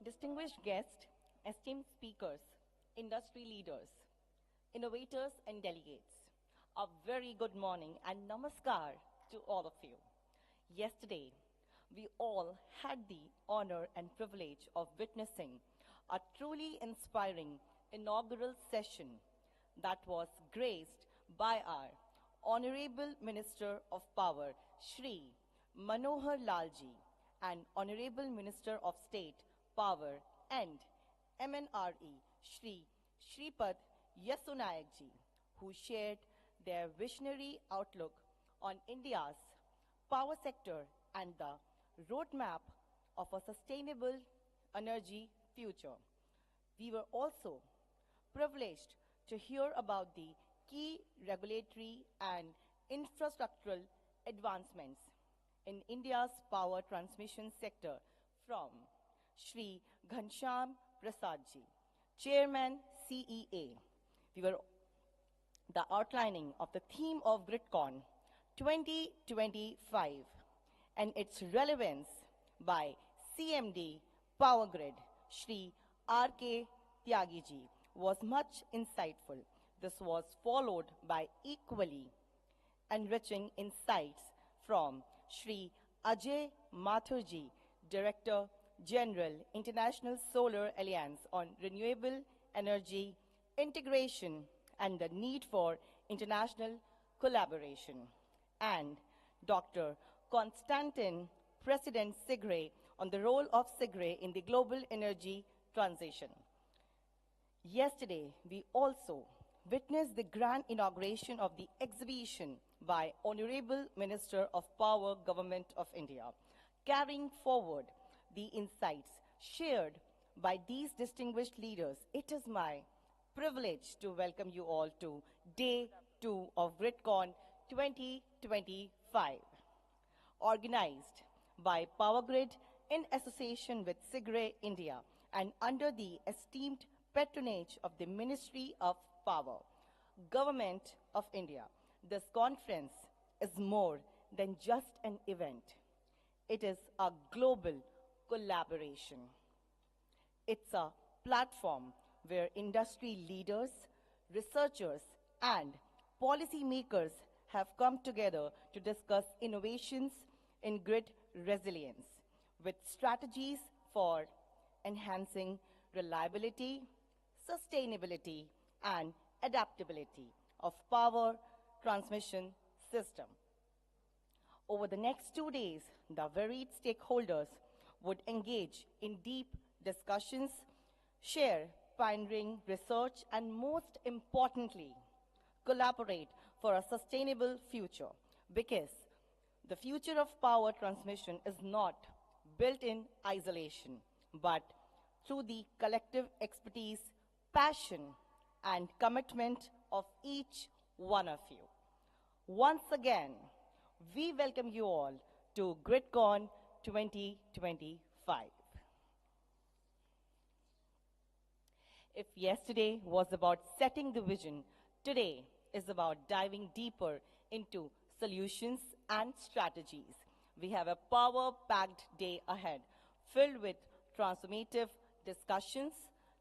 distinguished guests, esteemed speakers, industry leaders, innovators and delegates, a very good morning and namaskar to all of you. Yesterday, we all had the honor and privilege of witnessing a truly inspiring inaugural session that was graced by our Honorable Minister of Power, Shri Manohar Lalji, and Honorable Minister of State, Power and MNRE, Shri Shripad Yasunayakji, who shared their visionary outlook on India's power sector and the roadmap of a sustainable energy future. We were also privileged to hear about the key regulatory and infrastructural advancements in India's power transmission sector from Shri Ghanshyam Prasadji, Chairman CEA. We were the outlining of the theme of GRIDCON 2025 and its relevance by CMD Power Grid, Shri R.K. Tyagiji, was much insightful. This was followed by equally enriching insights from Shri Ajay Mathurji, Director General, International Solar Alliance on Renewable Energy Integration and the Need for International Collaboration, and Dr. Konstantin, President SIGRE, on the role of SIGRE in the global energy transition. Yesterday, we also witnessed the grand inauguration of the exhibition by Honorable Minister of Power, Government of India, carrying forward the insights shared by these distinguished leaders. It is my privilege to welcome you all to Day 2 of GRIDCON 2025, organized by Power Grid in association with SIGRE India and under the esteemed patronage of the Ministry of Power, Government of India. This conference is more than just an event. It is a global collaboration. It's a platform where industry leaders, researchers, and policymakers have come together to discuss innovations in grid resilience with strategies for enhancing reliability, sustainability, and adaptability of power transmission system. Over the next 2 days, the varied stakeholders would engage in deep discussions, share pioneering research, and most importantly, collaborate for a sustainable future, because the future of power transmission is not built in isolation, but through the collective expertise, passion, and commitment of each one of you. Once again, we welcome you all to GRIDCON 2025. If yesterday was about setting the vision, today is about diving deeper into solutions and strategies. We have a power-packed day ahead, filled with transformative discussions,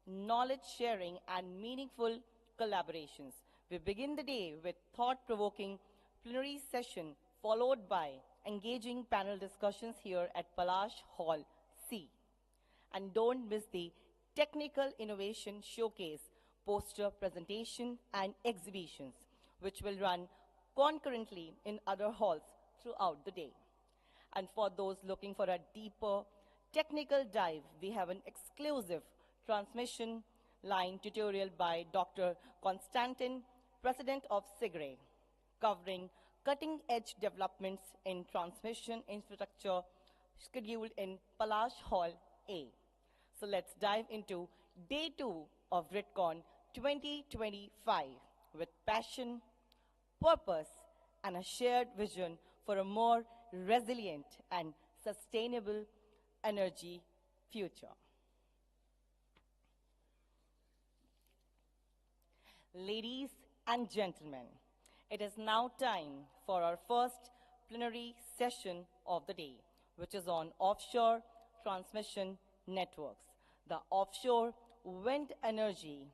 knowledge sharing, and meaningful collaborations. We begin the day with thought-provoking plenary session, followed by engaging panel discussions here at PALASH Hall C. And don't miss the Technical Innovation Showcase, poster presentation, and exhibitions, which will run concurrently in other halls throughout the day. And for those looking for a deeper technical dive, we have an exclusive transmission line tutorial by Dr. Konstantin, President of SIGRE, covering cutting-edge developments in transmission infrastructure, scheduled in PALASH Hall A. So let's dive into Day 2 of GRIDCON 2025 with passion, purpose, and a shared vision for a more resilient and sustainable energy future. Ladies and gentlemen, it is now time for our first plenary session of the day, which is on offshore transmission networks. The offshore wind energy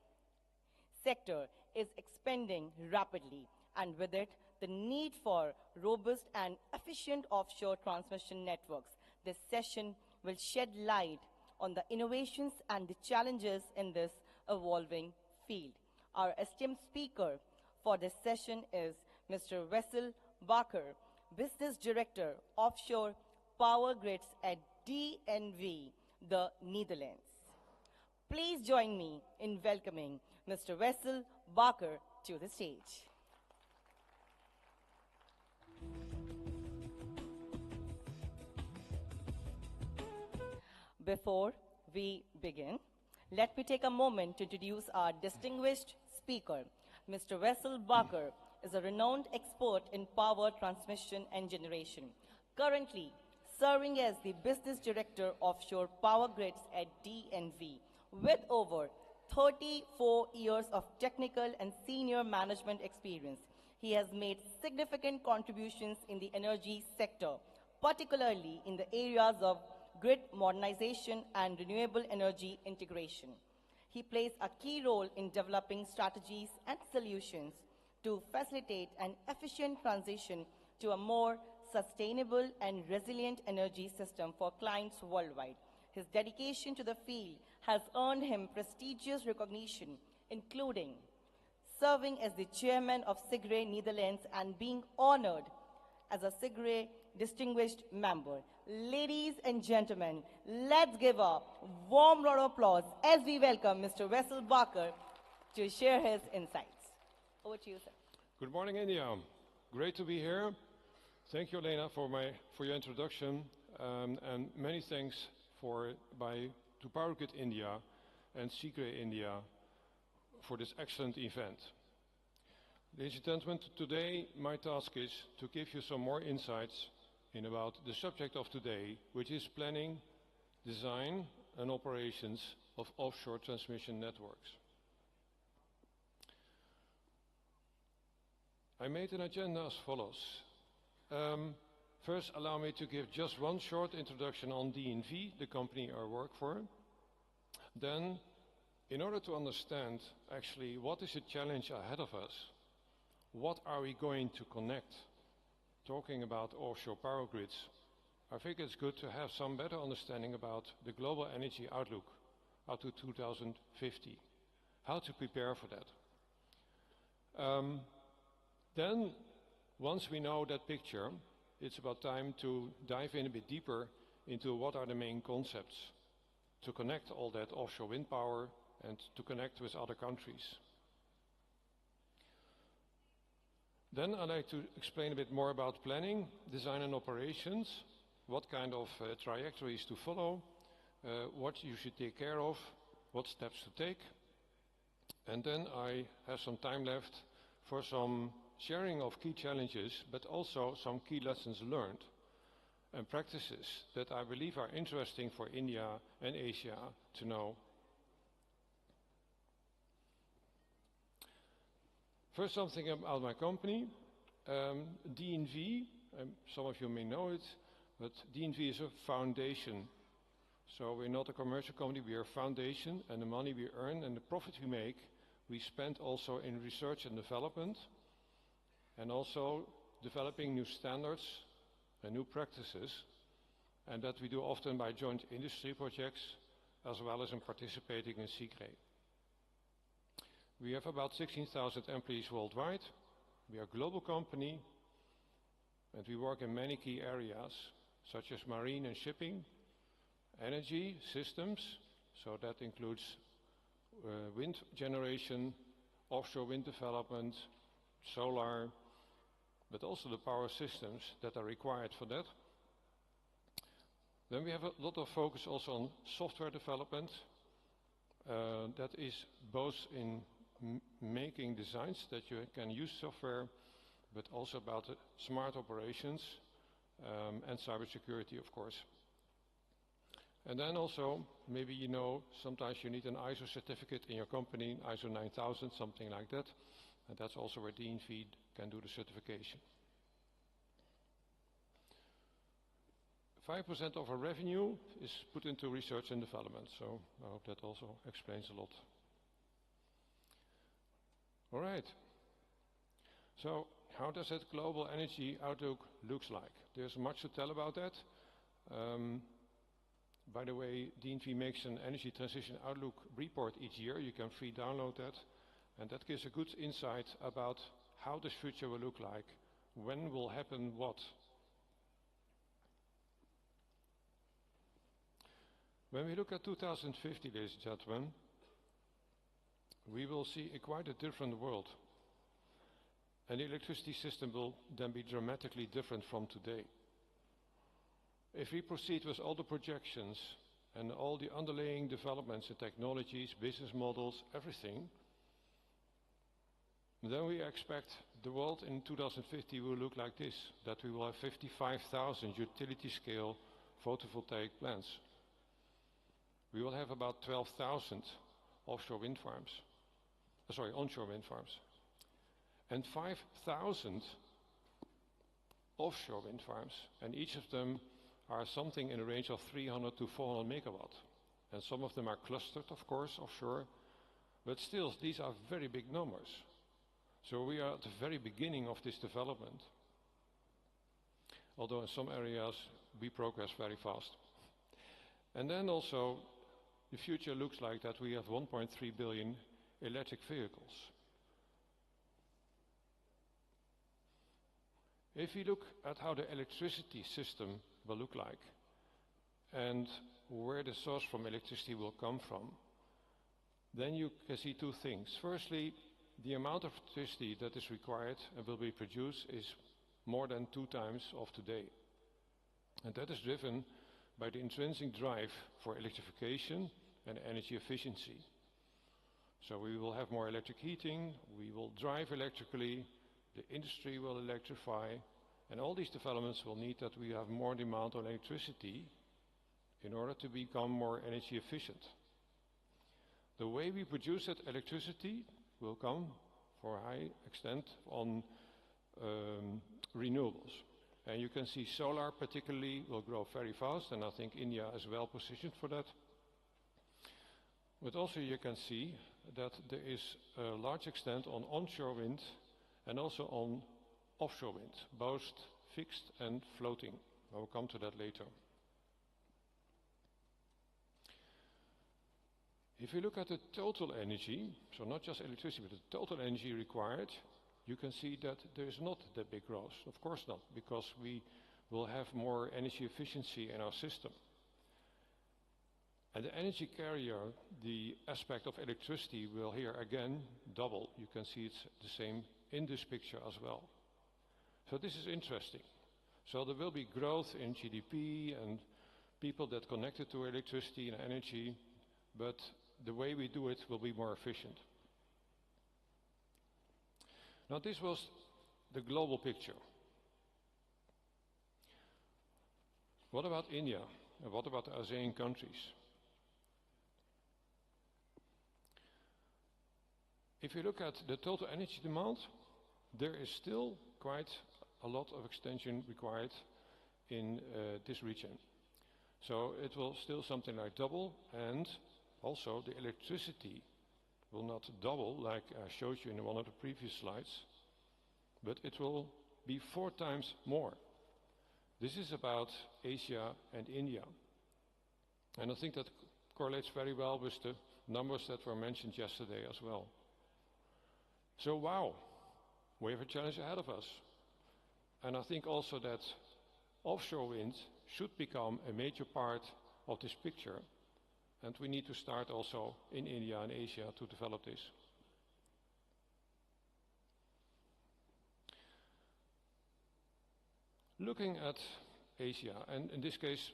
sector is expanding rapidly, and with it, the need for robust and efficient offshore transmission networks. This session will shed light on the innovations and the challenges in this evolving field. Our esteemed speaker for this session is Mr. Wessel Bakker, Business Director, Offshore Power Grids at DNV, the Netherlands. Please join me in welcoming Mr. Wessel Bakker to the stage. Before we begin, let me take a moment to introduce our distinguished speaker. Mr. Wessel Bakker is a renowned expert in power transmission and generation, currently serving as the Business Director Offshore Power Grids at DNV, with over 34 years of technical and senior management experience. He has made significant contributions in the energy sector, particularly in the areas of grid modernization and renewable energy integration. He plays a key role in developing strategies and solutions to facilitate an efficient transition to a more sustainable and resilient energy system for clients worldwide. His dedication to the field has earned him prestigious recognition, including serving as the chairman of SIGRE Netherlands and being honored as a SIGRE distinguished member. Ladies and gentlemen, let's give a warm round of applause as we welcome Mr. Wessel Bakker to share his insights. Over to you, sir. Good morning, India. Great to be here. Thank you, Elena, for your introduction, and many thanks to Power Grid India and SIGRE India for this excellent event. Ladies and gentlemen, today my task is to give you some more insights about the subject of today, which is planning, design and operations of offshore transmission networks. I made an agenda as follows. First, allow me to give just one short introduction on DNV, the company I work for. Then, in order to understand actually what is the challenge ahead of us, what are we going to connect, talking about offshore power grids, I think it's good to have some better understanding about the global energy outlook up to 2050, how to prepare for that. Then, once we know that picture, it's about time to dive in a bit deeper into what are the main concepts to connect all that offshore wind power and to connect with other countries. Then I'd like to explain a bit more about planning, design and operations, what kind of trajectories to follow, what you should take care of, what steps to take. And then I have some time left for some sharing of key challenges, but also some key lessons learned and practices that I believe are interesting for India and Asia to know. First, something about my company. DNV, some of you may know it, but DNV is a foundation. So we're not a commercial company, we are a foundation, and the money we earn and the profit we make, we spend also in research and development, and also developing new standards and new practices, and that we do often by joint industry projects, as well as in participating in SIGRE. We have about 16,000 employees worldwide. We are a global company, and we work in many key areas, such as marine and shipping, energy systems, so that includes wind generation, offshore wind development, solar, but also the power systems that are required for that. Then we have a lot of focus also on software development. That is both in making designs that you can use software, but also about smart operations and cybersecurity, of course. And then also, maybe you know, sometimes you need an ISO certificate in your company, ISO 9000, something like that. And that's also where DNV can do the certification. 5% of our revenue is put into research and development, so I hope that also explains a lot. All right. So how does that global energy outlook looks like? There's much to tell about that. By the way, DNV makes an energy transition outlook report each year. You can free download that. And that gives a good insight about how this future will look like, when will happen what. When we look at 2050, ladies and gentlemen, we will see quite a different world. And the electricity system will then be dramatically different from today. If we proceed with all the projections and all the underlying developments in technologies, business models, everything, then we expect the world in 2050 will look like this, that we will have 55,000 utility-scale photovoltaic plants. We will have about 12,000 onshore wind farms, and 5,000 offshore wind farms, and each of them are something in a range of 300 to 400 megawatt. And some of them are clustered, of course, offshore, but still, these are very big numbers. So we are at the very beginning of this development, although in some areas we progress very fast. And then also, the future looks like that we have 1.3 billion electric vehicles. If you look at how the electricity system will look like and where the source from electricity will come from, then you can see two things. Firstly, the amount of electricity that is required and will be produced is more than 2 times of today. And that is driven by the intrinsic drive for electrification and energy efficiency. So we will have more electric heating, we will drive electrically, the industry will electrify, and all these developments will need that we have more demand on electricity in order to become more energy efficient. The way we produce that electricity will come for a high extent on renewables. And you can see solar particularly will grow very fast, and I think India is well positioned for that. But also you can see that there is a large extent on onshore wind and also on offshore wind, both fixed and floating. I will come to that later. If you look at the total energy, so not just electricity, but the total energy required, you can see that there is not that big growth. Of course not, because we will have more energy efficiency in our system. And the energy carrier, the aspect of electricity, will here again double. You can see it's the same in this picture as well. So this is interesting. So there will be growth in GDP and people that connected to electricity and energy, but the way we do it will be more efficient. Now this was the global picture. What about India? And what about the ASEAN countries? If you look at the total energy demand, there is still quite a lot of extension required in this region. So it will still something like double, and also the electricity will not double like I showed you in one of the previous slides, but it will be 4 times more. This is about Asia and India. And I think that correlates very well with the numbers that were mentioned yesterday as well. So wow, we have a challenge ahead of us. And I think also that offshore wind should become a major part of this picture. And we need to start also in India and Asia to develop this. Looking at Asia, and in this case,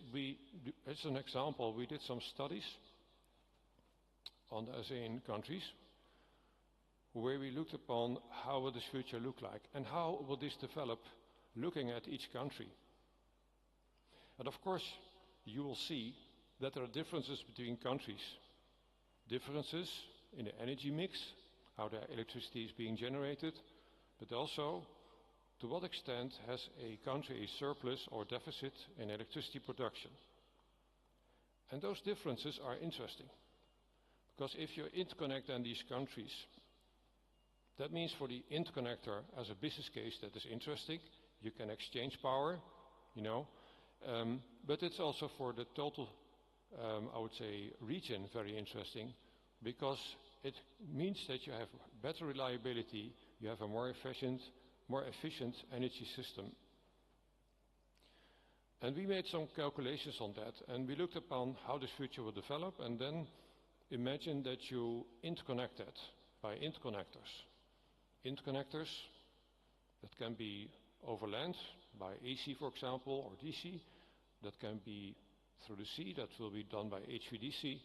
as an example, we did some studies on the ASEAN countries, where we looked upon how will this future look like and how will this develop looking at each country. And of course, you will see that there are differences between countries. Differences in the energy mix, how the electricity is being generated, but also to what extent has a country a surplus or deficit in electricity production? And those differences are interesting, because if you interconnect then these countries, that means for the interconnector as a business case that is interesting, you can exchange power, you know, but it's also for the total, I would say, region very interesting, because it means that you have better reliability, you have a more efficient energy system. And we made some calculations on that, and we looked upon how this future will develop, and then imagine that you interconnect that by interconnectors. Interconnectors that can be over land, by AC for example, or DC, that can be through the sea, that will be done by HVDC,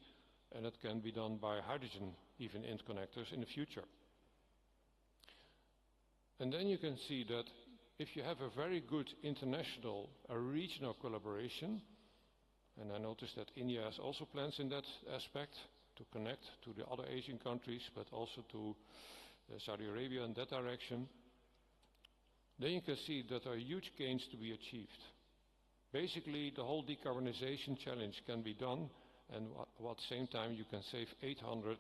and it can be done by hydrogen, even interconnectors in the future. And then you can see that if you have a very good international, regional collaboration, and I noticed that India has also plans in that aspect to connect to the other Asian countries, but also to Saudi Arabia in that direction, then you can see that there are huge gains to be achieved. Basically, the whole decarbonization challenge can be done, and at the same time you can save $800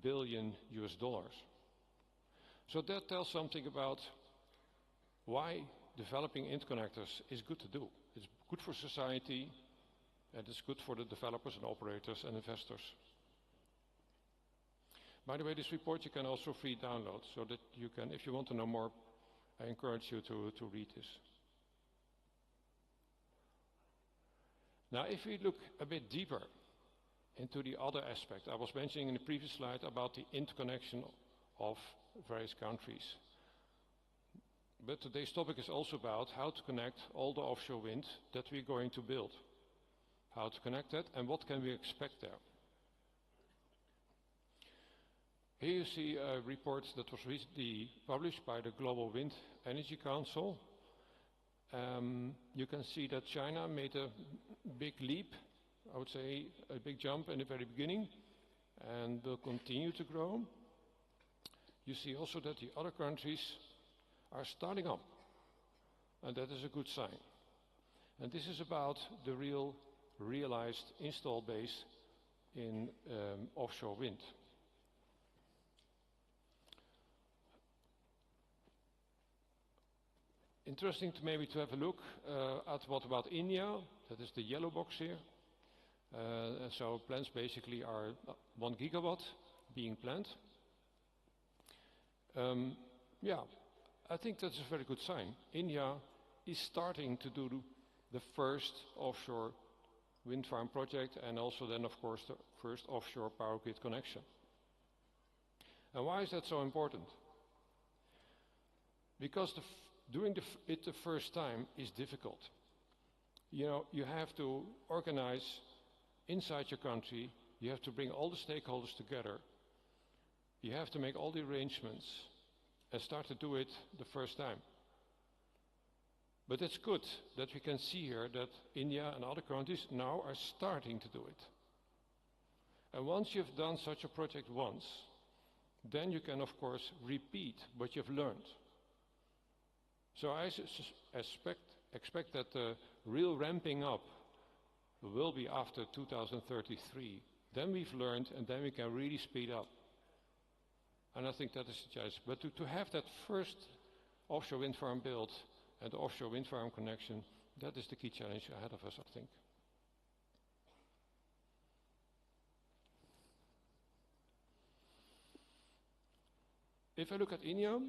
billion US. So that tells something about why developing interconnectors is good to do. It's good for society, and it's good for the developers and operators and investors. By the way, this report you can also free download, so that you can, if you want to know more, I encourage you to read this. Now, if we look a bit deeper into the other aspect, I was mentioning in the previous slide about the interconnection of various countries. But today's topic is also about how to connect all the offshore wind that we're going to build. How to connect that and what can we expect there. Here you see a report that was recently published by the Global Wind Energy Council. You can see that China made a big leap, I would say a big jump in the very beginning, and will continue to grow. You see also that the other countries are starting up, and that is a good sign. And this is about the realized install base in offshore wind. Interesting to maybe to have a look at what about India. That is the yellow box here. So plans basically are 1 gigawatt being planned. Yeah, I think that's a very good sign. India is starting to do the first offshore wind farm project, and also then of course the first offshore power grid connection. And why is that so important? Because doing it the first time is difficult. You know, you have to organize inside your country, you have to bring all the stakeholders together, you have to make all the arrangements and start to do it the first time. But it's good that we can see here that India and other countries now are starting to do it. And once you've done such a project once, then you can of course repeat what you've learned. So I expect that the real ramping up will be after 2033. Then we've learned, and then we can really speed up. And I think that is the challenge. But to have that first offshore wind farm built and the offshore wind farm connection, that is the key challenge ahead of us, I think. If I look at India,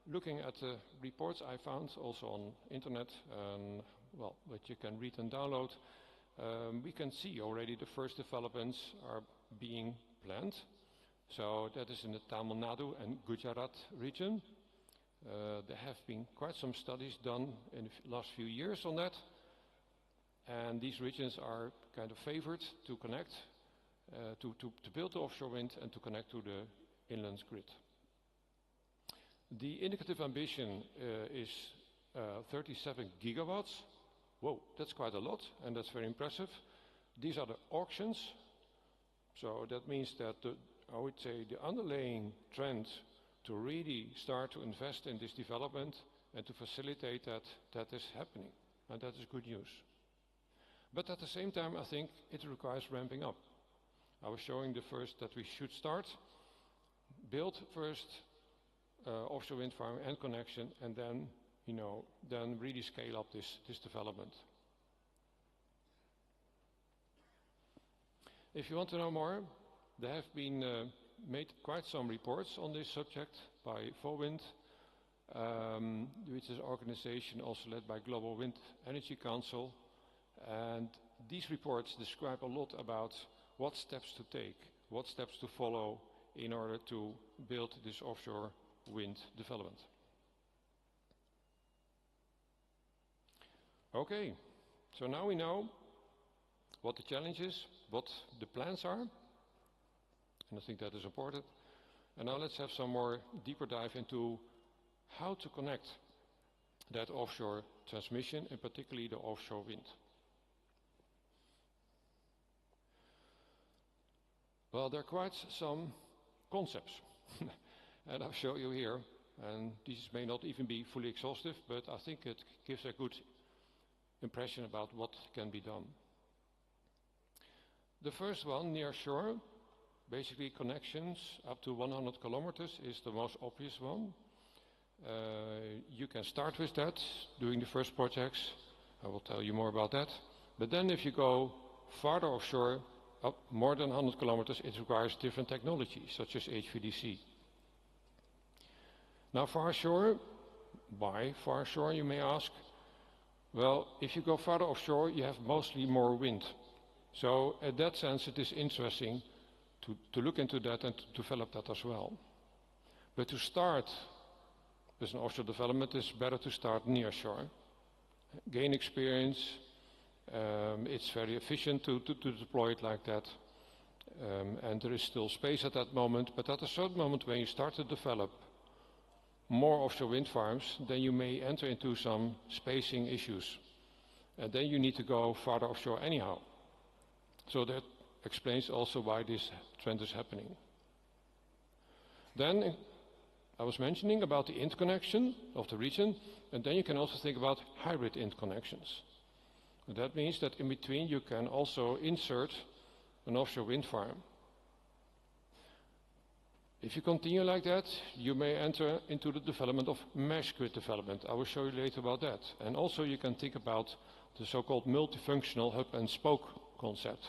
looking at the reports I found also on internet, well, that you can read and download, we can see already the first developments are being planned. So that is in the Tamil Nadu and Gujarat region. There have been quite some studies done in the last few years on that. And these regions are kind of favored to connect, to build the offshore wind and to connect to the inland grid. The indicative ambition is 37 gigawatts. Whoa, that's quite a lot, and that's very impressive. These are the auctions. So that means that I would say the underlying trend to really start to invest in this development and to facilitate that, that is happening. And that is good news. But at the same time, I think it requires ramping up. I was showing the first that we should start, build first offshore wind farm and connection, and then, then really scale up this development. If you want to know more, there have been made quite some reports on this subject by FOWIND, which is an organization also led by Global Wind Energy Council. And these reports describe a lot about what steps to take, what steps to follow in order to build this offshore wind development. Okay, so now we know what the challenge is, what the plans are, and I think that is important. And now let's have some more deeper dive into how to connect that offshore transmission, and particularly the offshore wind. Well, there are quite some concepts, and I'll show you here, and these may not even be fully exhaustive, but I think it gives a good impression about what can be done. The first one, near shore, basically connections up to 100 kilometers is the most obvious one. You can start with that, doing the first projects. I will tell you more about that. But then if you go farther offshore, up more than 100 kilometers, it requires different technologies, such as HVDC. Now far shore, why far shore, you may ask? Well, if you go farther offshore, you have mostly more wind. So in that sense, it is interesting to look into that and to develop that as well. But to start with an offshore development, it's better to start near shore. Gain experience. It's very efficient to deploy it like that. And there is still space at that moment. But at a certain moment, when you start to develop more offshore wind farms, then you may enter into some spacing issues. And then you need to go farther offshore anyhow. So that explains also why this trend is happening. Then I was mentioning about the interconnection of the region, and then you can also think about hybrid interconnections. And that means that in between you can also insert an offshore wind farm. If you continue like that, you may enter into the development of mesh grid development. I will show you later about that. And also you can think about the so-called multifunctional hub and spoke concept.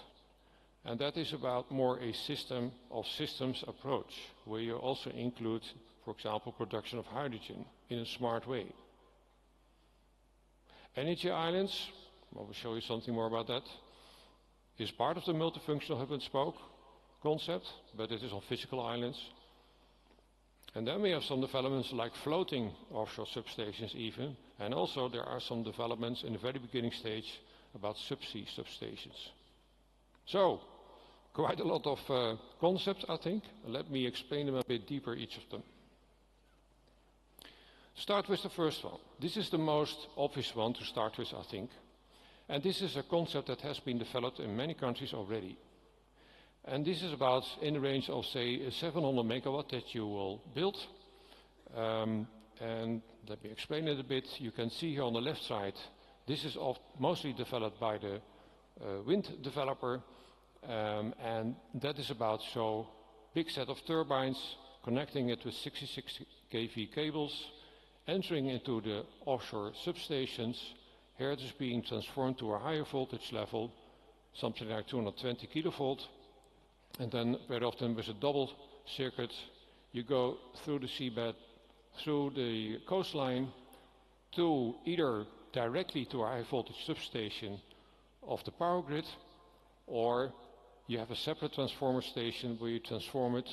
And that is about more a system of systems approach, where you also include, for example, production of hydrogen in a smart way. Energy islands, I will show you something more about that, is part of the multifunctional hub and spoke concept, but it is on physical islands. And then we have some developments like floating offshore substations even, and also there are some developments in the very beginning stage about subsea substations. So, quite a lot of concepts, I think. Let me explain them a bit deeper, each of them. Start with the first one. This is the most obvious one to start with, I think. And this is a concept that has been developed in many countries already. And this is about in the range of, say, 700 megawatt that you will build. And let me explain it a bit. You can see here on the left side, this is mostly developed by the wind developer. And that is about so big set of turbines, connecting it with 66 kV cables, entering into the offshore substations. Here it is being transformed to a higher voltage level, something like 220 kilovolt. And then very often with a double circuit, you go through the seabed, through the coastline, to either directly to a high voltage substation of the power grid, or you have a separate transformer station where you transform it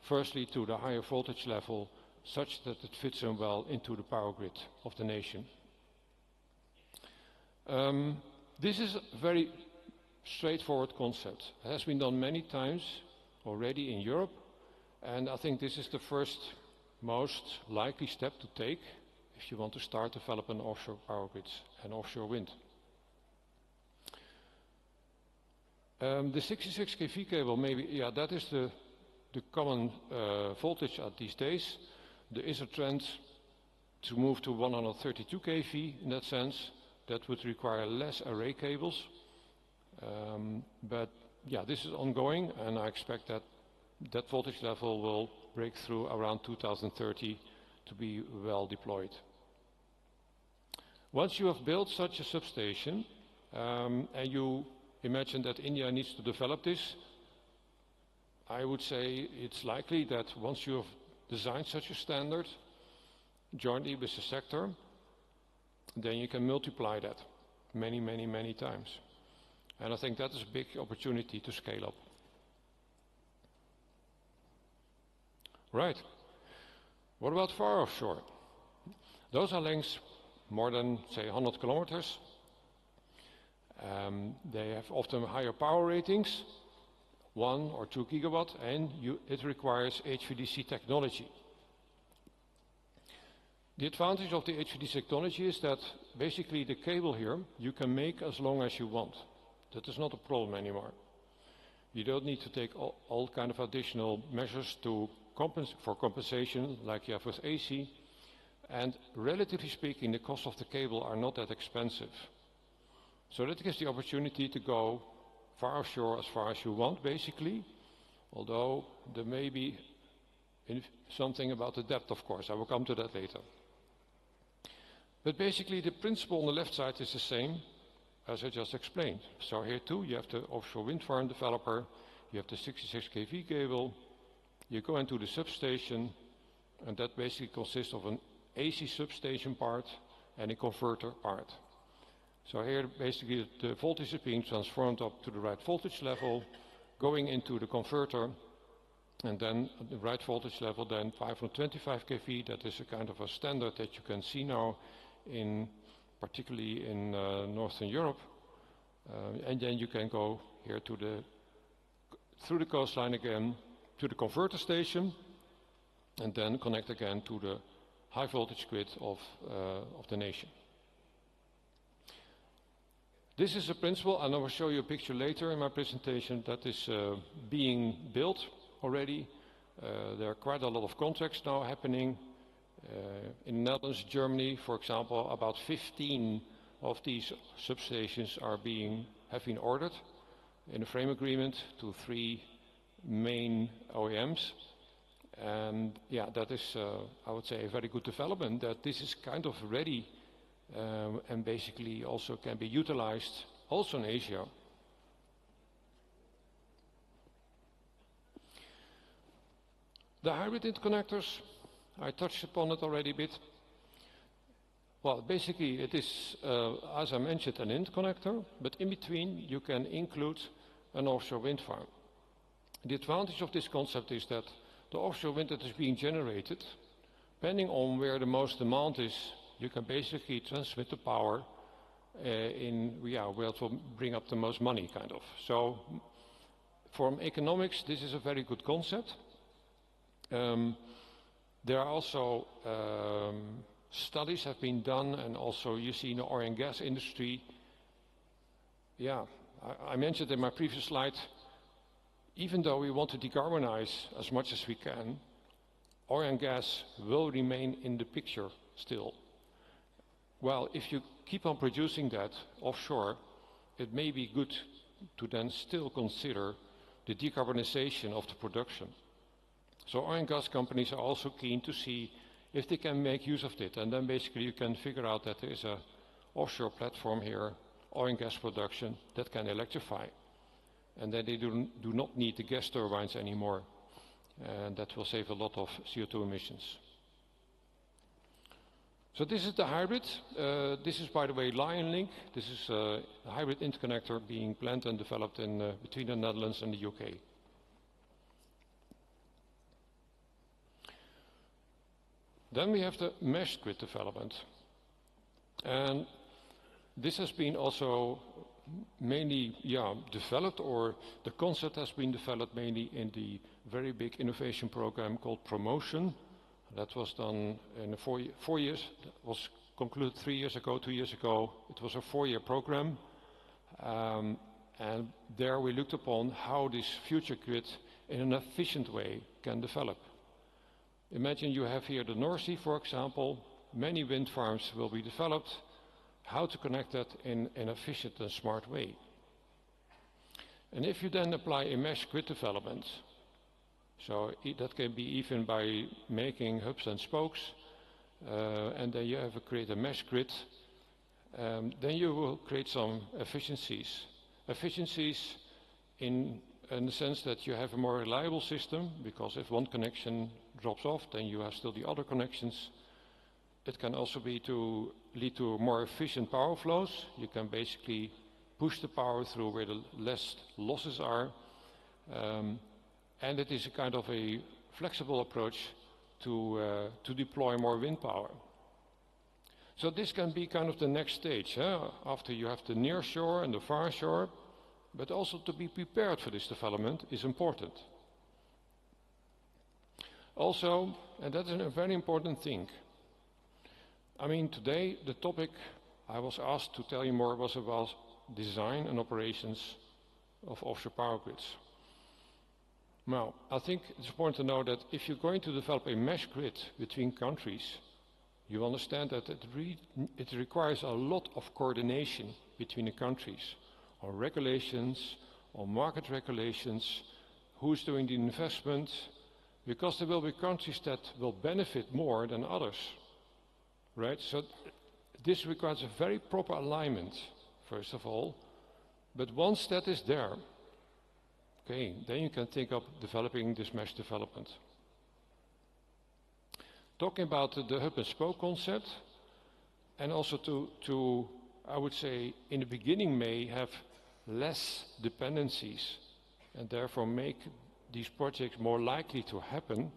firstly to the higher voltage level, such that it fits in well into the power grid of the nation. This is a very straightforward concept. It has been done many times already in Europe, and I think this is the first most likely step to take if you want to start developing offshore power grids and offshore wind. The 66 kV cable, maybe, yeah, that is the common voltage at these days. There is a trend to move to 132 kV in that sense. That would require less array cables. But yeah, this is ongoing, and I expect that that voltage level will break through around 2030 to be well deployed. Once you have built such a substation, and you imagine that India needs to develop this, I would say it's likely that once you have designed such a standard, jointly with the sector, then you can multiply that many, many, many times. And I think that is a big opportunity to scale up. Right. What about far offshore? Those are lengths more than, say, 100 kilometers. They have often higher power ratings, 1 or 2 gigawatt, and it requires HVDC technology. The advantage of the HVDC technology is that basically the cable here you can make as long as you want. That is not a problem anymore. You don't need to take all kind of additional measures for compensation like you have with AC. And relatively speaking, the cost of the cable are not that expensive. So that gives the opportunity to go far offshore as far as you want, basically. Although there may be something about the depth, of course. I will come to that later. But basically, the principle on the left side is the same as I just explained. So here too, you have the offshore wind farm developer, you have the 66 kV cable, you go into the substation, and that basically consists of an AC substation part and a converter part. So here basically the voltage is being transformed up to the right voltage level, going into the converter, and then at the right voltage level, then 525 kV, that is a kind of a standard that you can see now particularly in Northern Europe. And then you can go here through the coastline again to the converter station, and then connect again to the high voltage grid of the nation. This is a principle, and I will show you a picture later in my presentation that is being built already. There are quite a lot of contracts now happening. In the Netherlands, Germany, for example, about 15 of these substations have been ordered in a frame agreement to 3 main OEMs. And yeah, that is, I would say, a very good development, that this is kind of ready and basically also can be utilized also in Asia. The hybrid interconnectors, I touched upon it already a bit. Well, basically it is, as I mentioned, an interconnector, but in between you can include an offshore wind farm. The advantage of this concept is that the offshore wind that is being generated, depending on where the most demand is, you can basically transmit the power where it will bring up the most money, kind of. So from economics, this is a very good concept. There are also studies have been done, and also you see in the oil and gas industry. Yeah, I mentioned in my previous slide, even though we want to decarbonize as much as we can, oil and gas will remain in the picture still. Well, if you keep on producing that offshore, it may be good to then still consider the decarbonization of the production. So oil and gas companies are also keen to see if they can make use of it. And then basically you can figure out that there is an offshore platform here, oil and gas production, that can electrify. And then they do not need the gas turbines anymore. And that will save a lot of CO2 emissions. So this is the hybrid. This is, by the way, Lion Link. This is a hybrid interconnector being planned and developed between the Netherlands and the UK. Then we have the mesh grid development. And this has been also mainly developed, or the concept has been developed mainly in the very big innovation program called Promotion. That was done in 4 years. That was concluded 3 years ago, 2 years ago. It was a 4-year program. And there we looked upon how this future grid in an efficient way can develop. Imagine you have here the North Sea, for example, many wind farms will be developed, how to connect that in an efficient and smart way. And if you then apply a mesh grid development, so that can be even by making hubs and spokes, and then you create a mesh grid, then you will create some efficiencies. Efficiencies in the sense that you have a more reliable system, because if one connection drops off, then you have still the other connections. It can also be to lead to more efficient power flows. You can basically push the power through where the less losses are. And it is a kind of a flexible approach to deploy more wind power. So this can be kind of the next stage, after you have the near shore and the far shore, but also to be prepared for this development is important. Also, and that is a very important thing, I mean, today the topic I was asked to tell you more was about design and operations of offshore power grids. Now, I think it's important to know that if you're going to develop a mesh grid between countries, you understand that it requires a lot of coordination between the countries on regulations, on market regulations, who's doing the investment, because there will be countries that will benefit more than others, right? So this requires a very proper alignment, first of all, but once that is there, okay, then you can think of developing this mesh development. Talking about the hub and spoke concept, and also to I would say, in the beginning may have less dependencies, and therefore make these projects more likely to happen,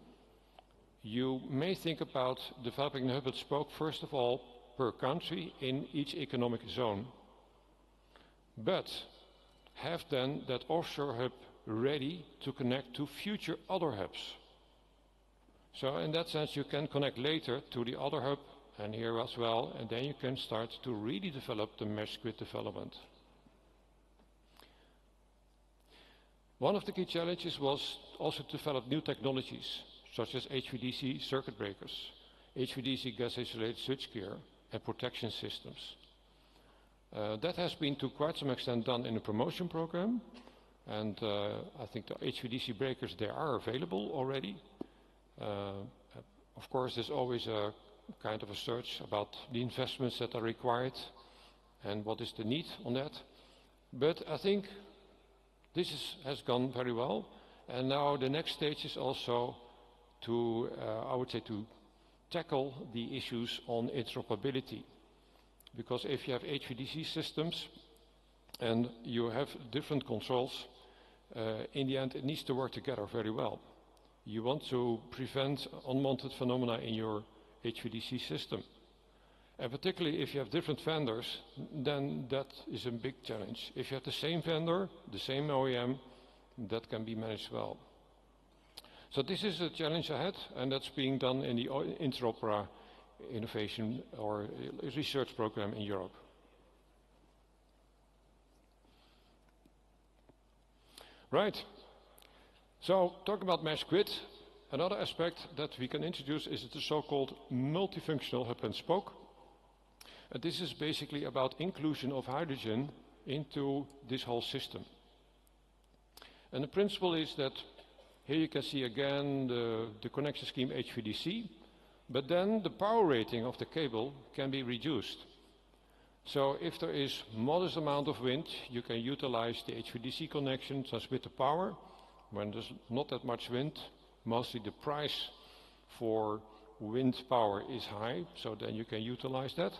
you may think about developing the hub and spoke, first of all, per country in each economic zone. But have then that offshore hub ready to connect to future other hubs. So in that sense you can connect later to the other hub and here as well, and then you can start to really develop the mesh grid development. One of the key challenges was also to develop new technologies, such as HVDC circuit breakers, HVDC gas-insulated switchgear, and protection systems. That has been to quite some extent done in a promotion program, and I think the HVDC breakers, they are available already. Of course, there's always a kind of a search about the investments that are required and what is the need on that. But I think this has gone very well, and now the next stage is also to, I would say, to tackle the issues on interoperability. Because if you have HVDC systems and you have different controls, in the end it needs to work together very well. You want to prevent unwanted phenomena in your HVDC system. And particularly if you have different vendors, then that is a big challenge. If you have the same vendor, the same OEM, that can be managed well. So this is a challenge ahead, and that's being done in the Interopera innovation or research program in Europe. Right. So talk about mesh grid. Another aspect that we can introduce is the so-called multifunctional hub and spoke. And this is basically about inclusion of hydrogen into this whole system. And the principle is that here you can see again the connection scheme HVDC, but then the power rating of the cable can be reduced. So if there is modest amount of wind, you can utilize the HVDC connection, transmit the power. When there's not that much wind, mostly the price for wind power is high, so then you can utilize that.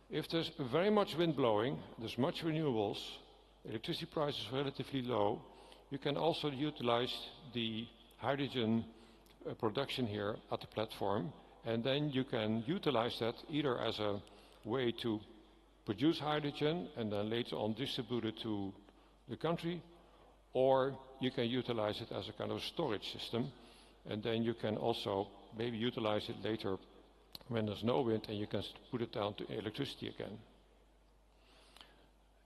If there's very much wind blowing, there's much renewables, electricity price is relatively low, you can also utilize the hydrogen production here at the platform, and then you can utilize that either as a way to produce hydrogen and then later on distribute it to the country, or you can utilize it as a kind of storage system, and then you can also maybe utilize it later when there's no wind and you can put it down to electricity again.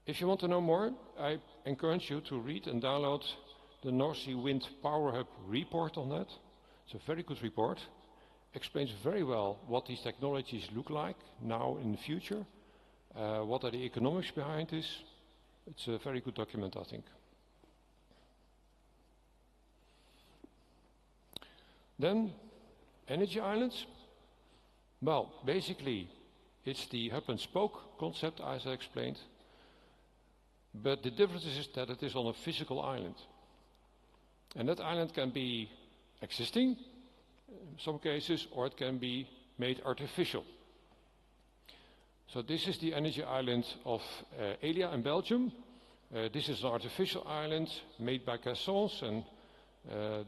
If you want to know more, I encourage you to read and download the North Sea Wind Power Hub report on that. It's a very good report. explains very well what these technologies look like now in the future, what are the economics behind this. It's a very good document, I think. Then, energy islands. Well, basically, it's the hub and spoke concept, as I explained. But the difference is that it is on a physical island. And that island can be existing, in some cases, or it can be made artificial. So this is the energy island of Elia in Belgium. This is an artificial island made by Caissons, and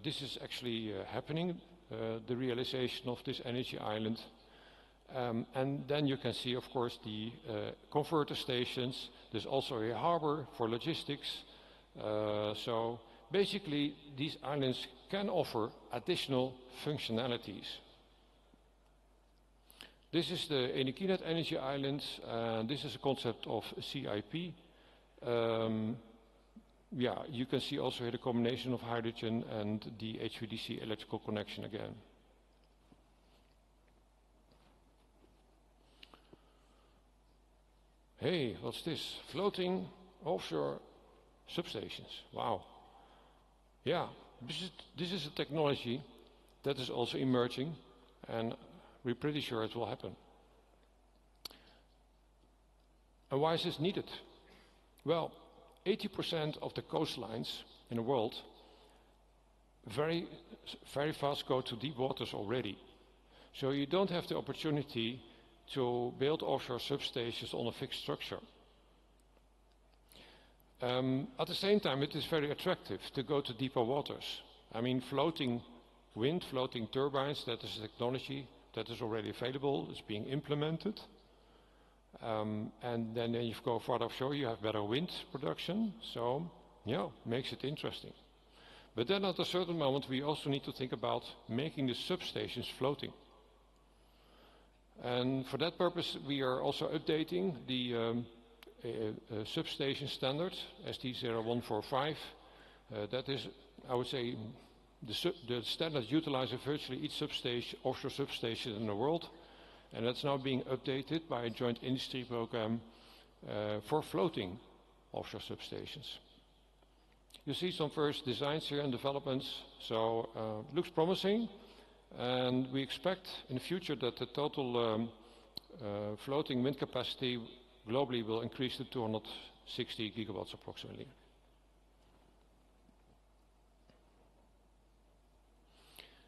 this is actually happening, the realization of this energy island. And then you can see, of course, the converter stations. There's also a harbor for logistics. So basically, these islands can offer additional functionalities. This is the Enekinet Energy Island, and this is a concept of CIP. Yeah, you can see also here the combination of hydrogen and the HVDC electrical connection again. Hey, what's this? Floating offshore substations. Wow. Yeah, this is a technology that is also emerging, and we're pretty sure it will happen. And why is this needed? Well, 80% of the coastlines in the world very fast go to deep waters already. So you don't have the opportunity to build offshore substations on a fixed structure. At the same time, it is very attractive to go to deeper waters. I mean, floating wind, floating turbines, that is a technology that is already available, it's being implemented. And then if you go further offshore, you have better wind production, so yeah, makes it interesting. But then at a certain moment, we also need to think about making the substations floating. And for that purpose, we are also updating the substation standard, ST0145. That is, I would say, the standard utilized in virtually each substation, offshore substation in the world. And that's now being updated by a joint industry program for floating offshore substations. You see some first designs here and developments, so looks promising. And we expect in the future that the total floating wind capacity globally will increase to 260 gigawatts approximately.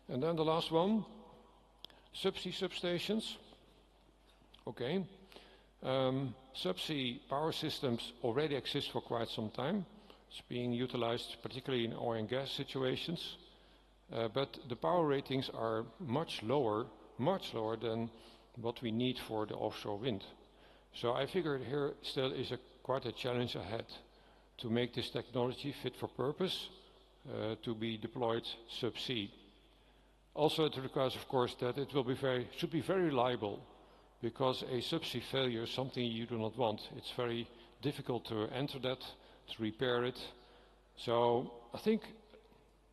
And then the last one, subsea substations. Okay. Subsea power systems already exist for quite some time. It's being utilized particularly in oil and gas situations. But the power ratings are much lower than what we need for the offshore wind. So I figured here still is quite a challenge ahead to make this technology fit for purpose to be deployed subsea. Also, it requires, of course, that it will be should be very reliable, because a subsea failure is something you do not want. It's very difficult to enter that, to repair it. So I think,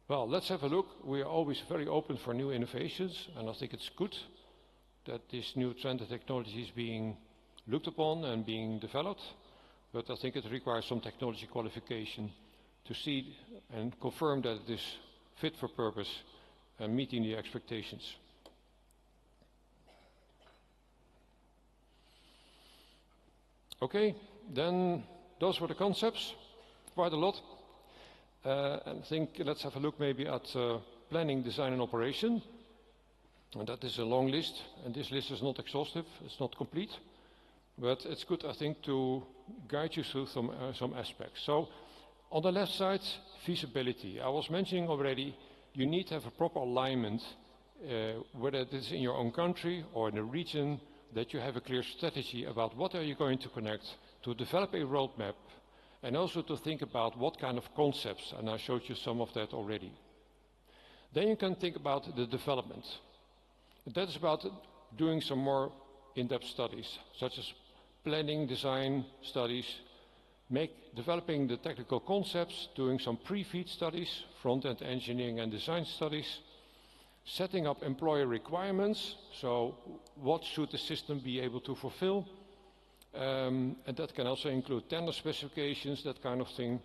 well, let's have a look. We are always very open for new innovations, and I think it's good that this new trend of technology is being looked upon and being developed. But I think it requires some technology qualification to see and confirm that it is fit for purpose and meeting the expectations. Okay, then those were the concepts, quite a lot. And I think let's have a look maybe at planning, design and operation. And that is a long list, and this list is not exhaustive, it's not complete. But it's good, I think, to guide you through some aspects. So on the left side, feasibility. I was mentioning already, you need to have a proper alignment, whether it is in your own country or in a region, that you have a clear strategy about what are you going to connect, to develop a roadmap, and also to think about what kind of concepts, and I showed you some of that already. Then you can think about the development. That is about doing some more in-depth studies, such as planning, design studies, developing the technical concepts, doing some pre-feed studies, front-end engineering and design studies, setting up employer requirements, so what should the system be able to fulfill, and that can also include tender specifications, that kind of thing.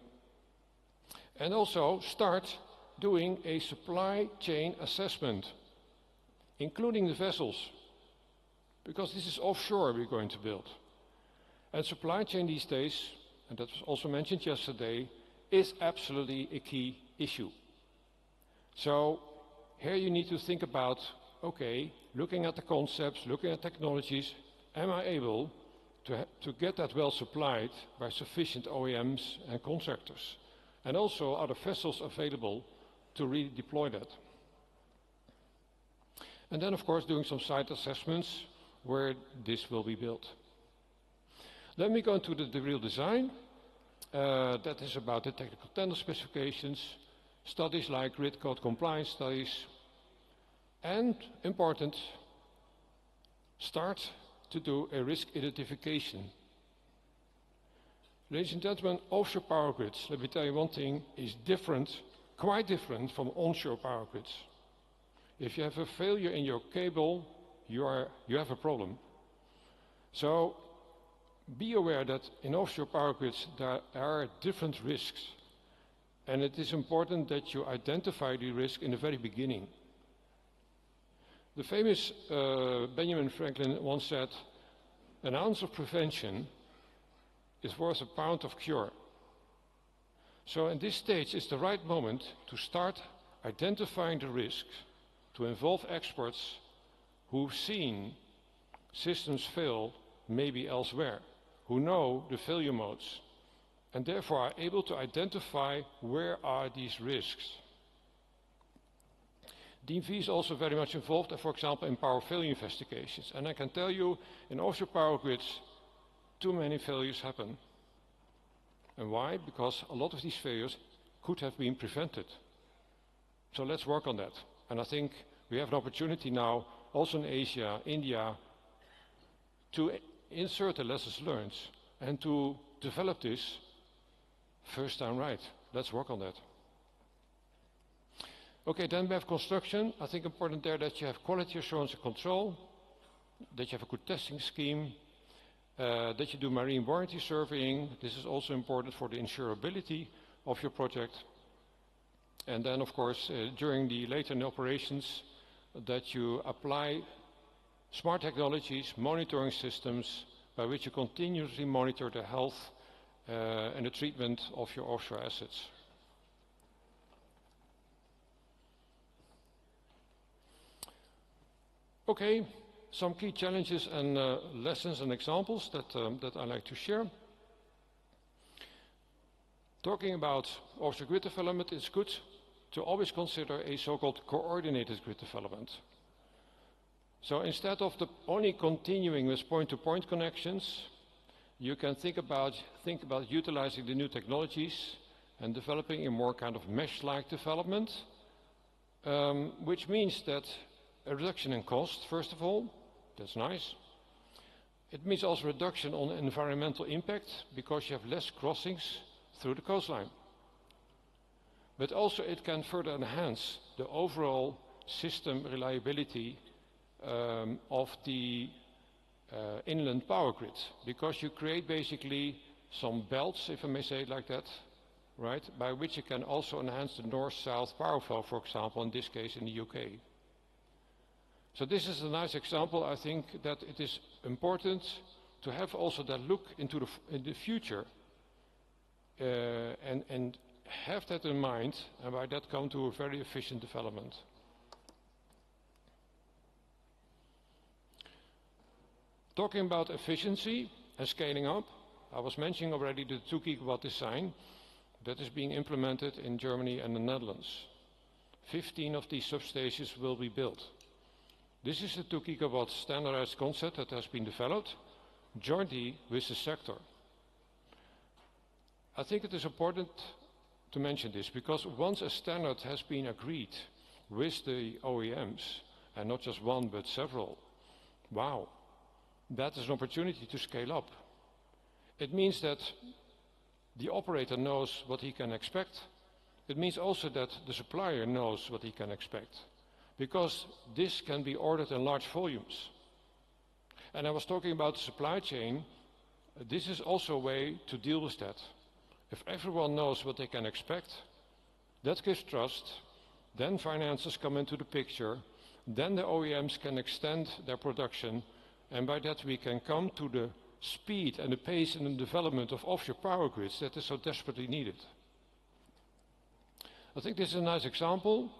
And also start doing a supply chain assessment, including the vessels, because this is offshore we're going to build. And supply chain these days, and that was also mentioned yesterday, is absolutely a key issue. So here you need to think about, okay, looking at the concepts, looking at technologies, am I able to get that well supplied by sufficient OEMs and contractors? And also, are the vessels available to really deploy that? And then, of course, doing some site assessments where this will be built. Then we go into the real design. That is about the technical tender specifications, studies like GRIDCON compliance studies, and important, start to do a risk identification. Ladies and gentlemen, offshore power grids, let me tell you one thing, is different, quite different from onshore power grids. If you have a failure in your cable, you have a problem. So be aware that in offshore power grids there are different risks, and it is important that you identify the risk in the very beginning. The famous Benjamin Franklin once said, an ounce of prevention is worth a pound of cure. So in this stage is the right moment to start identifying the risks, to involve experts who've seen systems fail maybe elsewhere, who know the failure modes, and therefore are able to identify where are these risks. DNV is also very much involved, for example, in power failure investigations. And I can tell you, in offshore power grids, too many failures happen. And why? Because a lot of these failures could have been prevented. So let's work on that. And I think we have an opportunity now, also in Asia, India, to insert the lessons learned and to develop this first time right. Let's work on that. Okay, then we have construction. I think important there that you have quality assurance and control, that you have a good testing scheme, that you do marine warranty surveying. This is also important for the insurability of your project. And then, of course, during the later in the operations, that you apply smart technologies, monitoring systems, by which you continuously monitor the health and the treatment of your offshore assets. Okay, some key challenges and lessons and examples that I like to share. Talking about offshore grid development, it's good to always consider a so-called coordinated grid development. So instead of only continuing with point-to-point connections, you can think about utilizing the new technologies and developing a more kind of mesh-like development, which means that a reduction in cost, first of all, that's nice. It means also reduction on environmental impact because you have less crossings through the coastline. But also it can further enhance the overall system reliability of the inland power grid, because you create basically some belts, if I may say it like that, right, by which you can also enhance the north-south power flow, for example, in this case in the UK. So this is a nice example. I think that it is important to have also that look into the future and have that in mind, and by that come to a very efficient development. Talking about efficiency and scaling up, I was mentioning already the 2 gigawatt design that is being implemented in Germany and the Netherlands. 15 of these substations will be built. This is a 2 gigawatt standardized concept that has been developed jointly with the sector. I think it is important to mention this because once a standard has been agreed with the OEMs, and not just one but several, wow, that is an opportunity to scale up. It means that the operator knows what he can expect. It means also that the supplier knows what he can expect. because this can be ordered in large volumes. And I was talking about the supply chain. This is also a way to deal with that. If everyone knows what they can expect, that gives trust, then finances come into the picture, then the OEMs can extend their production, and by that we can come to the speed and the pace in the development of offshore power grids that is so desperately needed. I think this is a nice example.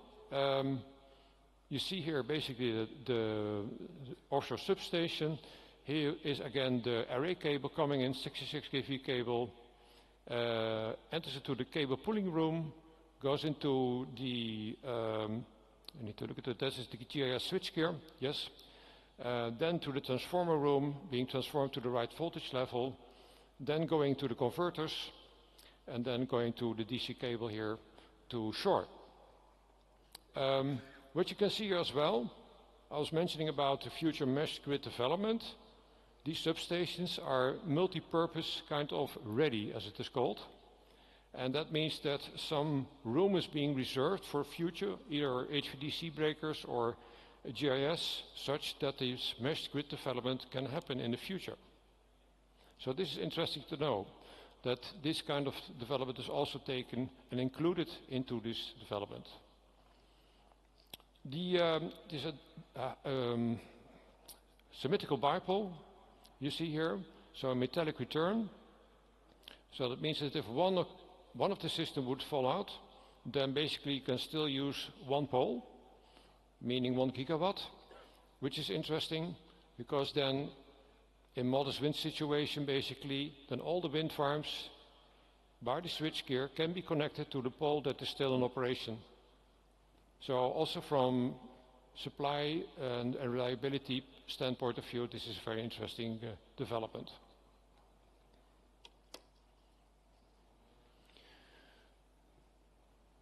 You see here basically the offshore substation. Here is again the array cable coming in, 66 kV cable, enters into the cable pulling room, goes into the, I need to look at it, that is the GIS switchgear, yes. Then to the transformer room, being transformed to the right voltage level, then going to the converters, and then going to the DC cable here to shore. What you can see here as well, I was mentioning about the future mesh grid development. These substations are multi-purpose kind of ready, as it is called. And that means that some room is being reserved for future, either HVDC breakers or GIS, such that this mesh grid development can happen in the future. So this is interesting to know, that this kind of development is also taken and included into this development. There's a symmetrical bipole you see here, so a metallic return. So that means that if one of the system would fall out, then basically you can still use one pole, meaning 1 gigawatt, which is interesting because then in modest wind situation basically, then all the wind farms by the switchgear can be connected to the pole that is still in operation. So also from supply and reliability standpoint of view, this is a very interesting development.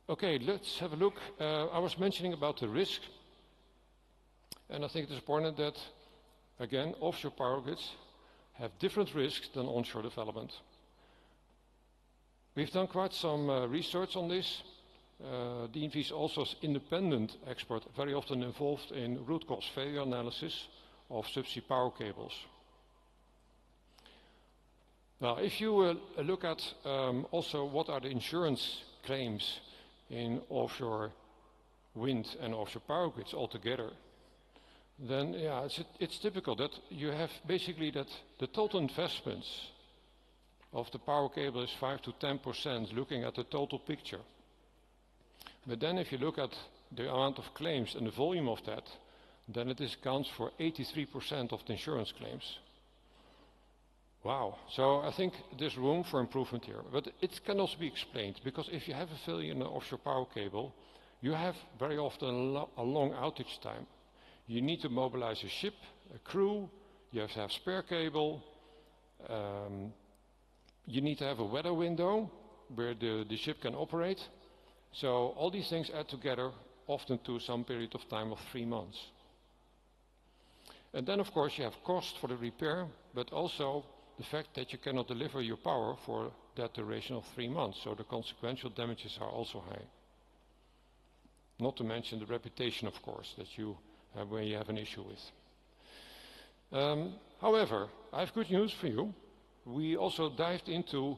Okay, let's have a look. I was mentioning about the risk, and I think it's important that, again, offshore power grids have different risks than onshore development. We've done quite some research on this. DNV is also as independent expert, very often involved in root cause failure analysis of subsea power cables. Now, if you look at also what are the insurance claims in offshore wind and offshore power grids altogether, then yeah, it's typical that you have basically that the total investments of the power cable is 5 to 10% looking at the total picture. But then if you look at the amount of claims and the volume of that, then it accounts for 83% of the insurance claims. Wow. So I think there's room for improvement here. But it can also be explained, because if you have a failure in an offshore power cable, you have very often a long outage time. You need to mobilize a ship, a crew, you have to have spare cable, you need to have a weather window where the ship can operate. So all these things add together often to some period of time of 3 months. And then of course you have cost for the repair, but also the fact that you cannot deliver your power for that duration of 3 months. So the consequential damages are also high. Not to mention the reputation, of course, that you have when you have an issue with. However, I have good news for you. We also dived into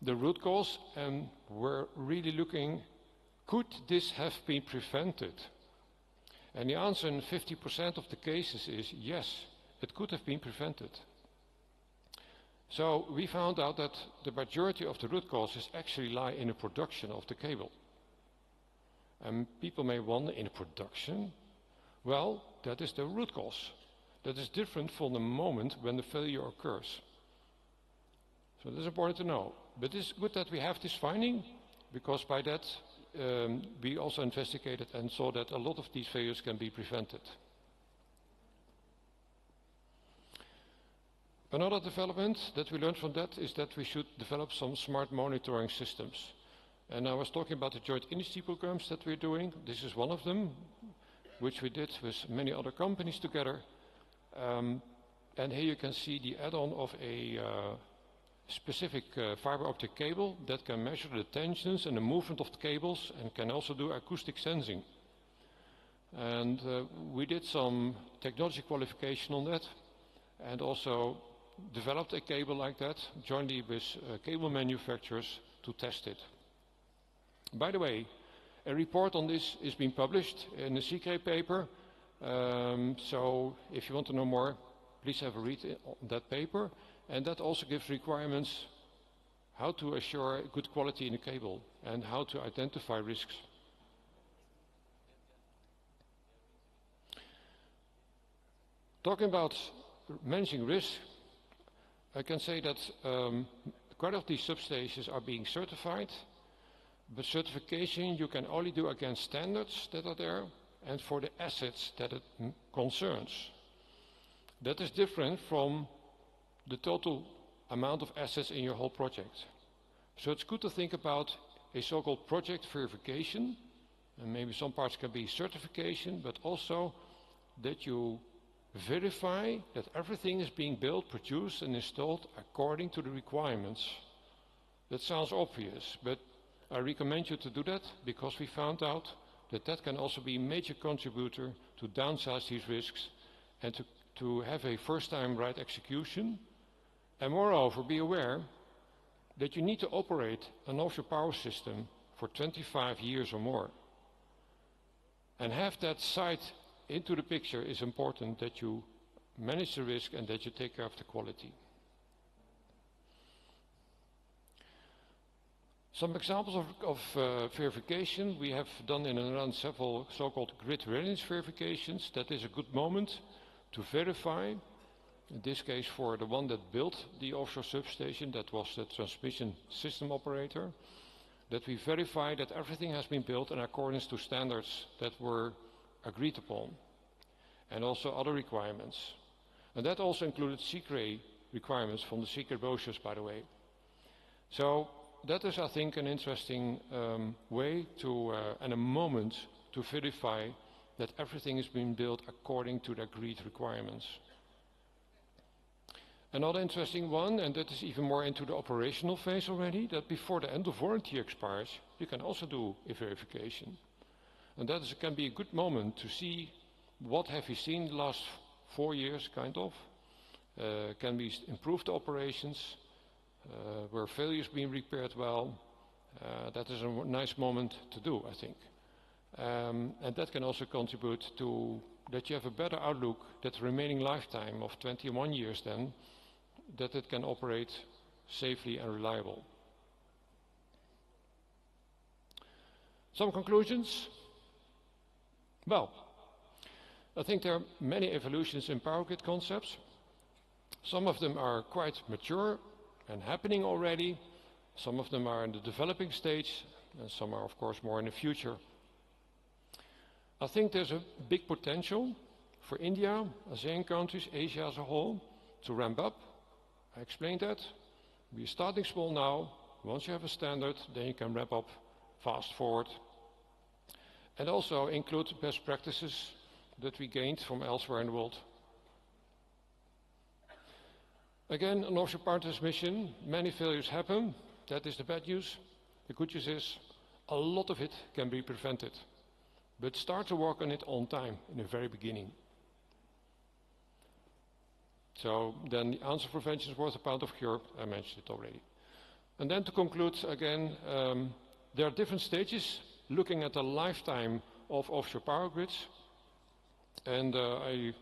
the root cause and we're really looking, could this have been prevented? And the answer in 50% of the cases is yes, it could have been prevented. So we found out that the majority of the root causes actually lie in the production of the cable. And people may wonder, in the production? Well, that is the root cause. That is different from the moment when the failure occurs. So this is important to know. But it's good that we have this finding, because by that we also investigated and saw that a lot of these failures can be prevented. Another development that we learned from that is that we should develop some smart monitoring systems. And I was talking about the joint industry programs that we're doing. This is one of them, which we did with many other companies together. And here you can see the add-on of a specific fiber optic cable that can measure the tensions and the movement of the cables and can also do acoustic sensing. And we did some technology qualification on that and also developed a cable like that jointly with cable manufacturers to test it. By the way, a report on this is being published in a CK paper, so if you want to know more, please have a read on that paper, and that also gives requirements how to assure good quality in the cable and how to identify risks. Talking about managing risk, I can say that quite a lot of these substations are being certified, but certification you can only do against standards that are there and for the assets that it concerns. That is different from the total amount of assets in your whole project. So it's good to think about a so-called project verification, and maybe some parts can be certification, but also that you verify that everything is being built, produced and installed according to the requirements. That sounds obvious, but I recommend you to do that because we found out that that can also be a major contributor to downsize these risks and to have a first-time right execution. And moreover, be aware that you need to operate an offshore power system for 25 years or more. And have that site into the picture is important, that you manage the risk and that you take care of the quality. Some examples of verification we have done in and around several so-called grid readiness verifications. That is a good moment to verify, in this case for the one that built the offshore substation, that was the transmission system operator, that we verify that everything has been built in accordance to standards that were agreed upon, and also other requirements. And that also included secret requirements from the secret brochures, by the way. So that is, I think, an interesting way to, and a moment to verify that everything is being built according to the agreed requirements. Another interesting one, and that is even more into the operational phase already, that before the end of warranty expires, you can also do a verification. And that can be a good moment to see what have you seen the last 4 years, kind of. Can we improve the operations? Were failures being repaired well? That is a nice moment to do, I think. And that can also contribute to that you have a better outlook that the remaining lifetime of 21 years then, that it can operate safely and reliable. Some conclusions? Well, I think there are many evolutions in power grid concepts. Some of them are quite mature and happening already. Some of them are in the developing stage, and some are, of course, more in the future. I think there's a big potential for India, ASEAN countries, Asia as a whole, to ramp up. I explained that. We're starting small now. Once you have a standard, then you can ramp up fast forward. And also include best practices that we gained from elsewhere in the world. Again, an offshore power transmission, many failures happen. That is the bad news. The good news is a lot of it can be prevented. But start to work on it on time, in the very beginning. So then the answer prevention is worth a pound of cure. I mentioned it already. And then to conclude, again, there are different stages looking at the lifetime of offshore power grids. And I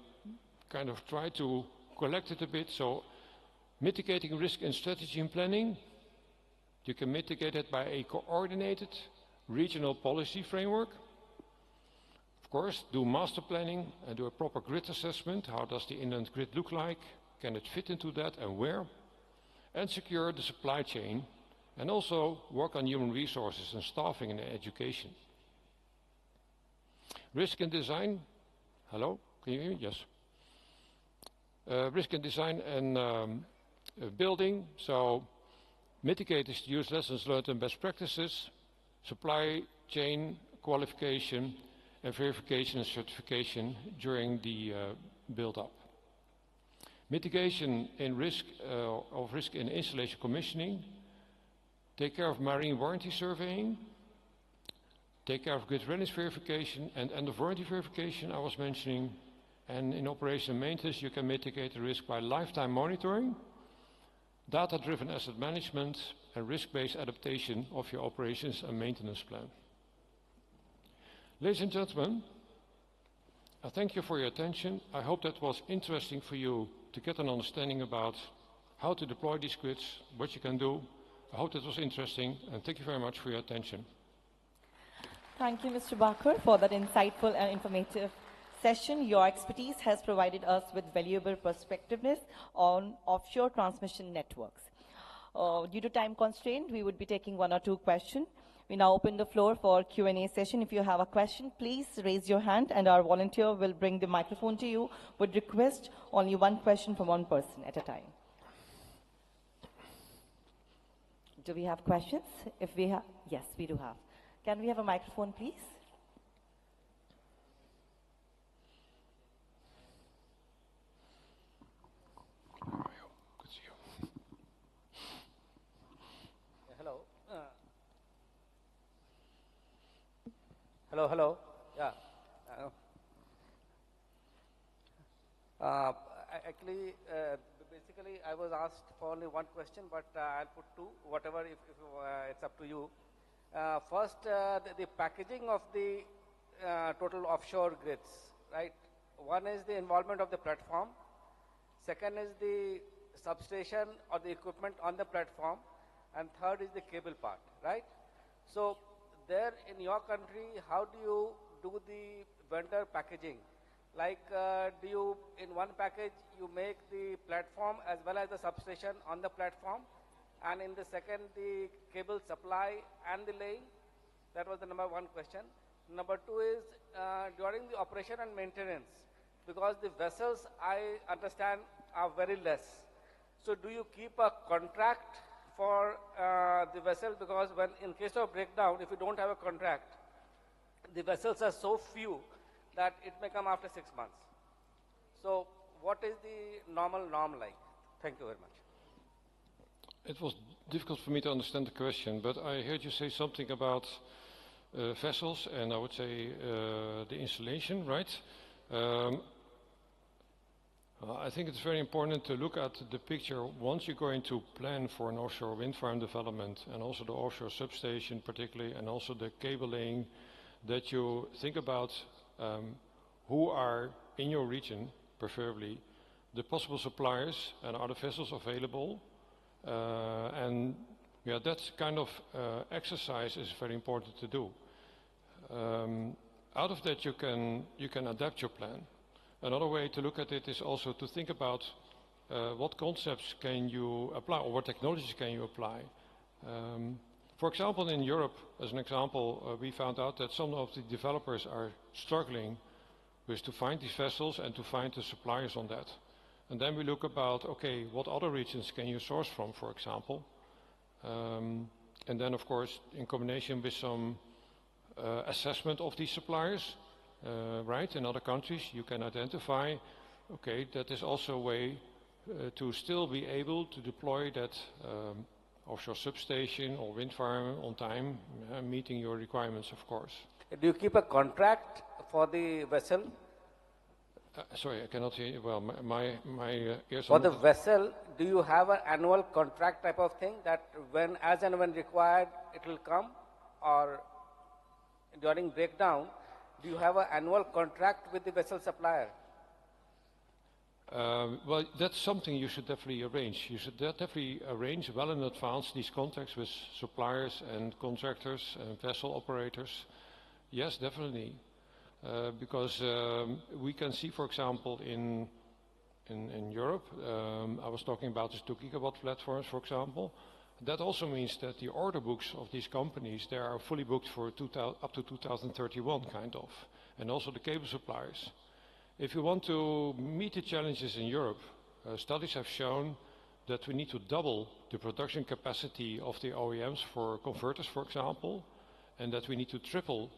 kind of try to collect it a bit. So mitigating risk in strategy and planning. You can mitigate it by a coordinated regional policy framework. Of course, do master planning and do a proper grid assessment. How does the inland grid look like? Can it fit into that and where? And secure the supply chain. And also work on human resources and staffing and education. Risk and design. Hello? Can you hear me? Yes. Risk and design and building. So mitigate is to use lessons learned and best practices. Supply chain qualification and verification and certification during the build-up. Mitigation in risk of risk in installation commissioning. Take care of marine warranty surveying. take care of grid readiness verification and end of warranty verification I was mentioning. And in operation and maintenance, you can mitigate the risk by lifetime monitoring, data-driven asset management, and risk-based adaptation of your operations and maintenance plan. Ladies and gentlemen, I thank you for your attention. I hope that was interesting for you to get an understanding about how to deploy these grids, what you can do. I hope that was interesting, and thank you very much for your attention. Thank you, Mr. Bakur, for that insightful and informative session. Your expertise has provided us with valuable perspectiveness on offshore transmission networks. Due to time constraint, we would be taking 1 or 2 questions. We now open the floor for Q&A session. If you have a question, please raise your hand and our volunteer will bring the microphone to you. Would request only 1 question from 1 person at a time. Do we have questions? If we have, yes, we do have. Can we have a microphone, please? Hello. Yeah. Actually, basically, I was asked for only 1 question, but I'll put 2, whatever, if it's up to you. First, the packaging of the total offshore grids, right? One is the involvement of the platform. Second is the substation or the equipment on the platform. And third is the cable part, right? So, there in your country, how do you do the vendor packaging? Like, do you, in one package, you make the platform as well as the substation on the platform, and in the second, the cable supply and the laying? That was the number 1 question. Number 2 is, during the operation and maintenance, because the vessels, I understand, are very less. So do you keep a contract for the vessel, because when in case of breakdown, if you don't have a contract, the vessels are so few that it may come after 6 months. So what is the norm like? Thank you very much. It was difficult for me to understand the question, but I heard you say something about vessels, and I would say the installation, right? I think it's very important to look at the picture once you're going to plan for an offshore wind farm development, and also the offshore substation particularly, and also the cable laying, that you think about who are in your region, preferably, the possible suppliers, and are the vessels available. And yeah, that kind of exercise is very important to do. Out of that you can adapt your plan. Another way to look at it is also to think about what concepts can you apply, or what technologies can you apply. For example, in Europe, as an example, we found out that some of the developers are struggling with to find these vessels and to find the suppliers on that. And then we look about, okay, what other regions can you source from, for example? And then, of course, in combination with some assessment of these suppliers, right, in other countries, you can identify, okay, that is also a way to still be able to deploy that offshore substation or wind farm on time, meeting your requirements, of course. Do you keep a contract for the vessel? Sorry, I cannot hear you well. My ears For are the not... vessel, do you have an annual contract type of thing that when, as and when required, it will come? Or during breakdown, do you have an annual contract with the vessel supplier? Well, that's something you should definitely arrange. You should definitely arrange well in advance these contacts with suppliers and contractors and vessel operators. Yes, definitely. Because we can see, for example, in Europe, I was talking about the 2 gigawatt platforms, for example. That also means that the order books of these companies, they are fully booked for up to 2031, kind of. And also the cable suppliers. If you want to meet the challenges in Europe, studies have shown that we need to double the production capacity of the OEMs for converters, for example, and that we need to triple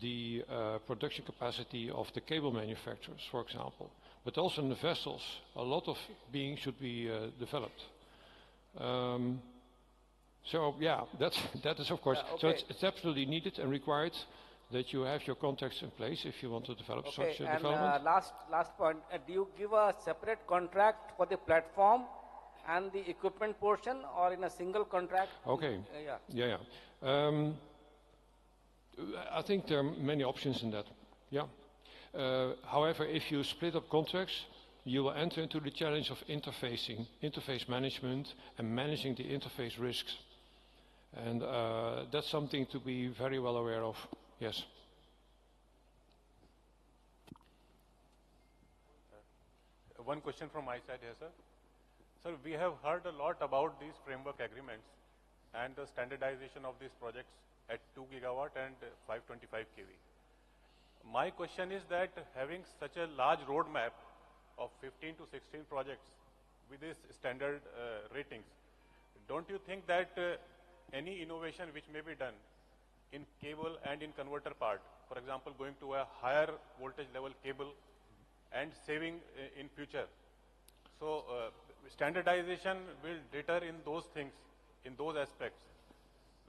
the production capacity of the cable manufacturers, for example. But also in the vessels, a lot of should be developed. So yeah, that is of course. Yeah, So okay. it's absolutely needed and required that you have your contacts in place if you want to develop Okay, such a and development. last point, do you give a separate contract for the platform and the equipment portion, or in a single contract? Okay. Yeah. Yeah, yeah. I think there are many options in that. Yeah. However, if you split up contracts, you will enter into the challenge of interfacing, interface management, and managing the interface risks. And that's something to be very well aware of. Yes. One question from my side here, sir. Sir, we have heard a lot about these framework agreements and the standardization of these projects at 2 gigawatt and 525 kV. My question is that having such a large roadmap of 15 to 16 projects with these standard ratings, don't you think that any innovation which may be done in cable and in converter part, for example, going to a higher voltage level cable and saving in future. So standardization will deter in those things, in those aspects,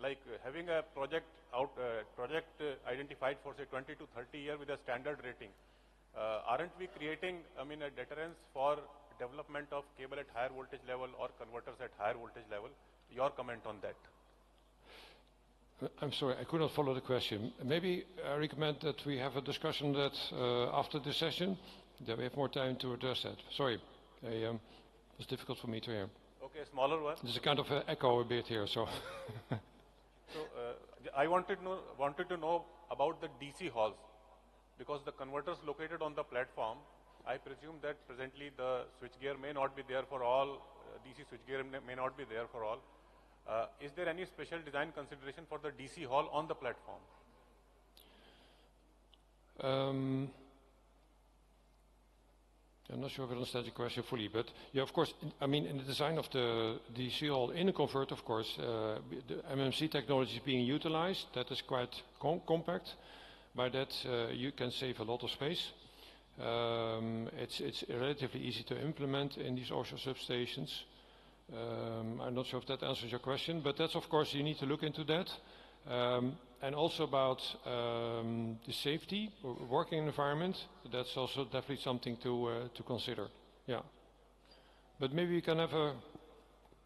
like having a project identified for say 20 to 30 years with a standard rating. Aren't we creating, I mean, a deterrence for development of cable at higher voltage level or converters at higher voltage level? Your comment on that. I'm sorry, I could not follow the question. Maybe I recommend that we have a discussion that after this session, that we have more time to address that. Sorry, it's difficult for me to hear. Okay, smaller one. There's a kind of echo a bit here, so. So I wanted to know about the DC halls, because the converters located on the platform, I presume that presently the switchgear may not be there for all, DC switchgear may not be there for all. Is there any special design consideration for the DC hall on the platform? I'm not sure if I understand the question fully, but yeah, of course, I mean, in the design of the DC hall in a converter, of course, the MMC technology is being utilized. That is quite compact. By that, you can save a lot of space. It's relatively easy to implement in these offshore substations. I'm not sure if that answers your question, but that's, of course, you need to look into that. And also about the safety, working environment, that's also definitely something to consider. Yeah. But maybe we can have a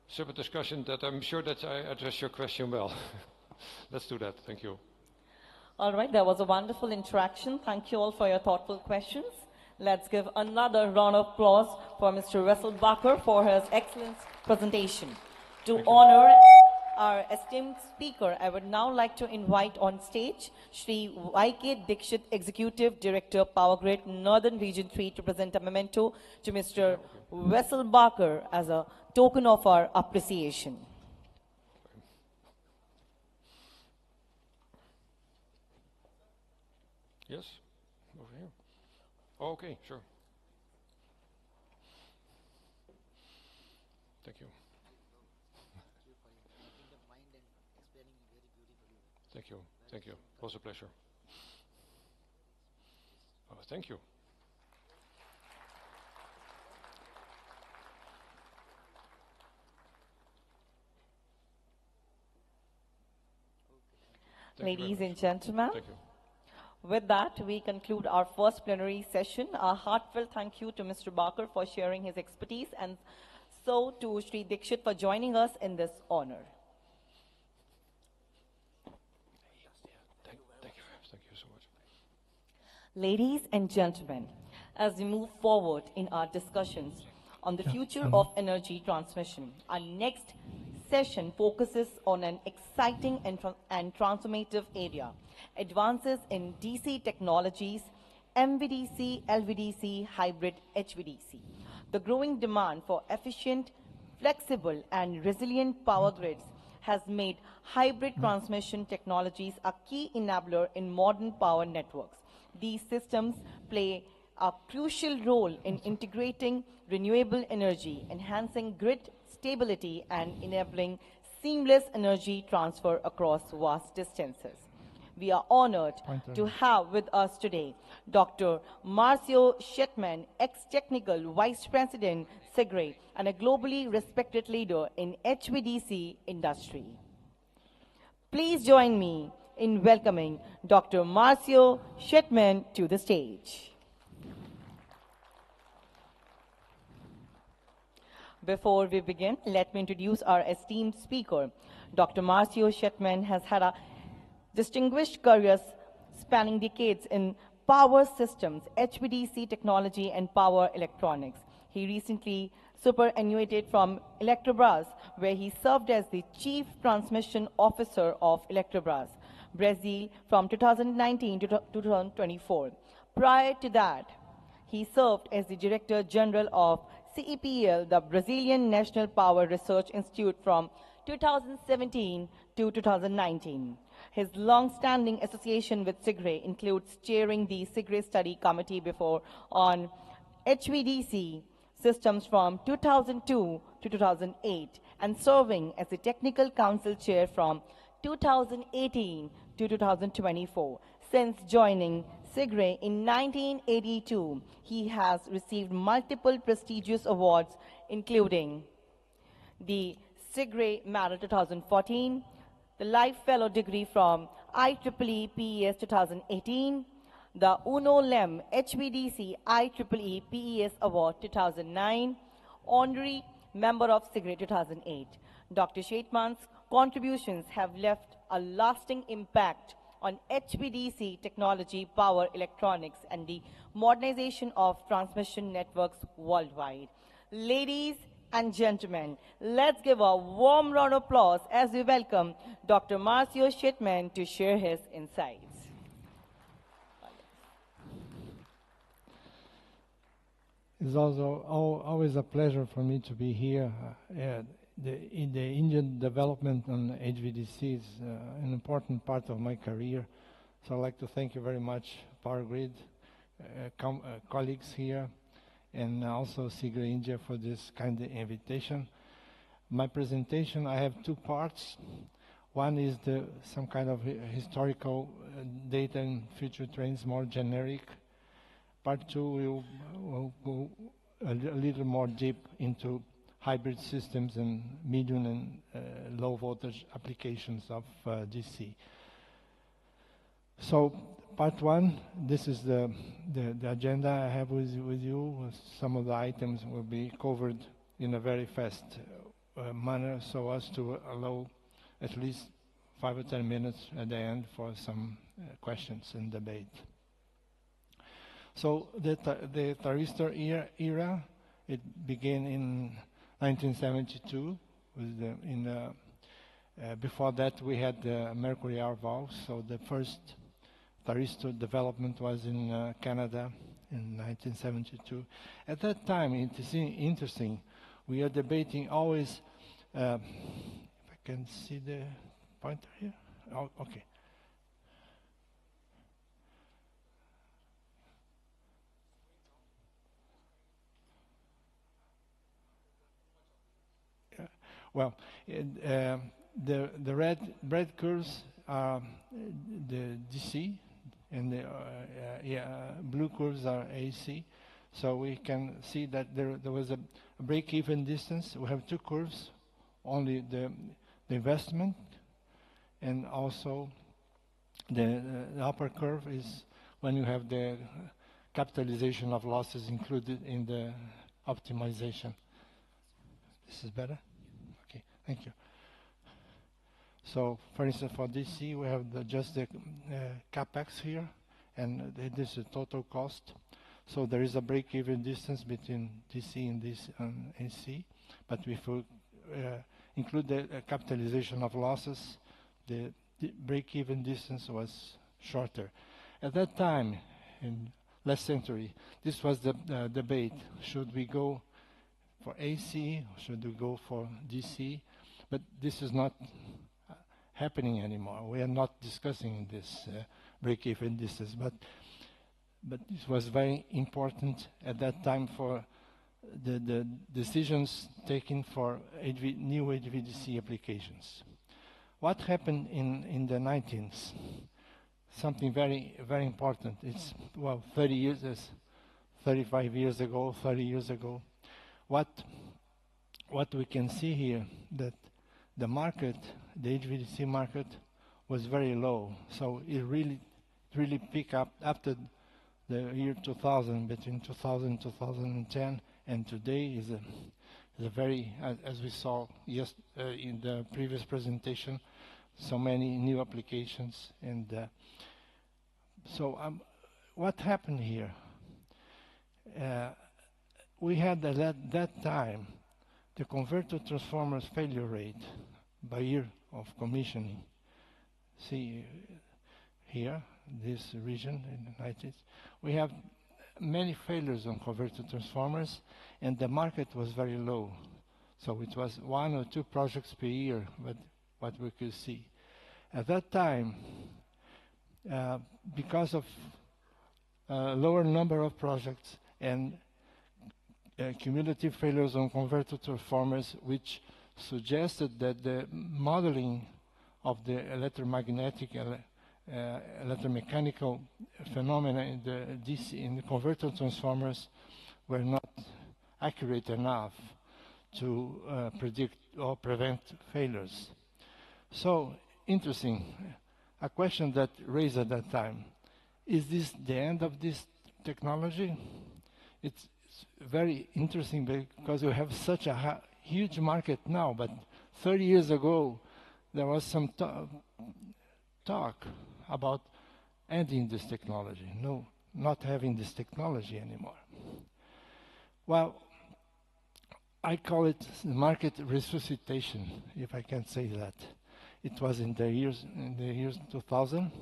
separate discussion that I'm sure that I address your question well. Let's do that. Thank you. All right, that was a wonderful interaction. Thank you all for your thoughtful questions. Let's give another round of applause for Mr. Wesselbacher for his excellent presentation. To honor our esteemed speaker, I would now like to invite on stage Shri Y.K. Dikshit, Executive Director, Power Grid, Northern Region 3, to present a memento to Mr. Wesselbacher as a token of our appreciation. Yes, over here. Oh, okay, sure. Thank you. Thank you. Thank you. It was a pleasure. Oh, thank you. Ladies and gentlemen, Thank you. With that, we conclude our first plenary session. A heartfelt thank you to Mr. Barker for sharing his expertise, and so to Shri Dikshit for joining us in this honor. Thank you so much. Ladies and gentlemen, as we move forward in our discussions on the future of energy transmission, our next session focuses on an exciting and transformative area: advances in DC technologies, MVDC, LVDC, hybrid HVDC. The growing demand for efficient, flexible, and resilient power grids has made hybrid transmission technologies a key enabler in modern power networks. These systems play a crucial role in integrating renewable energy, enhancing grid stability, and enabling seamless energy transfer across vast distances. we are honored to have with us today Dr. Marcio Shetman, ex-technical vice president, SIGRE, and a globally respected leader in HVDC industry. Please join me in welcoming Dr. Marcio Shetman to the stage. Before we begin, let me introduce our esteemed speaker. Dr. Marcio Shetman has had a distinguished career spanning decades in power systems, HVDC technology, and power electronics. He recently superannuated from Electrobras, where he served as the Chief Transmission Officer of Electrobras, Brazil from 2019 to 2024. Prior to that, he served as the Director General of CEPL, the Brazilian National Power Research Institute, from 2017 to 2019. His long-standing association with SIGRE includes chairing the SIGRE Study Committee before on HVDC systems from 2002 to 2008 and serving as the Technical Council Chair from 2018 to 2024. Since joining SIGRE in 1982, he has received multiple prestigious awards, including the SIGRE Medal 2014, the Life Fellow degree from IEEE PES 2018, the Uno Lem HVDC IEEE PES Award 2009, Honorary Member of SIGRE 2008. Dr. Shetman's contributions have left a lasting impact on HVDC technology, power electronics, and the modernization of transmission networks worldwide. Ladies and gentlemen, let's give a warm round of applause as we welcome Dr. Marcio Shetman to share his insights. It's also always a pleasure for me to be here. In the Indian development on HVDC is an important part of my career. So I'd like to thank you very much, Power Grid, colleagues here, and also SIGRE India for this kind of invitation. My presentation, I have two parts. One is some kind of historical data and future trends, more generic. Part two will go a little more deep into hybrid systems and medium and low voltage applications of DC. So part one, this is the agenda I have with you. Some of the items will be covered in a very fast manner so as to allow at least 5 or 10 minutes at the end for some questions and debate. So the thyristor era, it began in 1972. Before that, we had the mercury arc valves. So the first thyristor development was in Canada in 1972. At that time, it is interesting. We are debating always. If I can see the pointer here. Oh, okay. Well, the red curves are the DC, and the blue curves are AC. So we can see that there was a break-even distance. We have two curves, only the investment, and also the upper curve is when you have the capitalization of losses included in the optimization. This is better? Okay, thank you. So, for instance, for DC, we have just the capex here, and this is the total cost. So there is a break-even distance between DC and this AC, but if we include the capitalization of losses, the break-even distance was shorter. At that time, in last century, this was the debate: should we go for AC, or should we go for DC? But this is not happening anymore. We are not discussing this break-even distance, but this was very important at that time for the decisions taken for new HVDC applications. What happened in the 19th? something very, very important. It's, well, 30 years, 35 years ago, 30 years ago. What we can see here, that the market, the HVDC market, was very low. So it really picked up after the year 2000, between 2000 and 2010, and today is a very, as we saw in the previous presentation, so many new applications. And so what happened here? We had at that time the converter transformers failure rate by year of commissioning. See here, this region in the United States, we have many failures on converter transformers, and the market was very low. So it was 1 or 2 projects per year, but what we could see. At that time, because of lower number of projects and cumulative failures on converter transformers, which suggested that the modeling of the electromagnetic, electromechanical phenomena in the converter transformers were not accurate enough to predict or prevent failures. So, interesting, a question that raised at that time, is this the end of this technology? It's very interesting because we have such a huge market now, but 30 years ago there was some talk about ending this technology, not having this technology anymore. Well, I call it market resuscitation, if I can say that. It was in the years 2000,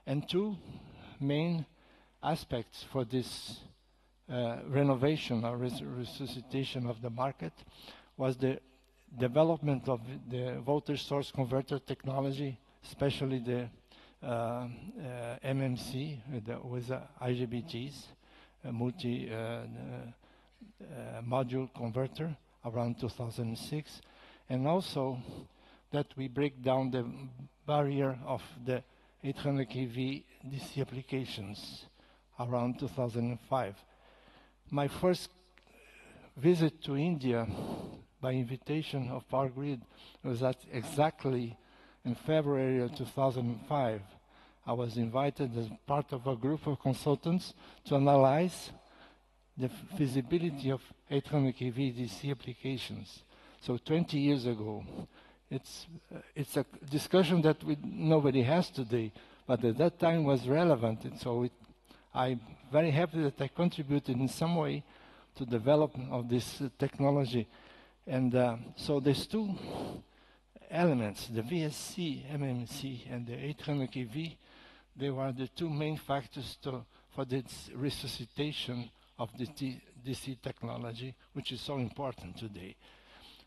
and 2 main aspects for this renovation or resuscitation of the market was the development of the voltage source converter technology, especially the MMC with IGBTs, multi module converter around 2006, and also that we break down the barrier of the 800 kV DC applications around 2005. My first visit to India by invitation of Power Grid was exactly in February of 2005. I was invited as part of a group of consultants to analyze the feasibility of 800 kV DC applications. So 20 years ago. It's a discussion that nobody has today, but at that time was relevant, and so I'm very happy that I contributed in some way to development of this technology. And so there's 2 elements, the VSC, MMC, and the 800 kV. They were the 2 main factors for this resuscitation of the DC technology, which is so important today.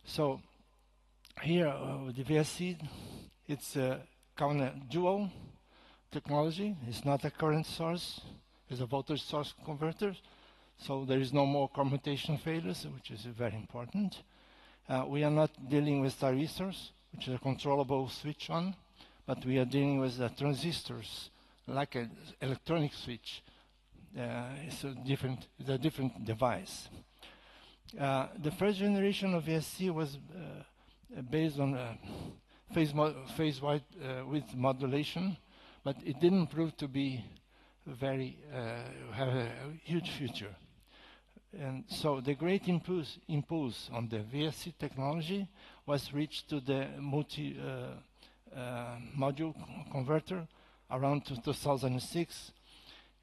So here, the VSC, it's a kind of dual technology. It's not a current source. It's a voltage source converter. So there is no more commutation failures, which is very important. We are not dealing with thyrisors, which is a controllable switch on, but we are dealing with transistors, like an electronic switch. It's a different device. The first generation of VSC was based on phase-wide width modulation, but it didn't prove to be have a huge future. And so the great impulse on the VSC technology was reached to the multi-module converter around 2006.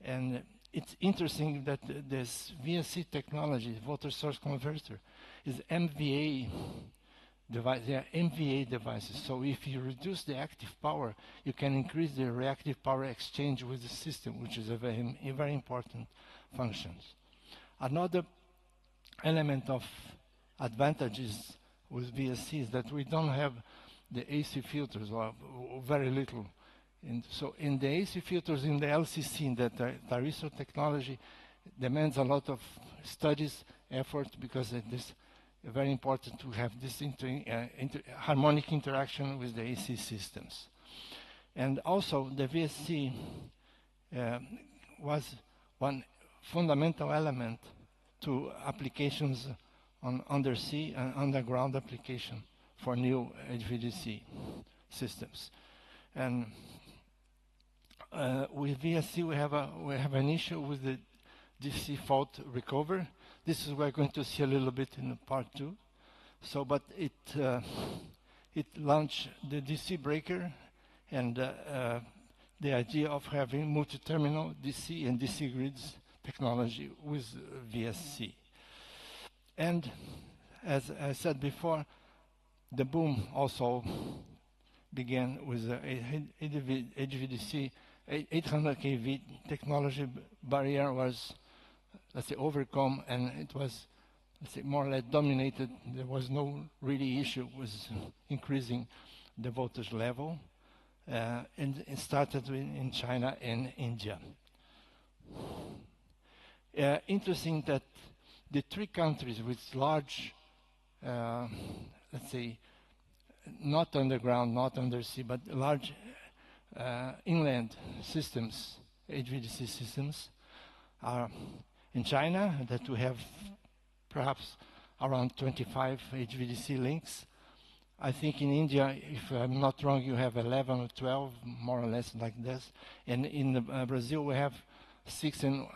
And it's interesting that this VSC technology, voltage source converter, is MVA device. They are MVA devices. So if you reduce the active power, you can increase the reactive power exchange with the system, which is a very important function. Another element of advantages with VSC is that we don't have the AC filters, or very little. So in the AC filters in the LCC, in the thyristor technology, demands a lot of studies, effort, because it is very important to have this harmonic interaction with the AC systems. And also the VSC was one fundamental element to applications on undersea and underground application for new HVDC systems. And with VSC we have an issue with the DC fault recovery. This is we're going to see a little bit in part 2. So, but it launched the DC breaker and the idea of having multi-terminal DC and DC grids technology with VSC. And as I said before, the boom also began with the HVDC 800 kV technology barrier was, let's say, overcome, and it was, let's say, more or less dominated. There was no really issue with increasing the voltage level, and it started in China and India. Interesting that the 3 countries with large, let's say, not underground, not undersea, but large inland systems, HVDC systems, are in China, that we have perhaps around 25 HVDC links. I think in India, if I'm not wrong, you have 11 or 12, more or less like this. And in Brazil, we have 6 and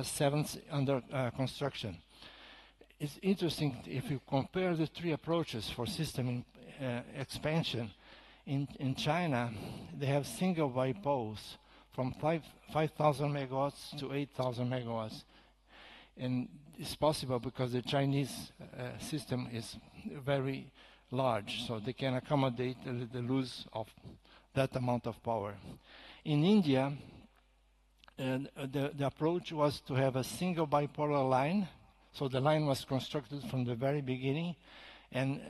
7 under construction. It's interesting if you compare the 3 approaches for system expansion. In China, they have single bipoles from 5,000 megawatts to 8,000 megawatts. And it's possible because the Chinese system is very large, so they can accommodate the loss of that amount of power. In India, the approach was to have a single bipolar line. So the line was constructed from the very beginning, and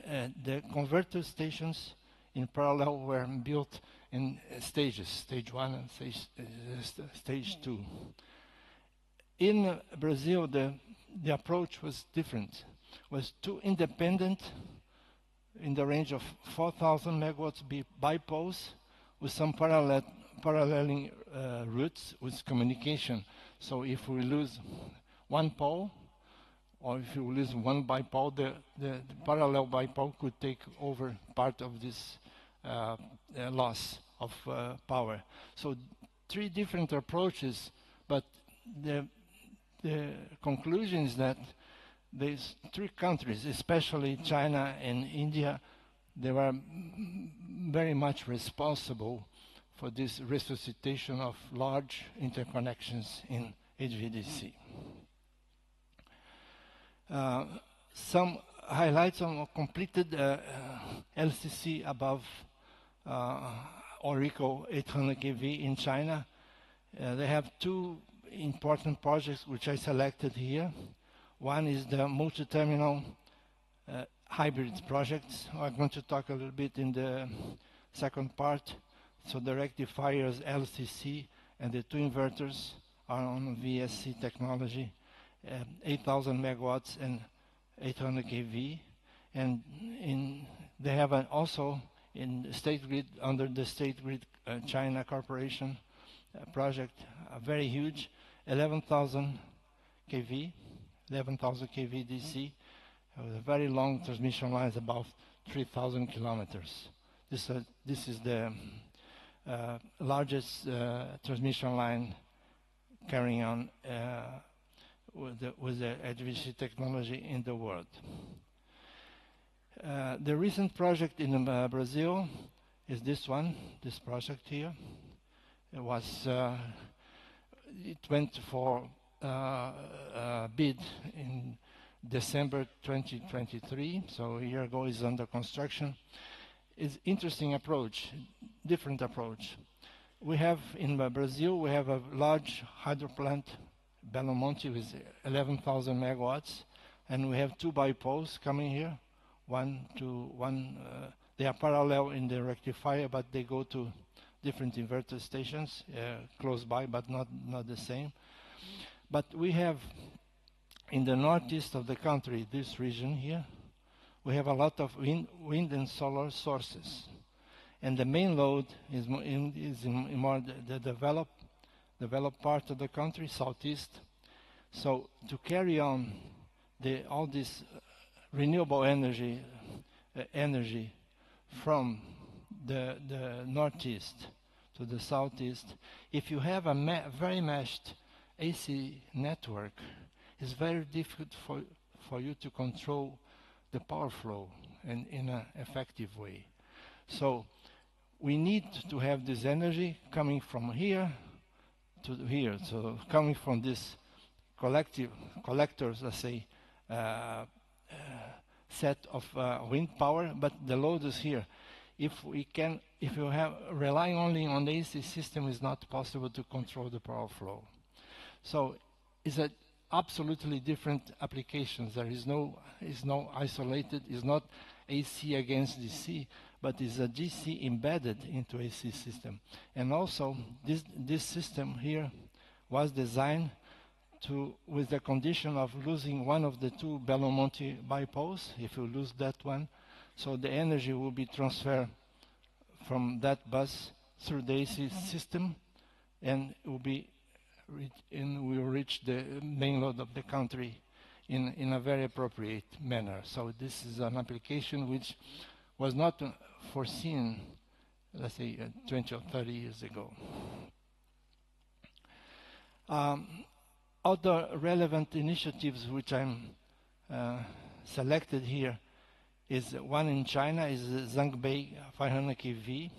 the converter stations in parallel were built in stages, stage 1 and stage 2. In Brazil, the approach was different. Was 2 independent in the range of 4,000 megawatts bipoles with some paralleling routes with communication. So if we lose one pole, or if you lose one bipole, the parallel bipole could take over part of this loss of power. So 3 different approaches, but the conclusion is that these 3 countries, especially China and India, they were very much responsible for this resuscitation of large interconnections in HVDC. Some highlights on completed LCC above Orico 800 kV in China. They have 2 important projects which I selected here. One is the multi-terminal hybrid projects. I'm going to talk a little bit in the second part. So the rectifiers LCC and the 2 inverters are on VSC technology, 8,000 megawatts and 800 kV. And they have also in State Grid, under the State Grid China Corporation project, very huge, 11,000 kV, 11,000 kV DC, with a very long transmission lines, about 3,000 kilometers. This is the largest transmission line carrying on with the HVDC technology in the world. The recent project in Brazil is this one, this project here. It was, it went for bid in December 2023, so a year ago. Is under construction. It's interesting approach, different approach. We have in Brazil, we have a large hydro plant, Belo Monte, with 11,000 megawatts, and we have 2 bipoles coming here. They are parallel in the rectifier, but they go to different inverter stations close by, but not the same. But we have in the northeast of the country, this region here, we have a lot of wind and solar sources. and the main load is in more the developed part of the country, southeast. So to carry on all this renewable energy from the northeast to the southeast, if you have a very meshed AC network, it's very difficult for you to control the power flow in an effective way. So we need to have this energy coming from here to here. So coming from this collectors, let's say, set of wind power, but the load is here. If you relying only on the AC system, is not possible to control the power flow. So it's a absolutely different applications. There is no isolated. It's not AC against DC, but it's a DC embedded into AC system. And also this system here was designed with the condition of losing one of the two Bellomonte bipoles. If you lose that one, so the energy will be transferred from that bus through the AC system, and will reach the main load of the country in a very appropriate manner. So this is an application which was not foreseen, let's say, 20 or 30 years ago. Other relevant initiatives which I'm selected here is one in China, is the Zhangbei 500 kV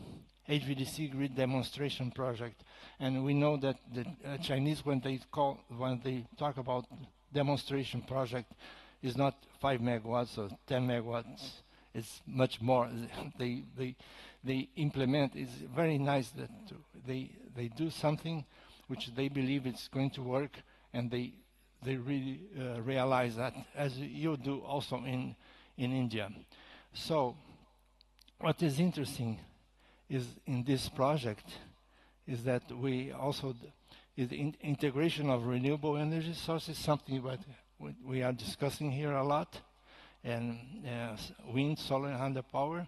HVDC grid demonstration project. And we know that the Chinese, when they talk about demonstration project, is not 5 megawatts or 10 megawatts. It's much more. They implement. It's very nice that they do something which they believe it's going to work, and they really realize that, as you do also in India. So what is interesting is in this project is that we also is the integration of renewable energy sources, something that we are discussing here a lot, and wind, solar, and hydropower.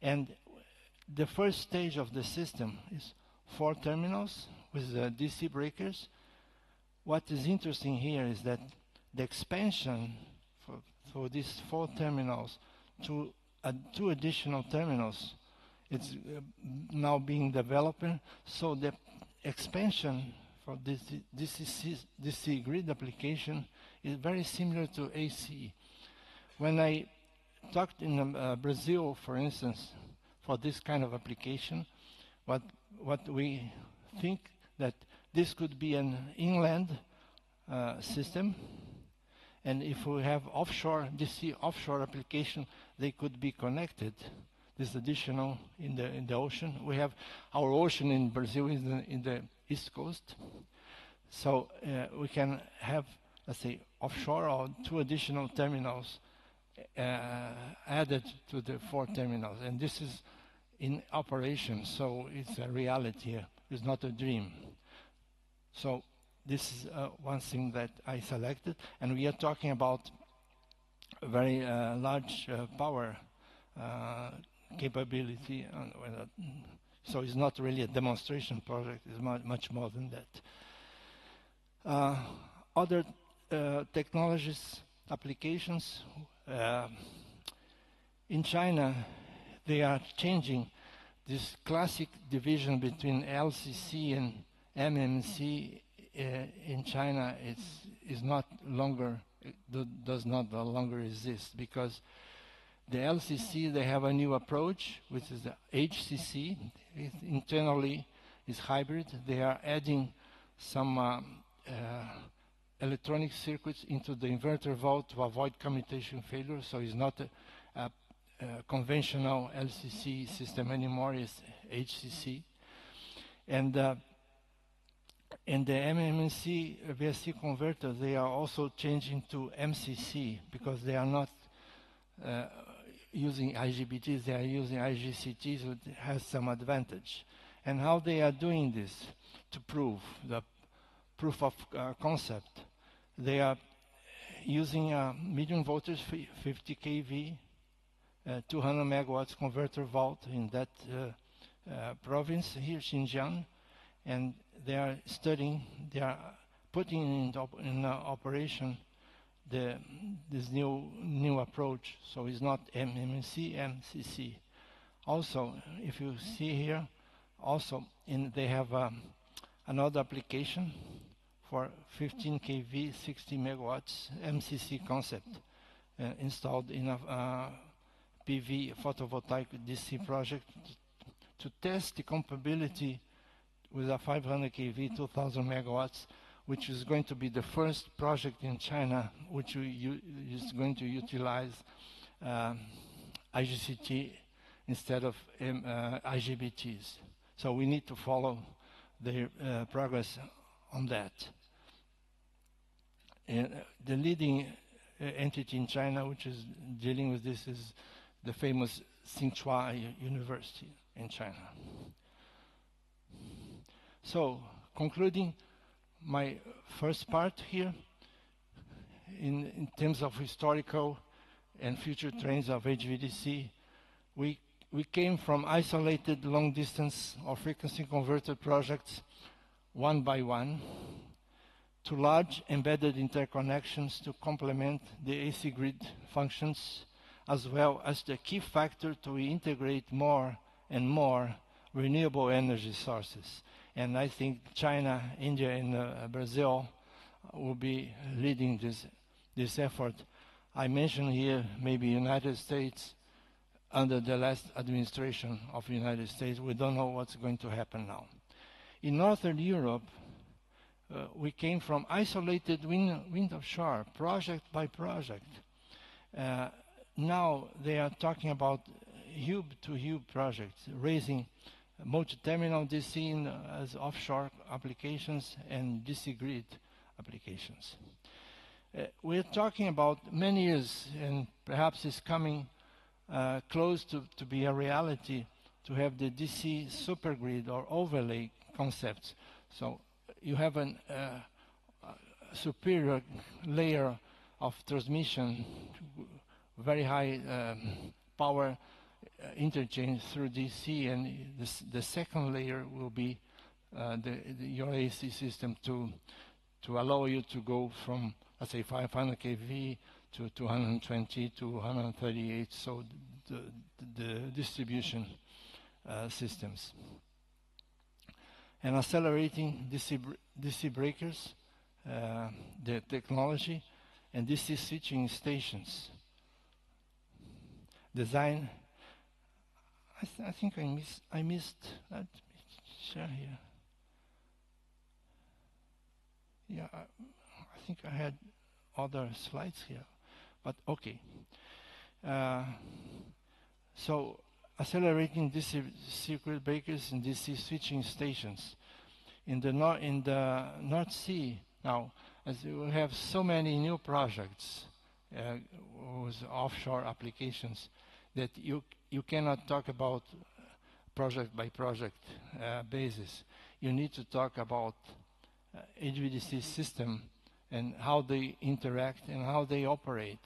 And the first stage of the system is 4 terminals with DC breakers. What is interesting here is that the expansion for these 4 terminals to 2 additional terminals, it's now being developed. So the expansion for this DC grid application is very similar to AC. When I talked in Brazil, for instance, for this kind of application, what we think that this could be an inland system, and if we have offshore DC offshore application, they could be connected. This additional in the ocean. We have our ocean in Brazil in the east coast, so we can have, let's say, offshore or 2 additional terminals added to the 4 terminals, and this is in operation. So it's a reality. It's not a dream. So this is one thing that I selected, and we are talking about a very large power capability. So it's not really a demonstration project. It's much more than that. Other technologies, applications. In China, they are changing this classic division between LCC and MMC. In China, does not no longer exist, because the LCC, they have a new approach, which is the HCC. Internally is hybrid. They are adding some electronic circuits into the inverter vault to avoid commutation failure. So it's not a conventional LCC system anymore. It's HCC. And in the MMC VSC converter, they are also changing to MCC, because they are not using IGBTs, they are using IGCTs, which has some advantage. And how they are doing this to prove the proof of concept? They are using medium voltage 50 kV 200 megawatts converter vault in that province here, Xinjiang, and they are studying, they are putting in operation this new approach. So it's not MMC, MCC. Also, if you see here, also they have another application for 15 kV, 60 megawatts MCC concept installed in a PV photovoltaic DC project to test the compatibility with a 500 kV, 2000 megawatts, which is going to be the first project in China which is going to utilize IGCT instead of IGBTs. So we need to follow the progress on that. The leading entity in China which is dealing with this is the famous Tsinghua University in China. So, concluding my first part here, in terms of historical and future trends of HVDC, we came from isolated long-distance or frequency converter projects one by one to large embedded interconnections to complement the AC grid functions, as well as the key factor to integrate more and more renewable energy sources. And I think China, India, and Brazil will be leading this effort. I mentioned here maybe United States under the last administration of the United States. We don't know what's going to happen now. In Northern Europe, we came from isolated wind offshore, project by project. Now they are talking about hub-to-hub projects, raising multi-terminal DC as offshore applications and DC grid applications. We're talking about many years, and perhaps it's coming close to be a reality, to have the DC supergrid or overlay concepts. So you have a superior layer of transmission, very high power interchange through DC, and the second layer will be your AC system to allow you to go from, let's say, 500 kV to 220 to 138, so the distribution systems. And accelerating DC breakers, the technology, and DC switching stations. Design. I think I missed that. Share here. Yeah, I think I had other slides here, but okay. So accelerating DC circuit breakers and DC switching stations in the North Sea now, as we have so many new projects with offshore applications that you cannot talk about project by project basis. You need to talk about HVDC system and how they interact and how they operate.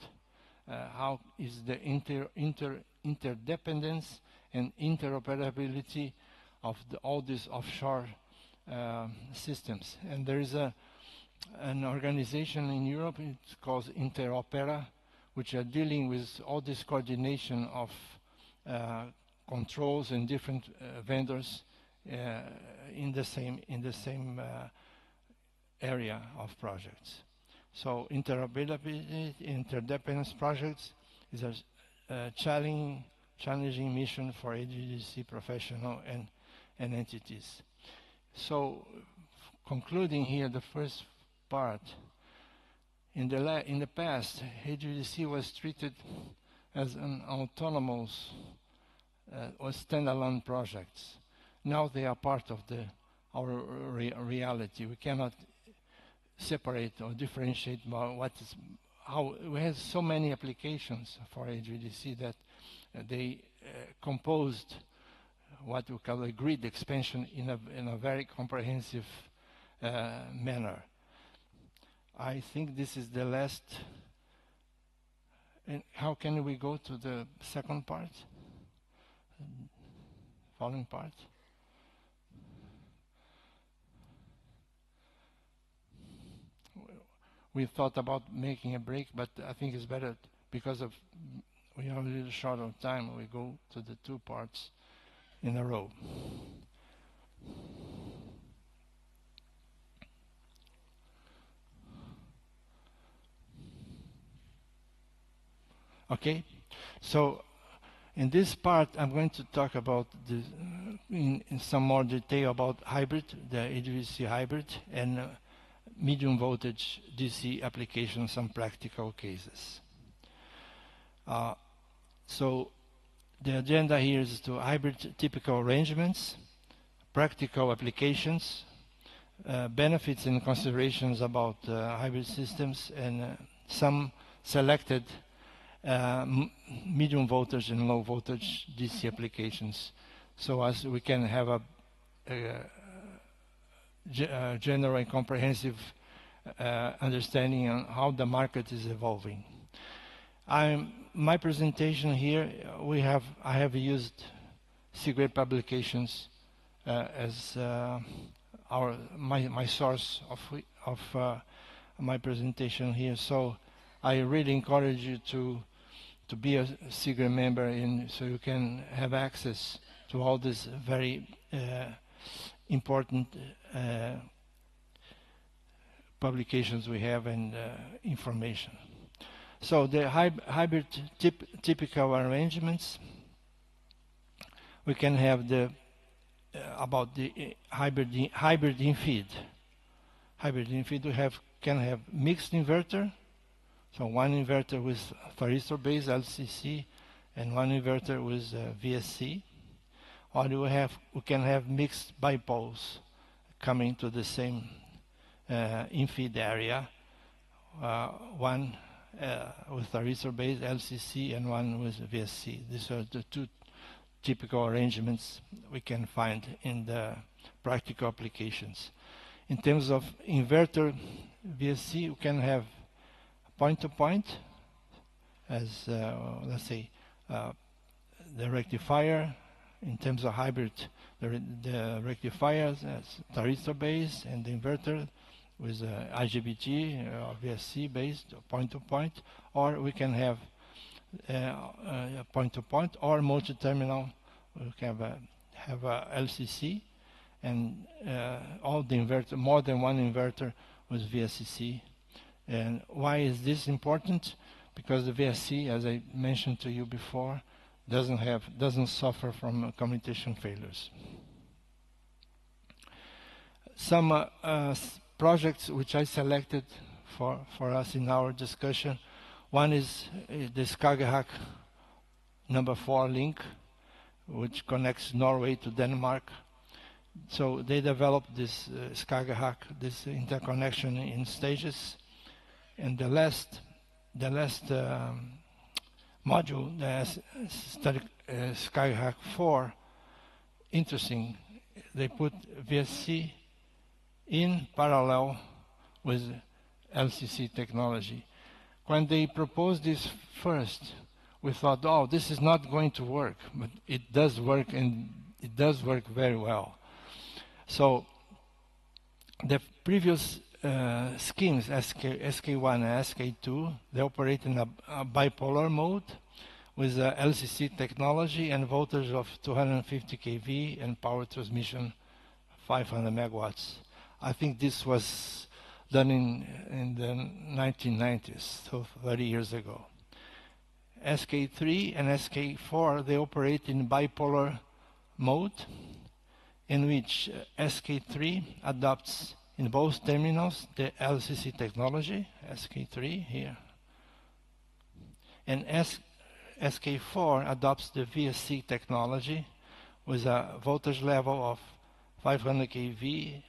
How is the interdependence and interoperability of all these offshore systems. And there is an organization in Europe, it's called Interopera, which are dealing with all this coordination of controls and different vendors in the same area of projects. So interoperability, interdependence projects is a challenging mission for HVDC professional and entities. So concluding here the first part, in the past, HVDC was treated as an autonomous or standalone projects. Now they are part of our reality. We cannot separate or differentiate how we have so many applications for HVDC that they composed what we call a grid expansion in a very comprehensive manner. I think this is the last And how can we go to the second part? Following part? We thought about making a break, but I think it's better because of we are a little short on time. We go to the two parts in a row. Okay, so in this part, I'm going to talk about this, in some more detail about hybrid, the HVDC hybrid, and medium voltage DC applications, some practical cases. So the agenda here is to hybrid typical arrangements, practical applications, benefits and considerations about hybrid systems, and some selected medium voltage and low voltage DC applications, so as we can have a general and comprehensive understanding on how the market is evolving. My presentation here, I have used SIGRE publications as my source of my presentation here. So I really encourage you to be a SIGRE member, so you can have access to all these very important publications we have and information. So the hybrid typical arrangements, we can have about the hybrid in feed. Hybrid in feed can have mixed inverter, so one inverter with thyristor-based LCC and one inverter with VSC, or we can have mixed bipoles coming to the same in-feed area, one with thyristor-based LCC and one with VSC. These are the two typical arrangements we can find in the practical applications. In terms of inverter VSC, we can have point-to-point as, let's say, the rectifier. In terms of hybrid, the rectifiers as thyristor-based, and the inverter with IGBT or VSC-based point-to-point, or we can have point-to-point or multi-terminal. We can have a LCC and all the inverter, more than one inverter with VSC. And why is this important? Because the VSC, as I mentioned to you before, doesn't suffer from commutation failures. Some projects which I selected for us in our discussion. One is the Skagerrak number 4 link, which connects Norway to Denmark. So they developed this Skagerrak, this interconnection in stages, and the last module, the Skagerrak 4, interesting. They put VSC in parallel with LCC technology. When they proposed this first, we thought, oh, this is not going to work, but it does work, and it does work very well. So the previous schemes, SK1 and SK2, they operate in a bipolar mode with LCC technology and voltage of 250 kV and power transmission 500 megawatts. I think this was done in the 1990s, so 30 years ago. SK3 and SK4, they operate in bipolar mode, in which SK3 adopts in both terminals the LCC technology, SK3 here, and SK4 adopts the VSC technology with a voltage level of 500 kV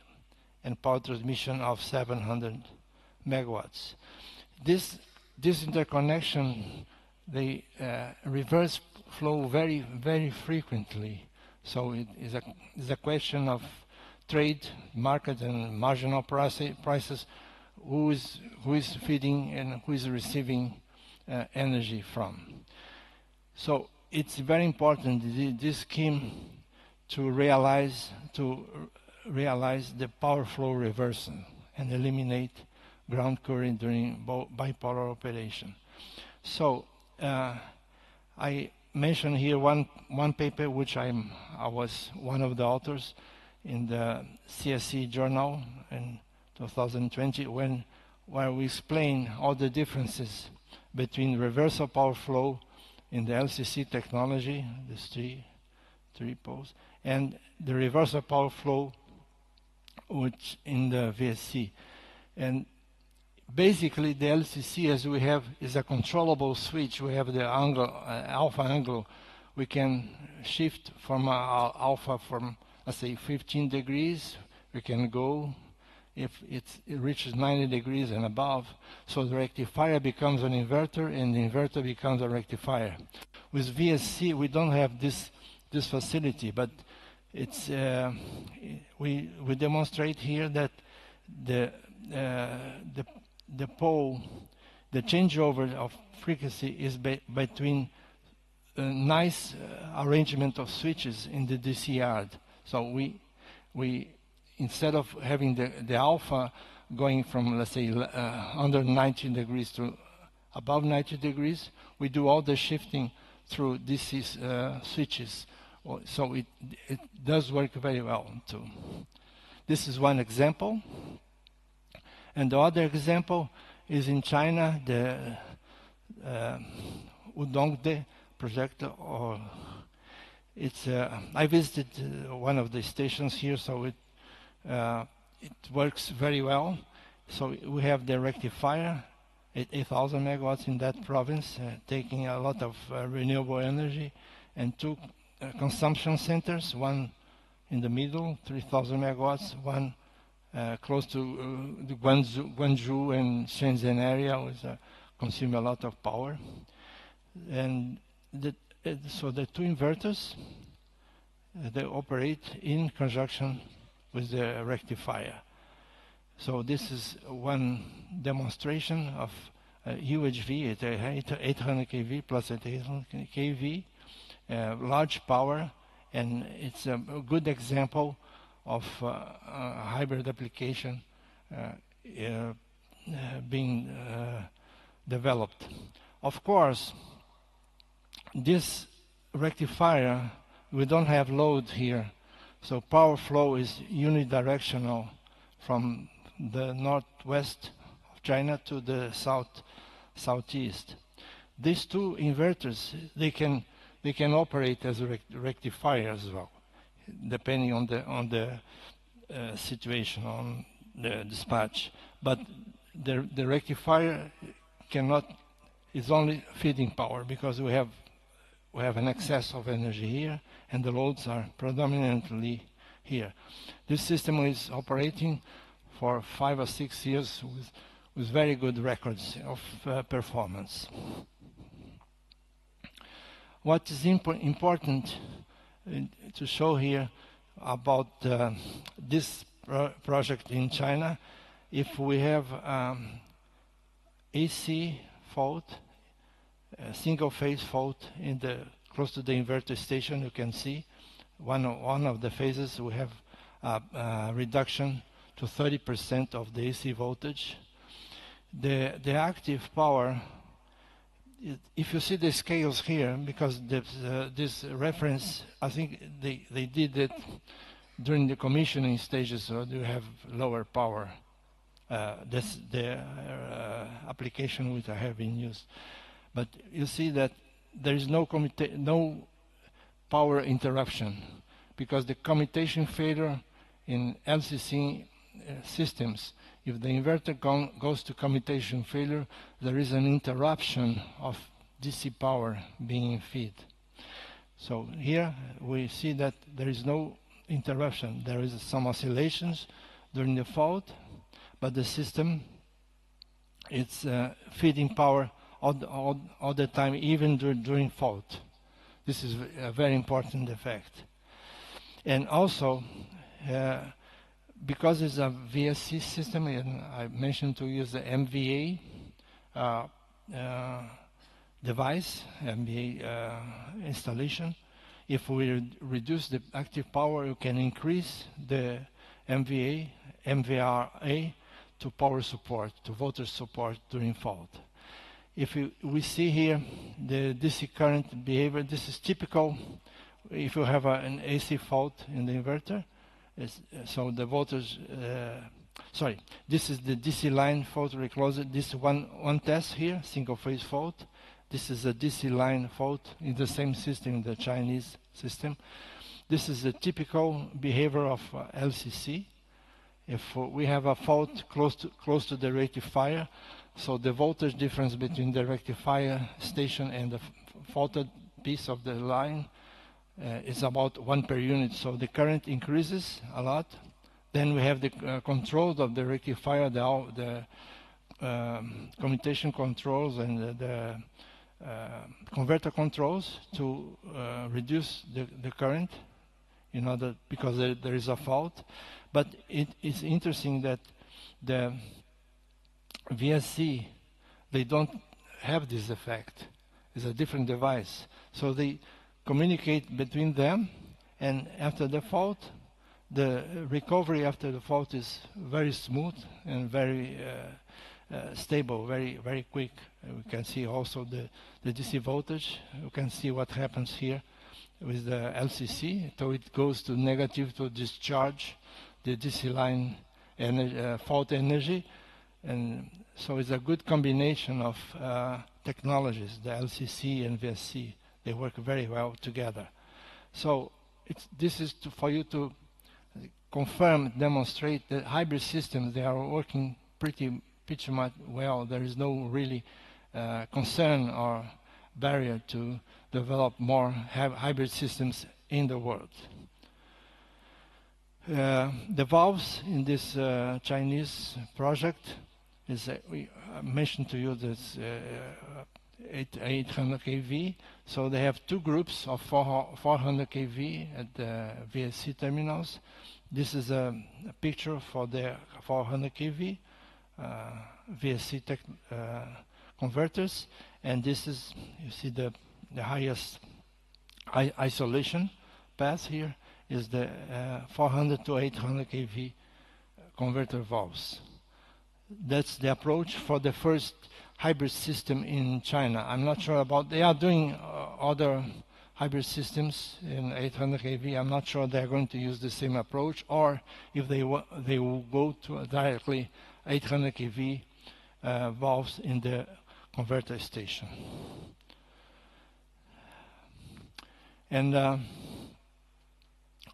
and power transmission of 700 megawatts. This interconnection, they reverse flow very, very frequently. So it is a question of trade, market, and marginal prices. Who is feeding and who is receiving energy from. So it's very important, this scheme, to realize the power flow reversal and eliminate ground current during bipolar operation. So I mentioned here one paper which I was one of the authors in the CSE journal in 2020, where we explain all the differences between reversal power flow in the LCC technology, these three poles, and the reversal power flow which in the VSC. And basically the LCC, as we have, is a controllable switch. We have the angle, alpha angle. We can shift from alpha from, let's say, 15 degrees. We can go if it reaches 90 degrees and above. So the rectifier becomes an inverter, and the inverter becomes a rectifier. With VSC, we don't have this facility, but it's we demonstrate here that the pole, the changeover of frequency is between a nice arrangement of switches in the DC yard. So we instead of having the alpha going from, let's say, under 90 degrees to above 90 degrees, we do all the shifting through DC switches. So it does work very well too. This is one example. And the other example is in China, the Udongde project. Or it's I visited one of the stations here, so it works very well. So we have the rectifier, 8,000 megawatts in that province, taking a lot of renewable energy, and two consumption centers, one in the middle, 3,000 megawatts, one close to the Guangzhou and Shenzhen area, which consume a lot of power. And so the two inverters, they operate in conjunction with the rectifier. So this is one demonstration of UHV at 800 kV plus 800 kV, large power, and it's a good example of hybrid application being developed. Of course, this rectifier, we don't have load here, so power flow is unidirectional from the northwest of China to the southeast. These two inverters, they can operate as a rectifier as well, depending on the situation, on the dispatch. But the rectifier is only feeding power, because we have an excess of energy here, and the loads are predominantly here. This system is operating for 5 or 6 years with very good records of performance. What is important to show here about this project in China, if we have AC fault, a single phase fault close to the inverter station, you can see one of the phases we have a reduction to 30% of the AC voltage. The active power, if you see the scales here, because this reference, I think they did it during the commissioning stages, so you have lower power. That's the application which I have been used. But you see that there is no power interruption, because the commutation failure in LCC systems, if the inverter goes to commutation failure, there is an interruption of DC power being fed. So here we see that there is no interruption. There is some oscillations during the fault, but the system, it's feeding power all the time, even during fault. This is a very important effect. And also, because it's a VSC system, and I mentioned to use the MVA, device, MVA installation. If we reduce the active power, you can increase the MVRA to power support, to voltage support during fault. If we see here the DC current behavior, this is typical if you have an AC fault in the inverter. So the voltage, this is the DC line fault recloser. This is one test here, single phase fault. This is a DC line fault in the same system, the Chinese system. This is a typical behavior of LCC. If we have a fault close to the rectifier, so the voltage difference between the rectifier station and the faulted piece of the line is about 1 per unit. So the current increases a lot. Then we have the controls of the rectifier, the commutation controls and the converter controls to reduce the current in order, because there is a fault. But it is interesting that the VSC, they don't have this effect. It's a different device. So they communicate between them, and after the fault, the recovery after the fault is very smooth and very stable, very quick. We can see also the DC voltage. You can see what happens here with the LCC. So it goes to negative to discharge the DC line fault energy. And so it's a good combination of technologies, the LCC and VSC. They work very well together. So this is for you to confirm, demonstrate that hybrid systems, they are working pretty much well. There is no really concern or barrier to develop more hybrid systems in the world. The valves in this Chinese project is, we mentioned to you, this 800 kV. So they have two groups of 400 kV at the VSC terminals. This is a picture for the 400 kV VSC converters, and this is, you see the highest isolation path here is the 400 to 800 kV converter valves. That's the approach for the first hybrid system in China. I'm not sure about, they are doing other hybrid systems in 800 kV. I'm not sure they're going to use the same approach, or if they will go to directly 800 kV valves in the converter station. And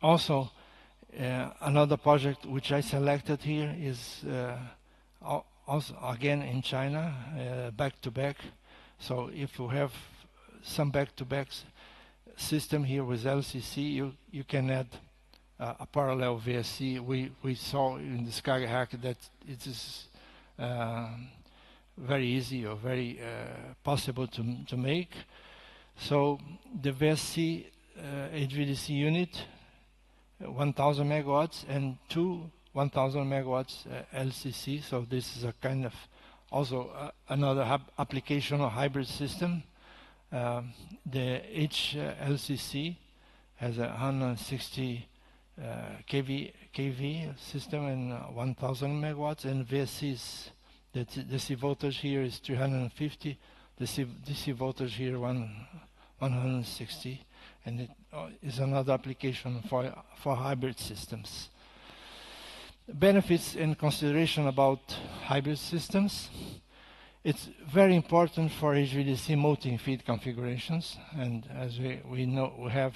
also another project which I selected here is also again in China, back-to-back. So if you have some back-to-back system here with LCC, you can add a parallel VSC. We saw in the SkyHack that it is very easy or very possible to make. So the VSC HVDC unit, 1000 megawatts, and two 1000 megawatts LCC. So this is a kind of also another application of hybrid system. The HLCC has a 160 kV system and 1000 megawatts, and VSC's the DC voltage here is 350, the DC voltage here 160, and it is another application for hybrid systems. Benefits and consideration about hybrid systems. It's very important for HVDC multi-feed configurations, and as we know, we have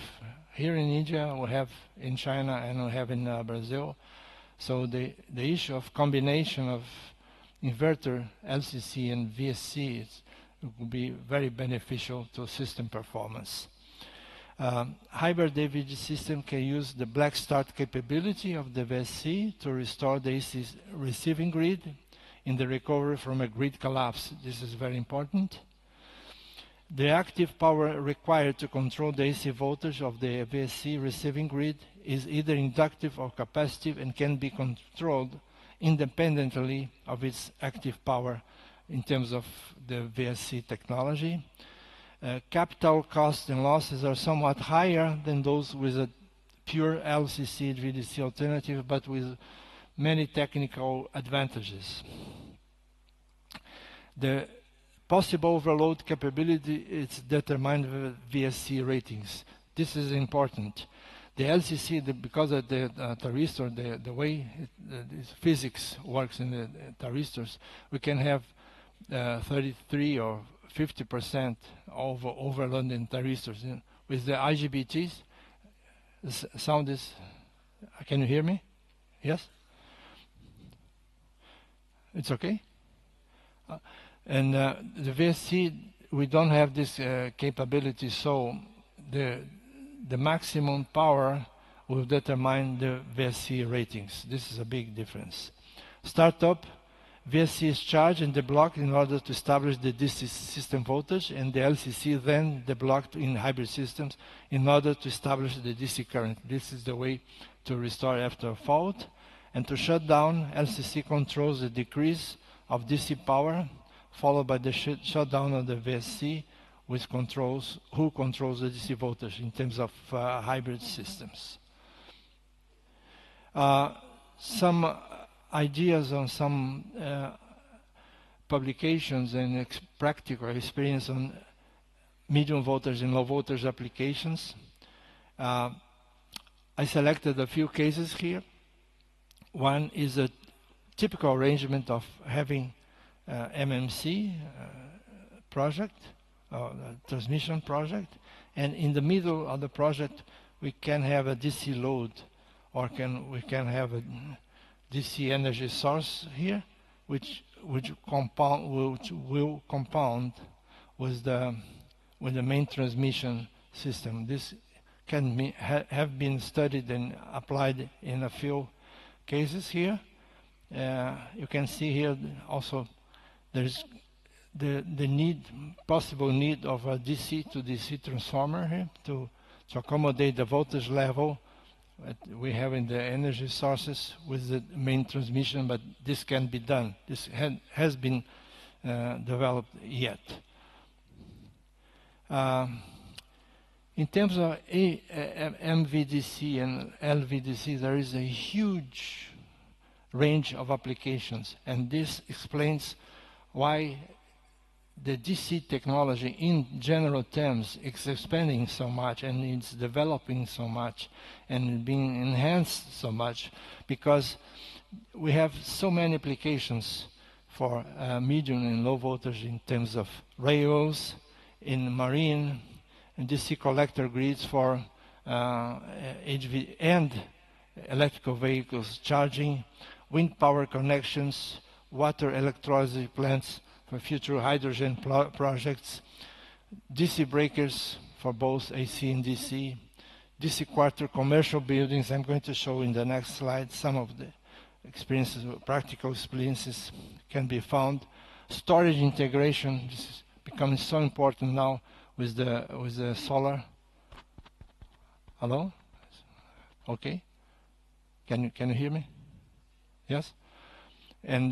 here in India, we have in China, and we have in Brazil. So the issue of combination of inverter, LCC, and VSC will be very beneficial to system performance. Hybrid AVG system can use the black start capability of the VSC to restore the AC receiving grid in the recovery from a grid collapse. This is very important. The active power required to control the AC voltage of the VSC receiving grid is either inductive or capacitive and can be controlled independently of its active power in terms of the VSC technology. capital costs and losses are somewhat higher than those with a pure LCC VDC alternative, but with many technical advantages. The possible overload capability is determined with VSC ratings. This is important. The LCC, because of the thyristor, the way physics works in the thyristors, we can have 33 or 50% overload in thyristors. With the IGBTs, the sound is, can you hear me? Yes? It's okay? And the VSC, we don't have this capability, so the maximum power will determine the VSC ratings. This is a big difference. Startup, VSC is charged and deblocked in order to establish the DC system voltage, and the LCC then deblocked in hybrid systems in order to establish the DC current. This is the way to restore after a fault. And to shut down, LCC controls the decrease of DC power, followed by the shutdown of the VSC, which controls who controls the DC voltage in terms of hybrid systems. Some ideas on some publications and practical experience on medium voltage and low voltage applications. I selected a few cases here. One is a typical arrangement of having MMC project, transmission project, and in the middle of the project we can have a DC load, or we can have a DC energy source here, which will compound with the main transmission system. This can have been studied and applied in a few cases here. You can see here also there's the possible need of a DC to DC transformer here to accommodate the voltage level that we have in the energy sources with the main transmission, but this can be done. This has been developed yet. In terms of MVDC and LVDC, there is a huge range of applications, and this explains why the DC technology in general terms is expanding so much and it's developing so much and being enhanced so much, because we have so many applications for medium and low voltage in terms of rails, in marine, and DC collector grids for HV and electrical vehicles charging, wind power connections, water electrolysis plants for future hydrogen projects, DC breakers for both AC and DC, DC quarter commercial buildings. I'm going to show in the next slide some of the experiences, practical experiences can be found. Storage integration, this is becoming so important now with the solar. Hello? Okay. Can you hear me? Yes? And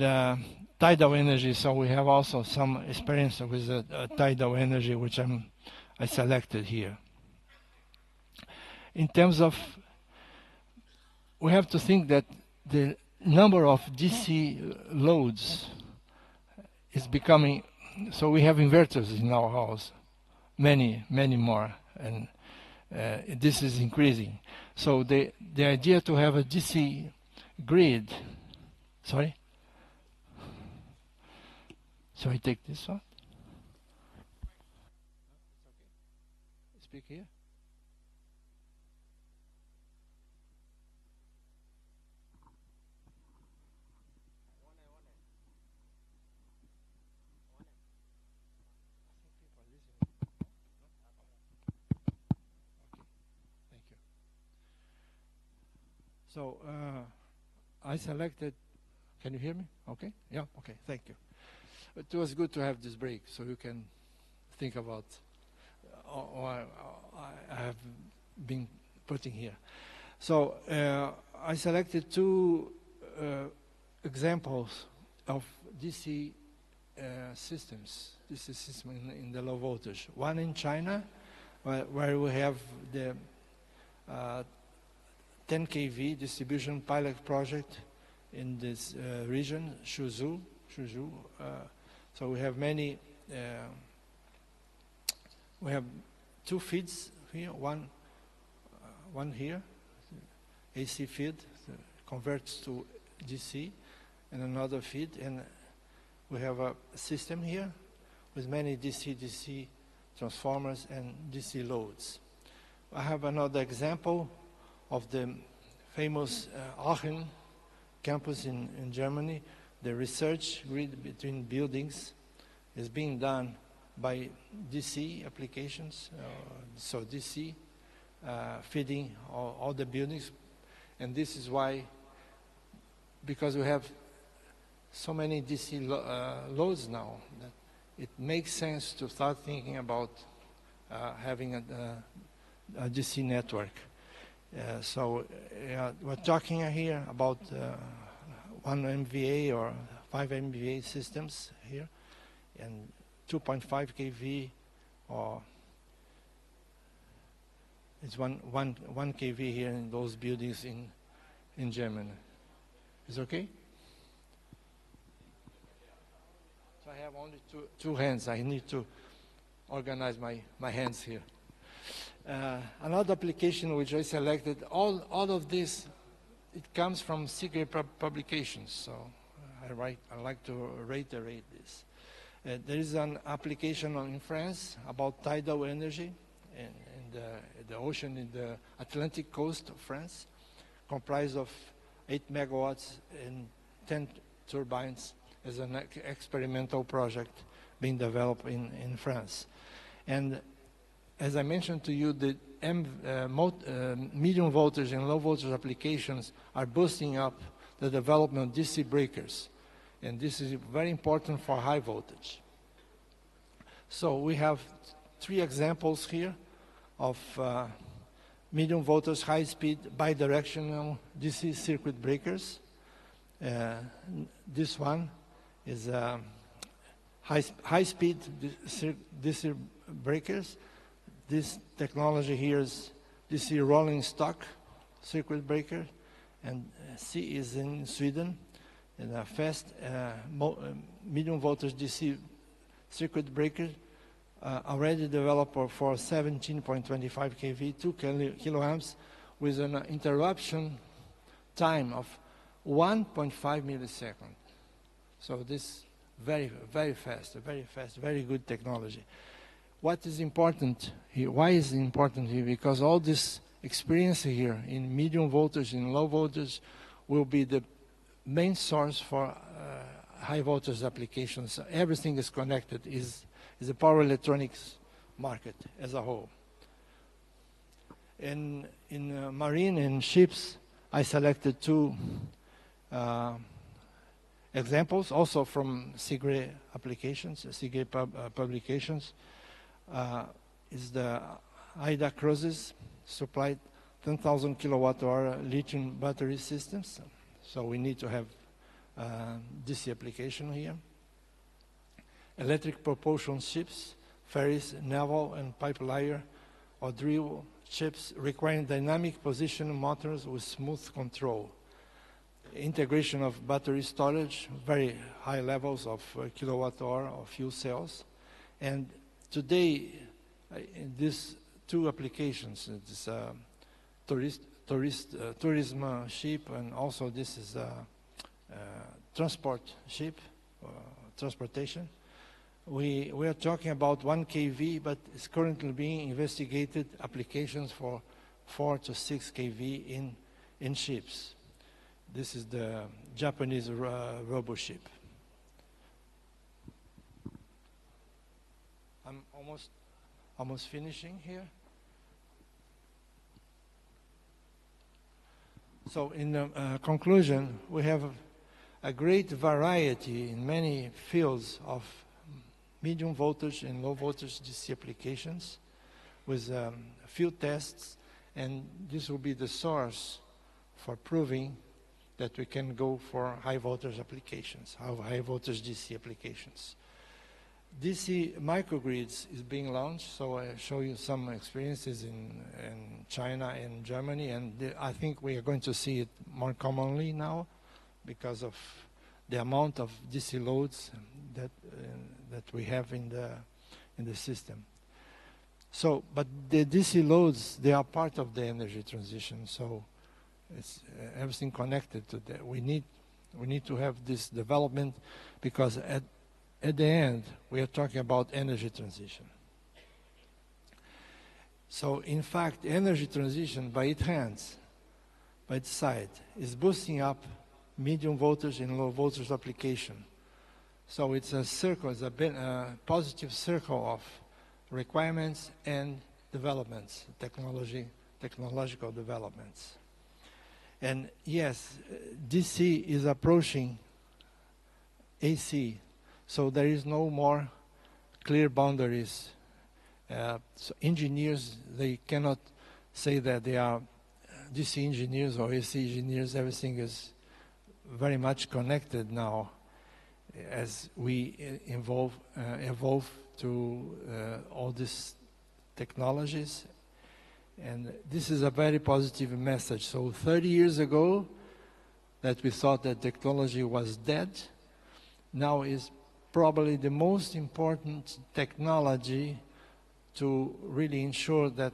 tidal energy, so we have also some experience with tidal energy, which I selected here. In terms of, we have to think that the number of DC loads is becoming, so we have inverters in our house, many more, and this is increasing. So the idea to have a DC grid, sorry? So I take this one. Speak here. Thank you. So I selected. Can you hear me? Okay. Yeah. Okay. Thank you. It was good to have this break, so you can think about what I have been putting here. So I selected two examples of DC systems. This is system in the low voltage. One in China, where we have the 10 kV distribution pilot project in this region, Suzhou. So we have many. We have two feeds here. One here, AC feed converts to DC, and another feed, and we have a system here with many DC transformers and DC loads. I have another example of the famous Aachen campus in Germany. The research grid between buildings is being done by DC applications, so DC feeding all the buildings. And this is why, because we have so many DC loads now, that it makes sense to start thinking about having a DC network. So we're talking here about 1 MVA or 5 MVA systems here, and 2.5 kV, or it's 1 kV here in those buildings in Germany. Is it okay? So I have only two hands. I need to organize my hands here. Another application which I selected, all of this, it comes from SIGRE publications, so I like to reiterate this. There is an application in France about tidal energy in the ocean, in the Atlantic coast of France, comprised of 8 megawatts and 10 turbines as an experimental project being developed in France. And as I mentioned to you, the medium voltage and low voltage applications are boosting up the development of DC breakers. And this is very important for high voltage. So we have 3 examples here of medium voltage, high speed, bidirectional DC circuit breakers. This one is high speed DC breakers. This technology here is DC rolling stock circuit breaker, and C is in Sweden, and a fast medium voltage DC circuit breaker already developed for 17.25 kV, 2 kiloamps, with an interruption time of 1.5 milliseconds. So this very fast, very good technology. What is important here? Why is it important here? Because all this experience here in medium voltage and low voltage will be the main source for high voltage applications. Everything is connected, is the power electronics market as a whole. In marine and ships, I selected 2 examples, also from SIGRE applications, SIGRE publications. Is the AIDA cruises supplied 10,000 kilowatt-hour lithium battery systems. So we need to have DC application here. Electric propulsion ships, ferries, naval and pipe-layer or drill ships requiring dynamic position motors with smooth control. Integration of battery storage, very high levels of kilowatt-hour of fuel cells. And today, in these 2 applications, it's tourism ship, and also this is a transport ship, transportation. We are talking about 1 kV, but it's currently being investigated applications for 4 to 6 kV in ships. This is the Japanese robo-ship. I'm almost finishing here. So in conclusion, we have a great variety in many fields of medium voltage and low voltage DC applications with field tests, and this will be the source for proving that we can go for high voltage applications, high voltage DC applications. DC microgrids is being launched, so I show you some experiences in China and Germany, and I think we are going to see it more commonly now because of the amount of DC loads that we have in the system. So, but the DC loads, they are part of the energy transition, so it's everything connected to that. We need to have this development because at the end, we are talking about energy transition. So, in fact, energy transition by its side, is boosting up medium voltage and low voltage application. So it's a circle, it's a positive circle of requirements and developments, technological developments. And yes, DC is approaching AC, so there is no more clear boundaries. So engineers, they cannot say that they are DC engineers or AC engineers. Everything is very much connected now as we evolve to all these technologies. And this is a very positive message. So 30 years ago, that we thought that technology was dead, now is probably the most important technology to really ensure that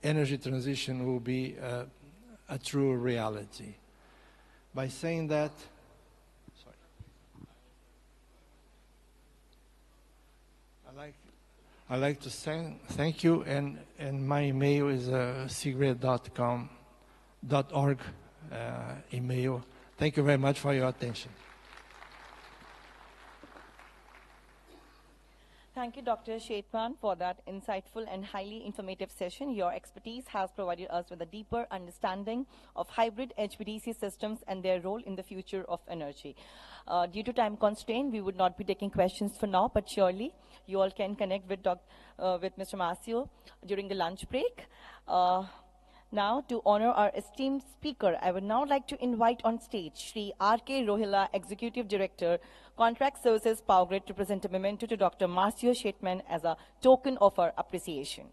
energy transition will be a true reality. By saying that, I like to thank you, and my email is sigrid.org email. Thank you very much for your attention. Thank you, Dr. Shetman, for that insightful and highly informative session. Your expertise has provided us with a deeper understanding of hybrid HVDC systems and their role in the future of energy. Due to time constraint, we would not be taking questions for now, but surely you all can connect with Mr. Masio during the lunch break. Now, to honor our esteemed speaker, I would now like to invite on stage Shri R.K. Rohila, Executive Director, Contract Services Power Grid, to present a memento to Dr. Masio Shetman as a token of our appreciation.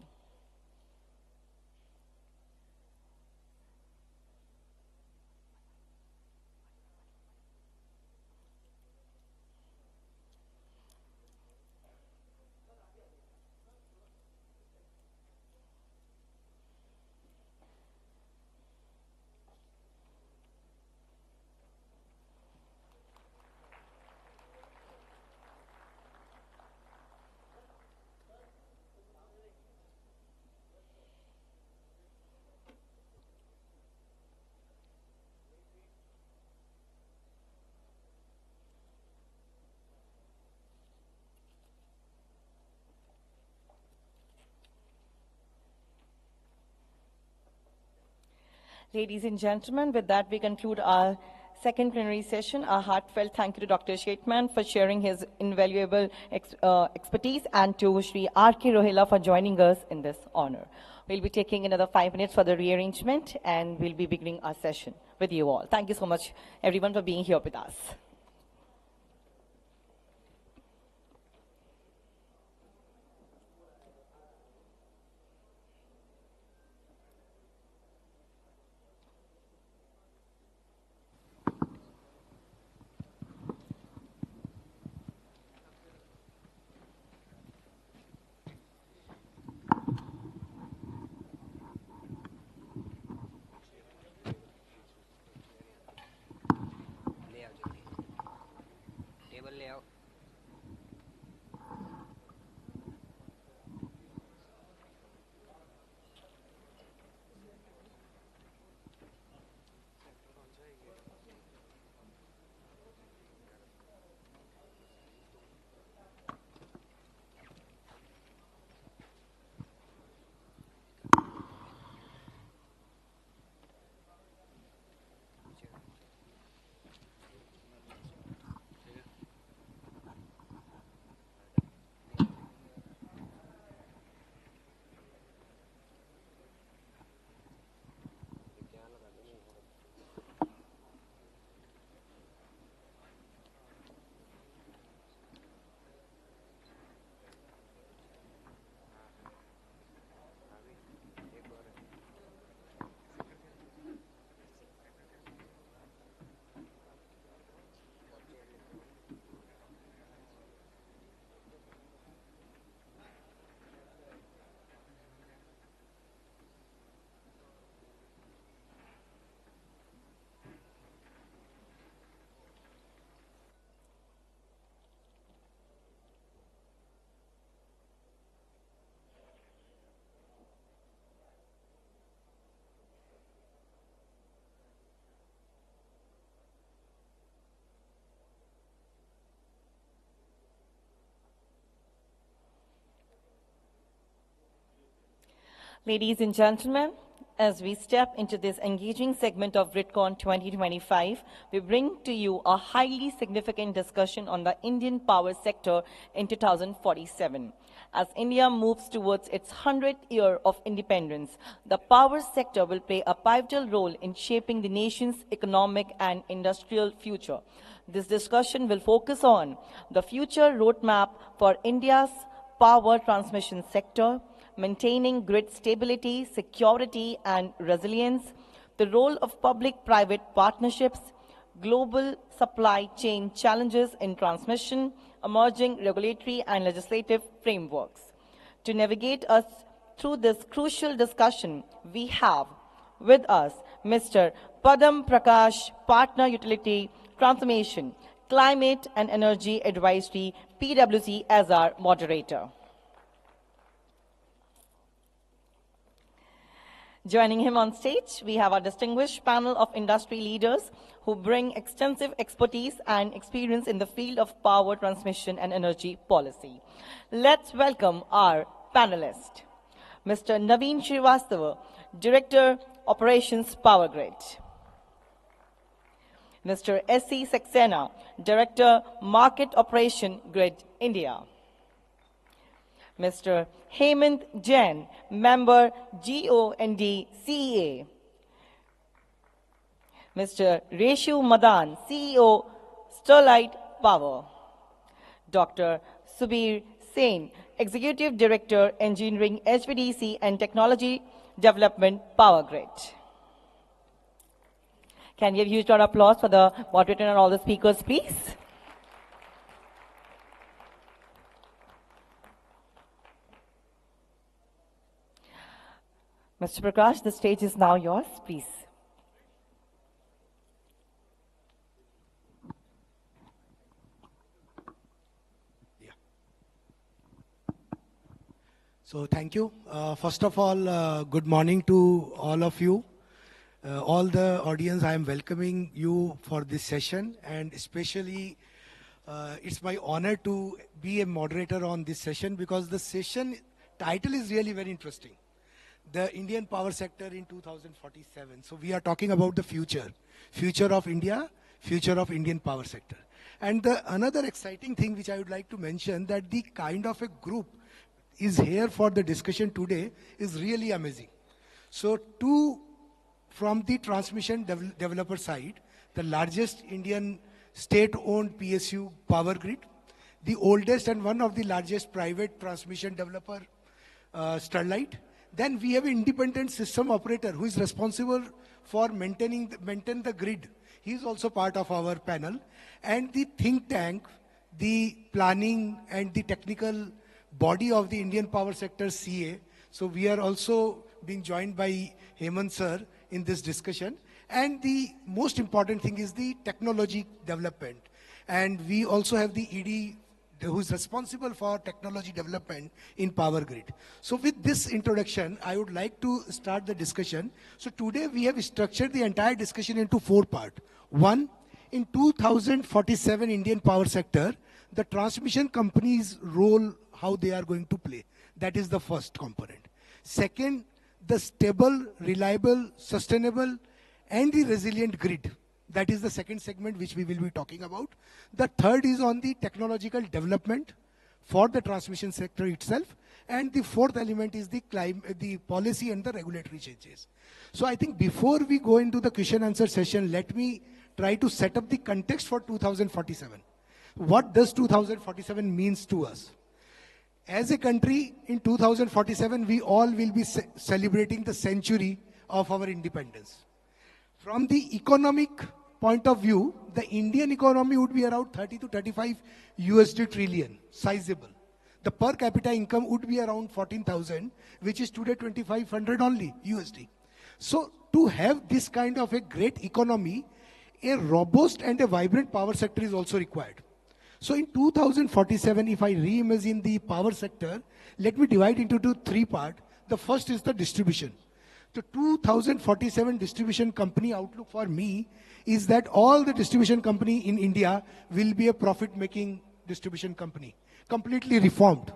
Ladies and gentlemen, with that we conclude our second plenary session. A heartfelt thank you to Dr. Shetman for sharing his invaluable expertise, and to Shri R.K. Rohila for joining us in this honor. We'll be taking another 5 minutes for the rearrangement, and we'll be beginning our session with you all. Thank you so much, everyone, for being here with us. Ladies and gentlemen, as we step into this engaging segment of GRIDCON 2025, we bring to you a highly significant discussion on the Indian power sector in 2047. As India moves towards its 100th year of independence, the power sector will play a pivotal role in shaping the nation's economic and industrial future. This discussion will focus on the future roadmap for India's power transmission sector, maintaining grid stability, security, and resilience, the role of public-private partnerships, global supply chain challenges in transmission, emerging regulatory and legislative frameworks. To navigate us through this crucial discussion, we have with us Mr. Padam Prakash, Partner Utility Transformation, Climate and Energy Advisory, PwC, as our moderator. Joining him on stage, we have our distinguished panel of industry leaders who bring extensive expertise and experience in the field of power transmission and energy policy. Let's welcome our panelist, Mr. Naveen Srivastava, Director, Operations Power Grid. Mr. S.C. Saxena, Director, Market Operation Grid India. Mr. Hemant Jain, Member GOND CEA. Mr. Reshu Madan, CEO Sterlite Power. Dr. Subir Sen, Executive Director, Engineering, HVDC and Technology Development, Power Grid. Can you give a huge round of applause for the moderator and all the speakers, please? Mr. Prakash, the stage is now yours, please. Yeah. So thank you. First of all, good morning to all of you. All the audience, I am welcoming you for this session, and especially it's my honor to be a moderator on this session because the session title is really very interesting. The Indian power sector in 2047. So we are talking about the future of India, future of Indian power sector. And another exciting thing which I would like to mention, that the kind of a group is here for the discussion today is really amazing. So from the transmission developer side, the largest Indian state-owned PSU Power Grid, the oldest and one of the largest private transmission developer, Sterlite. Then we have an independent system operator who is responsible for maintain the grid. He is also part of our panel. And the think tank, the planning and the technical body of the Indian power sector, CA. So we are also being joined by Hemant sir in this discussion. And the most important thing is the technology development. And we also have the ED who is responsible for technology development in power grid. So with this introduction, I would like to start the discussion. So today we have structured the entire discussion into 4 parts. One, in 2047 Indian power sector, the transmission companies' role, how they are going to play. That is the first component. Second, the stable, reliable, sustainable, and the resilient grid. That is the second segment which we will be talking about. The third is on the technological development for the transmission sector itself. And the fourth element is the policy and the regulatory changes. So I think before we go into the question answer session, let me try to set up the context for 2047. What does 2047 means to us? As a country, in 2047, we all will be celebrating the century of our independence. From the economic point of view, the Indian economy would be around 30 to 35 USD trillion, sizable. The per capita income would be around 14,000, which is today 2,500 only USD. So to have this kind of a great economy, a robust and a vibrant power sector is also required. So in 2047, if I reimagine the power sector, let me divide into 3 parts. The first is the distribution. The 2047 distribution company outlook for me is that all the distribution company in India will be a profit-making distribution company, completely reformed.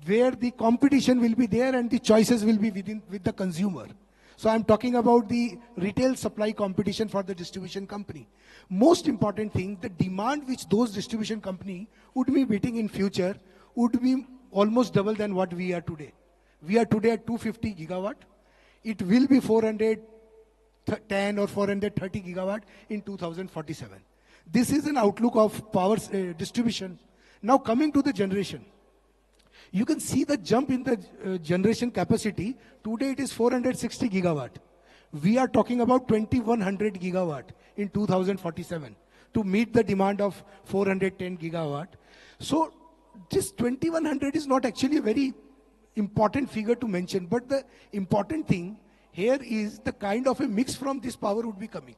where the competition will be there and the choices will be with the consumer. So I'm talking about the retail supply competition for the distribution company. Most important thing, the demand which those distribution company would be meeting in future would be almost double than what we are today. We are today at 250 gigawatt. It will be 410 or 430 gigawatt in 2047. This is an outlook of power distribution. Now coming to the generation. You can see the jump in the generation capacity. Today it is 460 gigawatt. We are talking about 2100 gigawatt in 2047 to meet the demand of 410 gigawatt. So this 2100 is not actually a very important figure to mention, but the important thing here is the kind of a mix from this power would be coming.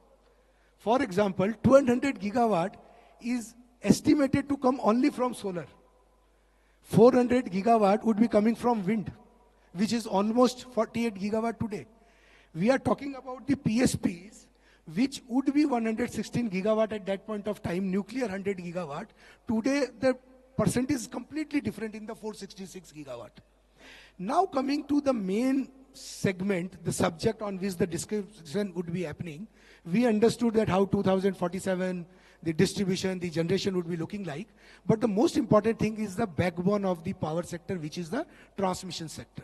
For example, 200 gigawatt is estimated to come only from solar. 400 gigawatt would be coming from wind, which is almost 48 gigawatt today. We are talking about the PSPs, which would be 116 gigawatt at that point of time, nuclear 100 gigawatt. Today, the percentage is completely different in the 466 gigawatt. Now coming to the main segment, the subject on which the discussion would be happening, we understood that how 2047, the distribution, the generation would be looking like. But the most important thing is the backbone of the power sector, which is the transmission sector.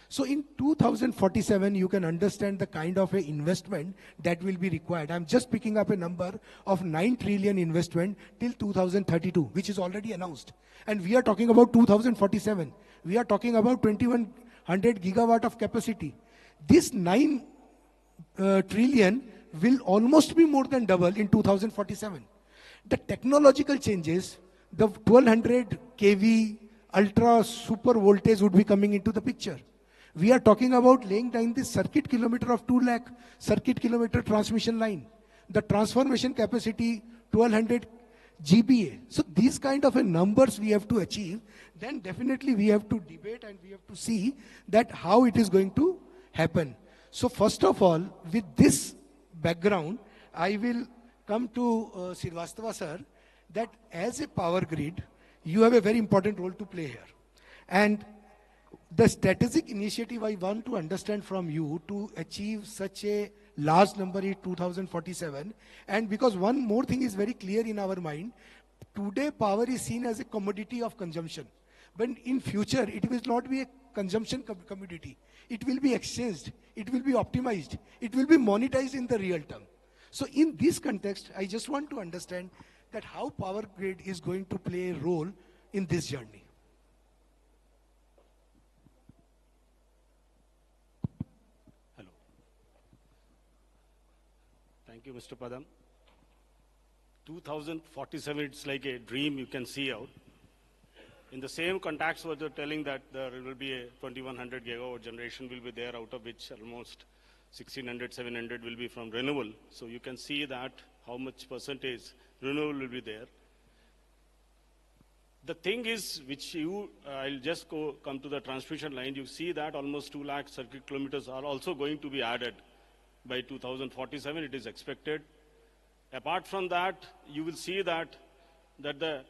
So in 2047, you can understand the kind of a investment that will be required. I'm just picking up a number of 9 trillion investment till 2032, which is already announced. And we are talking about 2047. We are talking about 2100 gigawatt of capacity. This 9 trillion will almost be more than double in 2047. The technological changes, the 1200 kV ultra super voltage would be coming into the picture. We are talking about laying down this circuit kilometer of 2 lakh circuit kilometer transmission line. The transformation capacity 1200 GBA. So these kind of a numbers we have to achieve. Then definitely we have to debate and we have to see that how it is going to happen. So first of all, with this background, I will come to Srivastava sir, that as a power grid, you have a very important role to play here. And the strategic initiative I want to understand from you to achieve such a large number in 2047, and because one more thing is very clear in our mind, today power is seen as a commodity of consumption. But in future, it will not be a consumption commodity. It will be exchanged, it will be optimized, it will be monetized in the real term. So in this context, I just want to understand that how power grid is going to play a role in this journey. Hello. Thank you, Mr. Padam. 2047, it's like a dream you can see out. In the same context, what you're telling that there will be a 2100 gigawatt generation will be there, out of which almost 1600, 700 will be from renewable. So you can see that how much percentage renewable will be there. The thing is, which you, I'll just come to the transmission line, you see that almost 2 lakh circuit kilometers are also going to be added by 2047, it is expected. Apart from that, you will see that the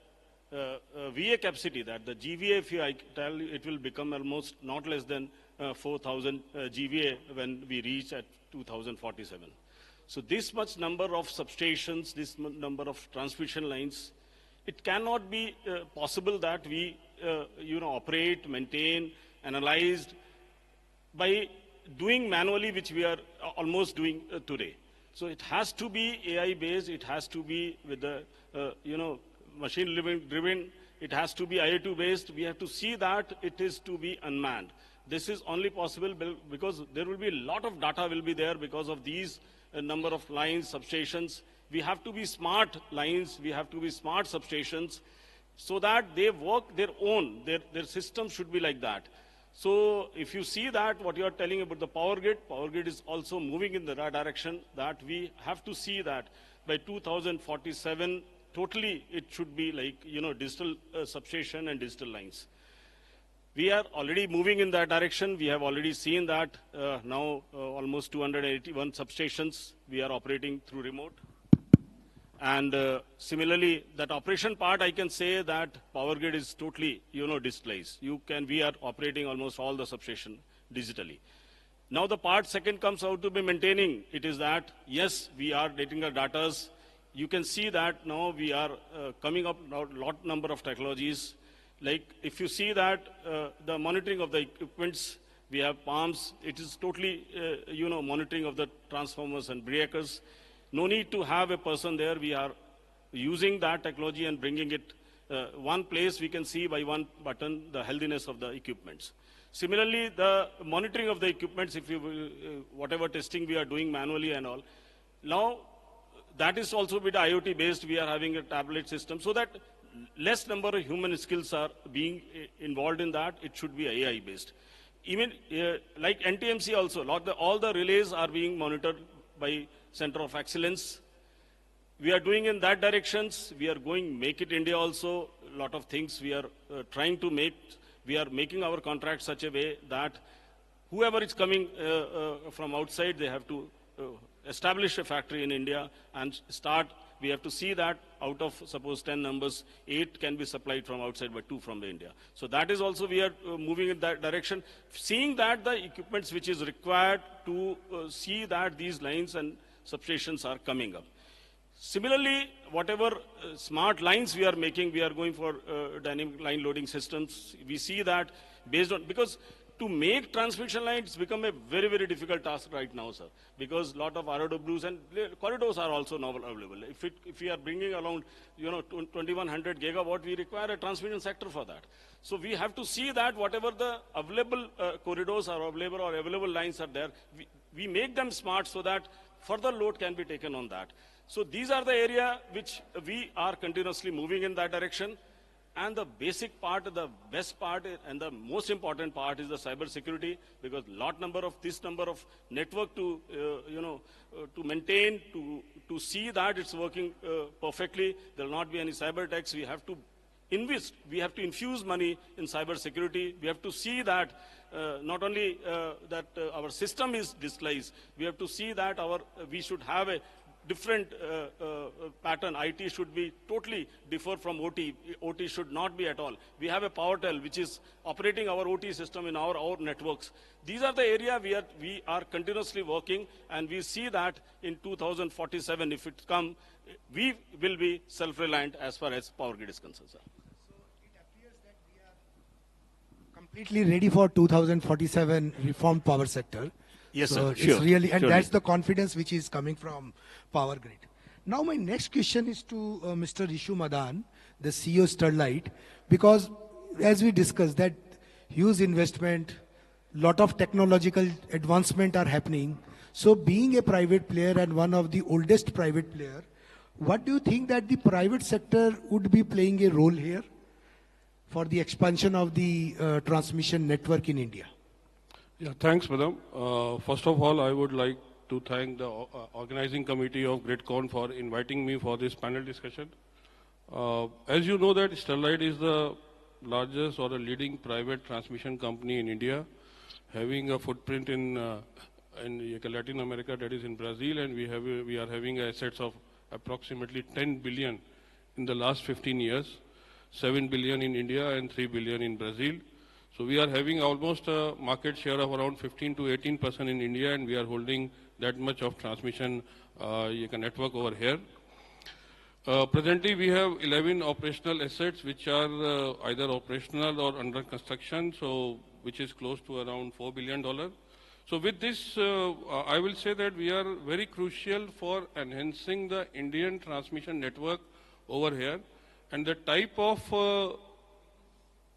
VA capacity, that the GVA, if I tell you, it will become almost not less than 4,000 GVA when we reach at 2047. So this much number of substations, this number of transmission lines, it cannot be possible that we operate, maintain, analyze by doing manually, which we are almost doing today. So it has to be AI based, it has to be with the machine driven, it has to be IoT based. We have to see that it is to be unmanned. This is only possible because there will be a lot of data will be there because of these number of lines, substations. We have to be smart lines, we have to be smart substations so that they work their own, their system should be like that. So if you see that what you are telling about the power grid is also moving in the right direction, that we have to see that by 2047, totally it should be like, digital substation and digital lines. We are already moving in that direction. We have already seen that now almost 281 substations we are operating through remote. And similarly, that operation part, I can say that power grid is totally, displaced. We are operating almost all the substation digitally. Now the part second comes out to be maintaining. It is that, yes, we are getting the datas. You can see that now we are coming up now lot number of technologies. Like if you see that the monitoring of the equipments, we have palms. It is totally, monitoring of the transformers and breakers. No need to have a person there. We are using that technology and bringing it one place. We can see by one button the healthiness of the equipments. Similarly, the monitoring of the equipments, if you whatever testing we are doing manually and all. Now, that is also with IoT based. We are having a tablet system so that less number of human skills are being involved in that. It should be AI based. Even like NTMC also, all the relays are being monitored by Center of Excellence. We are doing in that directions. We are going Make it India also. A lot of things we are trying to make. We are making our contract such a way that whoever is coming from outside, they have to establish a factory in India and start. We have to see that out of suppose 10 numbers, 8 can be supplied from outside, but 2 from the India. So that is also we are moving in that direction. Seeing that the equipments which is required to see that these lines and substations are coming up. Similarly, whatever smart lines we are making, we are going for dynamic line loading systems. We see that based on, because to make transmission lines become a very, very difficult task right now, sir. Because a lot of ROWs and corridors are also now available. If we are bringing around, 2100 gigawatt, we require a transmission sector for that. So we have to see that whatever the available corridors are available or available lines are there, we make them smart so that further load can be taken on that. So these are the area which we are continuously moving in that direction. And the basic part, the best part, and the most important part is the cyber security, because this number of network to, to maintain, to see that it's working perfectly. There will not be any cyber attacks. We have to invest. We have to infuse money in cyber security. We have to see that not only that our system is digitalized, we have to see that we should have a different pattern. IT should be totally differ from OT. OT should not be at all. We have a PowerTel which is operating our OT system in our networks. These are the area we are continuously working, and we see that in 2047, if it comes, we will be self-reliant as far as power grid is concerned, sir. So it appears that we are completely ready for 2047 reformed power sector. Yes, so sir. Sure. It's really, and Surely. that's the confidence which is coming from power grid. Now my next question is to Mr. Rishu Madan, the CEO Sterlite, because as we discussed that huge investment, lot of technological advancement are happening. So being a private player and one of the oldest private player, what do you think that the private sector would be playing a role here for the expansion of the transmission network in India? Yeah, thanks, madam. First of all, I would like to thank the organizing committee of GRIDCON for inviting me for this panel discussion. As you know that Sterlite is the largest or the leading private transmission company in India, having a footprint in Latin America, that is in Brazil, and we are having assets of approximately 10 billion in the last 15 years, 7 billion in India and 3 billion in Brazil. So we are having almost a market share of around 15 to 18% in India, and we are holding that much of transmission network over here. Presently, we have 11 operational assets which are either operational or under construction, so which is close to around $4 billion. So with this, I will say that we are very crucial for enhancing the Indian transmission network over here, and the type of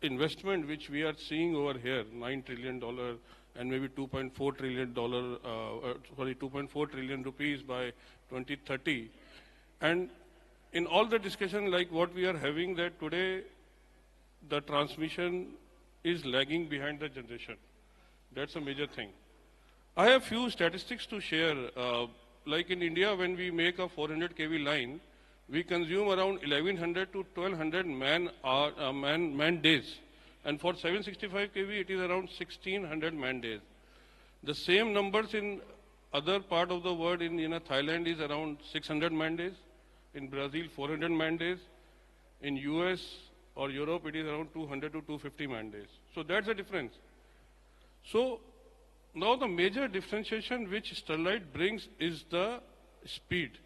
investment which we are seeing over here, $9 trillion and maybe $2.4 trillion, 2.4 trillion rupees by 2030. And in all the discussion like what we are having, that today the transmission is lagging behind the generation. That's a major thing. I have few statistics to share. Like in India, when we make a 400 kV line, we consume around 1100 to 1200 man days. And for 765 kV, it is around 1600 man days. The same numbers in other part of the world, in Thailand, is around 600 man days. In Brazil, 400 man days. In US or Europe, it is around 200 to 250 man days. So that's the difference. So now the major differentiation which Sterlite brings is the speed.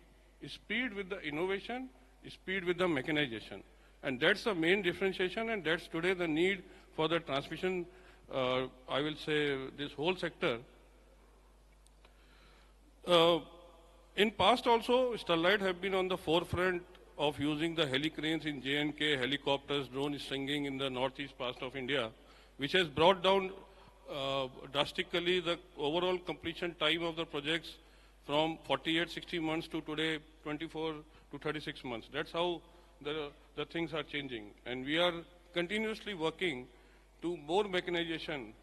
Speed with the innovation, speed with the mechanization. And that's the main differentiation, and that's today the need for the transmission, I will say, this whole sector. In past also, Sterlite have been on the forefront of using the helicranes in J&K, helicopters, drone stringing in the northeast part of India, which has brought down drastically the overall completion time of the projects from 48, 60 months to today 24 to 36 months. That's how the things are changing. And we are continuously working to more mechanization,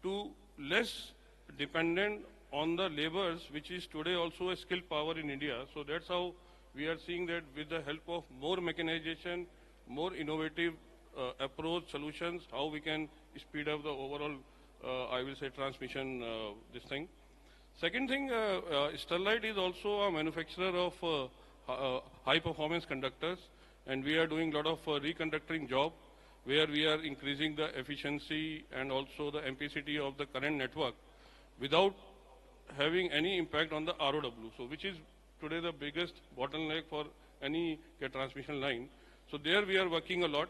to less dependent on the laborers, which is today also a skilled power in India. So that's how we are seeing that with the help of more mechanization, more innovative approach solutions, how we can speed up the overall, I will say, transmission, this thing. Second thing, Sterlite is also a manufacturer of high performance conductors, and we are doing a lot of reconductoring job where we are increasing the efficiency and also the MPCT of the current network without having any impact on the ROW, so which is today the biggest bottleneck for any transmission line. So there we are working a lot.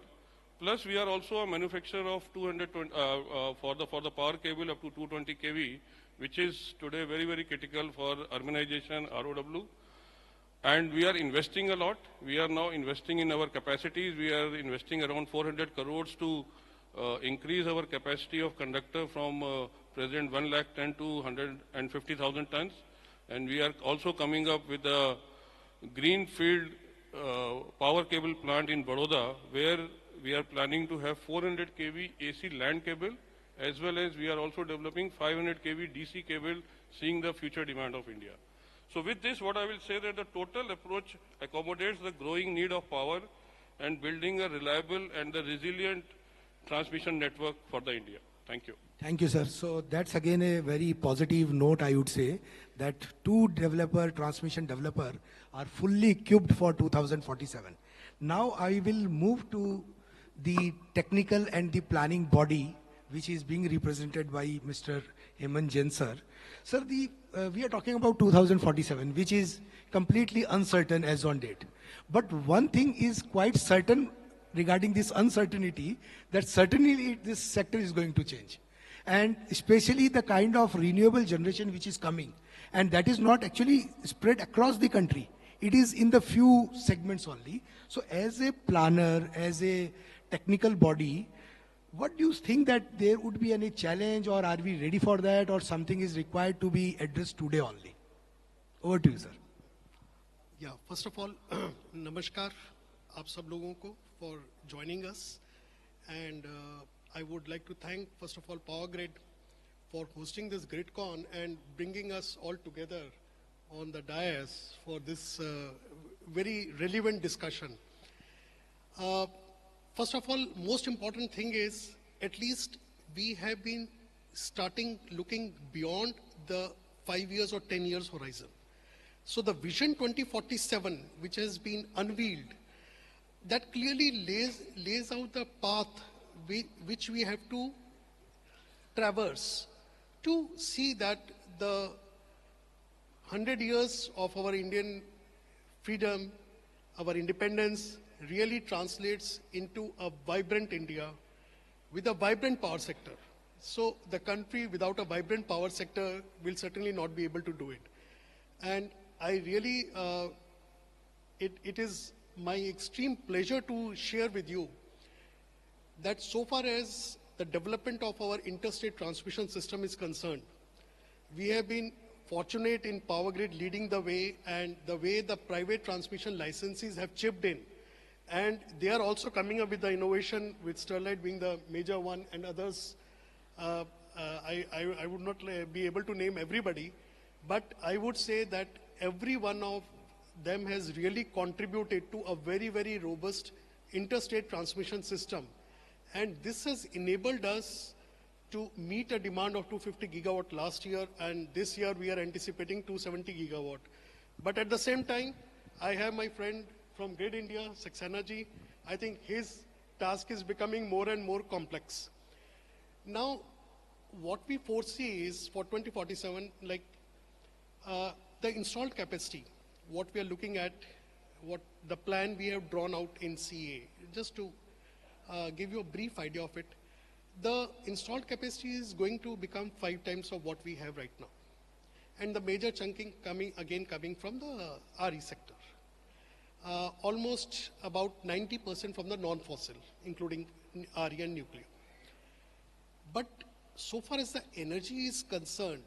Plus we are also a manufacturer of 220 for the power cable up to 220 kV, which is today very, very critical for urbanization, ROW. And we are investing a lot. We are now investing in our capacities. We are investing around 400 crores to increase our capacity of conductor from present 1 lakh ton to 150,000 tons. And we are also coming up with a greenfield power cable plant in Baroda, where we are planning to have 400 kV AC land cable, as well as we are also developing 500 kV DC cable, seeing the future demand of India. So with this, what I will say that the total approach accommodates the growing need of power and building a reliable and a resilient transmission network for the India. Thank you. Thank you, sir. So that's again a very positive note, I would say, that transmission developer are fully equipped for 2047. Now I will move to the technical and the planning body, which is being represented by Mr. Hemant Jain, sir. Sir, we are talking about 2047, which is completely uncertain as on date. But one thing is quite certain regarding this uncertainty, that certainly this sector is going to change. And especially the kind of renewable generation which is coming. And that is not actually spread across the country. It is in the few segments only. So as a planner, as a technical body, what do you think that there would be any challenge, or are we ready for that, or something is required to be addressed today only? Over to you, sir. Yeah, first of all, namaskar aap sab logon ko for joining us. And I would like to thank, first of all, Power Grid for hosting this GRIDCON and bringing us all together on the dais for this very relevant discussion. First of all, most important thing is, at least we have been starting looking beyond the 5 years or 10 years horizon. So the Vision 2047, which has been unveiled, that clearly lays out the path which we have to traverse to see that the 100 years of our Indian freedom, our independence, really translates into a vibrant India with a vibrant power sector. So the country without a vibrant power sector will certainly not be able to do it. And I really, it is my extreme pleasure to share with you that so far as the development of our interstate transmission system is concerned, we have been fortunate in Power Grid leading the way, and the way the private transmission licensees have chipped in. And they are also coming up with the innovation, with Sterlite being the major one, and others. I would not be able to name everybody, but I would say that every one of them has really contributed to a very, very robust interstate transmission system. And this has enabled us to meet a demand of 250 gigawatt last year, and this year we are anticipating 270 gigawatt. But at the same time, I have my friend from Grid India, Saxena ji. I think his task is becoming more and more complex. Now, what we foresee is for 2047, like the installed capacity, what we are looking at, what the plan we have drawn out in CA, just to give you a brief idea of it, the installed capacity is going to become 5 times of what we have right now. And the major chunking coming from the RE sector. Almost about 90% from the non-fossil, including RE and nuclear. But so far as the energy is concerned,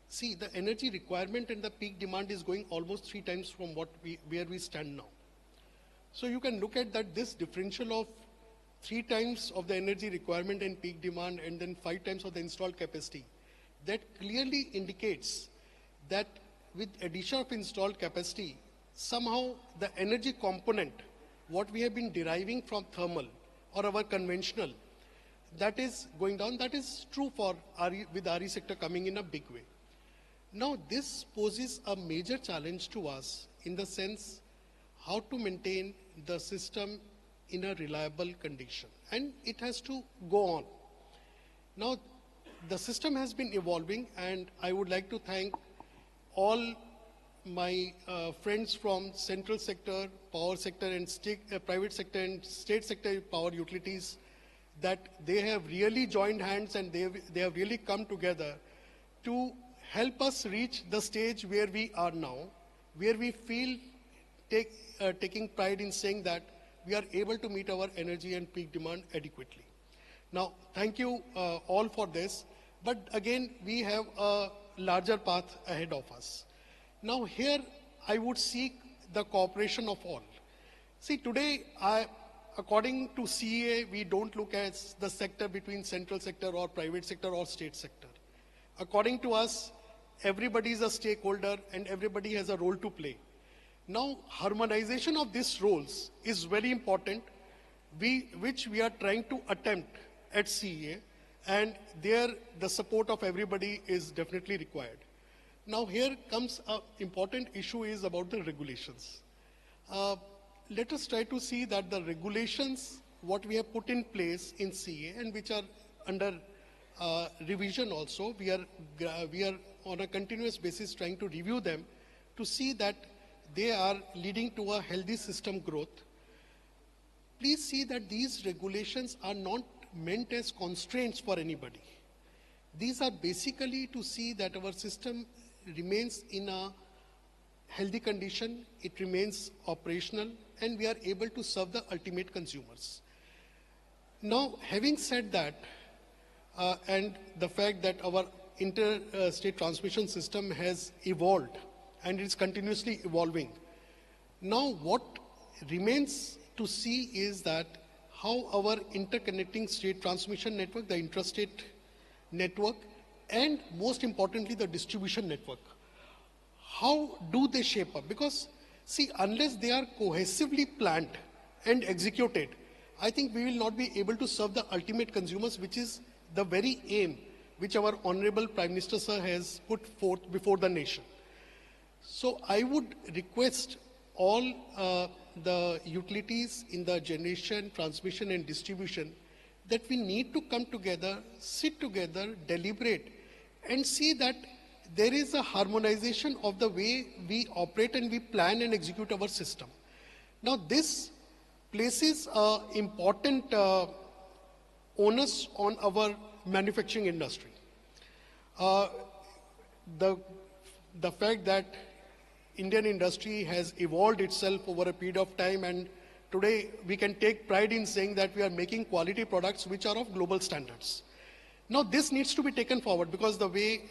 see, the energy requirement and the peak demand is going almost 3 times from where we stand now. So you can look at that, this differential of 3 times of the energy requirement and peak demand and then 5 times of the installed capacity. That clearly indicates that with addition of installed capacity, somehow the energy component, what we have been deriving from thermal or our conventional, that is going down. That is true for with RE sector coming in a big way. Now this poses a major challenge to us in the sense how to maintain the system in a reliable condition, and it has to go on. Now the system has been evolving, and I would like to thank all my friends from central sector, power sector, and private sector and state sector power utilities, that they have really joined hands and they have really come together to help us reach the stage where we are now, where we feel taking pride in saying that we are able to meet our energy and peak demand adequately. Now, thank you all for this, but again, we have a larger path ahead of us. Now here, I would seek the cooperation of all. See, today, according to CEA, we don't look at the sector between central sector or private sector or state sector. According to us, everybody is a stakeholder and everybody has a role to play. Now, harmonization of these roles is very important, which we are trying to attempt at CEA, and there the support of everybody is definitely required. Now here comes an important issue is about the regulations. Let us try to see that the regulations, what we have put in place in CA and which are under revision also, we are on a continuous basis trying to review them to see that they are leading to a healthy system growth. Please see that these regulations are not meant as constraints for anybody. These are basically to see that our system remains in a healthy condition, it remains operational, and we are able to serve the ultimate consumers. Now, having said that, and the fact that our interstate transmission system has evolved and it's continuously evolving, now what remains to see is that how our interconnecting state transmission network, the intrastate network, and most importantly, the distribution network, how do they shape up? Because, see, unless they are cohesively planned and executed, I think we will not be able to serve the ultimate consumers, which is the very aim which our Honorable Prime Minister Sir has put forth before the nation. So I would request all the utilities in the generation, transmission and distribution that we need to come together, sit together, deliberate, and see that there is a harmonization of the way we operate and we plan and execute our system. Now this places an important onus on our manufacturing industry. The fact that Indian industry has evolved itself over a period of time, and today we can take pride in saying that we are making quality products which are of global standards. Now this needs to be taken forward because the way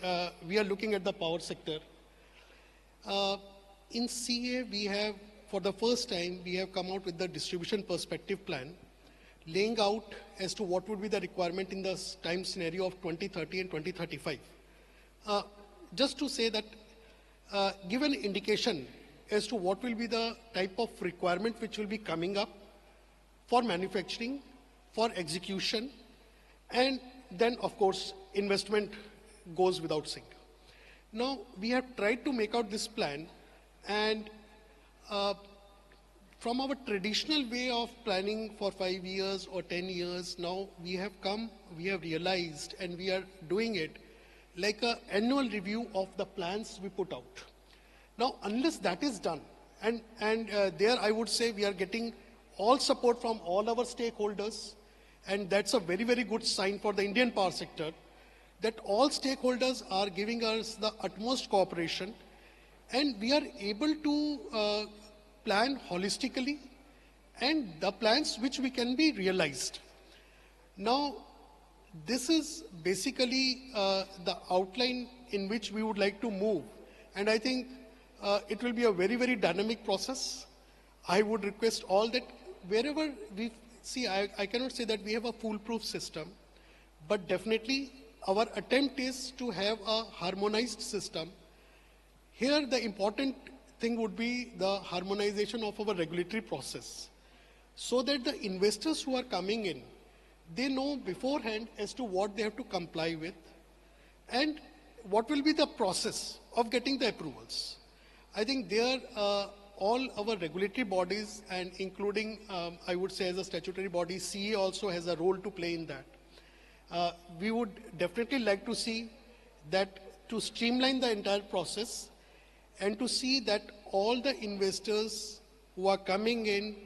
we are looking at the power sector. In CA, we have, for the first time, we have come out with the distribution perspective plan, laying out as to what would be the requirement in the time scenario of 2030 and 2035. Just to say that, give an indication as to what will be the type of requirement which will be coming up for manufacturing, for execution, and then of course investment goes without saying. Now we have tried to make out this plan, and from our traditional way of planning for 5 years or 10 years, now we have realized, and we are doing it like an annual review of the plans we put out. Now, unless that is done, and there I would say we are getting all support from all our stakeholders, and that's a very, very good sign for the Indian power sector, that all stakeholders are giving us the utmost cooperation, and we are able to plan holistically, and the plans which we can be realized. Now, this is basically the outline in which we would like to move, and I think it will be a very, very dynamic process. I would request all that wherever we see, I cannot say that we have a foolproof system, but definitely our attempt is to have a harmonized system. Here, the important thing would be the harmonization of our regulatory process, so that the investors who are coming in, they know beforehand as to what they have to comply with and what will be the process of getting the approvals. I think there all our regulatory bodies, and including I would say as a statutory body, CE also has a role to play in that. We would definitely like to see that to streamline the entire process and to see that all the investors who are coming in,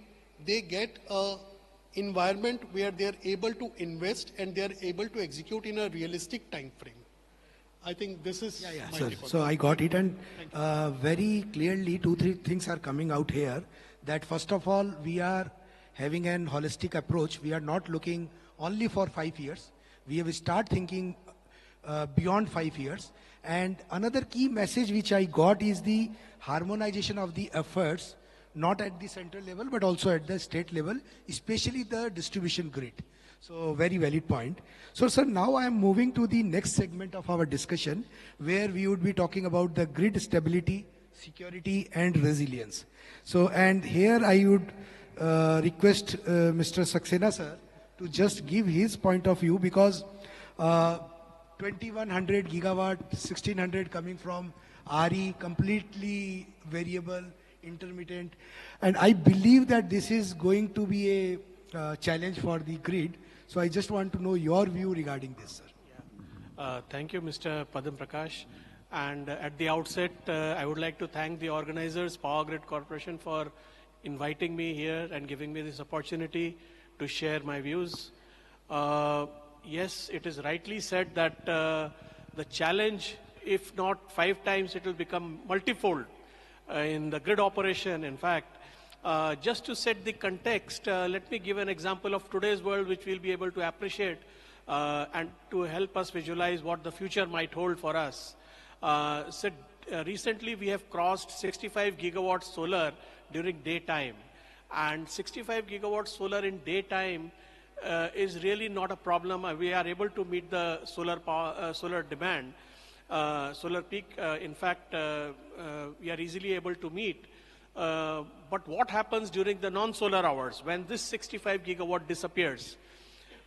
they get a environment where they are able to invest and they are able to execute in a realistic time frame. I think this is my take on So I got it, and very clearly 2-3 things are coming out here. That first of all, we are having an holistic approach. We are not looking only for 5 years. We have start thinking beyond 5 years. And another key message which I got is the harmonization of the efforts, not at the central level, but also at the state level, especially the distribution grid. So very valid point. So sir, now I am moving to the next segment of our discussion, where we would be talking about the grid stability, security and resilience. So, and here I would request Mr. Saxena sir to just give his point of view, because 2100 gigawatt, 1600 coming from RE, completely variable, intermittent, and I believe that this is going to be a challenge for the grid. So I just want to know your view regarding this, sir. Yeah. Thank you, Mr. Padam Prakash. And at the outset, I would like to thank the organizers, Power Grid Corporation, for inviting me here and giving me this opportunity to share my views. Yes, it is rightly said that the challenge, if not 5 times, it will become multifold in the grid operation. In fact, just to set the context, let me give an example of today's world which we'll be able to appreciate and to help us visualize what the future might hold for us. Recently we have crossed 65 gigawatts solar during daytime, and 65 gigawatts solar in daytime is really not a problem. We are able to meet the solar demand, solar peak. In fact, we are easily able to meet. But what happens during the non-solar hours when this 65 gigawatt disappears?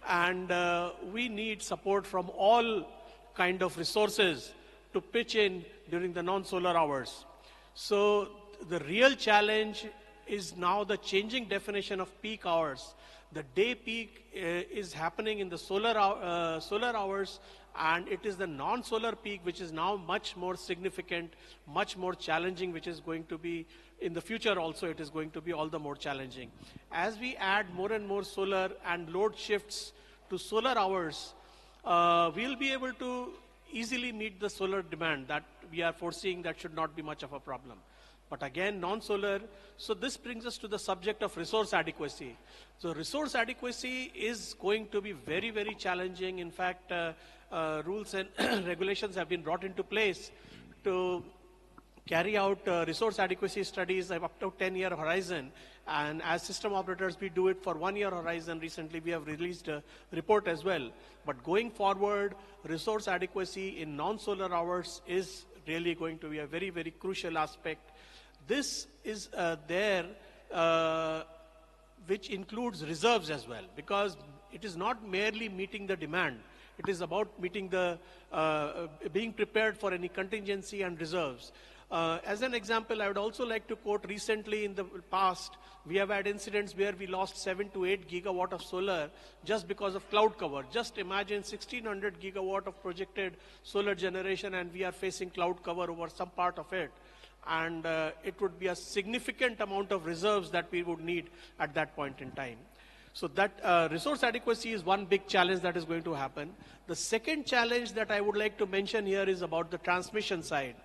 And we need support from all kind of resources to pitch in during the non-solar hours. So the real challenge is now the changing definition of peak hours. The day peak is happening in the solar hours, and it is the non-solar peak which is now much more significant, much more challenging, which is going to be in the future also. It is going to be all the more challenging. As we add more and more solar and load shifts to solar hours, we'll be able to easily meet the solar demand that we are foreseeing. That should not be much of a problem. But again, non-solar, so this brings us to the subject of resource adequacy. So resource adequacy is going to be very, very challenging. In fact, rules and regulations have been brought into place to carry out resource adequacy studies of up to 10-year horizon. And as system operators, we do it for 1-year horizon. Recently, we have released a report as well. But going forward, resource adequacy in non-solar hours is really going to be a very, very crucial aspect. This is which includes reserves as well, because it is not merely meeting the demand. It is about meeting the, being prepared for any contingency and reserves. As an example, I would also like to quote recently in the past, we have had incidents where we lost 7 to 8 gigawatt of solar just because of cloud cover. Just imagine 1600 gigawatt of projected solar generation and we are facing cloud cover over some part of it. And it would be a significant amount of reserves that we would need at that point in time. So that resource adequacy is one big challenge that is going to happen. The second challenge that I would like to mention here is about the transmission side.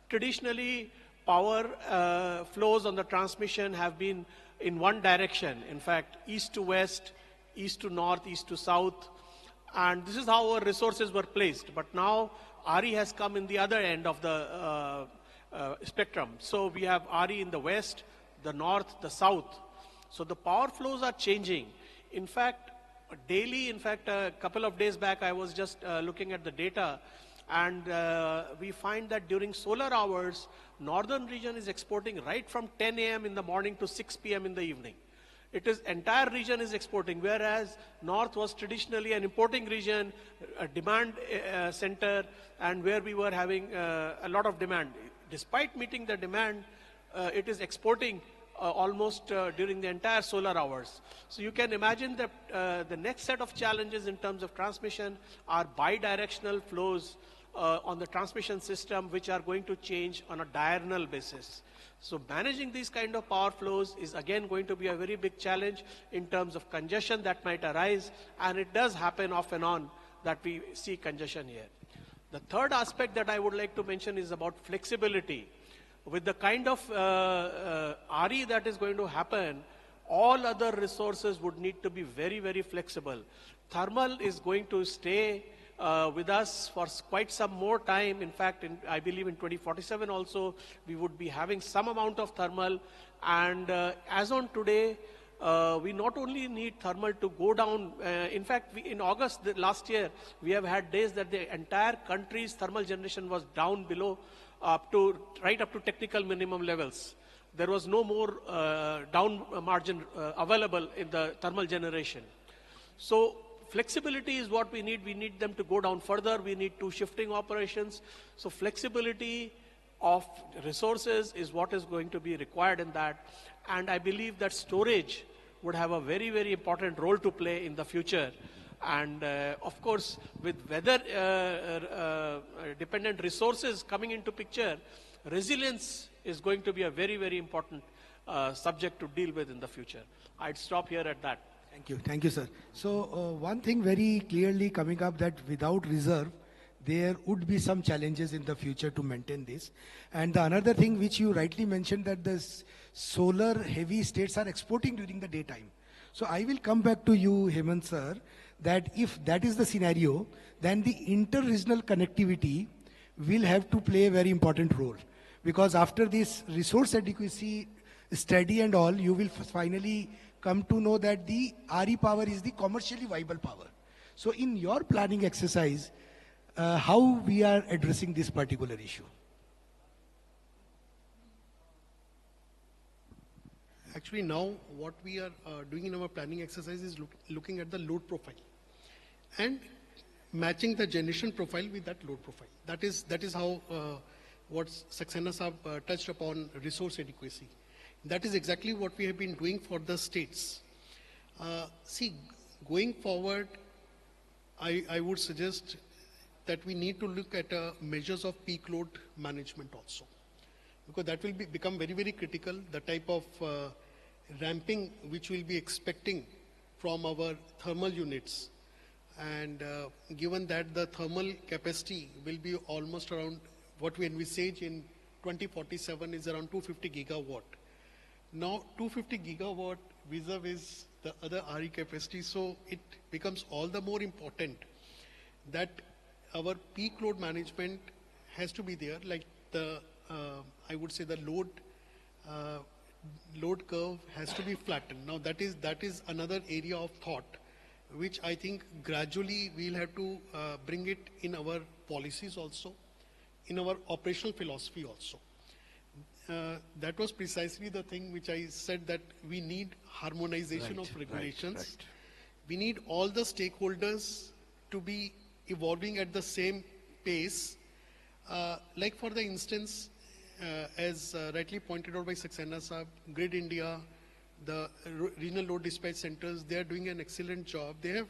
Traditionally, power flows on the transmission have been in one direction. In fact, east to west, east to north, east to south. And this is how our resources were placed. But now, RE has come in the other end of the spectrum. So we have RE in the west, the north, the south. So the power flows are changing. In fact, daily, a couple of days back, I was just looking at the data, and we find that during solar hours, northern region is exporting right from 10 a.m. in the morning to 6 p.m. in the evening. It is entire region is exporting, whereas north was traditionally an importing region, a demand center, and where we were having a lot of demand. Despite meeting the demand, it is exporting almost during the entire solar hours. So you can imagine that the next set of challenges in terms of transmission are bidirectional flows on the transmission system, which are going to change on a diurnal basis. So managing these kind of power flows is again going to be a very big challenge in terms of congestion that might arise, and it does happen off and on that we see congestion here. The third aspect that I would like to mention is about flexibility. With the kind of RE that is going to happen, all other resources would need to be very, very flexible. Thermal is going to stay with us for quite some more time. In fact, I believe in 2047 also, we would be having some amount of thermal. And as on today, we not only need thermal to go down, in fact, in August last year, we have had days that the entire country's thermal generation was down below, right up to technical minimum levels. There was no more down margin available in the thermal generation. So flexibility is what we need. We need them to go down further. We need two shifting operations. So flexibility of resources is what is going to be required in that. And I believe that storage would have a very, very important role to play in the future. And of course, with weather dependent resources coming into picture, resilience is going to be a very, very important subject to deal with in the future. I'd stop here at that. Thank you, sir. So one thing very clearly coming up, that without reserve, there would be some challenges in the future to maintain this. And the another thing which you rightly mentioned, that the solar heavy states are exporting during the daytime. So I will come back to you, Hemant sir, that if that is the scenario, then the inter-regional connectivity will have to play a very important role. Because after this resource adequacy study and all, you will finally come to know that the RE power is the commercially viable power. So in your planning exercise, how we are addressing this particular issue? Actually, now what we are doing in our planning exercise is looking at the load profile and matching the generation profile with that load profile. That is how what Saxena Saab touched upon resource adequacy. That is exactly what we have been doing for the states. See, going forward, I would suggest that we need to look at measures of peak load management also, because that will become very, very critical. The type of ramping which we'll be expecting from our thermal units, and given that the thermal capacity will be almost around what we envisage in 2047 is around 250 gigawatt. Now 250 gigawatt vis-a-vis the other RE capacity, so it becomes all the more important that our peak load management has to be there, like the, I would say the load curve has to be flattened. Now that is another area of thought, which I think gradually we'll have to bring it in our policies also, in our operational philosophy also. That was precisely the thing which I said, that we need harmonization of regulations. Right. We need all the stakeholders to be evolving at the same pace. Like for the instance, as rightly pointed out by Saxena Saab, Grid India, the regional load dispatch centers, they are doing an excellent job. They have,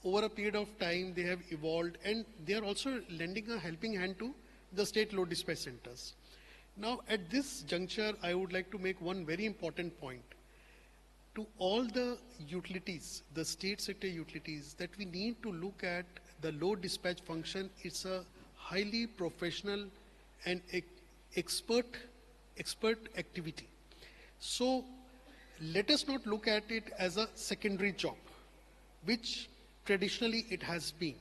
over a period of time, they have evolved, and they are also lending a helping hand to the state load dispatch centers. Now, at this juncture, I would like to make one very important point. To all the utilities, the state sector utilities, that we need to look at the load dispatch function. It's a highly professional and expert activity. So let us not look at it as a secondary job, which traditionally it has been.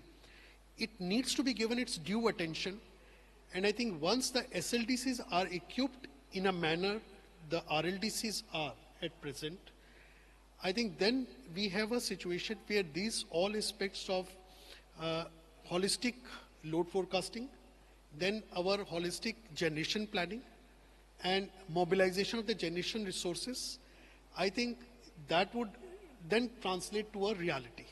It needs to be given its due attention. And I think once the SLDCs are equipped in a manner the RLDCs are at present, I think then we have a situation where these all aspects of holistic load forecasting, then our holistic generation planning and mobilization of the generation resources, I think that would then translate to a reality.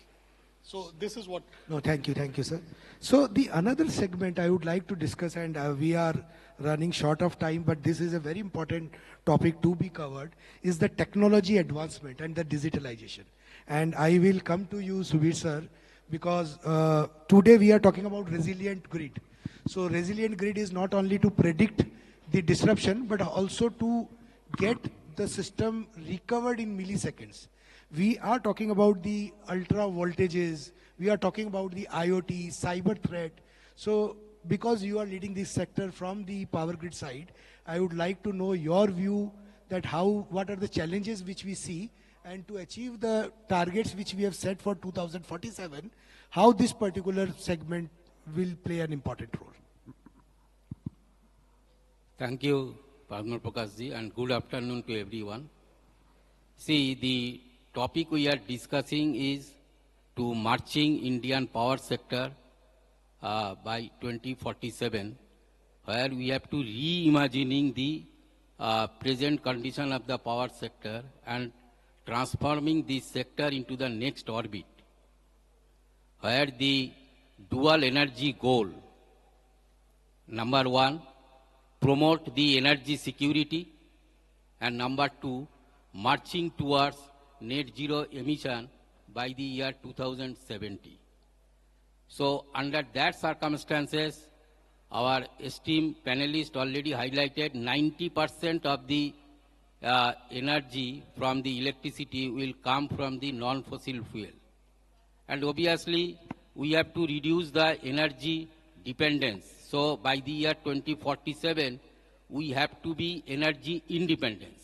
So this is what... No, thank you, sir. So the another segment I would like to discuss, and we are running short of time, but this is a very important topic to be covered, is the technology advancement and the digitalization. And I will come to you, Subir sir, because today we are talking about resilient grid. So resilient grid is not only to predict the disruption, but also to get the system recovered in milliseconds. We are talking about the ultra voltages, we are talking about the IoT, cyber threat. So because you are leading this sector from the power grid side, I would like to know your view that what are the challenges which we see, and to achieve the targets which we have set for 2047, how this particular segment will play an important role. Thank you, Parmal Prakashji, and good afternoon to everyone. See, the topic we are discussing is to marching Indian power sector by 2047, where we have to reimagining the present condition of the power sector and transforming this sector into the next orbit, where the dual energy goal, number one, promote the energy security, and number two, marching towards net zero emission by the year 2070. So under that circumstances, our esteemed panelists already highlighted 90% of the energy from the electricity will come from the non-fossil fuel. And obviously, we have to reduce the energy dependence. So by the year 2047, we have to be energy independence.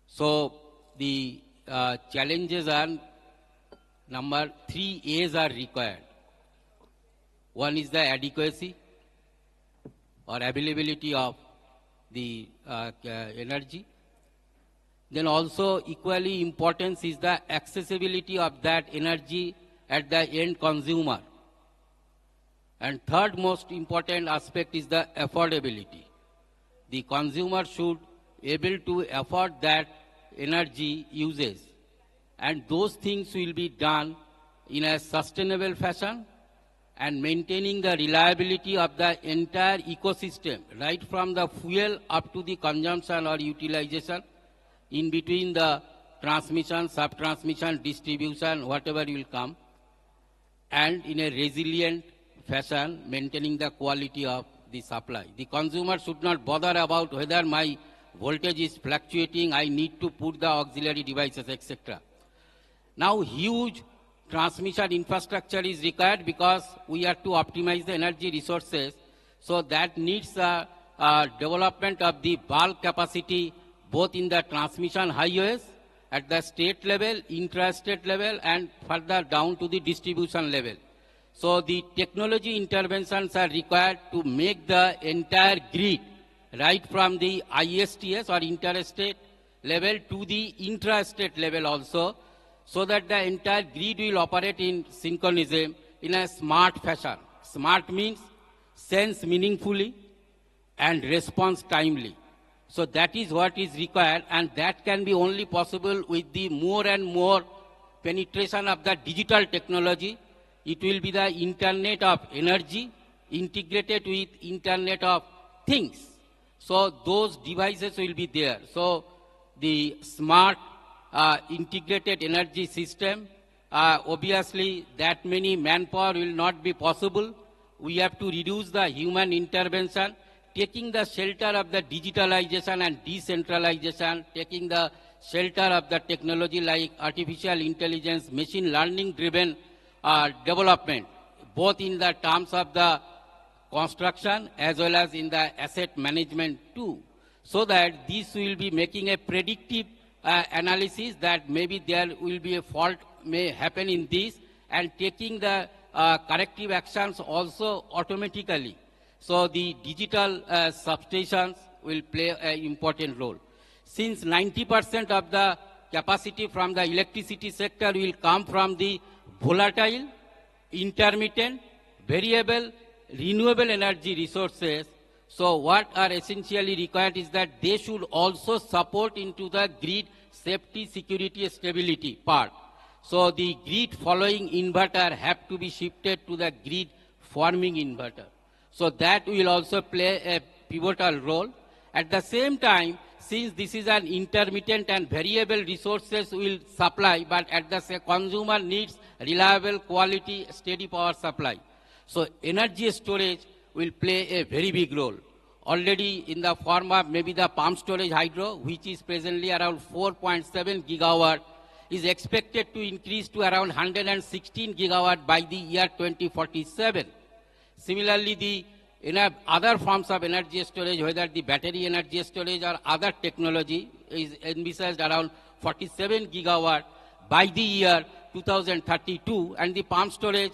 So the challenges are, number 3 A's are required. One is the adequacy or availability of the energy. Then also equally important is the accessibility of that energy at the end consumer. And third most important aspect is the affordability. The consumer should be able to afford that energy uses. And those things will be done in a sustainable fashion and maintaining the reliability of the entire ecosystem, right from the fuel up to the consumption or utilization, in between the transmission, sub-transmission, distribution, whatever will come, and in a resilient fashion, maintaining the quality of the supply. The consumer should not bother about whether my voltage is fluctuating, I need to put the auxiliary devices, etc. Now, huge transmission infrastructure is required because we have to optimize the energy resources. So that needs the development of the bulk capacity both in the transmission highways at the state level, intra-state level, and further down to the distribution level. So the technology interventions are required to make the entire grid, right from the ISTS or interstate level to the intra-state level also, so that the entire grid will operate in synchronism in a smart fashion. Smart means sense meaningfully and response timely. So that is what is required, and that can be only possible with the more and more penetration of the digital technology. It will be the Internet of Energy integrated with Internet of things. So those devices will be there. So the smart integrated energy system, obviously that many manpower will not be possible. We have to reduce the human intervention, taking the shelter of the digitalization and decentralization, taking the shelter of the technology like artificial intelligence, machine learning driven development, both in the terms of the construction as well as in the asset management too, so that this will be making a predictive analysis that maybe there will be a fault may happen in this, and taking the corrective actions also automatically. So the digital substations will play an important role. Since 90% of the capacity from the electricity sector will come from the volatile, intermittent, variable, renewable energy resources, so what are essentially required is that they should also support into the grid safety, security, stability part. So the grid following inverter have to be shifted to the grid forming inverter. So that will also play a pivotal role. At the same time, since this is an intermittent and variable resources will supply, but at the same consumer needs reliable, quality, steady power supply. So energy storage will play a very big role. Already in the form of maybe the pump storage hydro, which is presently around 4.7 gigawatt, is expected to increase to around 116 gigawatt by the year 2047. Similarly, the other forms of energy storage, whether the battery energy storage or other technology, is envisaged around 47 gigawatt by the year 2032, and the pump storage,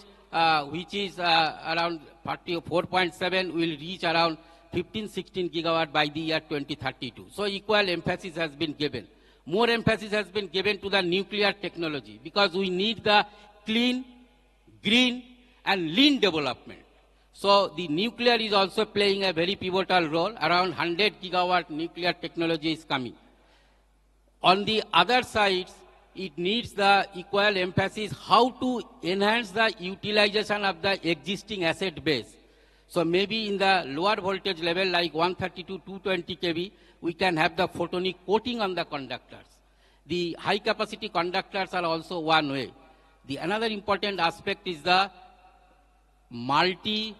which is around 4.7, will reach around 15-16 gigawatt by the year 2032. So equal emphasis has been given. More emphasis has been given to the nuclear technology, because we need the clean, green, and lean development. So the nuclear is also playing a very pivotal role. Around 100 gigawatt nuclear technology is coming. On the other side, it needs the equal emphasis how to enhance the utilization of the existing asset base. So maybe in the lower voltage level like 130 to 220 kV, we can have the photonic coating on the conductors. The high capacity conductors are also one way. The another important aspect is the multi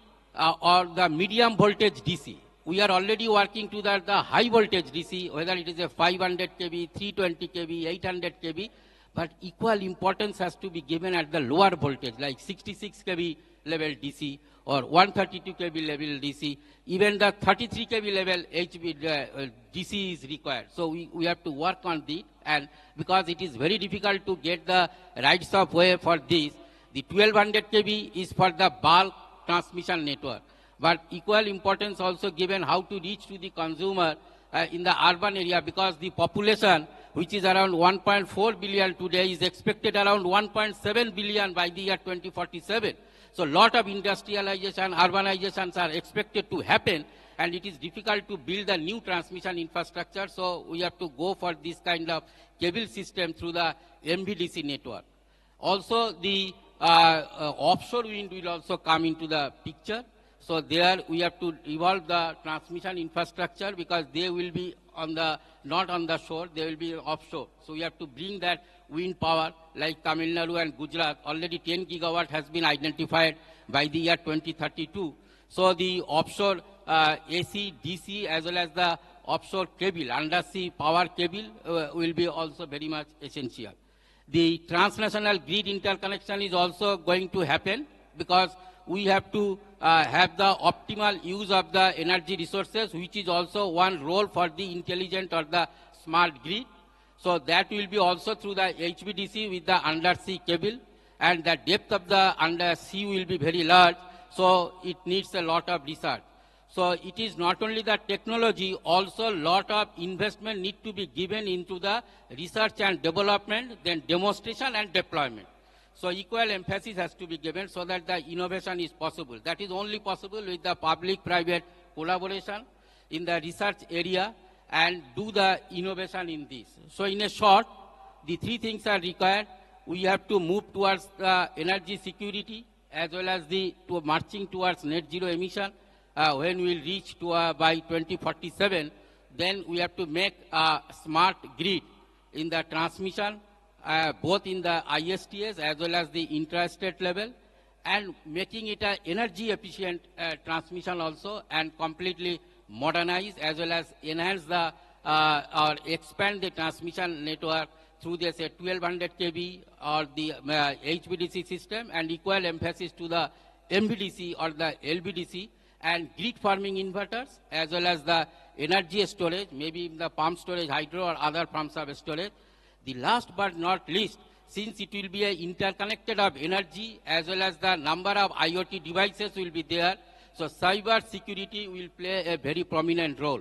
or the medium voltage DC. We are already working to the high voltage DC, whether it is a 500 kV, 320 kV, 800 kV, but equal importance has to be given at the lower voltage, like 66 kV level DC or 132 kV level DC. Even the 33 kV level DC is required. So we have to work on this, and because it is very difficult to get the rights of way for this, the 1200 kV is for the bulk transmission network. But equal importance also given how to reach to the consumer in the urban area, because the population, which is around 1.4 billion today, is expected around 1.7 billion by the year 2047. So a lot of industrialization, urbanizations are expected to happen, and it is difficult to build a new transmission infrastructure. So we have to go for this kind of cable system through the MVDC network. Also, the offshore wind will also come into the picture. So there we have to evolve the transmission infrastructure, because they will be on the, not on the shore, they will be offshore. So we have to bring that wind power like Tamil Nadu and Gujarat. Already 10 gigawatt has been identified by the year 2032. So the offshore AC, DC, as well as the offshore cable, undersea power cable will be also very much essential. The transnational grid interconnection is also going to happen, because we have to have the optimal use of the energy resources, which is also one role for the intelligent or the smart grid. So that will be also through the HVDC with the undersea cable, and the depth of the undersea will be very large, so it needs a lot of research. So it is not only the technology, also lot of investment need to be given into the research and development, then demonstration and deployment. So equal emphasis has to be given so that the innovation is possible. That is only possible with the public-private collaboration in the research area and do the innovation in this. So in a short, the three things are required. We have to move towards the energy security as well as the marching towards net zero emission. when we reach to by 2047, then we have to make a smart grid in the transmission, both in the ISTS as well as the intrastate level, and making it an energy efficient transmission also, and completely modernize as well as enhance the or expand the transmission network through this 1200 kV or the HVDC system, and equal emphasis to the MVDC or the LVDC, and grid farming inverters as well as the energy storage, maybe the pump storage, hydro or other forms of storage. The last but not least, since it will be a interconnected of energy as well as the number of IoT devices will be there, so cyber security will play a very prominent role.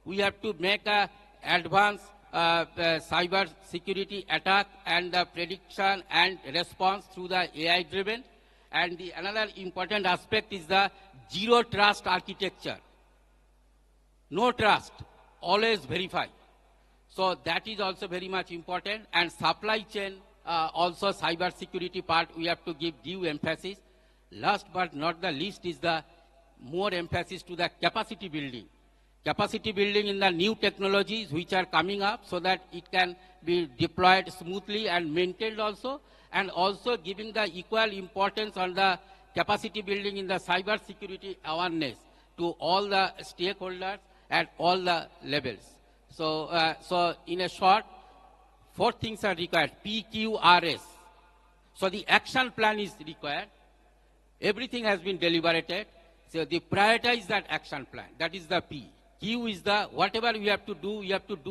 We have to make a advanced cyber security attack and the prediction and response through the AI driven. And the another important aspect is the zero trust architecture. No trust, always verify. So that is also very much important. And supply chain, also cyber security part, we have to give due emphasis. Last but not the least is the more emphasis to the capacity building. Capacity building in the new technologies which are coming up so that it can be deployed smoothly and maintained also, and also giving the equal importance on the capacity building in the cyber security awareness to all the stakeholders at all the levels. So, so in a short, 4 things are required, PQRS. So the action plan is required. Everything has been deliberated. So they prioritize that action plan. That is the P. Q is the whatever we have to do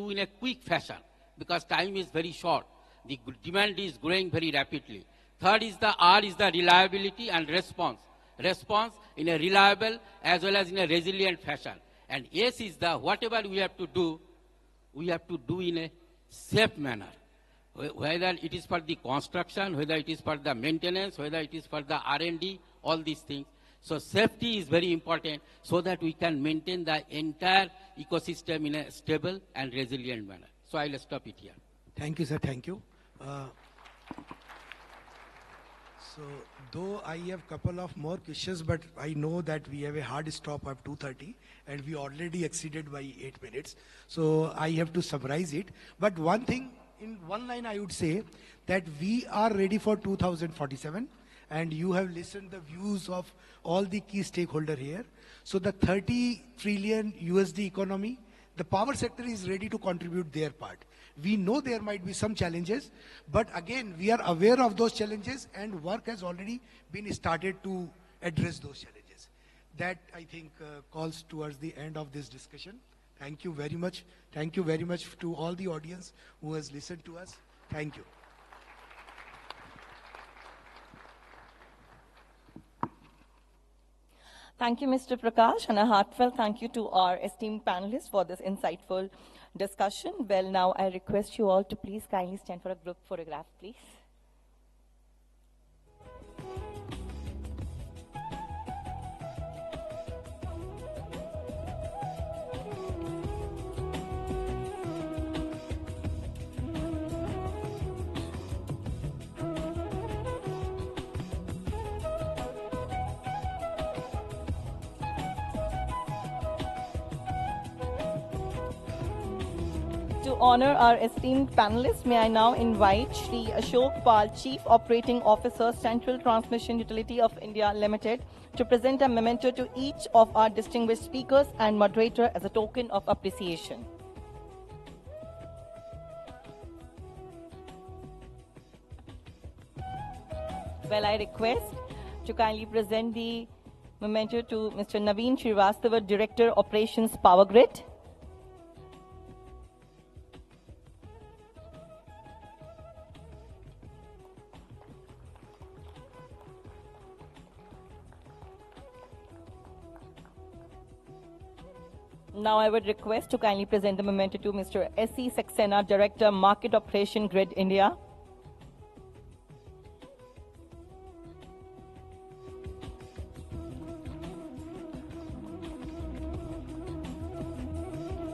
in a quick fashion because time is very short. The demand is growing very rapidly. Third is the R is the reliability and response. Response in a reliable as well as in a resilient fashion. And S is the whatever we have to do in a safe manner. Whether it is for the construction, whether it is for the maintenance, whether it is for the R&D, all these things. So safety is very important so that we can maintain the entire ecosystem in a stable and resilient manner. So I'll stop it here. Thank you, sir. Thank you. So though I have a couple of more questions, but I know that we have a hard stop at 2:30 and we already exceeded by 8 minutes. So I have to summarize it. But one thing, in one line I would say that we are ready for 2047. And you have listened the views of all the key stakeholders here. So the 30 trillion USD economy, the power sector is ready to contribute their part. We know there might be some challenges, but again, we are aware of those challenges and work has already been started to address those challenges. That, I think, calls towards the end of this discussion. Thank you very much. Thank you very much to all the audience who has listened to us. Thank you. Thank you, Mr. Prakash, and a heartfelt thank you to our esteemed panelists for this insightful discussion. Well, now I request you all to please kindly stand for a group photograph, please. To honor our esteemed panelists, may I now invite Shri Ashok Pal, Chief Operating Officer, Central Transmission Utility of India Limited, to present a memento to each of our distinguished speakers and moderator as a token of appreciation. Well, I request to kindly present the memento to Mr. Naveen Srivastava, Director, Operations, Power Grid. Now I would request to kindly present the memento to Mr. S.C. Saxena, Director, Market Operation, Grid India.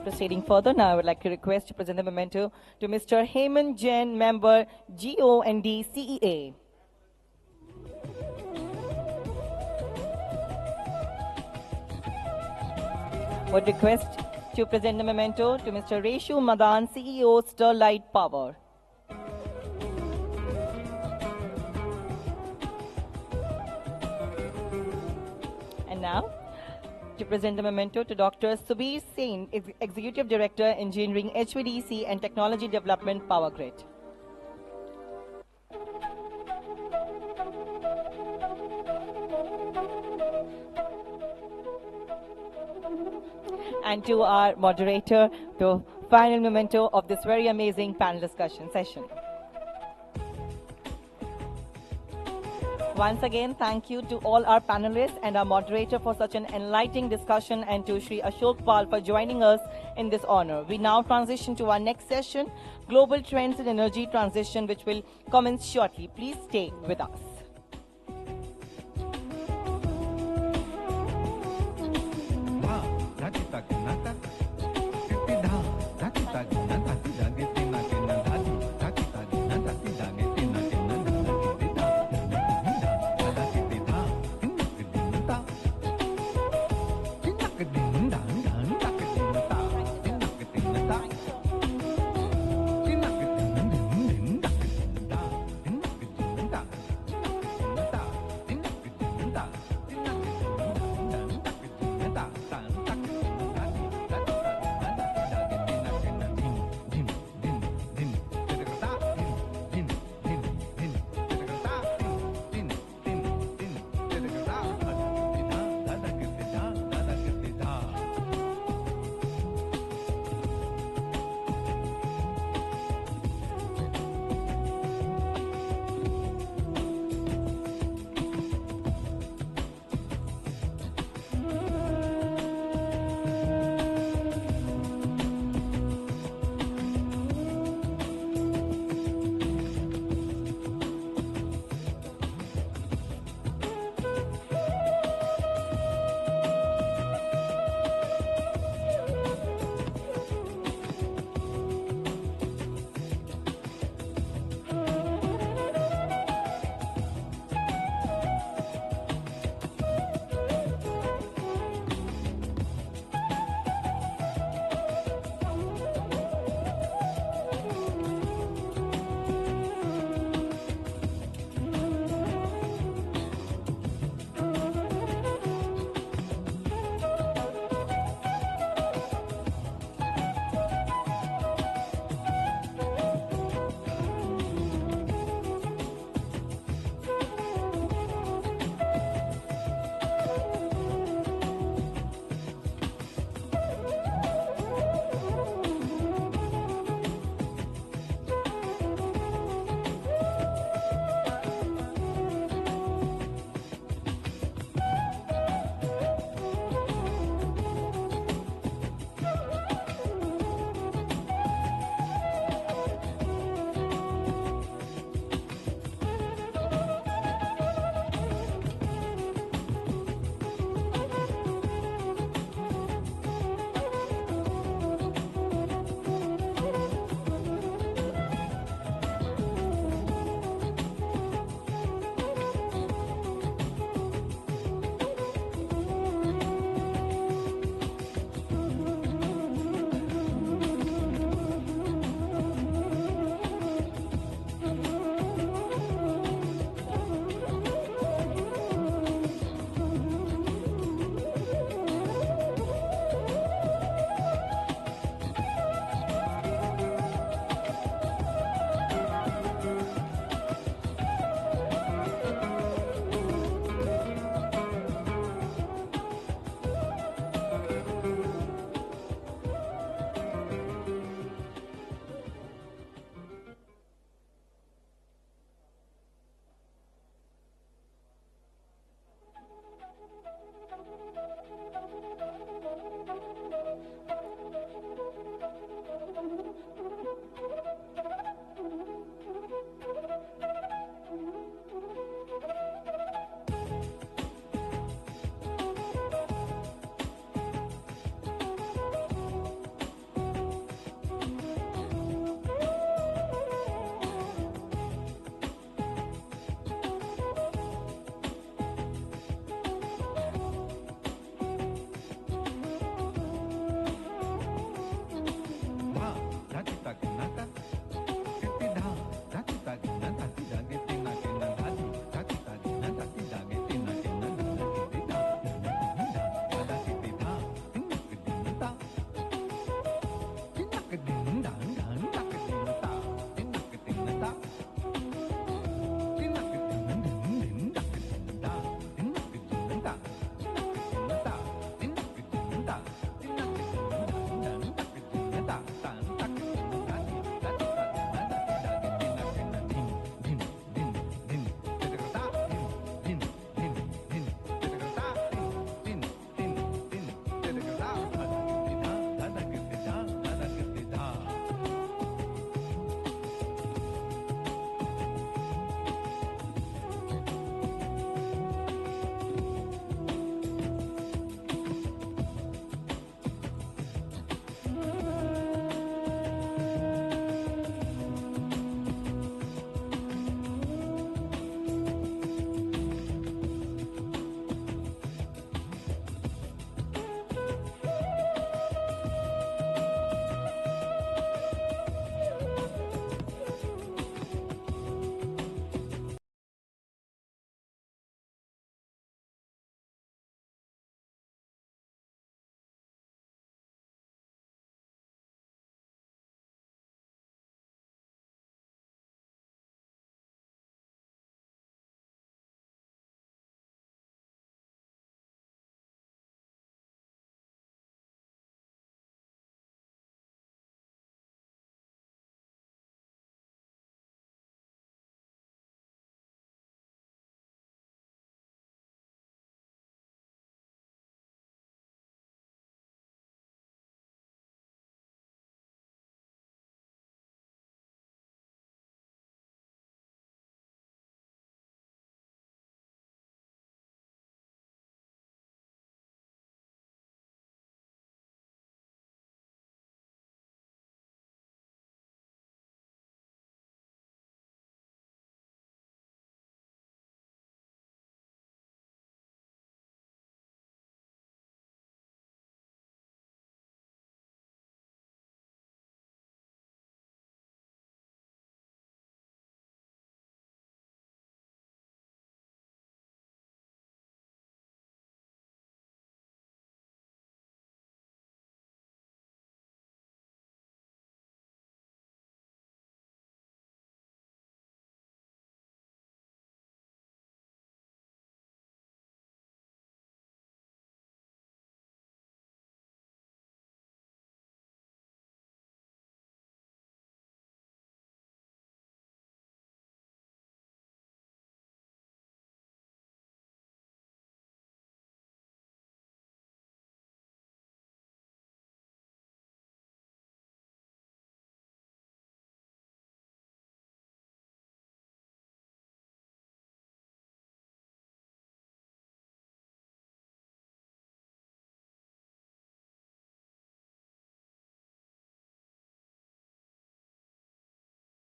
Proceeding further, now I would like to request to present the memento to Mr. Hemant Jain, Member, GOND CEA. would request to present the memento to Mr. Reshu Madan, CEO, Sterlite Power. And now, to present the memento to Dr. Subir Sen, Executive Director, Engineering, HVDC and Technology Development, Power Grid. And to our moderator, the final memento of this very amazing panel discussion session. Once again, thank you to all our panelists and our moderator for such an enlightening discussion, and to Sri Ashok Pal for joining us in this honor. We now transition to our next session, Global Trends in Energy Transition, which will commence shortly. Please stay with us.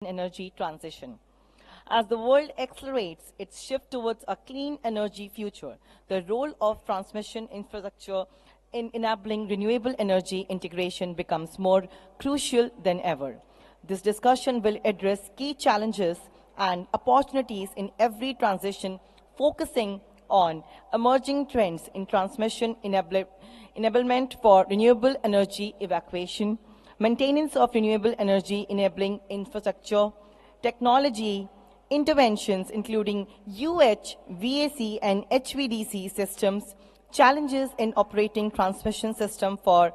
energy transition. As the world accelerates its shift towards a clean energy future, the role of transmission infrastructure in enabling renewable energy integration becomes more crucial than ever. This discussion will address key challenges and opportunities in every transition, focusing on emerging trends in transmission enablement for renewable energy evacuation, maintenance of renewable energy enabling infrastructure, technology, interventions including UH, VAC, and HVDC systems, challenges in operating transmission system for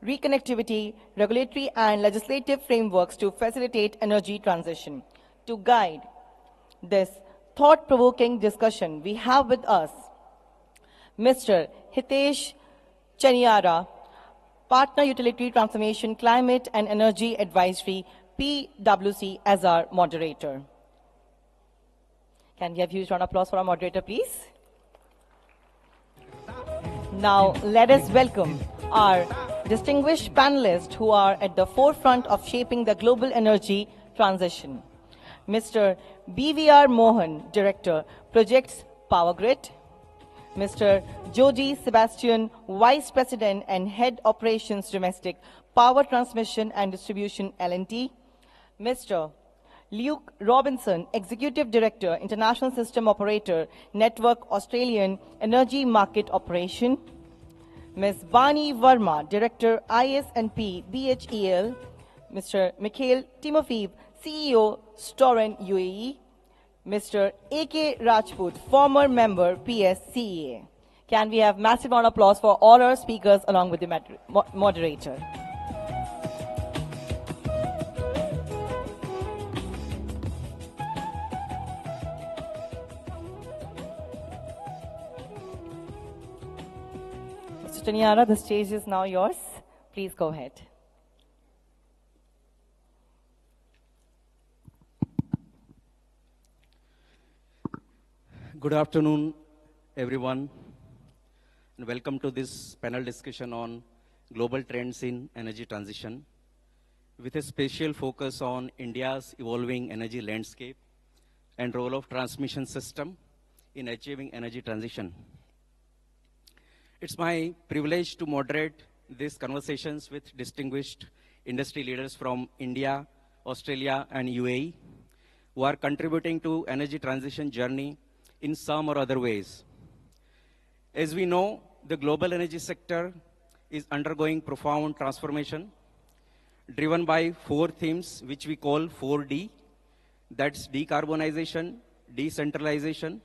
reconnectivity, regulatory and legislative frameworks to facilitate energy transition. To guide this thought-provoking discussion, we have with us Mr. Hitesh Chaniara, Partner Utility Transformation Climate and Energy Advisory, PwC, as our moderator. Can we have a huge round of applause for our moderator, please? Now, let us welcome our distinguished panelists who are at the forefront of shaping the global energy transition. Mr. BVR Mohan, Director, Projects Power Grid. Mr. Jody Sebastian, Vice President and Head Operations Domestic Power Transmission and Distribution L&T. Mr. Luke Robinson, Executive Director, International System Operator, Network Australian Energy Market Operation. Ms. Bani Verma, Director, IS&P BHEL. Mr. Mikhail Timofeev, CEO, Storen UAE. Mr. A.K. Rajput, former member, PSCEA. Can we have massive round of applause for all our speakers along with the moderator? Mr. Chaniara, the stage is now yours. Please go ahead. Good afternoon, everyone, and welcome to this panel discussion on global trends in energy transition, with a special focus on India's evolving energy landscape and role of transmission system in achieving energy transition. It's my privilege to moderate these conversations with distinguished industry leaders from India, Australia, and UAE, who are contributing to energy transition journey in some or other ways. As we know, the global energy sector is undergoing profound transformation, driven by 4 themes, which we call 4D. That's decarbonization, decentralization,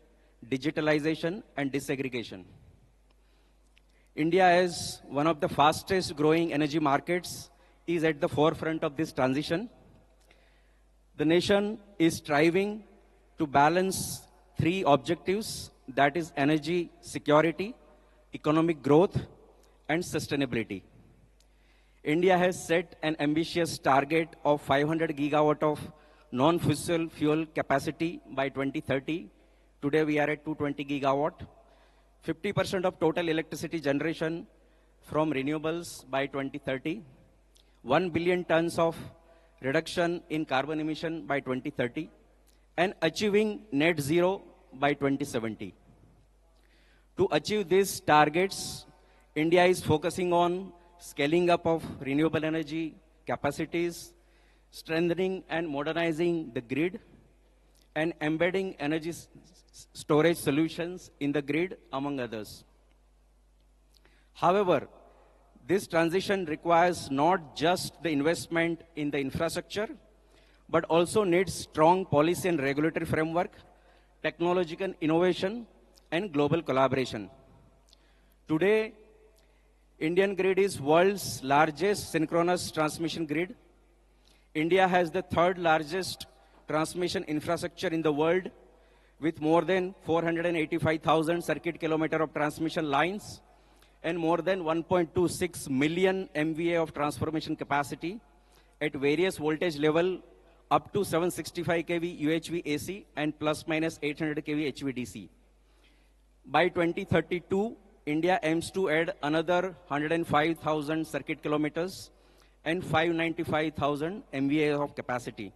digitalization, and disaggregation. India, as one of the fastest growing energy markets, is at the forefront of this transition. The nation is striving to balance 3 objectives, that is energy security, economic growth, and sustainability. India has set an ambitious target of 500 gigawatt of non-fossil fuel capacity by 2030. Today we are at 220 gigawatt. 50% of total electricity generation from renewables by 2030. 1 billion tons of reduction in carbon emission by 2030. And achieving net zero by 2070. To achieve these targets, India is focusing on scaling up of renewable energy capacities, strengthening and modernizing the grid, and embedding energy storage solutions in the grid, among others. However, this transition requires not just the investment in the infrastructure, but also needs strong policy and regulatory framework, technological innovation, and global collaboration. Today, Indian grid is world's largest synchronous transmission grid. India has the 3rd largest transmission infrastructure in the world, with more than 485,000 circuit kilometers of transmission lines and more than 1.26 million MVA of transformation capacity at various voltage level up to 765 kV UHV AC and plus minus 800 kV HVDC. By 2032, India aims to add another 105,000 circuit kilometers and 595,000 MVA of capacity.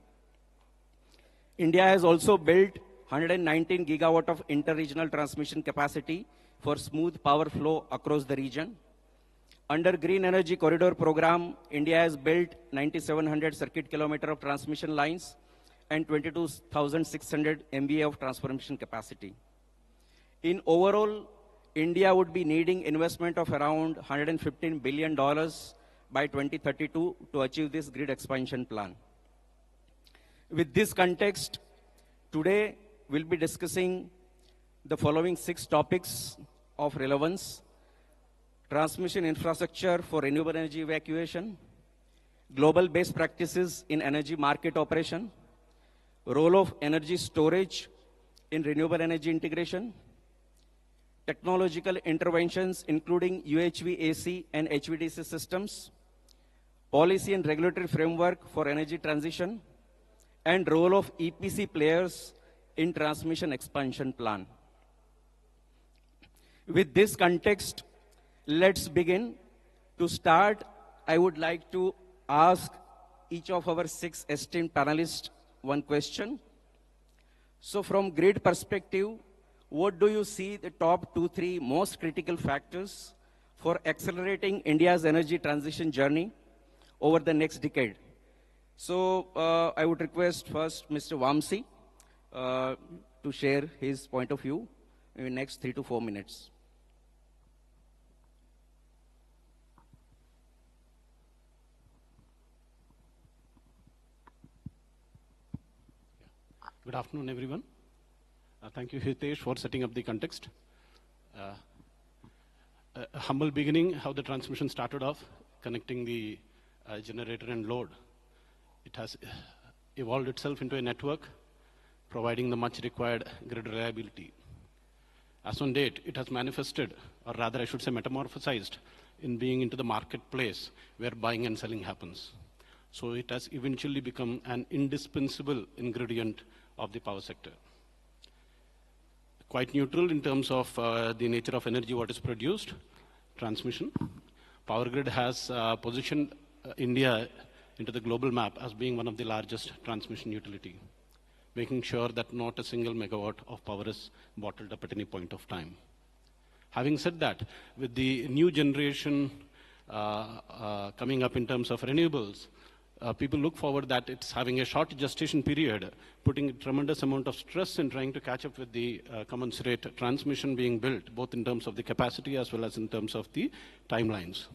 India has also built 119 gigawatt of inter-regional transmission capacity for smooth power flow across the region. Under Green Energy Corridor Program, India has built 9,700 circuit kilometer of transmission lines and 22,600 MVA of transformation capacity. In overall, India would be needing investment of around $115 billion by 2032 to achieve this grid expansion plan. With this context, today we'll be discussing the following 6 topics of relevance: transmission infrastructure for renewable energy evacuation, global best practices in energy market operation, role of energy storage in renewable energy integration, technological interventions including UHV-AC and HVDC systems, policy and regulatory framework for energy transition, and role of EPC players in transmission expansion plan. With this context, let's begin. To start, I would like to ask each of our 6 esteemed panelists one question. So from grid perspective, what do you see the top 2-3 most critical factors for accelerating India's energy transition journey over the next decade? So I would request first Mr. Vamsi to share his point of view in the next 3 to 4 minutes. Good afternoon, everyone. Thank you, Hitesh, for setting up the context. A humble beginning, how the transmission started off, connecting the generator and load. It has evolved itself into a network, providing the much required grid reliability. As on date, it has manifested, or rather I should say metamorphosized, in being into the marketplace where buying and selling happens. So it has eventually become an indispensable ingredient of the power sector. Quite neutral in terms of the nature of energy what is produced, transmission. Power Grid has positioned India into the global map as being one of the largest transmission utility, making sure that not a single megawatt of power is bottled up at any point of time. Having said that, with the new generation coming up in terms of renewables, people look forward that it's having a short gestation period, putting a tremendous amount of stress in trying to catch up with the commensurate transmission being built, both in terms of the capacity as well as in terms of the timelines.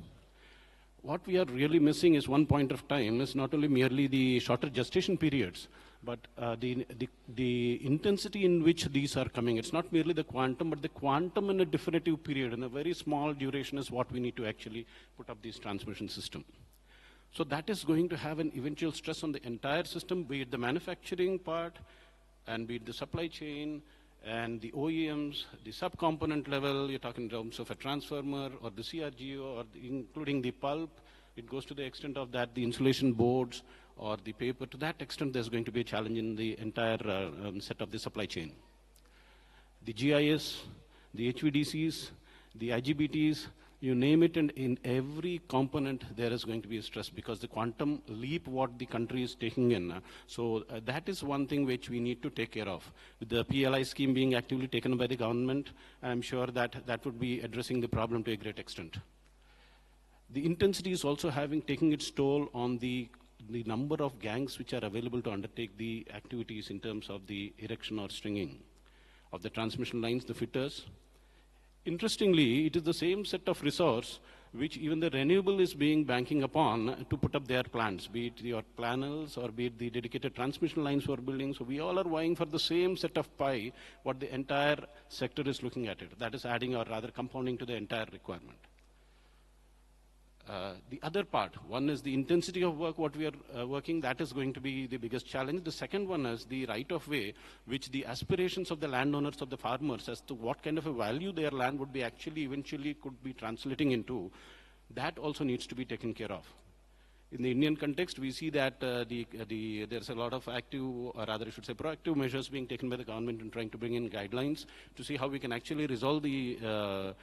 What we are really missing is one point of time is not only merely the shorter gestation periods, but the intensity in which these are coming. It's not merely the quantum, but the quantum in a definitive period, in a very small duration is what we need to actually put up this transmission system. So that is going to have an eventual stress on the entire system, be it the manufacturing part, and be it the supply chain, and the OEMs, the subcomponent level, you're talking in terms of a transformer, or the CRGO, or including the pulp. It goes to the extent of that, the insulation boards, or the paper. To that extent, there's going to be a challenge in the entire set of the supply chain. The GIS, the HVDCs, the IGBTs, you name it, and in every component there is going to be a stress because the quantum leap what the country is taking in. So that is one thing which we need to take care of. With the PLI scheme being actively taken by the government, I'm sure that that would be addressing the problem to a great extent. The intensity is also taking its toll on the number of gangs which are available to undertake the activities in terms of the erection or stringing of the transmission lines, the fitters. Interestingly, it is the same set of resource which even the renewable is being banking upon to put up their plants, be it your panels or be it the dedicated transmission lines for building. So we all are vying for the same set of pie, what the entire sector is looking at it. That is adding or rather compounding to the entire requirement. The other part, one is the intensity of work, what we are working, that is going to be the biggest challenge. The second one is the right of way, which the aspirations of the landowners, of the farmers, as to what kind of a value their land would be actually eventually could be translating into, that also needs to be taken care of. In the Indian context, we see that there's a lot of active, or rather I should say proactive measures being taken by the government in trying to bring in guidelines to see how we can actually resolve the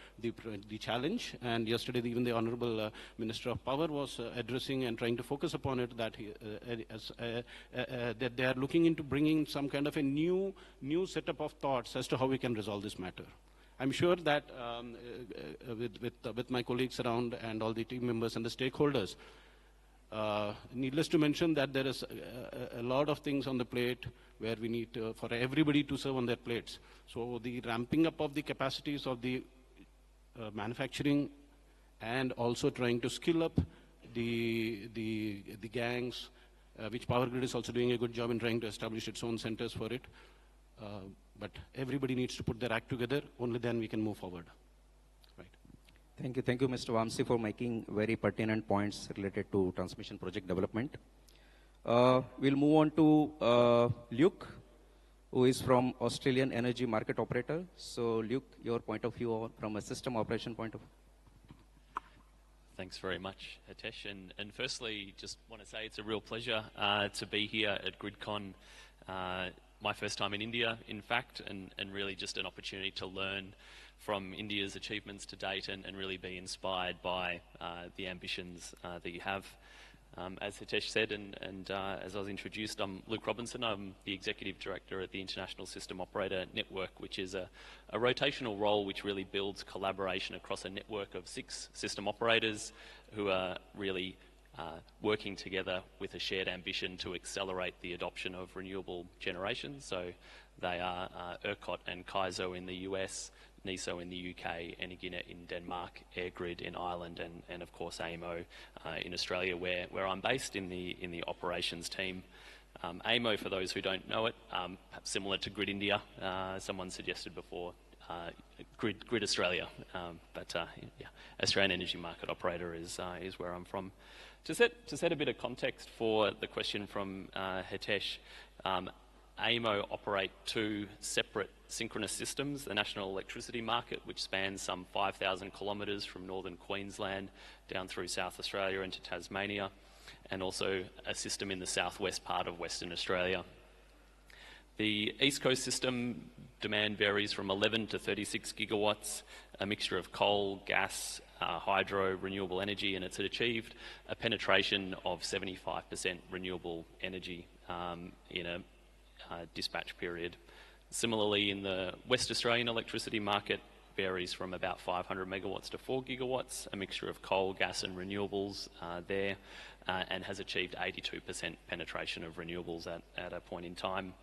challenge. And yesterday, even the Honorable Minister of Power was addressing and trying to focus upon it, that that they are looking into bringing some kind of a new setup of thoughts as to how we can resolve this matter. I'm sure that with my colleagues around and all the team members and the stakeholders, needless to mention that there is a lot of things on the plate where we need for everybody to serve on their plates. So the ramping up of the capacities of the manufacturing, and also trying to skill up the gangs, which Power Grid is also doing a good job in trying to establish its own centers for it. But everybody needs to put their act together. Only then we can move forward. Thank you, Mr. Vamsi, for making very pertinent points related to transmission project development. We'll move on to Luke, who is from Australian Energy Market Operator. So, Luke, your point of view from a system operation point of view. Thanks very much, Hitesh. And firstly, just want to say it's a real pleasure to be here at GRIDCON. My first time in India, in fact, and really just an opportunity to learn from India's achievements to date and really be inspired by the ambitions that you have. As Hitesh said, and as I was introduced, I'm Luke Robinson. I'm the Executive Director at the International System Operator Network, which is a rotational role which really builds collaboration across a network of 6 system operators who are really working together with a shared ambition to accelerate the adoption of renewable generation. So they are ERCOT and CAISO in the US, NESO in the UK, Energinet in Denmark, EirGrid in Ireland, and of course AMO in Australia, where I'm based in the operations team. AMO, for those who don't know it, similar to Grid India, someone suggested before, Grid Australia, but yeah, Australian Energy Market Operator is where I'm from. To set a bit of context for the question from Hitesh, AMO operate 2 separate synchronous systems, the National Electricity Market, which spans some 5,000 kilometres from northern Queensland down through South Australia into Tasmania, and also a system in the southwest part of Western Australia. The East Coast system demand varies from 11 to 36 gigawatts, a mixture of coal, gas, hydro, renewable energy, and it's achieved a penetration of 75% renewable energy in a dispatch period. Similarly, in the West Australian electricity market, varies from about 500 megawatts to 4 gigawatts, a mixture of coal, gas and renewables there, and has achieved 82% penetration of renewables at a point in time.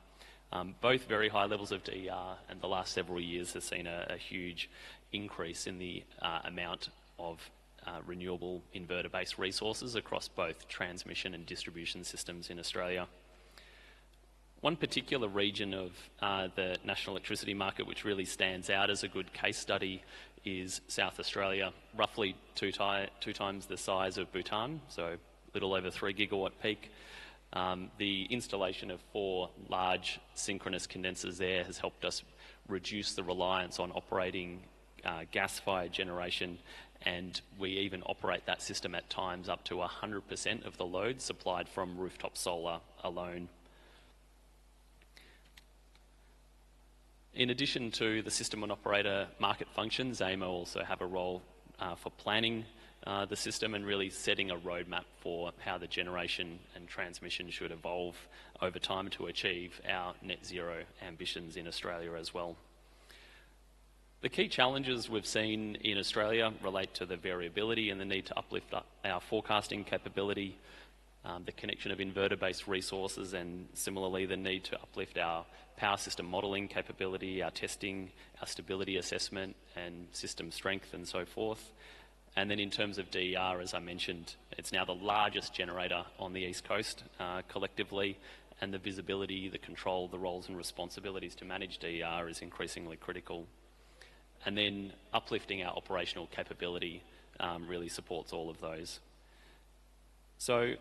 Both very high levels of DER, and the last several years has seen a huge increase in the amount of renewable inverter-based resources across both transmission and distribution systems in Australia. One particular region of the national electricity market which really stands out as a good case study is South Australia, roughly two times the size of Bhutan, so a little over 3 gigawatt peak. The installation of 4 large synchronous condensers there has helped us reduce the reliance on operating gas-fired generation, and we even operate that system at times up to 100% of the load supplied from rooftop solar alone. In addition to the system and operator market functions, AMO also have a role for planning the system and really setting a roadmap for how the generation and transmission should evolve over time to achieve our net zero ambitions in Australia as well. The key challenges we've seen in Australia relate to the variability and the need to uplift our forecasting capability, the connection of inverter-based resources, and similarly the need to uplift our power system modelling capability, our testing, our stability assessment and system strength and so forth. And then in terms of DER, as I mentioned, it's now the largest generator on the East Coast collectively, and the visibility, the control, the roles and responsibilities to manage DER is increasingly critical. And then uplifting our operational capability really supports all of those. So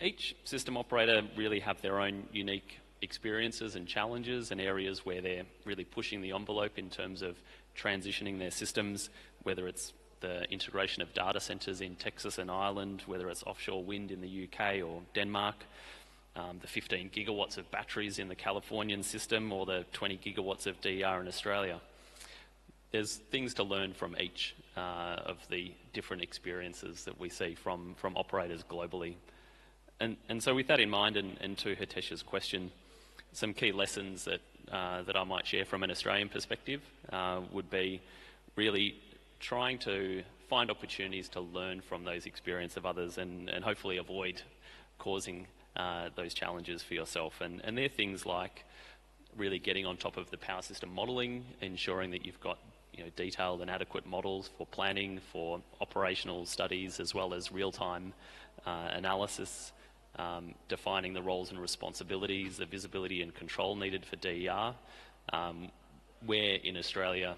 each system operator really have their own unique experiences and challenges and areas where they're really pushing the envelope in terms of transitioning their systems, whether it's the integration of data centres in Texas and Ireland, whether it's offshore wind in the UK or Denmark, the 15 gigawatts of batteries in the Californian system, or the 20 gigawatts of DER in Australia. There's things to learn from each of the different experiences that we see from operators globally. And so with that in mind, and to Hitesh's question, some key lessons that I might share from an Australian perspective would be really trying to find opportunities to learn from those experiences of others and hopefully avoid causing those challenges for yourself. And they're things like really getting on top of the power system modelling, ensuring that you've got detailed and adequate models for planning, for operational studies, as well as real-time analysis, defining the roles and responsibilities, the visibility and control needed for DER. We're in Australia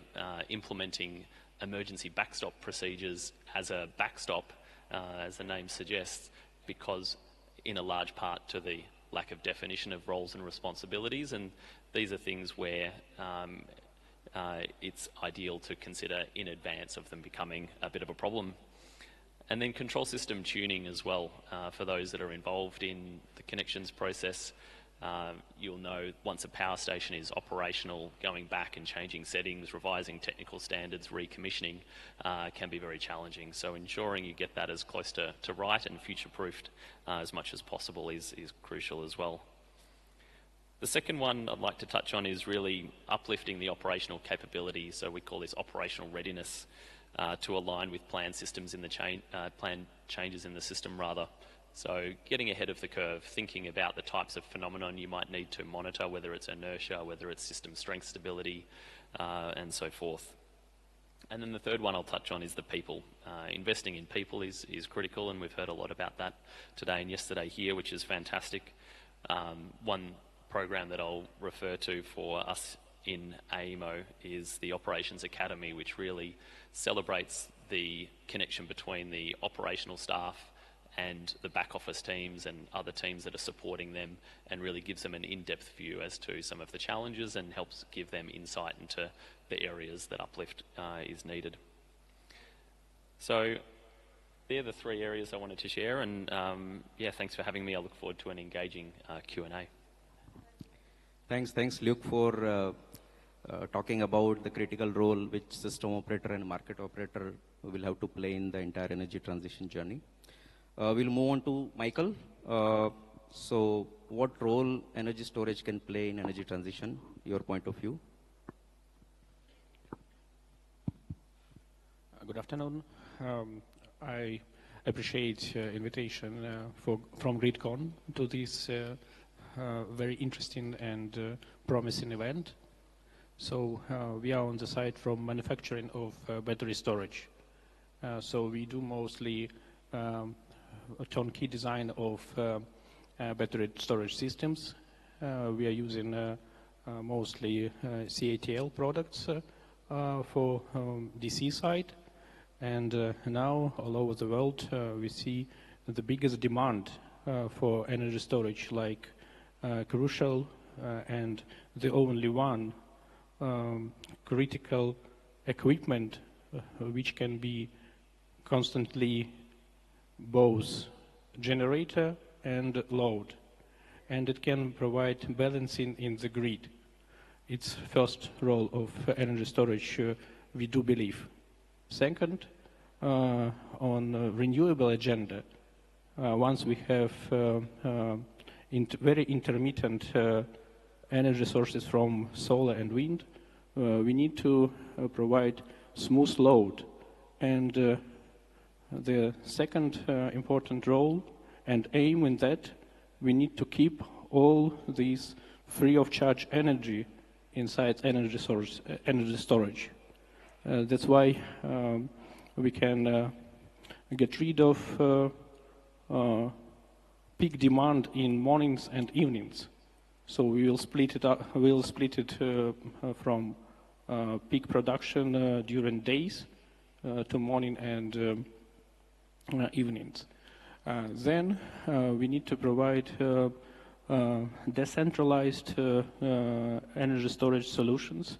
implementing emergency backstop procedures as a backstop, as the name suggests, because in a large part to the lack of definition of roles and responsibilities, and these are things where it's ideal to consider in advance of them becoming a bit of a problem. And then control system tuning as well. For those that are involved in the connections process, you'll know once a power station is operational, going back and changing settings, revising technical standards, recommissioning can be very challenging. So ensuring you get that as close to right and future-proofed as much as possible is crucial as well. The second one I'd like to touch on is really uplifting the operational capability. So we call this operational readiness to align with planned systems in the planned changes in the system rather. So getting ahead of the curve, thinking about the types of phenomenon you might need to monitor, whether it's inertia, whether it's system strength stability, and so forth. And then the third one I'll touch on is the people. Investing in people is critical, and we've heard a lot about that today and yesterday here, which is fantastic. One program that I'll refer to for us in AEMO is the Operations Academy, which really celebrates the connection between the operational staff and the back office teams and other teams that are supporting them, and really gives them an in-depth view as to some of the challenges and helps give them insight into the areas that uplift is needed. So they're the three areas I wanted to share, and yeah, thanks for having me. I look forward to an engaging Q&A. Thanks, Luke, for talking about the critical role which system operator and market operator will have to play in the entire energy transition journey. We'll move on to Michael. So what role energy storage can play in energy transition, your point of view? Good afternoon. I appreciate invitation from GRIDCON to this very interesting and promising event. So we are on the side from manufacturing of battery storage. So we do mostly a turnkey design of battery storage systems. We are using mostly CATL products for DC side. And now all over the world we see the biggest demand for energy storage, like crucial and the only one critical equipment which can be constantly both generator and load, and it can provide balancing in the grid. It's first role of energy storage, we do believe. Second, on renewable agenda, once we have very intermittent energy sources from solar and wind, we need to provide smooth load. And the second important role and aim in that, we need to keep all these free of charge energy inside energy storage. That's why we can get rid of peak demand in mornings and evenings. So we will split it up. We'll split it from peak production during days to morning and evenings. Then we need to provide decentralized energy storage solutions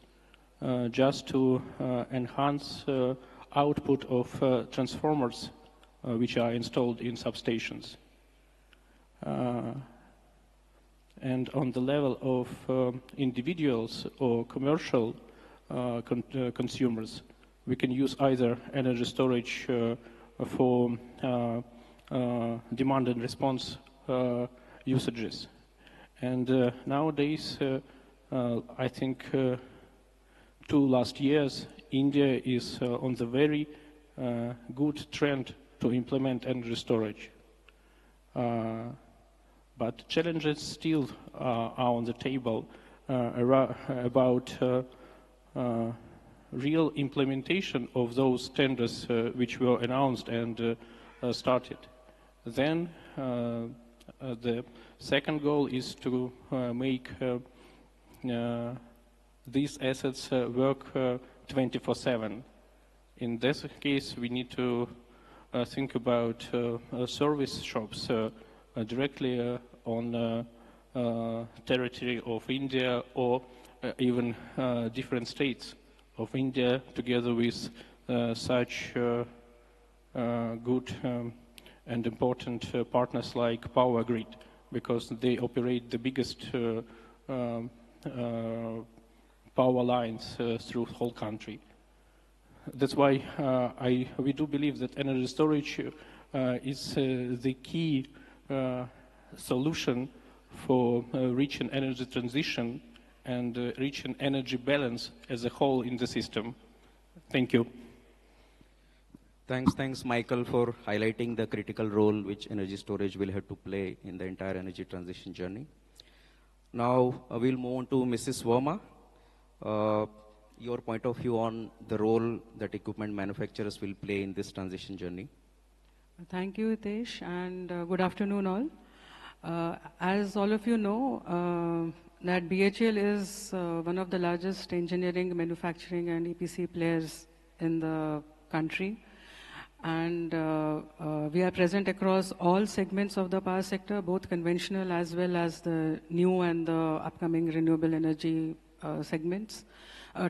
just to enhance output of transformers which are installed in substations. And on the level of individuals or commercial consumers, we can use either energy storage for demand and response usages. And nowadays, I think 2 last years, India is on the very good trend to implement energy storage. But challenges still are on the table about real implementation of those tenders which were announced and started. Then the second goal is to make these assets work 24/7. In this case, we need to think about service shops directly on territory of India or even different states of India together with such good and important partners like Power Grid, because they operate the biggest power lines through the whole country. That's why we do believe that energy storage is the key solution for reaching energy transition and reaching energy balance as a whole in the system. Thank you. Thanks, Michael, for highlighting the critical role which energy storage will have to play in the entire energy transition journey. Now we'll move on to Mrs. Verma. Your point of view on the role that equipment manufacturers will play in this transition journey. Thank you, Hitesh, and good afternoon all. As all of you know, that BHEL is one of the largest engineering, manufacturing and EPC players in the country. And we are present across all segments of the power sector, both conventional as well as the new and the upcoming renewable energy segments.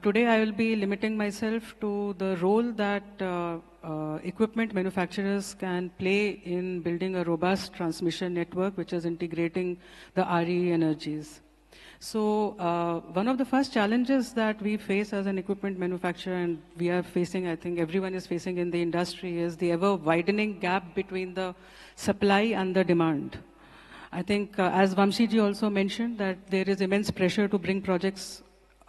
Today I will be limiting myself to the role that equipment manufacturers can play in building a robust transmission network which is integrating the RE energies. So one of the first challenges that we face as an equipment manufacturer, and we are facing, I think everyone is facing in the industry, is the ever widening gap between the supply and the demand. I think as Vamshiji also mentioned, that there is immense pressure to bring projects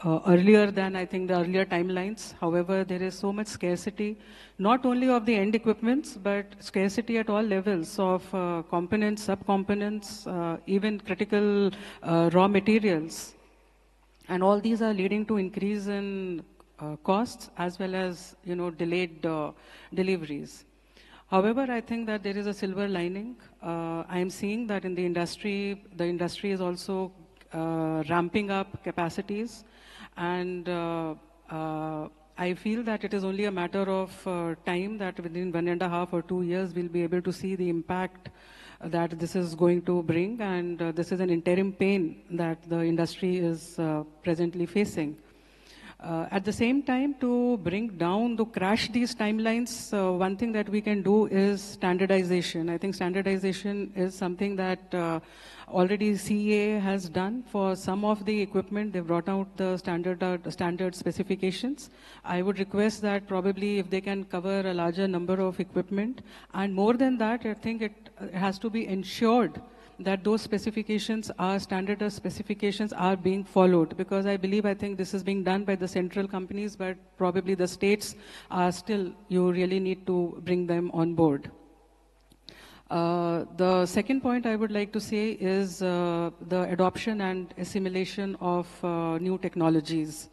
earlier than I think the earlier timelines. However, there is so much scarcity, not only of the end equipments, but scarcity at all levels of components, subcomponents, even critical raw materials. And all these are leading to increase in costs as well as, delayed deliveries. However, I think that there is a silver lining. I am seeing that in the industry is also ramping up capacities. And I feel that it is only a matter of time that within 1.5 or 2 years we'll be able to see the impact that this is going to bring, and this is an interim pain that the industry is presently facing. At the same time, to crash these timelines, one thing that we can do is standardization. I think standardization is something that already CEA has done for some of the equipment. They've brought out the standard specifications. I would request that probably if they can cover a larger number of equipment. And more than that, I think it has to be ensured that those specifications are standard specifications are being followed, because I think this is being done by the central companies, but probably the states are still, you really need to bring them on board. The second point I would like to say is the adoption and assimilation of new technologies.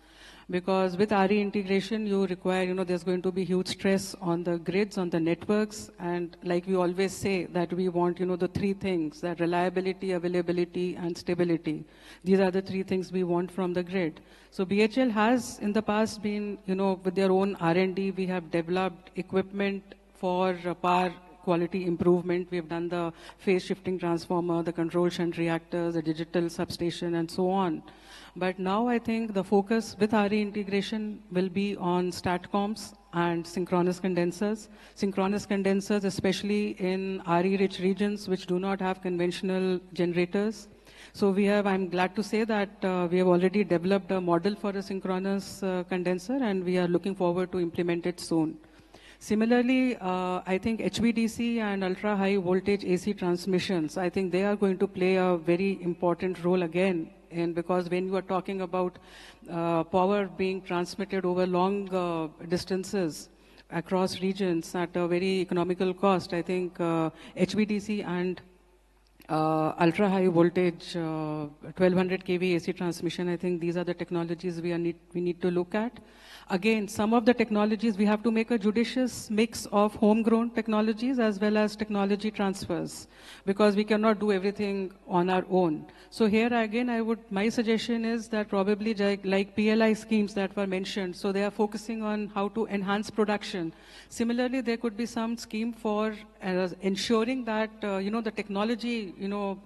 Because with RE integration, you require, there's going to be huge stress on the grids, on the networks, and like we always say that we want, the 3 things, that reliability, availability, and stability. These are the 3 things we want from the grid. So BHEL has in the past been, with their own R&D, we have developed equipment for power quality improvement. We've done the phase shifting transformer, the control shunt reactors, the digital substation, and so on. But now I think the focus with RE integration will be on STATCOMs and synchronous condensers. Synchronous condensers, especially in RE-rich regions which do not have conventional generators. So I'm glad to say that we have already developed a model for a synchronous condenser, and we are looking forward to implement it soon. Similarly, I think HVDC and ultra-high voltage AC transmissions, I think they are going to play a very important role again. And because when you are talking about power being transmitted over long distances across regions at a very economical cost, I think HVDC and ultra-high voltage 1200 kV AC transmission, I think these are the technologies we need to look at. Again, some of the technologies, we have to make a judicious mix of homegrown technologies as well as technology transfers, because we cannot do everything on our own. So here again, my suggestion is that probably like PLI schemes that were mentioned, so they are focusing on how to enhance production. Similarly, there could be some scheme for ensuring that, the technology,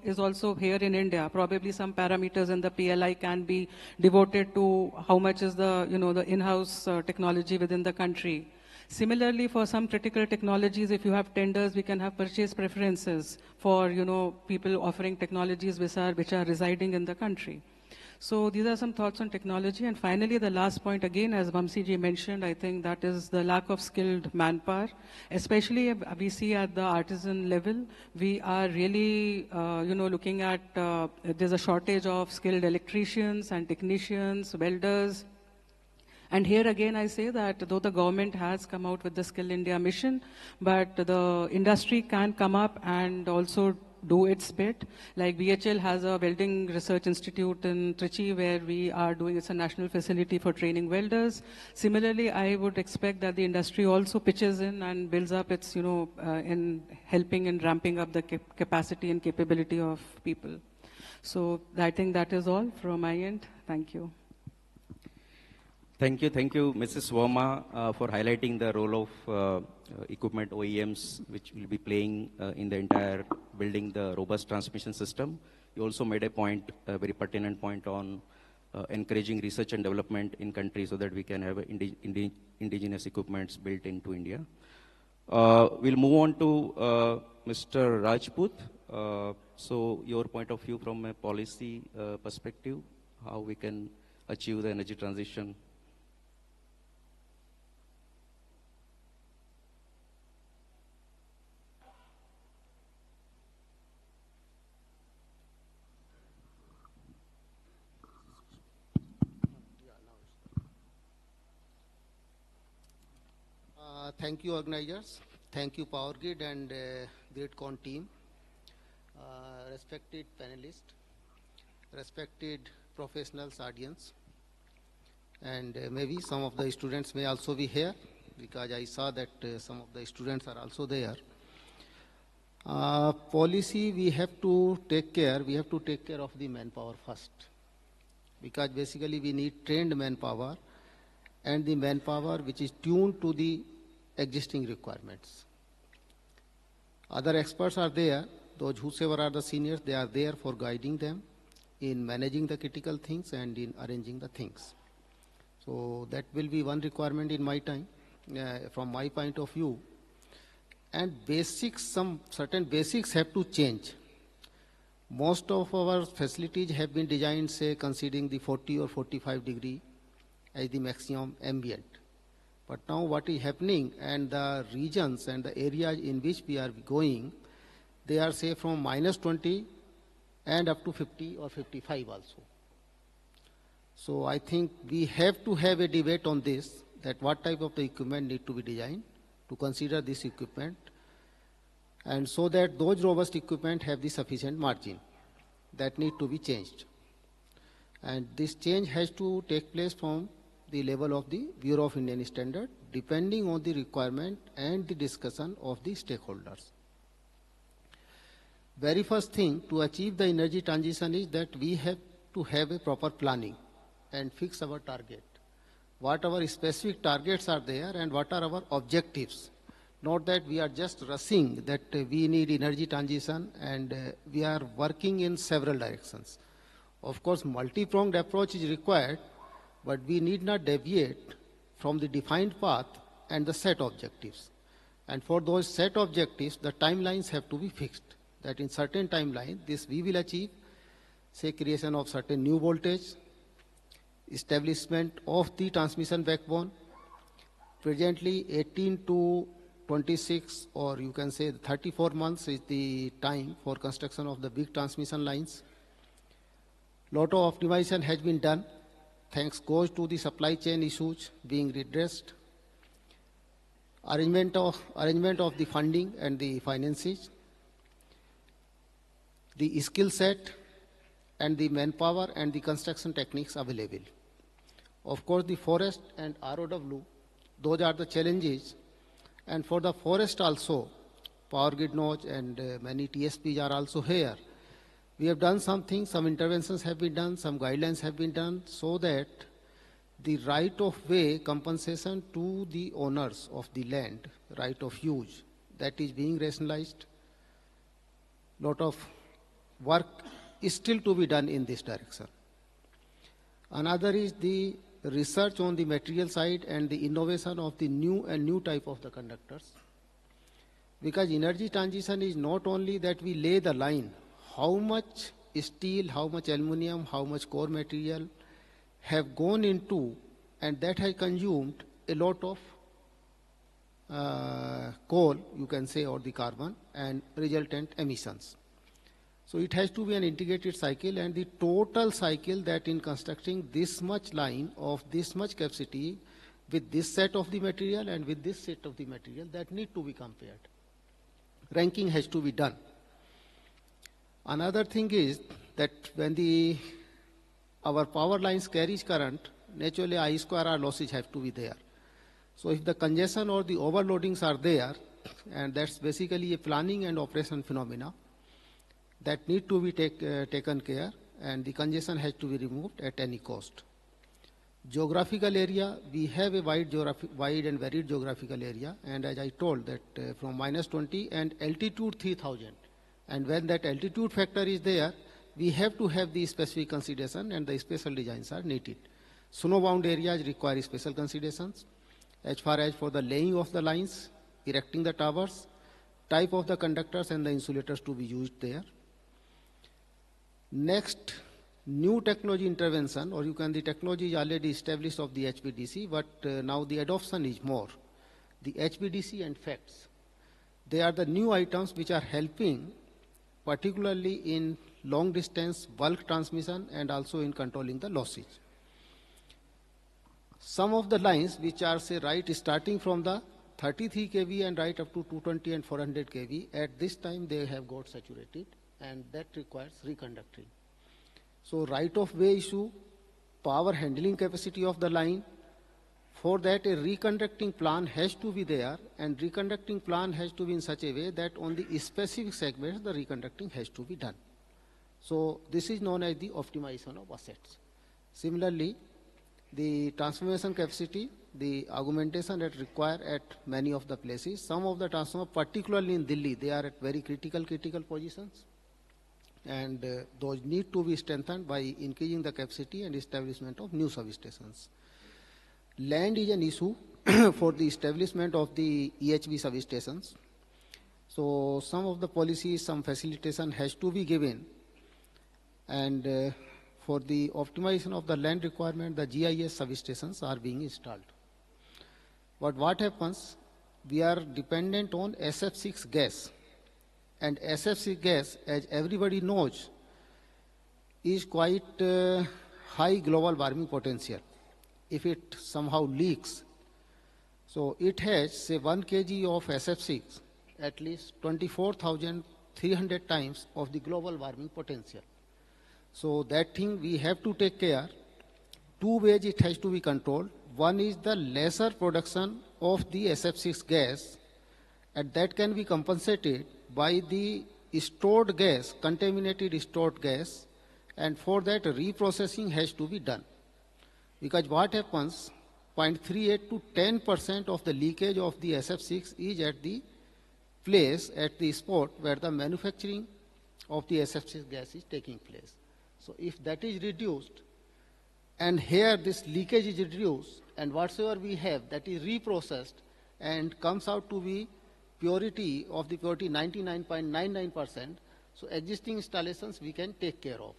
is also here in India. Probably some parameters in the PLI can be devoted to how much is the in-house technology within the country. Similarly, for some critical technologies, if you have tenders, we can have purchase preferences for, people offering technologies which are residing in the country. So these are some thoughts on technology. And finally, the last point, again, as Vamsiji mentioned, I think that is the lack of skilled manpower. Especially we see at the artisan level, we are really, looking at, there's a shortage of skilled electricians and technicians, welders. And here again, I say that though the government has come out with the Skill India mission, but the industry can come up and also do its bit. Like BHL has a welding research institute in Trichy where we are doing, it's a national facility for training welders. Similarly, I would expect that the industry also pitches in and builds up its, in helping and ramping up the capacity and capability of people. So I think that is all from my end. Thank you. Thank you, Mrs. Verma, for highlighting the role of equipment OEMs, which will be playing in the entire building the robust transmission system. You also made a point, a very pertinent point on encouraging research and development in countries so that we can have indigenous equipments built into India. We'll move on to Mr. Rajput. So your point of view from a policy perspective, how we can achieve the energy transition. Thank you, organizers. Thank you, PowerGrid and GRIDCON team. Respected panelists, respected professionals, audience, and maybe some of the students may also be here, because I saw that some of the students are also there. Policy, we have to take care of the manpower first, because basically we need trained manpower and the manpower which is tuned to the existing requirements. Other experts are there, those whosoever are the seniors, they are there for guiding them in managing the critical things and in arranging the things. So that will be one requirement in my time, from my point of view. And basics, some certain basics have to change. Most of our facilities have been designed, say, considering the 40 or 45 degree as the maximum ambient. But now what is happening, and the regions and the areas in which we are going, they are, say, from -20 and up to 50 or 55 also. So I think we have to have a debate on this, that what type of the equipment need to be designed to consider this equipment, and so that those robust equipment have the sufficient margin that need to be changed. And this change has to take place from the level of the Bureau of Indian Standard, depending on the requirement and the discussion of the stakeholders. Very first thing to achieve the energy transition is that we have to have a proper planning and fix our target. What our specific targets are there and what are our objectives Not that we are just rushing that we need energy transition, and we are working in several directions. Of course, multi-pronged approach is required, but we need not deviate from the defined path and the set objectives. And for those set objectives, the timelines have to be fixed. That in certain timeline, this we will achieve, say creation of certain new voltage, establishment of the transmission backbone. Presently, 18 to 26, or you can say 34 months is the time for construction of the big transmission lines. Lot of optimization has been done. Thanks goes to the supply chain issues being redressed. Arrangement of the funding and the finances. The skill set and the manpower and the construction techniques available. Of course, the forest and ROW, those are the challenges. And for the forest also, Power Grid Node and many TSPs are also here. We have done something, some interventions have been done, some guidelines have been done, so that the right of way compensation to the owners of the land, right of use, that is being rationalized. Lot of work is still to be done in this direction. Another is the research on the material side and the innovation of the new type of the conductors. Because energy transition is not only that we lay the line, how much steel, how much aluminum, how much core material have gone into, and that has consumed a lot of coal, you can say, or the carbon, and resultant emissions. So it has to be an integrated cycle, and the total cycle that in constructing this much line of this much capacity with this set of the material and with this set of the material, that need to be compared. Ranking has to be done. Another thing is that when our power lines carries current, naturally I square R losses have to be there. So if the congestion or the overloadings are there, and that's basically a planning and operation phenomena, that need to be taken care, and the congestion has to be removed at any cost. Geographical area, we have a wide and varied geographical area, and as I told that from -20 and altitude 3000. And when that altitude factor is there, we have to have the specific consideration, and the special designs are needed. Snowbound areas require special considerations as far as for the laying of the lines, erecting the towers, type of the conductors and the insulators to be used there. Next, new technology intervention, or you can, the technology is already established of the HVDC, but now the adoption is more. The HVDC and FACTS, they are the new items which are helping particularly in long distance bulk transmission and also in controlling the losses. Some of the lines which are, say, right starting from the 33 kV and right up to 220 and 400 kV, at this time they have got saturated, and that requires reconducting. So right of way issue, power handling capacity of the line, for that a reconducting plan has to be there, and reconducting plan has to be in such a way that on the specific segments the reconducting has to be done. So this is known as the optimization of assets. Similarly, the transformation capacity, the augmentation that required at many of the places, some of the transformers, particularly in Delhi, they are at very critical positions, and those need to be strengthened by increasing the capacity and establishment of new substations. Land is an issue for the establishment of the EHV substations. So some of the policies, some facilitation has to be given, and for the optimization of the land requirement, the GIS substations are being installed. But what happens, we are dependent on SF6 gas, and SF6 gas, as everybody knows, is quite high global warming potential. If it somehow leaks, so it has, say, 1 kg of SF6, at least 24,300 times of the global warming potential. So that thing we have to take care. Two ways it has to be controlled. One is the lesser production of the SF6 gas, and that can be compensated by the stored gas, contaminated stored gas, and for that reprocessing has to be done. Because what happens, 0.38 to 10% of the leakage of the SF6 is at the place, at the spot where the manufacturing of the SF6 gas is taking place. So if that is reduced, and here this leakage is reduced, and whatsoever we have that is reprocessed and comes out to be purity of the purity 99.99%, so existing installations we can take care of.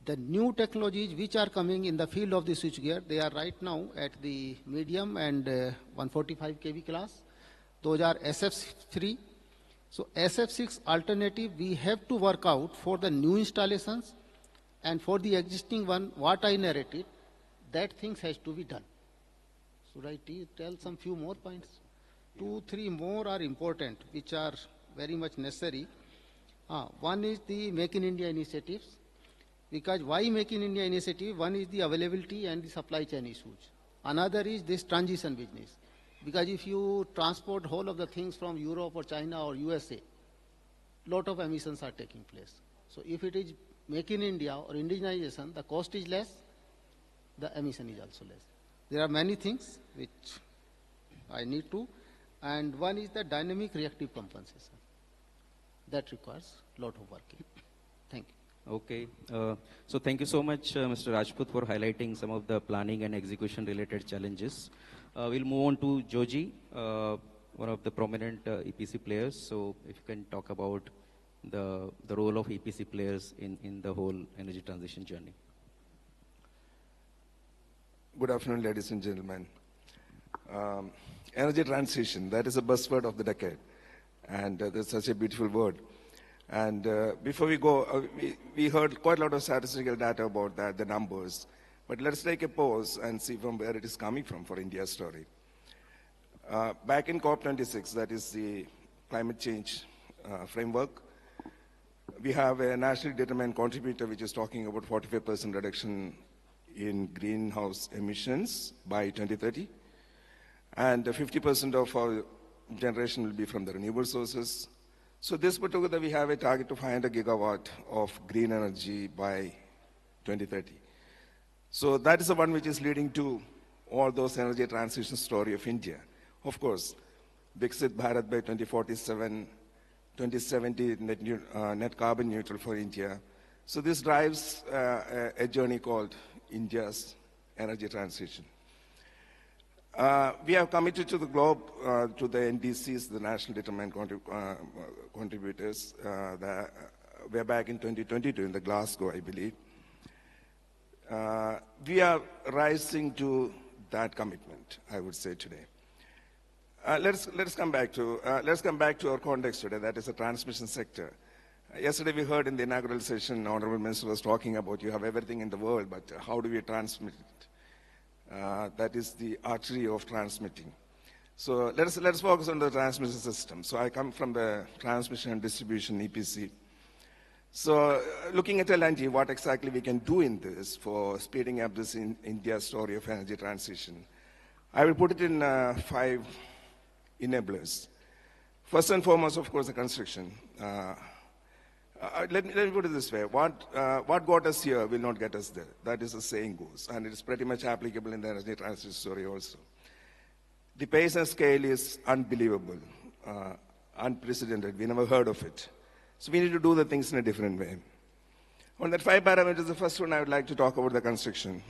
The new technologies which are coming in the field of the switchgear, they are right now at the medium and 145 kV class. Those are SF3. So SF6 alternative we have to work out for the new installations, and for the existing one, what I narrated, that things has to be done. Should I tell some few more points? 2, 3 more are important, which are very much necessary. One is the Make in India initiatives. Because why Make in India initiative? One is the availability and the supply chain issues. Another is this transition business. Because if you transport whole of the things from Europe or China or USA, lot of emissions are taking place. So if it is Make in India or indigenization, the cost is less, the emission is also less. There are many things which I need to, and one is the dynamic reactive compensation. That requires a lot of working. Thank you. Okay, so thank you so much, Mr. Rajput, for highlighting some of the planning and execution related challenges. We'll move on to Joji, one of the prominent EPC players. So if you can talk about the role of EPC players in the whole energy transition journey. Good afternoon, ladies and gentlemen. Energy transition, that is a buzzword of the decade. And that's such a beautiful word. And before we go, we heard quite a lot of statistical data about that, the numbers. But let's take a pause and see from where it is coming from for India's story. Back in COP26, that is the climate change framework, we have a nationally determined contributor which is talking about 45% reduction in greenhouse emissions by 2030. And 50% of our generation will be from the renewable sources. So this put together, we have a target of 500 gigawatt of green energy by 2030. So that is the one which is leading to all those energy transition story of India. Of course, Viksit Bharat by 2047, 2070 net carbon neutral for India. So this drives a journey called India's energy transition. We have committed to the globe, to the NDCs, the National Determined Contributors, way back in 2022 in the Glasgow, I believe. We are rising to that commitment, I would say today. Let's come back to our context today. That is the transmission sector. Yesterday we heard in the inaugural session, Honorable Minister was talking about you have everything in the world, but how do we transmit it? That is the artery of transmitting. So let's focus on the transmission system. So I come from the transmission and distribution EPC. So looking at LNG, what exactly we can do in this for speeding up this in India's story of energy transition. I will put it in 5 enablers. First and foremost, of course, the construction. Let me put it this way. What got us here will not get us there. That is the saying goes. And it is pretty much applicable in the energy transition story also. The pace and scale is unbelievable, unprecedented. We never heard of it. So we need to do the things in a different way. On that 5 parameters, the first one I would like to talk about the construction.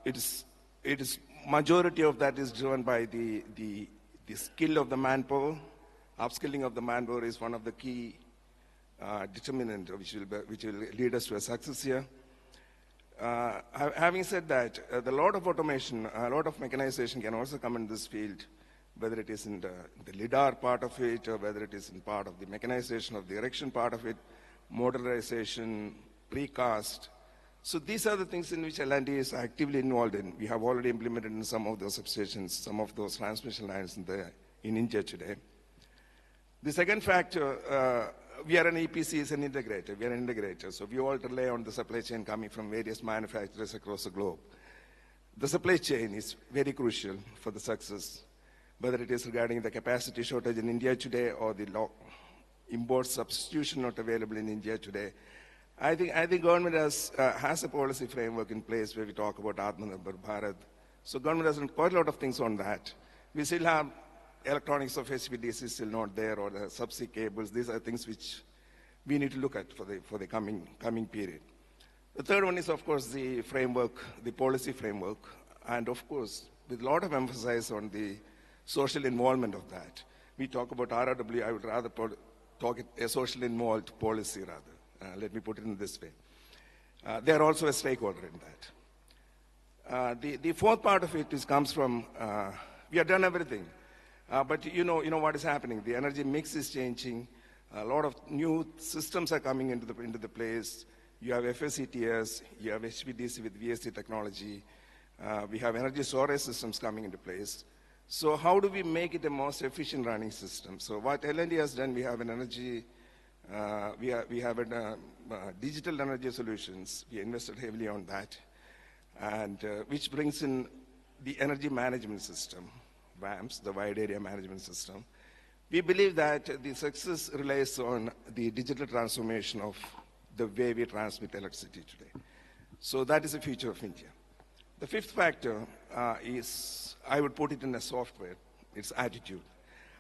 It is majority of that is driven by the skill of the manpower. Upskilling of the manpower is one of the key determinant which will lead us to a success here. Having said that, a lot of automation, a lot of mechanization can also come in this field, whether it is in the LIDAR part of it, or whether it is in part of the mechanization of the erection part of it, motorization, precast. So these are the things in which L&D is actively involved in. We have already implemented in some of those substations, some of those transmission lines in India today. The second factor, we are an EPC, is an integrator. We are an integrator. So we all rely on the supply chain coming from various manufacturers across the globe. The supply chain is very crucial for the success, whether it is regarding the capacity shortage in India today or the import substitution not available in India today. I think government has a policy framework in place where we talk about Atmanirbhar Bharat, So government has done quite a lot of things on that. We still have electronics of HVDC still not there, or the subsea cables. These are things which we need to look at for the coming period. The third one is, of course, the framework, the policy framework, and of course, with a lot of emphasis on the social involvement of that. We talk about RRW, I would rather talk it a social involved policy rather. Let me put it in this way. They are also a stakeholder in that. The fourth part of it comes from, we have done everything, but you know what is happening. The energy mix is changing. A lot of new systems are coming into the place. You have FSCTS, you have HVDC with VSC technology. We have energy storage systems coming into place. So how do we make it the most efficient running system? So what L&D has done, we have an energy, we have a digital energy solutions. We invested heavily on that, and which brings in the energy management system, WAMS, the Wide Area Management System. We believe that the success relies on the digital transformation of the way we transmit electricity today. So that is the future of India. The fifth factor is, I would put it in a software, it's attitude.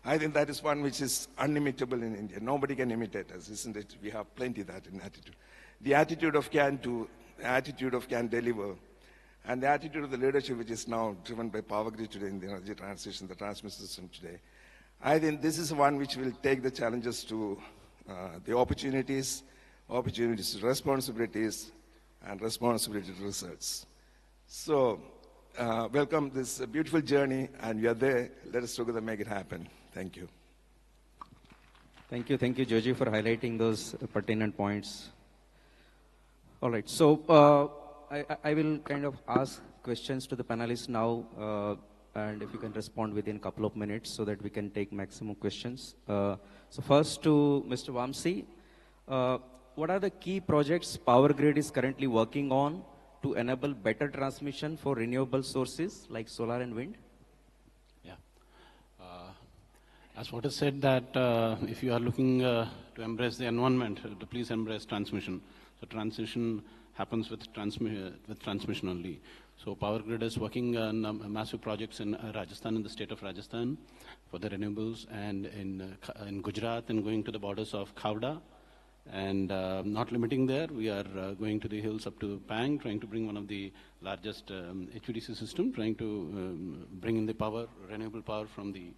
I think that is one which is unimitable in India. Nobody can imitate us, isn't it? We have plenty of that in attitude. The attitude of can do, the attitude of can deliver, and the attitude of the leadership which is now driven by Power Grid today in the energy transition, the transmission system today. I think this is one which will take the challenges to the opportunities to responsibilities, and responsibility to results. So, welcome this beautiful journey, and we are there. Let us together make it happen. Thank you. Thank you, Joji, for highlighting those pertinent points. All right, so I will kind of ask questions to the panelists now, and if you can respond within a couple of minutes so that we can take maximum questions. So first to Mr. Vamsi, what are the key projects Power Grid is currently working on to enable better transmission for renewable sources like solar and wind? Yeah. As what is said that if you are looking to embrace the environment, to please embrace transmission. So transition happens with transmission only. So Power Grid is working on massive projects in Rajasthan, in the state of Rajasthan, for the renewables, and in Gujarat, and going to the borders of Khavda. And not limiting there, we are going to the hills up to Pang, trying to bring one of the largest HVDC system, trying to bring in the power, renewable power from the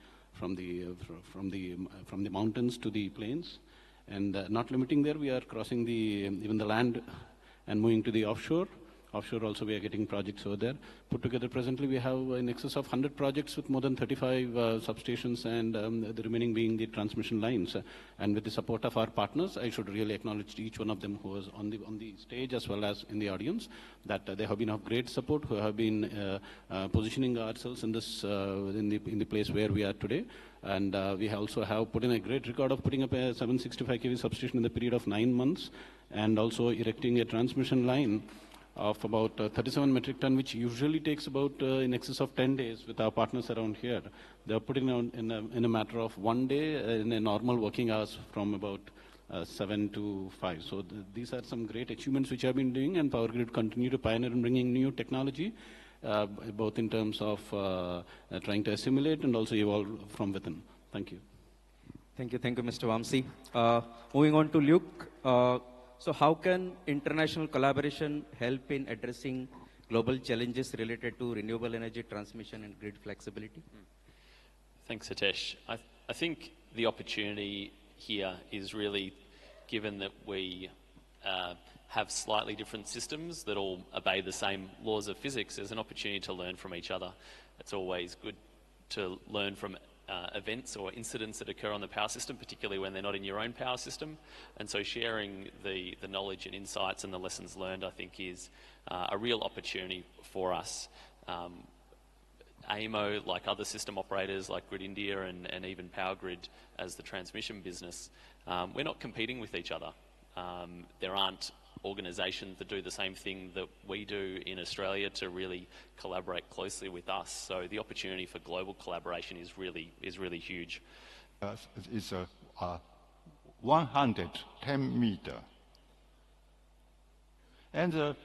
mountains to the plains. And not limiting there, we are crossing even the land and moving to the offshore. Offshore also we are getting projects over there. Put together presently we have in excess of 100 projects with more than 35 substations, and the remaining being the transmission lines. And with the support of our partners, I should really acknowledge each one of them who was on the stage as well as in the audience, that they have been of great support, who have been positioning ourselves in this in the place where we are today. And we also have put in a great record of putting up a 765 kV substation in the period of 9 months, and also erecting a transmission line of about 37 metric ton, which usually takes about in excess of 10 days with our partners around here. They are putting on in a matter of 1 day in a normal working hours from about 7 to 5. So these are some great achievements which I have been doing, and Power Grid continue to pioneer in bringing new technology, both in terms of trying to assimilate and also evolve from within. Thank you. Thank you, Mr. Vamsi. Moving on to Luke. So how can international collaboration help in addressing global challenges related to renewable energy transmission and grid flexibility? Thanks, Hitesh. I think the opportunity here is really, given that we have slightly different systems that all obey the same laws of physics, there's an opportunity to learn from each other. It's always good to learn from events or incidents that occur on the power system, particularly when they're not in your own power system. And so sharing the knowledge and insights and the lessons learned, I think, is a real opportunity for us. AEMO, like other system operators like Grid India and even Power Grid as the transmission business, we're not competing with each other. There aren't organisations that do the same thing that we do in Australia to really collaborate closely with us. So the opportunity for global collaboration is really huge. It's 110 meter. And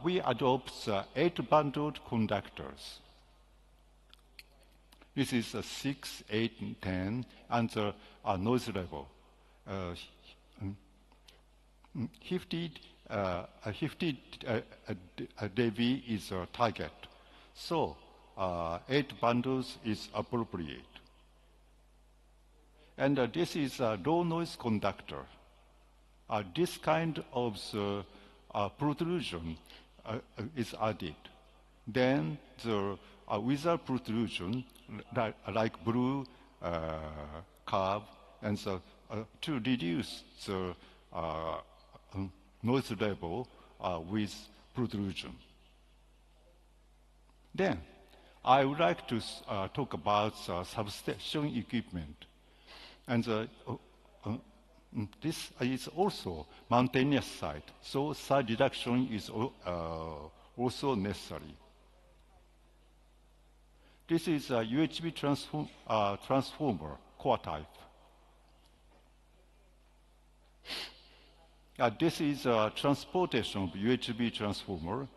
we adopt 8 bundled conductors. This is 6, 8, and 10, and the noise level. 50 dB is a target. So 8 bundles is appropriate. And this is a low noise conductor. This kind of protrusion is added. Then the without protrusion, like blue curve, and so to reduce the noise level with protrusion. Then I would like to talk about substation equipment. And this is also mountainous site, so side reduction is also necessary. This is a UHV transformer core type. This is a transportation of UHV transformer.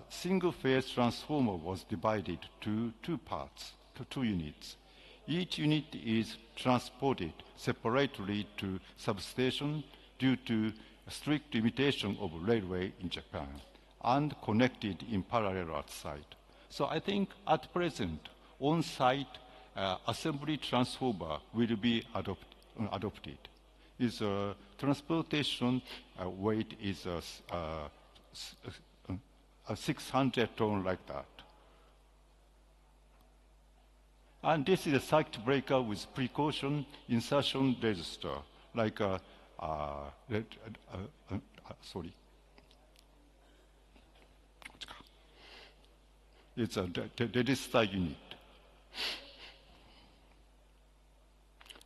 Single-phase transformer was divided to two parts, to 2 units. Each unit is transported separately to substation due to strict limitation of railway in Japan and connected in parallel at site. So I think at present, on-site assembly transformer will be adopted. Is transportation weight is 600 tons like that. And this is a circuit breaker with precaution insertion register, like sorry. It's a register unit.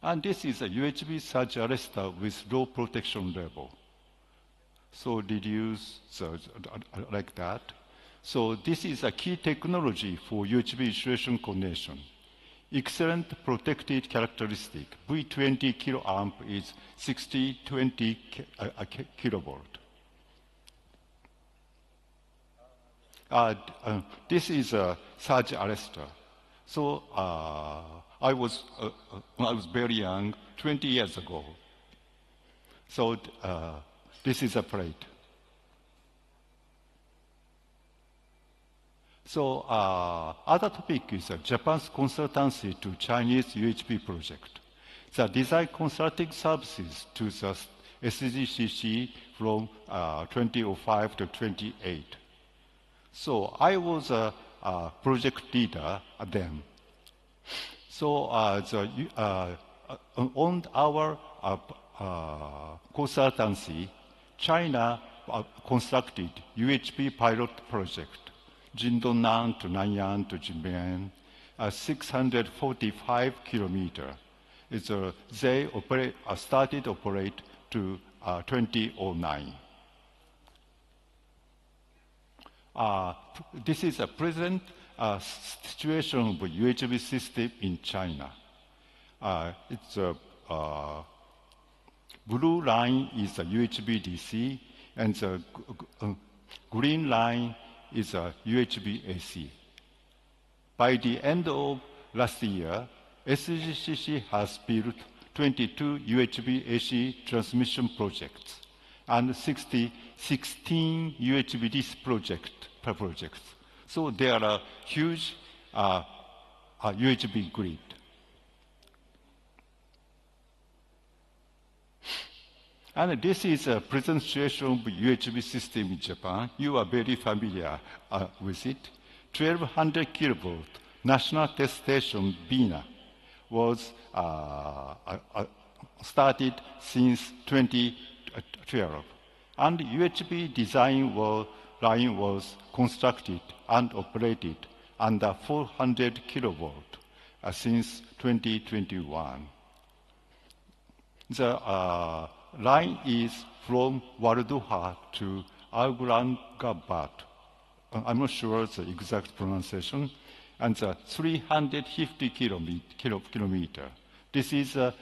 And this is a UHV surge arrestor with low protection level. So reduce like that. So this is a key technology for UHV insulation connection. Excellent protected characteristic. V20 kiloamp is 6020 kilovolt. This is a surge arrestor. So I was very young, 20 years ago. So this is a plate. So other topic is Japan's consultancy to Chinese UHP project. The design consulting services to the SGCC from 2005 to 2028. So I was a project leader then. So on our consultancy, China constructed UHP pilot project. Jindongnan to Nanyang to Jinmen, 645 kilometers. They started operate to 2009. This is a present situation of UHV system in China. It's a blue line is a UHV DC, and the green line is a UHV AC. By the end of last year, SGCC has built 22 UHV AC transmission projects and 16 UHV DC projects. So there are a huge UHV grid. And this is a present situation of UHV system in Japan. You are very familiar with it. 1200 kilovolt National Test Station BINA was started since 2012. And UHV design line was constructed and operated under 400 kilovolt since 2021. The line is from Walduha to Aurangabad. I'm not sure the exact pronunciation. And 350 kilometer. This is a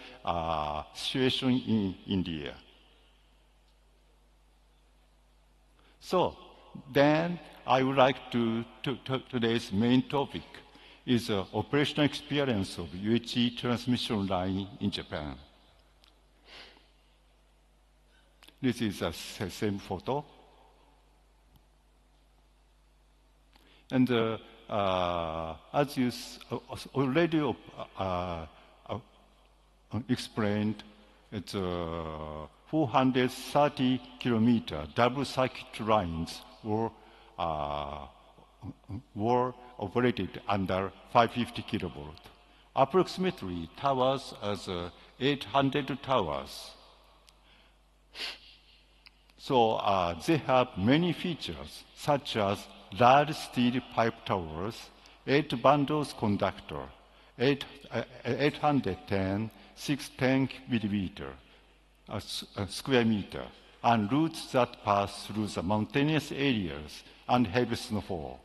situation in India. So then I would like to today's main topic is the operational experience of UHE transmission line in Japan. This is the same photo. And as you already explained, it's 430 kilometer double circuit lines were operated under 550 kilovolt. Approximately towers as 800 towers. So they have many features, such as large steel pipe towers, 8 bundles conductor, 810, 610 millimeter square meter, and routes that pass through the mountainous areas and heavy snowfall.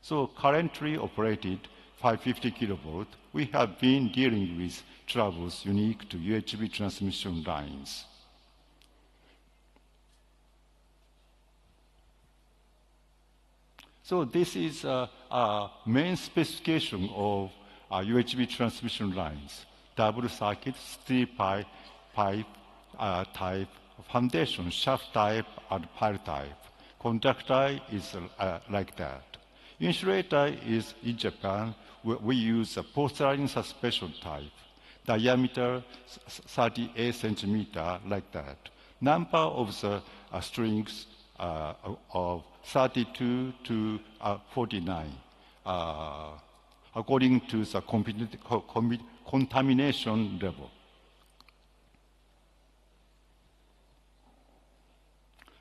So currently operated 550 kilovolt, we have been dealing with troubles unique to UHV transmission lines. So this is a main specification of UHV transmission lines: double circuit, steel pipe type, foundation shaft type, and pile type. Conductor is like that. Insulator is in Japan. We use a porcelain suspension type, diameter 38 centimeter, like that. Number of the strings of 32 to 49, according to the contamination level.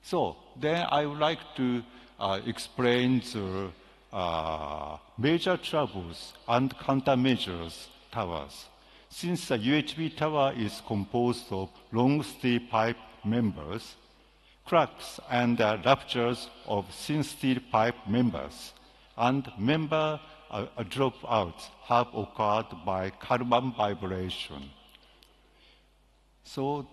So then I would like to explain the major troubles and countermeasures towers. Since the UHV tower is composed of long steel pipe members, cracks and ruptures of thin steel pipe members and member dropouts have occurred by Kalman vibration. So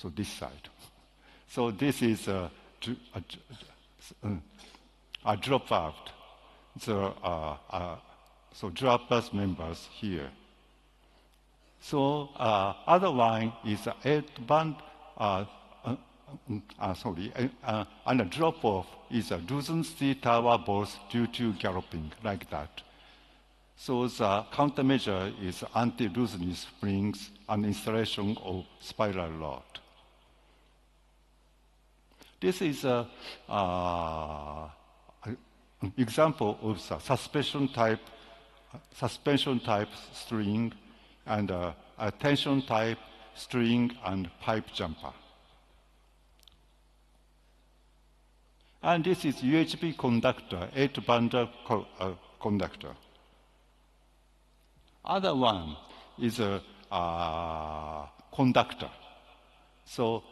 So this side. So this is a dropout. So dropout members here. So other line is 8 band. And a drop-off is a loosened steel tower bolts due to galloping, like that. So the countermeasure is anti-loosening springs and installation of spiral rod. This is an example of the suspension type string and a tension type string and pipe jumper. And this is UHV conductor, 8 bundle conductor. Other one is a conductor. So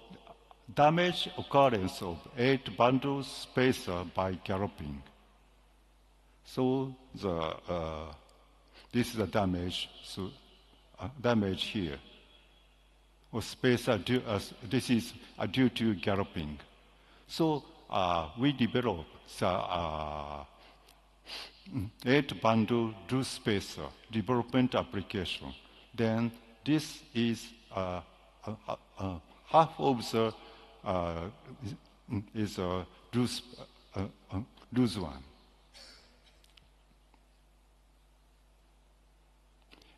damage occurrence of 8 bundle spacer by galloping. So this is a damage. So damage here. Or spacer this is due to galloping. So we developed the 8 bundle loose spacer development application. Then this is half of the is a loose one.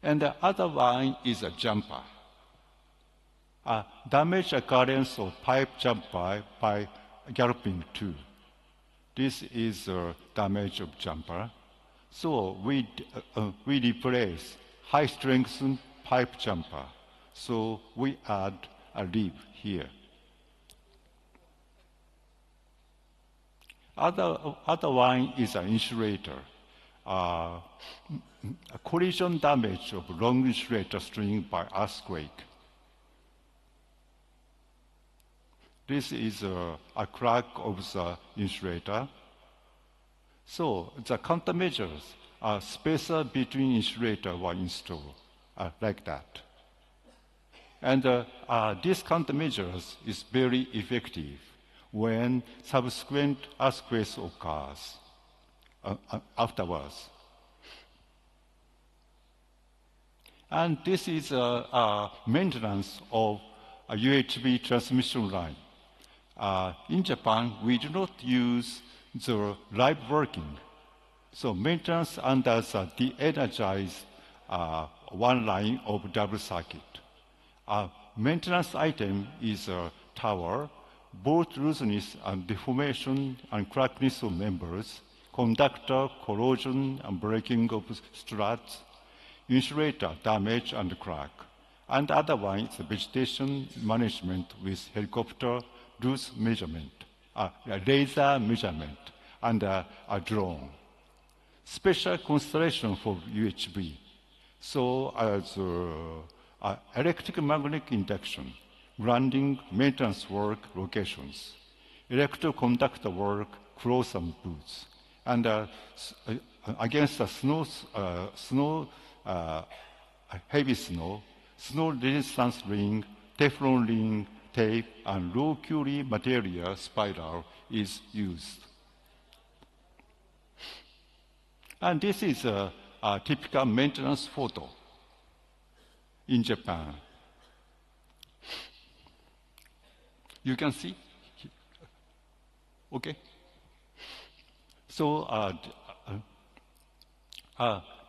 And the other one is a jumper. Damage occurrence of pipe jumper by galloping too. This is damage of jumper. So we replace high strength pipe jumper. So we add a rib here. Other one is an insulator. A collision damage of long insulator string by earthquake. This is a crack of the insulator. So the countermeasures are spacer between insulator were installed, like that. And this countermeasures is very effective. when subsequent earthquakes occurs afterwards. And this is maintenance of a UHV transmission line. In Japan, we do not use the live working. So maintenance under the de-energized one line of double circuit. Maintenance item is a tower, bolt looseness and deformation and crackness of members, conductor, corrosion and breaking of struts, insulator damage and crack. And other one is vegetation management with helicopter loose measurement, laser measurement, and a drone. Special constellation for UHV. So as electric magnetic induction, grounding, maintenance work, locations, electroconductor work, cross and boots, and against the heavy snow, snow resistance ring, Teflon ring, tape, and low curie material spiral is used. And this is a typical maintenance photo in Japan. You can see? Okay. So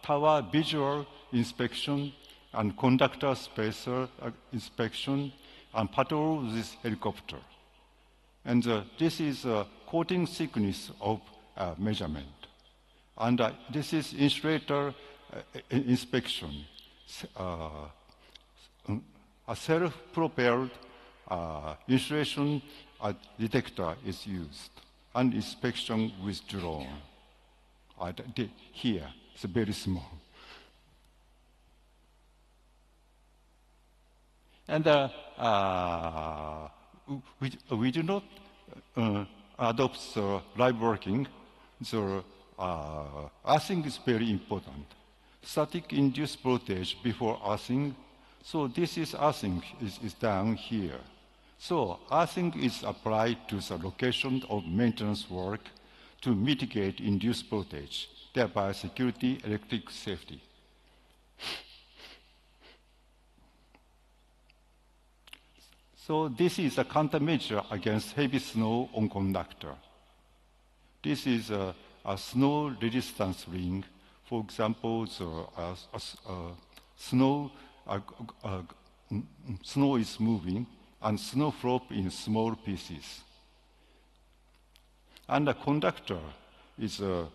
tower visual inspection and conductor spacer inspection and patrol with helicopter. And this is coating thickness of measurement. And this is insulator inspection. A self-propelled insulation detector is used, and inspection with drone. Here, it's very small. And we do not adopt live working. So earthing is very important. Static induced voltage before earthing. So this is earthing is down here. So earthing is applied to the location of maintenance work to mitigate induced voltage, thereby security, electric safety. So this is a countermeasure against heavy snow on conductor. This is a snow resistance ring. For example, snow is moving and snow flop in small pieces. And the conductor is a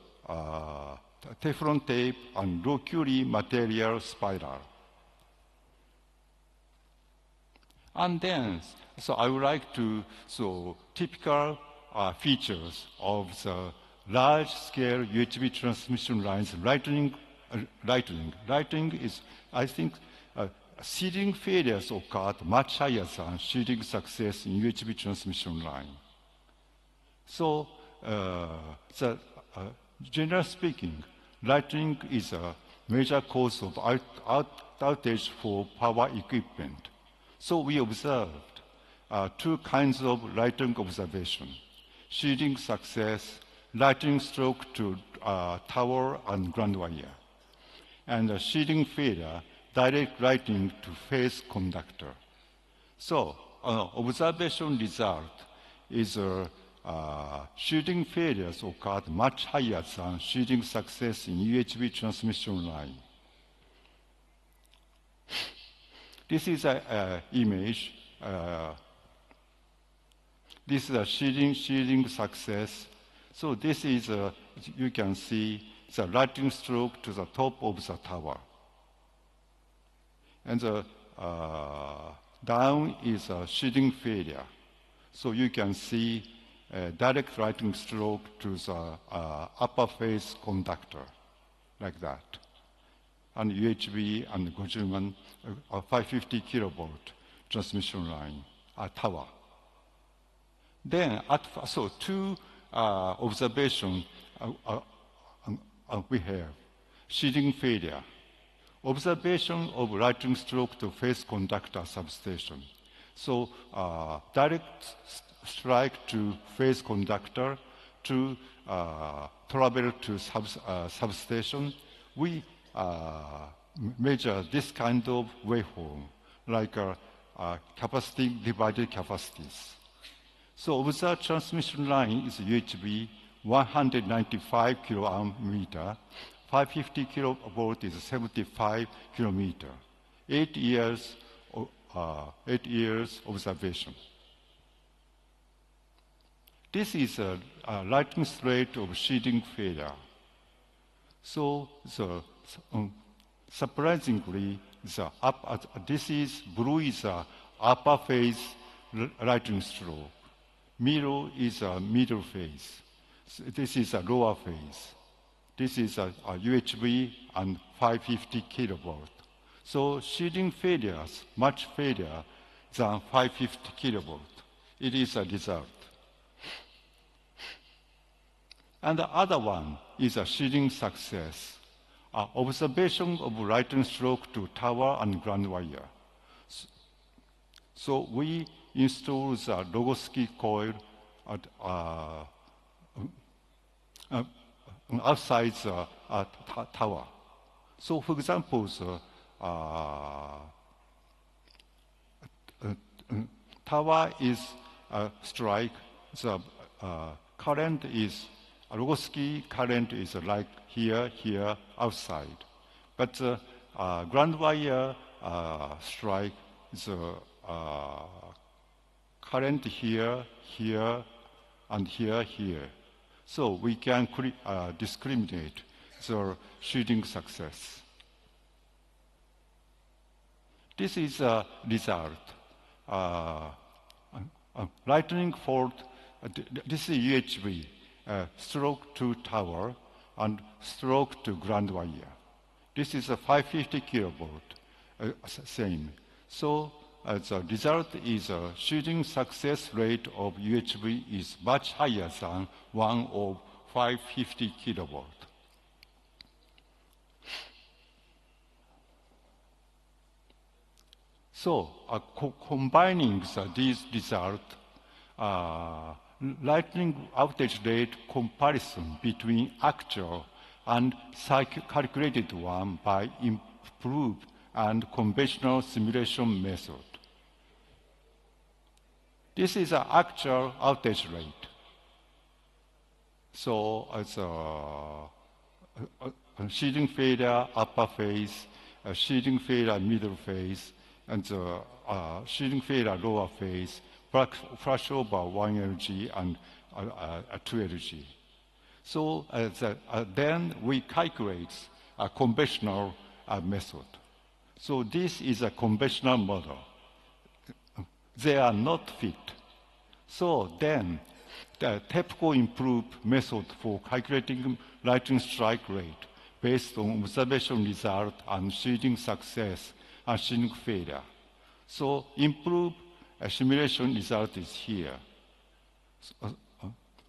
Teflon tape and low curie material spiral. And then, so I would like to, typical features of the large-scale UHV transmission lines, lightning is, I think, seeding failures occurred much higher than seeding success in UHV transmission line. So, generally speaking, lightning is a major cause of outage for power equipment. So we observed two kinds of lightning observation: shielding success, lightning stroke to tower and ground wire, and shielding failure, direct lightning to phase conductor. So observation result is shielding failures occurred much higher than shielding success in UHV transmission line. This is an image. This is a shielding success. So this is, you can see the lightning stroke to the top of the tower. And the down is a shielding failure. So you can see a direct lightning stroke to the upper phase conductor, like that. And UHV and Gojuman 550 kilovolt transmission line tower. Then, so two observations we have: shielding failure, observation of lightning stroke to phase conductor substation. So direct strike to phase conductor to travel to substation, we measure this kind of waveform, like capacity divided capacities. So observed transmission line is UHV 195 kiloamp meter, 550 kilovolt is 75 kilometer. 8 years observation. This is a lightning straight of sheathing failure. So surprisingly, this is blue is a upper phase lightning stroke. Middle is a middle phase. So this is a lower phase. This is a UHV and 550 kilovolt. So sheathing failures, much failure than 550 kilovolt. It is a result. And the other one is a sheathing success. Observation of lightning stroke to tower and ground wire. So we install the Rogowski coil at, outside the tower. So for example, tower is strike, the current is, Rogowski current is like here, outside. But ground wire strike is current here, and here. So we can discriminate the shooting success. This is a result. Lightning fault, this is UHV, stroke to tower and stroke to ground wire. This is a 550 kilovolt, same. So the result is a shooting success rate of UHV is much higher than one of 550 kilovolt. So combining these results, lightning outage rate comparison between actual and calculated one by improved and conventional simulation method. This is an actual outage rate. So it's a sheathing failure upper phase, sheathing failure middle phase, and sheathing failure lower phase, flashover 1 LG and 2 LG. So then we calculate a conventional method. So this is a conventional model. They are not fit. So then the TEPCO improved method for calculating lightning strike rate based on observation result and shielding success and shielding failure. So improved simulation result is here.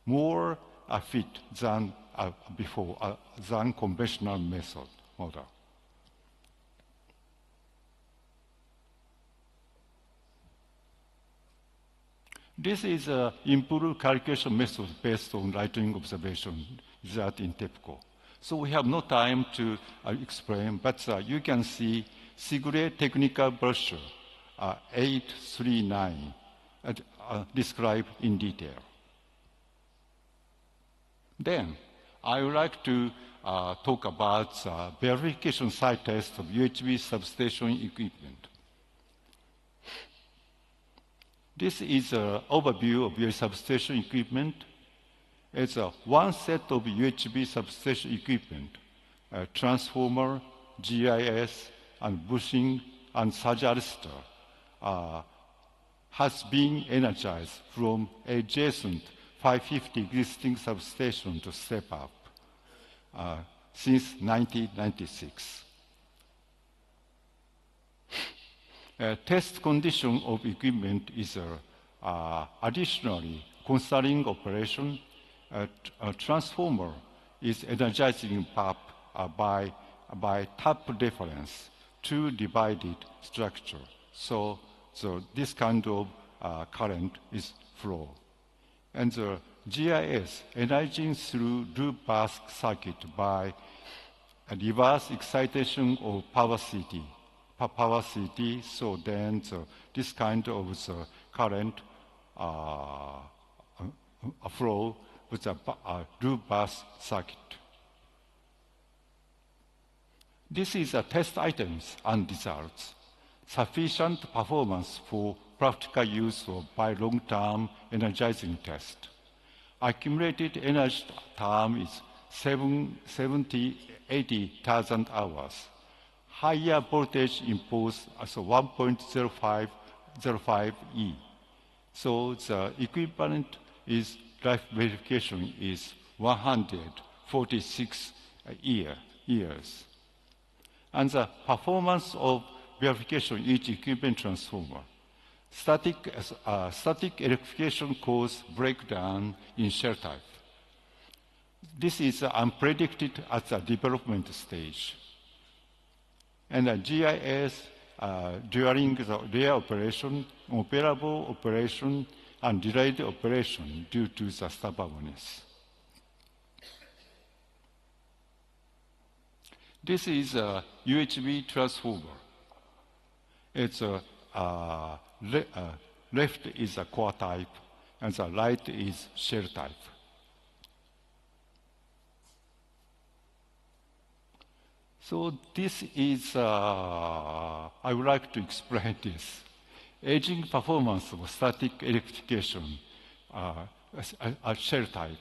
More fit than before, than conventional method model. This is an improved calculation method based on lightning observation result in TEPCO. So we have no time to explain, but you can see SIGRE technical brochure 839 described in detail. Then I would like to talk about verification site test of UHV substation equipment. This is an overview of your substation equipment. It's one set of UHV substation equipment, transformer, GIS, and bushing, and surge arrestor has been energized from adjacent 550 existing substation to step up since 1996. Test condition of equipment is additionally concerning operation. A transformer is energizing pump by tap reference, two divided structure. So so this kind of current is flow. And the GIS, energizing through loop-based circuit by a reverse excitation of power city. So then this kind of current flow with a loop-based circuit. This is a test items and results. Sufficient performance for practical use by long-term energizing test. Accumulated energy time is 80,000 hours. Higher voltage impulse as 1.05 E. So the equivalent is life verification is 146 years. And the performance of verification each equipment transformer. Static electrification cause breakdown in shell type. This is unpredicted at the development stage. And the GIS during the real operation, operable operation, and delayed operation due to the stubbornness. This is a UHV transformer. It's left is a core type, and the right is shell type. So this is, I would like to explain this. Aging performance of static electrification, a shell type.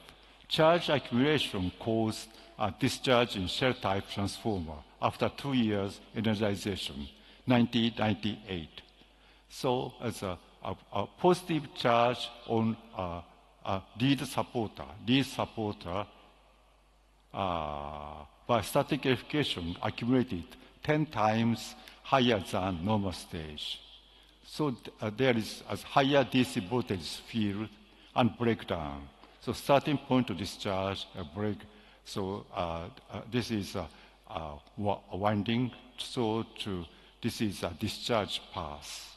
Charge accumulation caused a discharge in shell type transformer after 2 years energization, 1998. So as a positive charge on lead supporter by static electrification accumulated 10 times higher than normal stage. So there is a higher DC voltage field and breakdown. So starting point of discharge, break. So this is a winding. So this is a discharge path.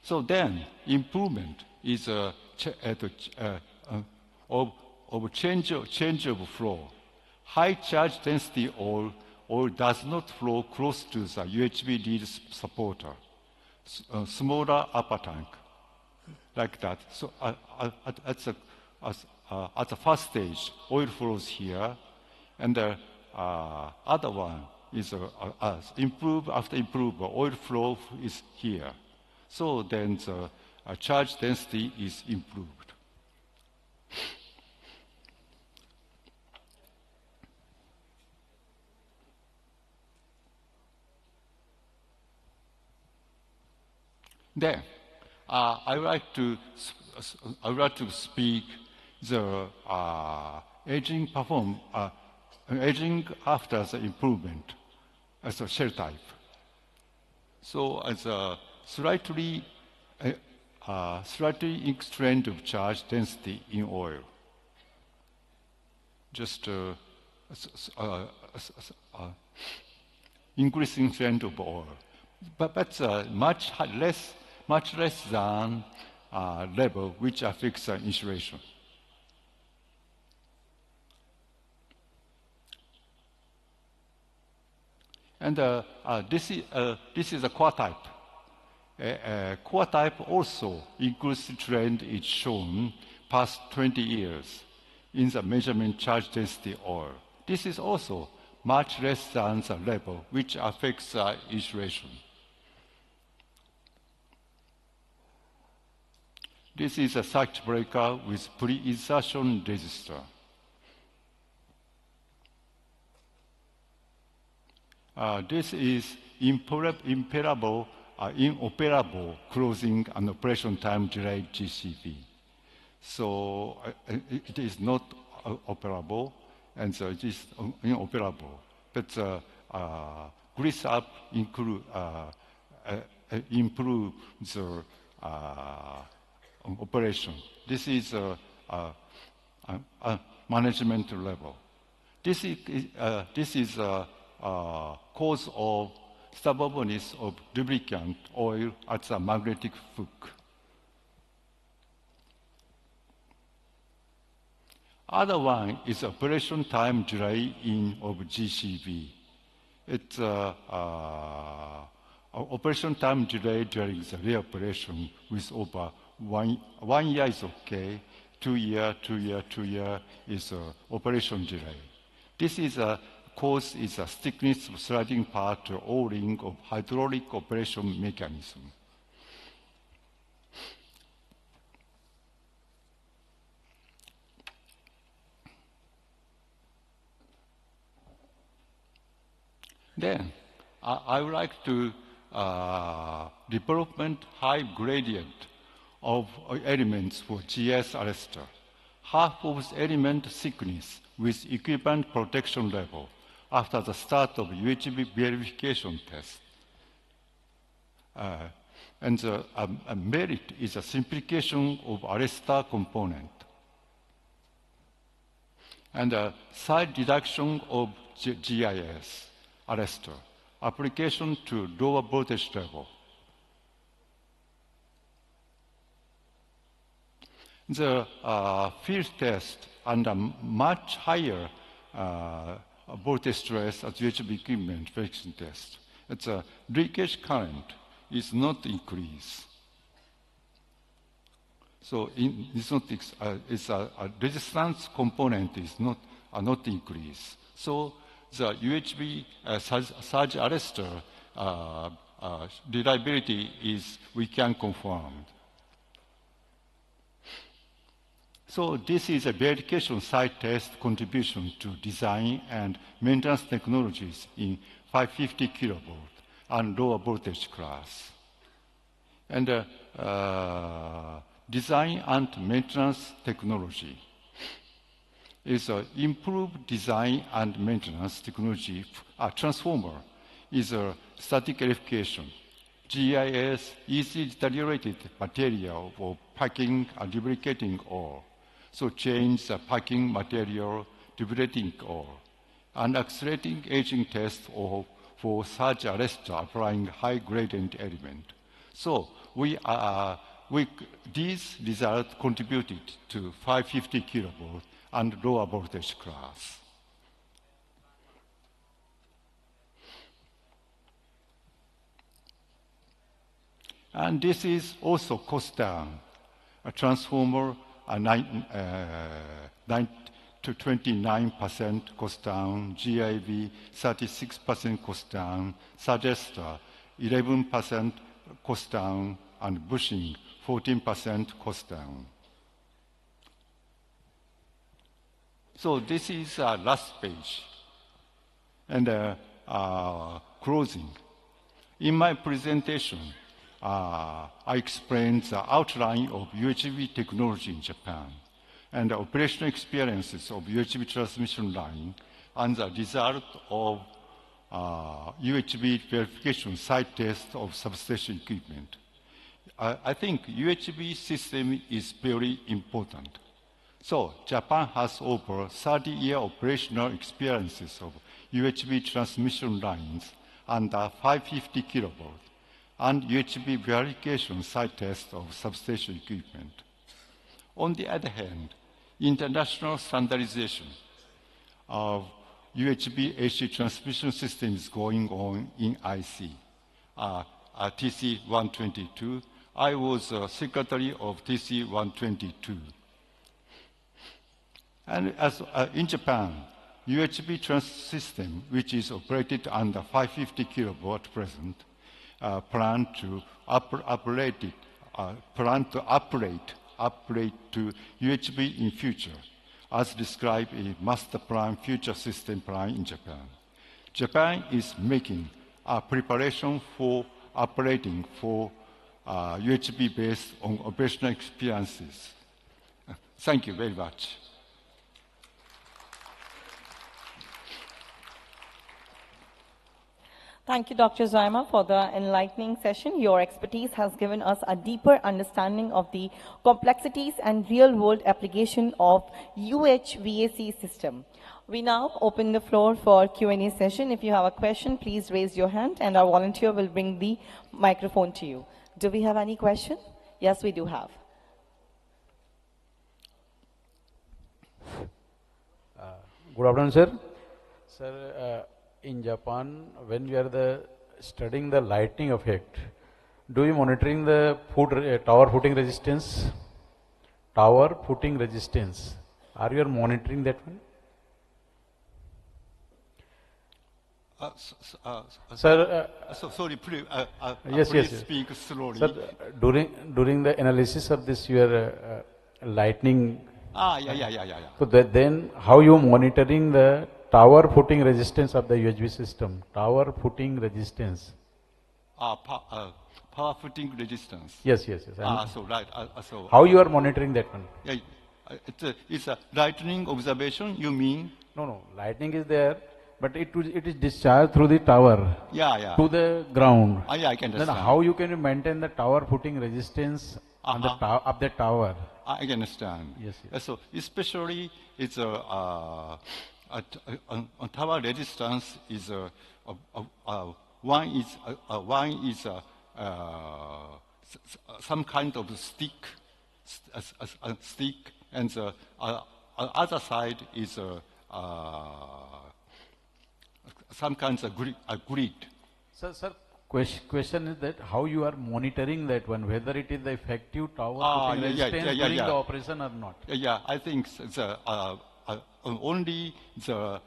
So then improvement is of change of flow. High charge density oil does not flow close to the UHV lead supporter. Smaller upper tank, like that. So at the first stage, oil flows here, and the other one is after improve, oil flow is here. So then the charge density is improved. Then, I would like to speak the aging after the improvement as a shell type. So as a slightly increased trend of charge density in oil. Just increasing trend of oil, but much less than level which affects insulation. And this is a core type. Core type also increased trend is shown past 20 years in the measurement charge density oil. This is also much less than the level which affects insulation. This is a circuit breaker with pre-insertion resistor. This is inoperable closing and operation time delayed GCV. So it is not operable, and so it is inoperable. But grease up improve the operation. This is a management level. This is a cause of stubbornness of lubricant oil at the magnetic hook. Other one is operation time delay in of GCV. It's operation time delay during the reoperation with over 1 year is okay, 2 year is operation delay. This is a cause is a thickness of sliding part or O-ring of hydraulic operation mechanism. Then I would like to development high gradient of elements for GS arrestor. Half of the element thickness with equivalent protection level after the start of UHB verification test. And the merit is a simplification of arrestor component. And a side reduction of GIS arrestor, application to lower voltage level. The field test under much higher voltage stress as UHB equipment friction test. It's a leakage current is not increased. So it's a resistance component is not increased. So the UHB surge arrestor reliability is we can confirm. So this is a verification site test contribution to design and maintenance technologies in 550 kilovolt and lower voltage class. And design and maintenance technology is improved design and maintenance technology. A transformer is a static electrification. GIS easily deteriorated material for packing and lubricating ore. So change the packing material, lubricating ore, and accelerating aging test for surge arrestor applying high gradient element. So these results contributed to 550 kilovolt and lower voltage class. And this is also cost down. A transformer, 9 to 29% cost down, GIV 36% cost down, suggester 11% cost down, and bushing 14% cost down. So this is our last page. And closing. In my presentation, I explained the outline of UHV technology in Japan and the operational experiences of UHV transmission line and the result of UHV verification site test of substation equipment. I think UHV system is very important. So Japan has over 30-year operational experiences of UHV transmission lines under 550 kilovolt and UHV verification site test of substation equipment. On the other hand, international standardization of UHV AC transmission system is going on in IC. TC-122. I was secretary of TC-122. And as in Japan, UHV trans system, which is operated under 550 kilovolt present, plan to upgrade to UHV in future, as described in Master Plan Future System Plan in Japan. Japan is making a preparation for operating for UHV based on operational experiences. Thank you very much. Thank you, Dr. Zaima, for the enlightening session. Your expertise has given us a deeper understanding of the complexities and real-world application of UHVAC system. We now open the floor for Q&A session. If you have a question, please raise your hand and our volunteer will bring the microphone to you. Do we have any question? Yes, we do have. Good afternoon, sir. Sir, in Japan, when we are studying the lightning effect, do you monitoring the tower footing resistance? Tower footing resistance. Are you monitoring that one? Sir, sorry, please, yes. speak slowly. Sir, during the analysis of this your lightning. Yeah. So then how you monitoring the tower footing resistance of the UHV system? Tower footing resistance. Power footing resistance. Yes. So right. So how you are monitoring that one? Yeah, it's a lightning observation. You mean? No. Lightning is there, but it is discharged through the tower. Yeah. To the ground. Yeah, I can understand. Then how you can maintain the tower footing resistance on the of the tower? I can understand. Yes. So especially it's a tower resistance is one is some kind of stick, and the other side is some kind of grid. Sir, question is that how you are monitoring that one, whether it is the effective tower resistance during the operation or not? Yeah, I think the only the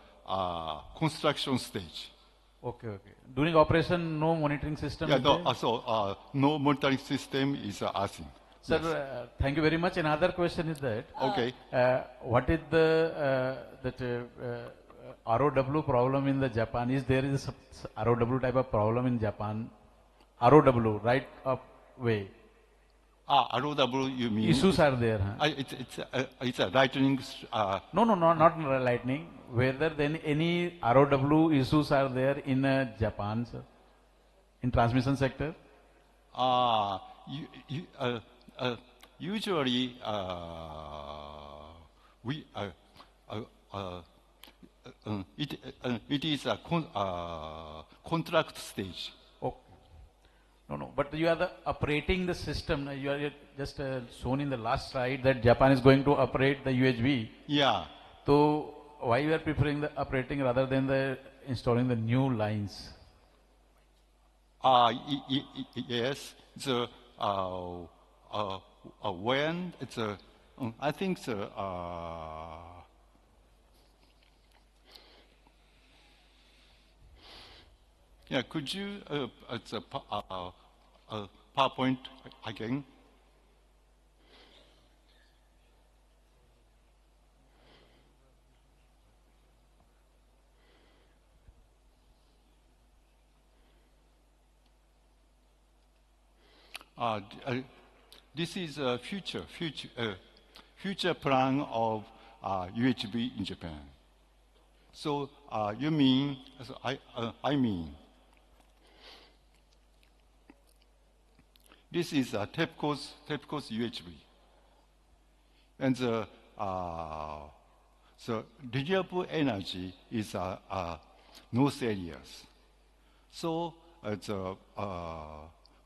construction stage. Okay. During operation, no monitoring system? Yeah, no monitoring system is asking. Sir, yes. Thank you very much. Another question is that, what is the ROW problem in the Japan? Is there is a ROW type of problem in Japan? ROW, right of way. ROW, you mean? Issues are there. It's a lightning. No, not lightning. Whether then any ROW issues are there in Japan, sir, in transmission sector? Usually, it is a contract stage. Okay. No, but you are operating the system. You are just shown in the last slide that Japan is going to operate the UHV. Yeah. So why you are preferring the operating rather than the installing the new lines? Yes. When it's I think yeah, could you it's a PowerPoint again? This is a future plan of UHB in Japan. So you mean? So I mean. This is TEPCO's UHB, and the renewable energy is north areas. So the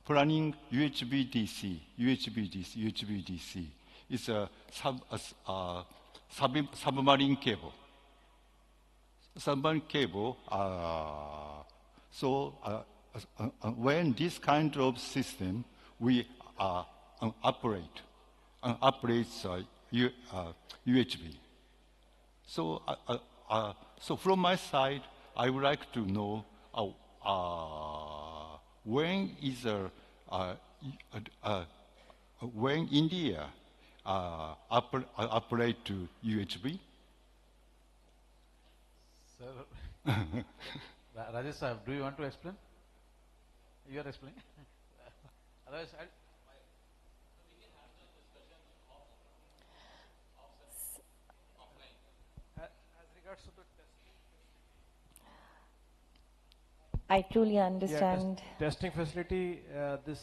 planning UHVDC is a submarine cable. When this kind of system we operates UHV. So from my side, I would like to know when India operate to UHV. Sir, Rajesh Sahab, do you want to explain? You are explaining. Otherwise, as regards to the testing. I truly understand. Yeah, testing facility, this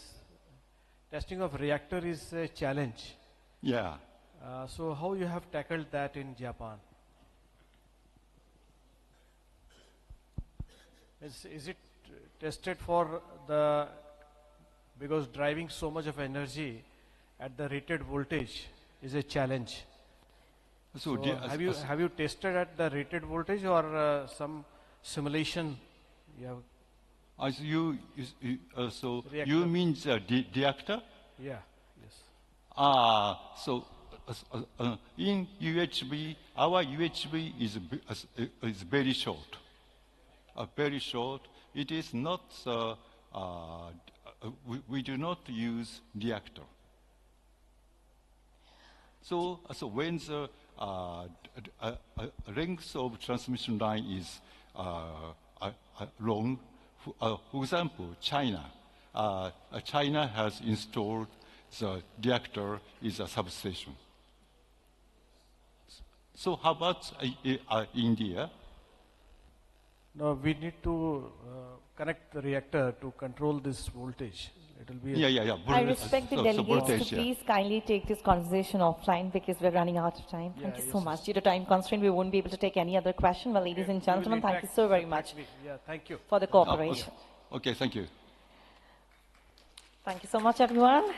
testing of reactor is a challenge. Yeah. So how you have tackled that in Japan? Is it tested for the, because driving so much of energy at the rated voltage is a challenge. So have you tested at the rated voltage or some simulation you have? As you mean the reactor? Yeah. Yes. So in UHV, our UHV is very short. Very short. It is not. We do not use reactor. So when the length of transmission line is long, for example, China. China has installed the reactor is a substation. So how about India? No, we need to connect the reactor to control this voltage. It will be. I respect the delegates to please kindly take this conversation offline because we're running out of time. Thank you so much. Due to time constraint, we won't be able to take any other question. Well, ladies and gentlemen, thank you so very much thank you for the cooperation. Okay, thank you. Thank you so much, everyone.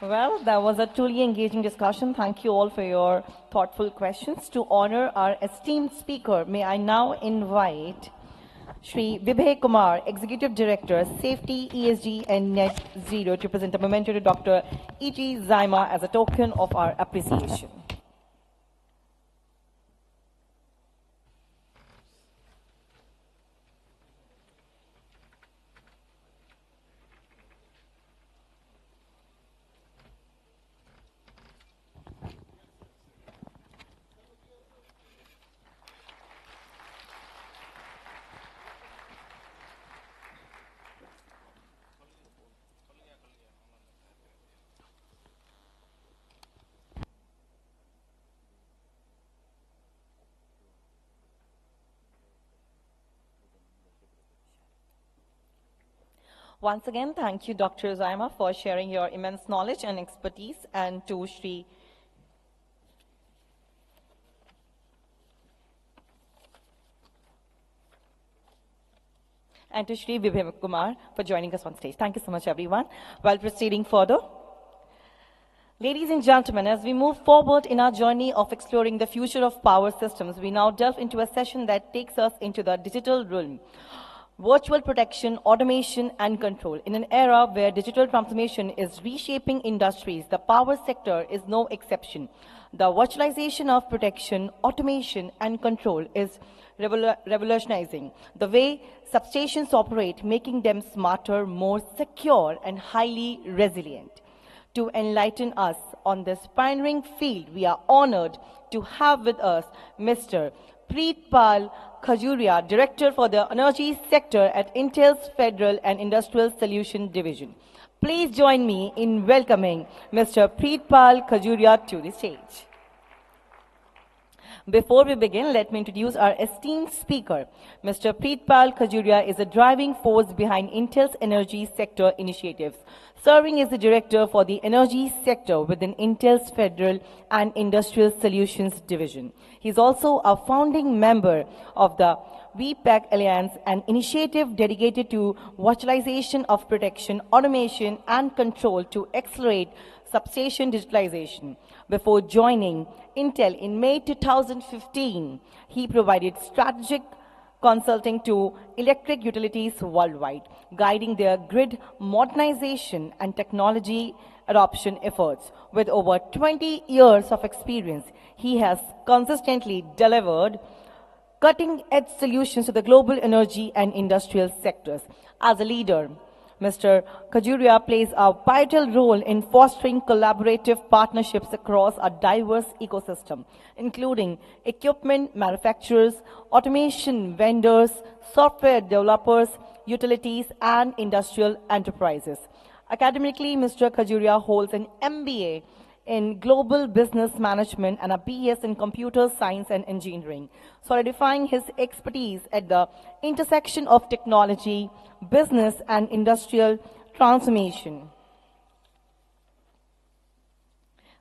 Well, that was a truly engaging discussion. Thank you all for your thoughtful questions. To honor our esteemed speaker, may I now invite Shri Vibhay Kumar, Executive Director, Safety, ESG and Net Zero, to present a memento to Dr. E.G. Zaima as a token of our appreciation. Once again, thank you, Dr. Zaima, for sharing your immense knowledge and expertise, and to Shri Vibhay Kumar for joining us on stage. Thank you so much, everyone. While proceeding further, ladies and gentlemen, as we move forward in our journey of exploring the future of power systems, we now delve into a session that takes us into the digital realm. Virtual protection, automation, and control. In an era where digital transformation is reshaping industries, the power sector is no exception. The virtualization of protection, automation, and control is revolutionizing the way substations operate, making them smarter, more secure, and highly resilient. To enlighten us on this pioneering field, we are honored to have with us Mr. Preetpal Khajuria, Director for the Energy Sector at Intel's Federal and Industrial Solution Division. Please join me in welcoming Mr. Preetpal Khajuria to the stage. Before we begin, let me introduce our esteemed speaker. Mr. Preetpal Khajuria is a driving force behind Intel's energy sector initiatives, serving as the director for the energy sector within Intel's Federal and Industrial Solutions Division. He is also a founding member of the VPAC Alliance, an initiative dedicated to virtualization of protection, automation, and control to accelerate substation digitalization. Before joining Intel in May 2015, he provided strategic consulting to electric utilities worldwide, guiding their grid modernization and technology adoption efforts. With over 20 years of experience, he has consistently delivered cutting-edge solutions to the global energy and industrial sectors. As a leader, Mr. Khajuria plays a vital role in fostering collaborative partnerships across a diverse ecosystem, including equipment manufacturers, automation vendors, software developers, utilities, and industrial enterprises. Academically, Mr. Khajuria holds an MBA in Global Business Management and a BS in Computer Science and Engineering, solidifying his expertise at the intersection of technology, business, and industrial transformation.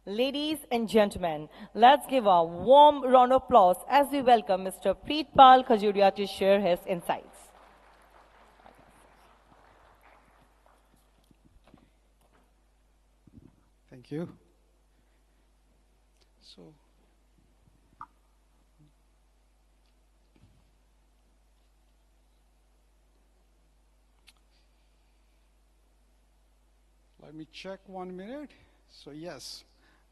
Ladies and gentlemen, let's give a warm round of applause as we welcome Mr. Preetpal Khajuria to share his insights. Thank you. So, let me check 1 minute. So yes,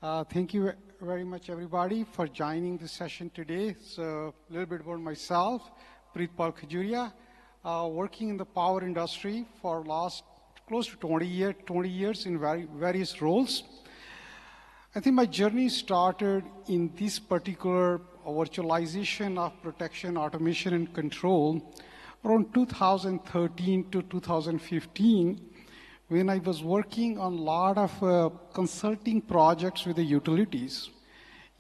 thank you very much everybody for joining this session today. So a little bit about myself, Preetpal Khajuria, working in the power industry for last close to 20 years in various roles. I think my journey started in this particular virtualization of protection, automation, and control around 2013 to 2015, when I was working on a lot of consulting projects with the utilities.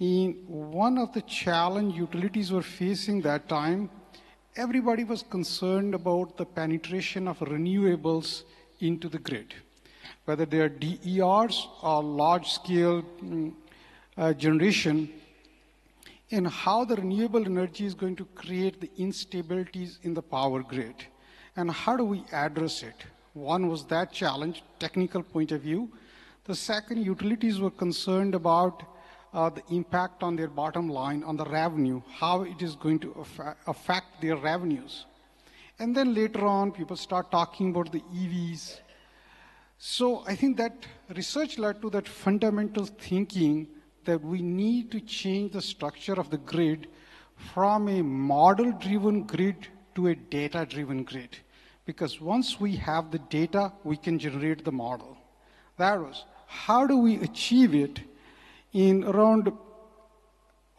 In one of the challenge utilities were facing that time, everybody was concerned about the penetration of renewables into the grid, whether they are DERs or large-scale generation, and how the renewable energy is going to create the instabilities in the power grid, and how do we address it. One was that challenge, technical point of view. The second, utilities were concerned about the impact on their bottom line, on the revenue, how it is going to affect their revenues. And then later on, people start talking about the EVs. So I think that research led to that fundamental thinking that we need to change the structure of the grid from a model-driven grid to a data-driven grid. Because once we have the data, we can generate the model. That was, how do we achieve it? In around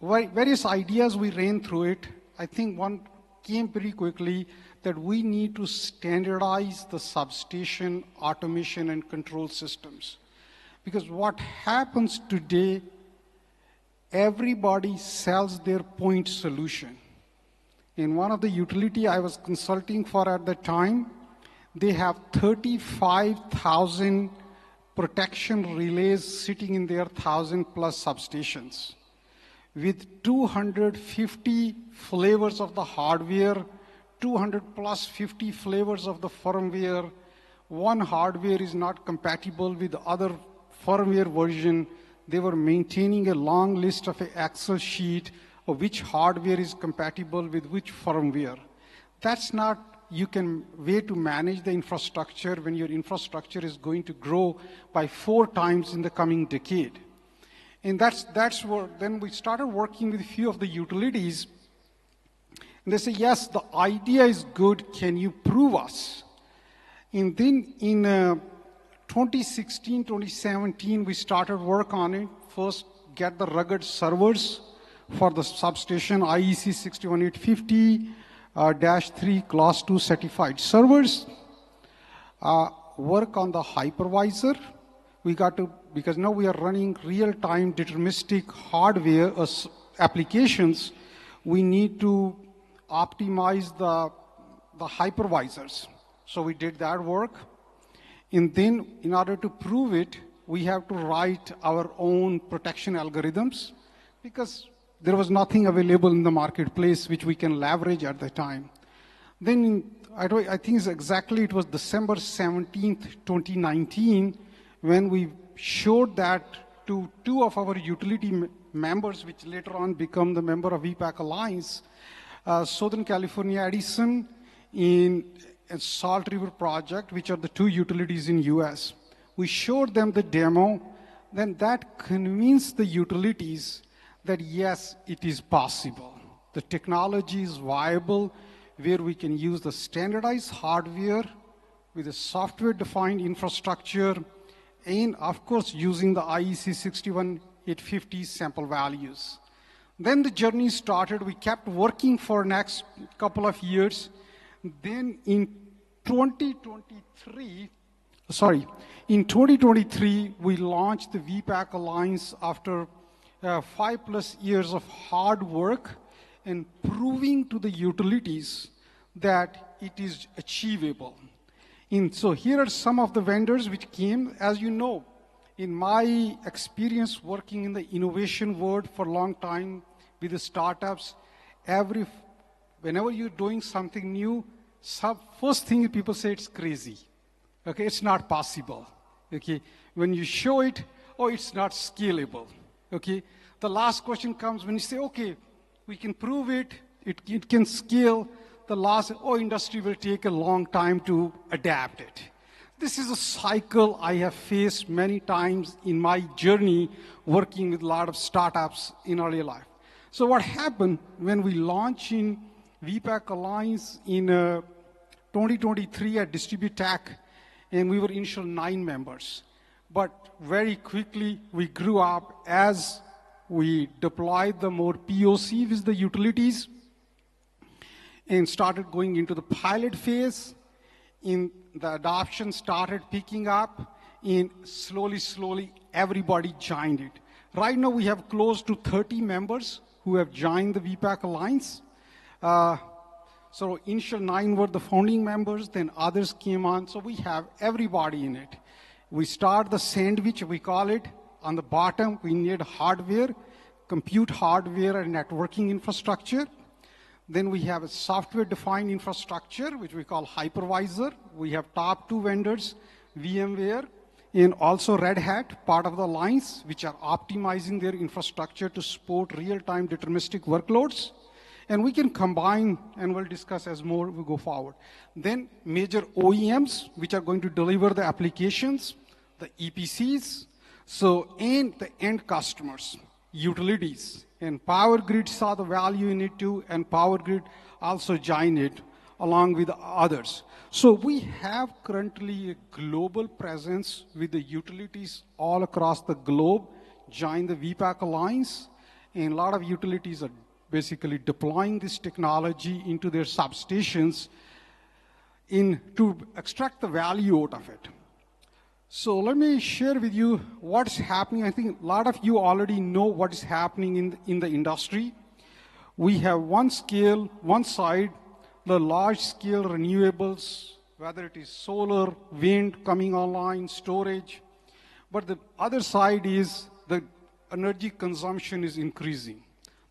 various ideas we ran through it, I think one came pretty quickly that we need to standardize the substation, automation, and control systems. Because what happens today, everybody sells their point solution. In one of the utility I was consulting for at the time, they have 35,000 protection relays sitting in their 1,000+ substations with 250 flavors of the hardware, 250+ flavors of the firmware. One hardware is not compatible with the other firmware version. They were maintaining a long list of an Excel sheet of which hardware is compatible with which firmware. That's not way to manage the infrastructure when your infrastructure is going to grow by 4 times in the coming decade. And that's where then we started working with a few of the utilities. And they say, yes, the idea is good. Can you prove us? And then in 2016, 2017, we started work on it. First, get the rugged servers for the substation IEC 61850-3 Class 2 certified servers. Work on the hypervisor. We got to, because now we are running real-time deterministic hardware applications, we need to optimize the hypervisors. So we did that work. And then in order to prove it, we have to write our own protection algorithms because there was nothing available in the marketplace which we can leverage at the time. Then I think it was December 17th, 2019, when we showed that to 2 of our utility members, which later on become the member of VPAC Alliance, Southern California Edison in Salt River Project, which are the 2 utilities in US. We showed them the demo, then that convinced the utilities that yes, it is possible. The technology is viable where we can use the standardized hardware with a software-defined infrastructure and of course using the IEC 61850 sample values. Then the journey started. We kept working for next couple of years. Then in 2023, In 2023, we launched the VPAC Alliance after 5+ years of hard work and proving to the utilities that it is achievable. So here are some of the vendors which came. As you know, in my experience working in the innovation world for a long time with the startups, whenever you're doing something new, first thing people say it's crazy. Okay, it's not possible. Okay, when you show it, oh, it's not scalable. Okay, the last question comes when you say, okay, we can prove it, it can scale. The last, oh, industry will take a long time to adapt it. This is a cycle I have faced many times in my journey working with a lot of startups in early life. So what happened when we launched in VPAC Alliance in 2023 at DistribuTech, and we were initial 9 members. But very quickly we grew up as we deployed the more POC with the utilities and started going into the pilot phase. The adoption started picking up, and slowly everybody joined it. Right now we have close to 30 members who have joined the VPAC Alliance. So initial 9 were the founding members, then others came on, so we have everybody in it. We start the sandwich, we call it. On the bottom, we need hardware, compute hardware and networking infrastructure. Then we have a software-defined infrastructure, which we call hypervisor. We have top 2 vendors, VMware, and also Red Hat, part of the alliance, which are optimizing their infrastructure to support real-time deterministic workloads. And we can combine, and we'll discuss as more we go forward. Then major OEMs, which are going to deliver the applications, the EPCs, and the end customers, utilities. And Power Grid saw the value in it too, and Power Grid also joined it along with others. So we have currently a global presence with the utilities all across the globe, join the VPAC Alliance, and a lot of utilities are basically deploying this technology into their substations to extract the value out of it. So let me share with you what's happening. I think a lot of you already know what is happening in the industry. We have one side, the large-scale renewables, whether it is solar, wind coming online, storage. But the other side is the energy consumption is increasing.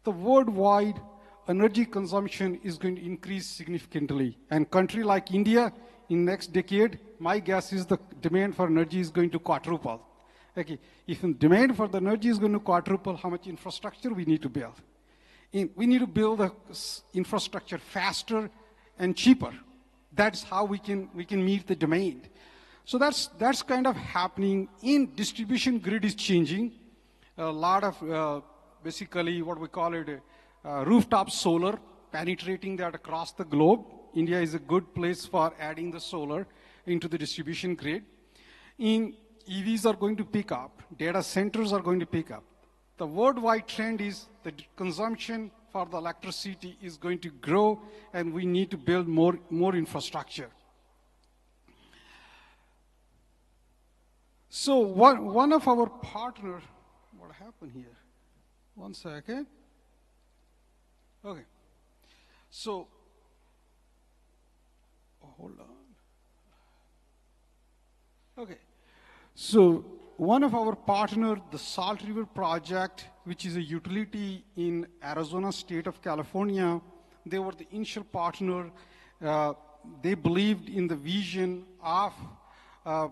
The worldwide energy consumption is going to increase significantly. And country like India, in next decade, my guess is the demand for energy is going to quadruple. Okay, if the demand for the energy is going to quadruple, how much infrastructure we need to build? We need to build the infrastructure faster and cheaper. That's how we can meet the demand. So that's kind of happening. In distribution grid is changing. A lot of basically what we call it rooftop solar, penetrating that across the globe. India is a good place for adding the solar into the distribution grid. EVs are going to pick up, data centers are going to pick up. The worldwide trend is the consumption for the electricity is going to grow, and we need to build more infrastructure. So one of our partners, what happened here? One second. Okay. So, hold on. Okay. So one of our partners, the Salt River Project, which is a utility in Arizona state of California, they were the initial partner. They believed in the vision of the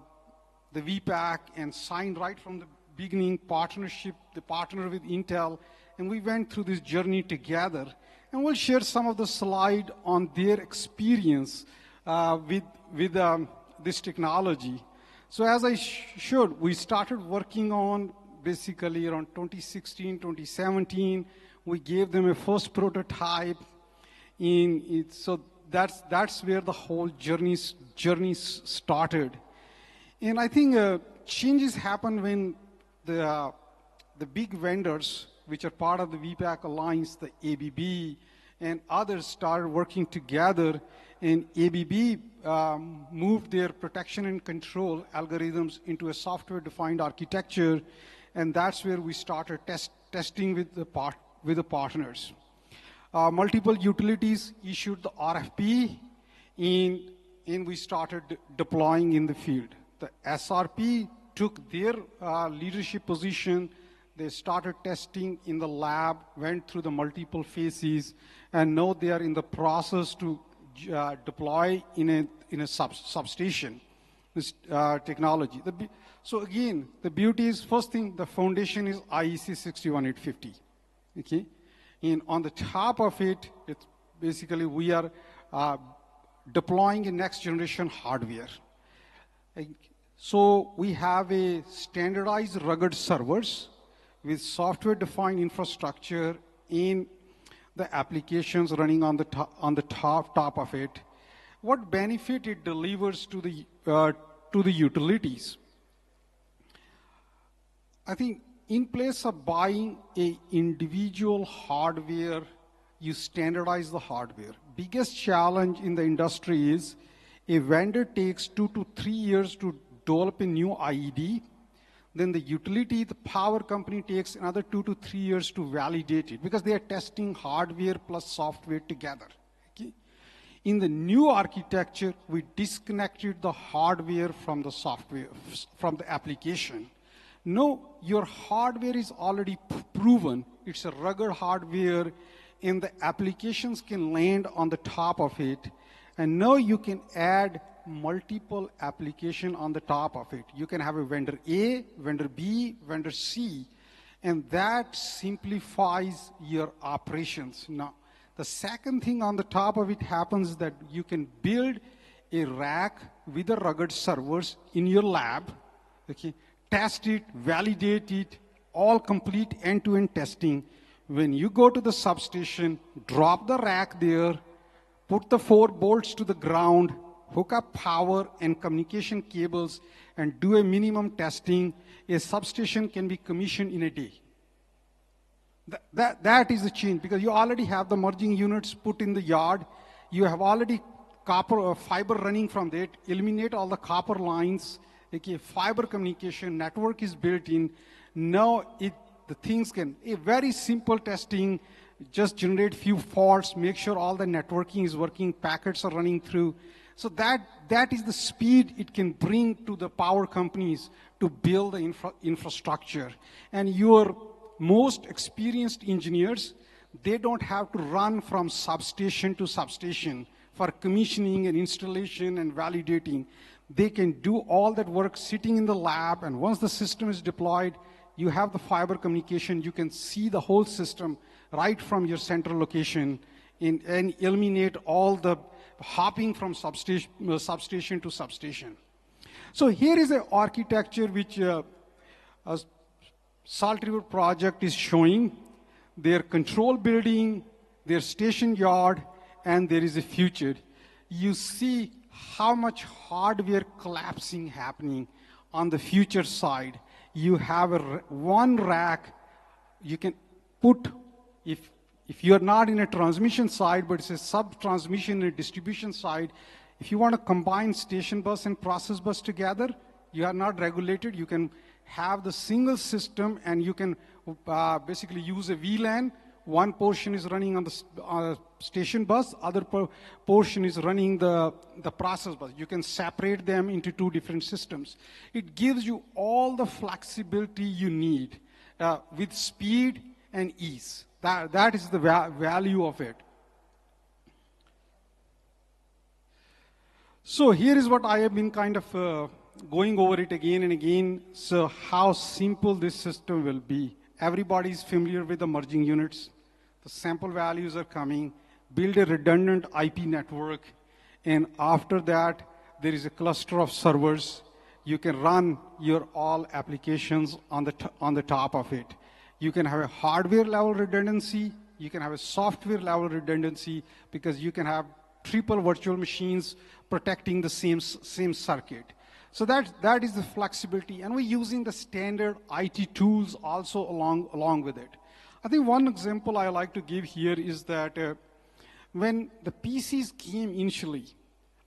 VPAC and signed right from the beginning partnership, the partner with Intel, and we went through this journey together. And we'll share some of the slide on their experience with this technology. So as I showed, we started working on basically around 2016, 2017. We gave them a first prototype. So that's where the whole journey started. And I think changes happen when the big vendors, which are part of the VPAC Alliance, the ABB and others started working together, and ABB moved their protection and control algorithms into a software-defined architecture, and that's where we started testing with the partners. Multiple utilities issued the RFP, and we started deploying in the field. The SRP took their leadership position. They started testing in the lab, went through the multiple phases, and now they are in the process to deploy in a substation, this technology. So again, the beauty is, first thing, the foundation is IEC 61850, okay? And on the top of it, it's basically we are deploying a next generation hardware. So we have a standardized rugged servers with software-defined infrastructure in the applications running on the top of it. What benefit it delivers to the utilities? I think in place of buying a individual hardware, you standardize the hardware. Biggest challenge in the industry is a vendor takes 2 to 3 years to develop a new IED. Then the utility, the power company, takes another 2 to 3 years to validate it because they are testing hardware plus software together. Okay? In the new architecture, we disconnected the hardware from the software, from the application. No, your hardware is already proven. It's a rugged hardware, and the applications can land on the top of it. And now you can add multiple application on the top of it. You can have a vendor A, vendor B, vendor C, and that simplifies your operations. Now, the second thing on the top of it happens is that you can build a rack with the rugged servers in your lab, okay? Test it, validate it, all complete end-to-end testing. When you go to the substation, drop the rack there, put the 4 bolts to the ground, hook up power and communication cables, and do a minimum testing, a substation can be commissioned in a day. That is the change, because you already have the merging units put in the yard. You have already fiber running from that, eliminate all the copper lines, okay, fiber communication, network is built in. Now the things can, a very simple testing, just generate few faults, make sure all the networking is working, packets are running through. So that is the speed it can bring to the power companies to build the infrastructure. And your most experienced engineers, they don't have to run from substation to substation for commissioning and installation and validating. They can do all that work sitting in the lab, and once the system is deployed, you have the fiber communication, you can see the whole system right from your central location and eliminate all the hopping from substation to substation. So here is an architecture which Salt River project is showing. Their control building, their station yard, and there is a future. You see how much hardware collapsing happening on the future side. You have one rack, you can put, if you're not in a transmission side, but it's a sub-transmission and distribution side, if you want to combine station bus and process bus together, you are not regulated, you can have the single system and you can basically use a VLAN. One portion is running on the station bus, other portion is running the process bus. You can separate them into 2 different systems. It gives you all the flexibility you need with speed and ease. That is the value of it. So here is what I have been kind of going over it again and again. So how simple this system will be. Everybody is familiar with the merging units. The sample values are coming. Build a redundant IP network. And after that, there is a cluster of servers. You can run your all applications on the top of it. You can have a hardware level redundancy. You can have a software level redundancy because you can have triple virtual machines protecting the same circuit. So that is the flexibility. And we're using the standard IT tools also along with it. I think one example I like to give here is that when the PCs came initially,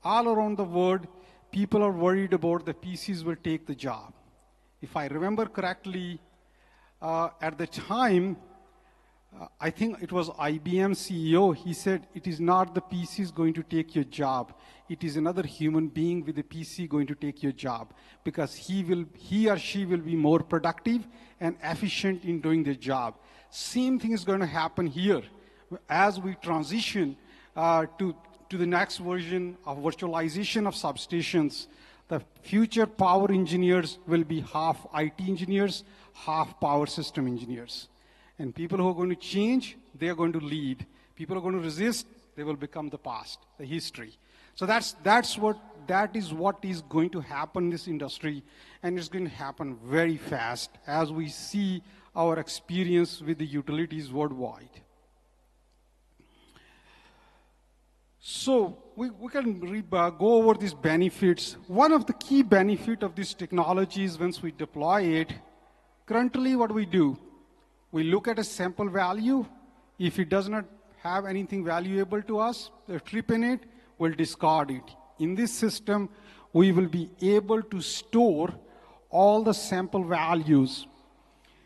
all around the world, people are worried about the PCs will take the job. If I remember correctly, at the time, I think it was IBM CEO, he said, it is not the PCs going to take your job. It is another human being with a PC going to take your job, because he or she will be more productive and efficient in doing their job. Same thing is going to happen here as we transition to the next version of virtualization of substations. The future power engineers will be half IT engineers, half power system engineers. And people who are going to change, they are going to lead. People who are going to resist, they will become the past, the history. So that is what is going to happen in this industry, and it's going to happen very fast as we see our experience with the utilities worldwide. So we can go over these benefits. One of the key benefits of this technology is once we deploy it, currently what we do, we look at a sample value. If it does not have anything valuable to us, the trip in it, we'll discard it. In this system, we will be able to store all the sample values.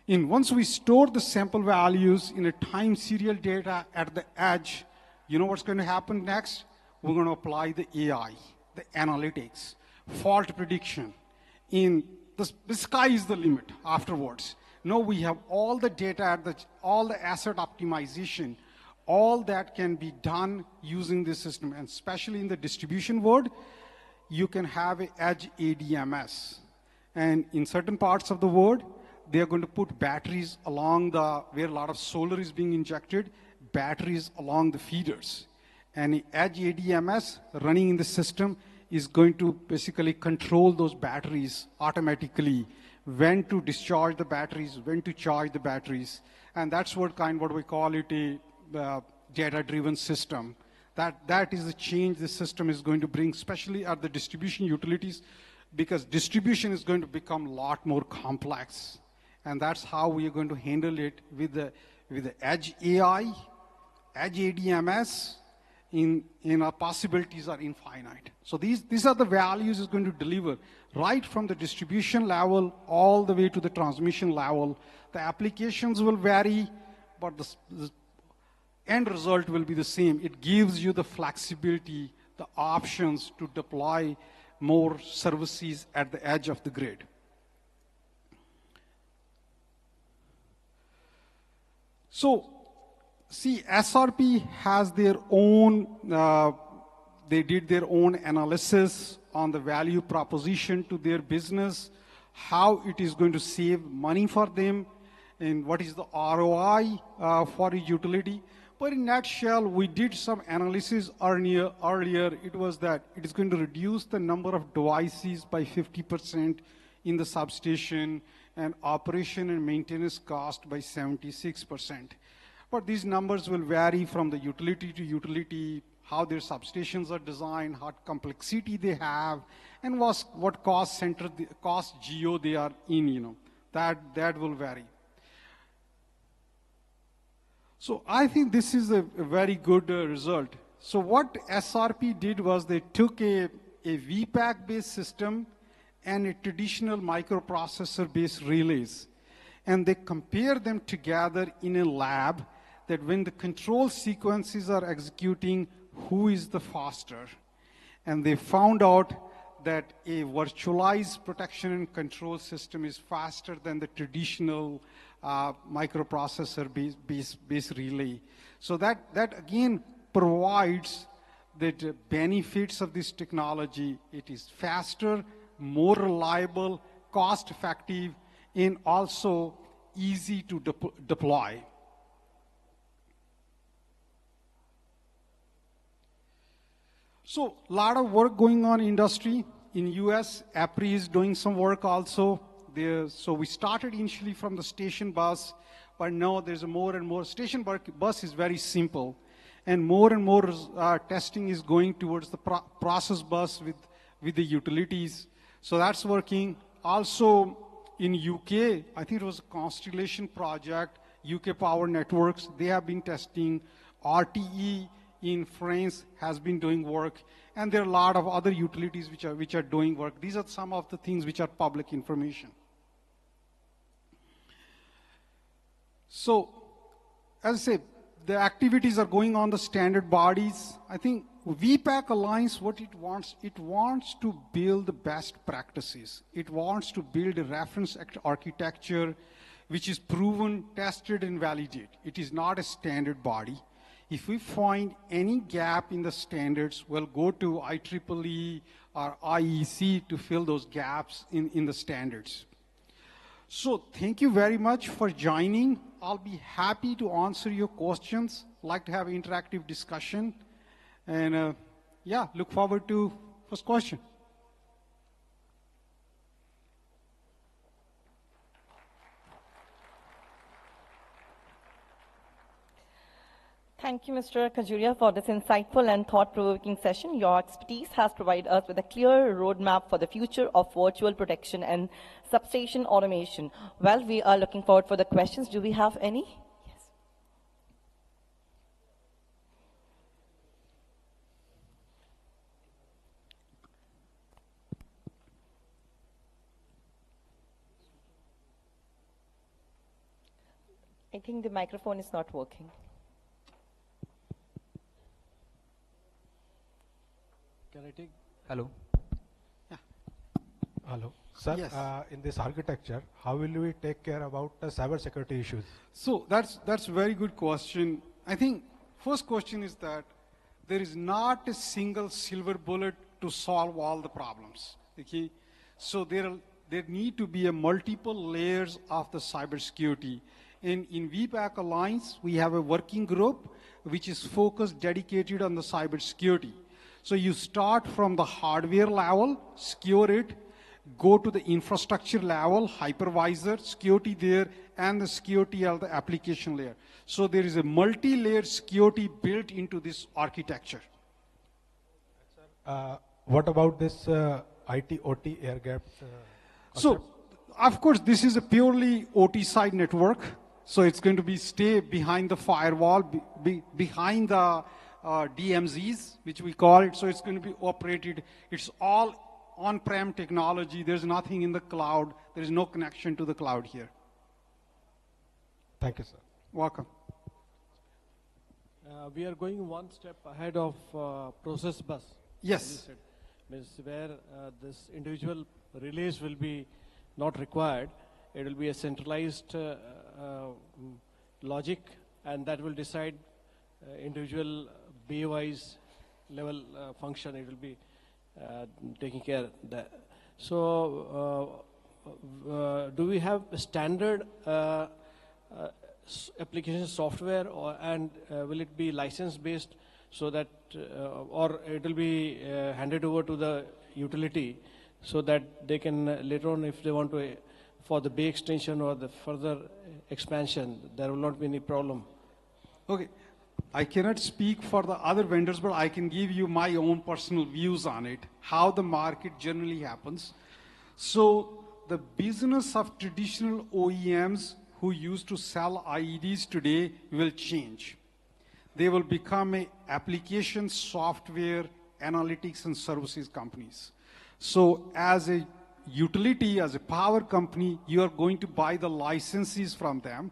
Once we store the sample values in a time serial data at the edge, you know what's going to happen next? We're going to apply the AI, the analytics, fault prediction. The sky is the limit afterwards. Now we have all the data, all the asset optimization, all that can be done using this system. And especially in the distribution world, you can have an edge ADMS. And in certain parts of the world, they are going to put batteries along where a lot of solar is being injected, batteries along the feeders. And the edge ADMS running in the system is going to basically control those batteries automatically, when to discharge the batteries, when to charge the batteries. And that's what we call it a data-driven system. That is the change the system is going to bring, especially at the distribution utilities, because distribution is going to become a lot more complex. And that's how we are going to handle it with the edge AI, edge ADMS, our possibilities are infinite. So these are the values it's going to deliver, right from the distribution level all the way to the transmission level. The applications will vary, but the end result will be the same. It gives you the flexibility, the options to deploy more services at the edge of the grid. So, see, SRP has their own, they did their own analysis on the value proposition to their business, how it is going to save money for them, and what is the ROI for a utility. But in a nutshell, we did some analysis earlier. It was that it is going to reduce the number of devices by 50% in the substation, and operation and maintenance cost by 76%. But these numbers will vary from the utility to utility, how their substations are designed, how complexity they have, and what cost center, cost geo they are in, that will vary. So I think this is a very good result. So what SRP did was they took a VPAC-based system and a traditional microprocessor-based relays, and they compare them together in a lab, that when the control sequences are executing, who is the faster? And they found out that a virtualized protection and control system is faster than the traditional microprocessor-based relay. So that again provides the benefits of this technology. It is faster, more reliable, cost-effective, and also easy to deploy. So a lot of work going on in industry. In US, APRI is doing some work also. So we started initially from the station bus, but now there's more and more. Station bus is very simple, and more testing is going towards the process bus with the utilities. So that's working. Also in UK, I think it was a Constellation project, UK Power Networks, they have been testing RTE in France has been doing work, and there are a lot of other utilities which are doing work. These are some of the things which are public information. So, as I said, the activities are going on the standard bodies. I think VPAC Alliance, what it wants to build the best practices. It wants to build a reference architecture which is proven, tested, and validated. It is not a standard body. If we find any gap in the standards, we'll go to IEEE or IEC to fill those gaps in the standards. So thank you very much for joining. I'll be happy to answer your questions. Like to have an interactive discussion. And yeah, look forward to first question. Thank you, Mr. Khajuria, for this insightful and thought-provoking session. Your expertise has provided us with a clear roadmap for the future of virtual protection and substation automation. Well, we are looking forward for the questions. Do we have any? Yes. I think the microphone is not working. Can I take? Hello. Yeah. Hello. Sir, yes. In this architecture, how will we take care about the cyber security issues? So that's a very good question. I think first question is that there is not a single silver bullet to solve all the problems. Okay, so there need to be a multiple layers of the cybersecurity. In VPAC Alliance, we have a working group which is focused, dedicated on the cybersecurity. So you start from the hardware level, secure it, go to the infrastructure level, hypervisor, security there, and the security of the application layer. So there is a multi-layered security built into this architecture. What about this IT-OT air gap? So, of course, this is a purely OT side network. So it's going to stay behind the firewall, behind the DMZs, which we call it. So it's going to be operated. It's all on-prem technology. There's nothing in the cloud. There is no connection to the cloud here. Thank you, sir. Welcome. We are going one step ahead of process bus. Yes. Means where this individual relays will be not required. It will be a centralized logic, and that will decide individual bay-wise level function. It will be taking care of that. So do we have a standard application software, and will it be license-based so that, or it will be handed over to the utility so that they can later on, if they want to, for the bay extension or the further expansion, there will not be any problem? Okay. I cannot speak for the other vendors, but I can give you my own personal views on it, how the market generally happens. So the business of traditional OEMs who used to sell IEDs today will change. They will become a application, software, analytics, and services companies. So as a utility, as a power company, you are going to buy the licenses from them,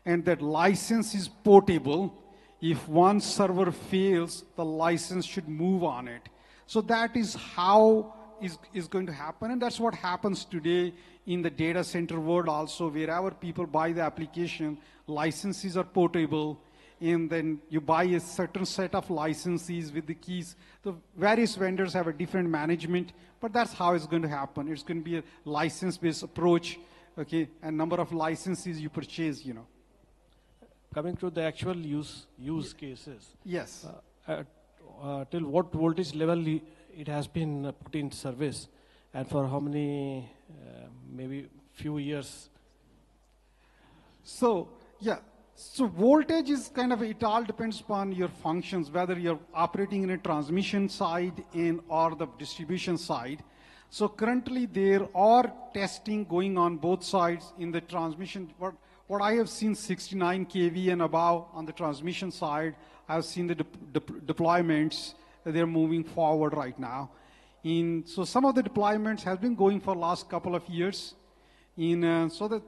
and that license is portable. If one server fails, the license should move on it. So that is how is going to happen, and that's what happens today in the data center world also. Wherever people buy the application, licenses are portable, and then you buy a certain set of licenses with the keys. The various vendors have a different management, but that's how it's going to happen. It's going to be a license-based approach, okay, and number of licenses you purchase, you know. Coming to the actual use cases. Yes. Till what voltage level it has been put in service, and for how many, maybe few years? So, yeah. So voltage is kind of, it all depends upon your functions, whether you're operating in a transmission side or the distribution side. So currently there are testing going on both sides in the transmission. what I have seen 69 kV and above on the transmission side, I've seen the deployments, they're moving forward right now. So some of the deployments have been going for last couple of years. So that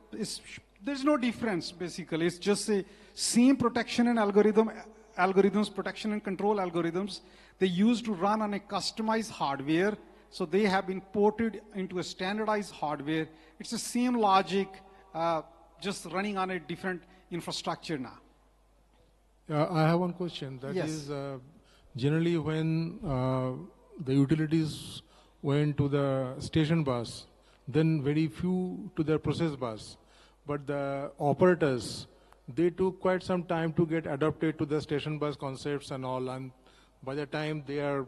there's no difference basically. It's just the same protection and algorithms, protection and control algorithms. They used to run on a customized hardware. So they have been ported into a standardized hardware. It's the same logic, just running on a different infrastructure now. I have one question. That is, generally when the utilities went to the station bus, then very few to the process bus. But the operators, they took quite some time to get adapted to the station bus concepts and all. And by the time they are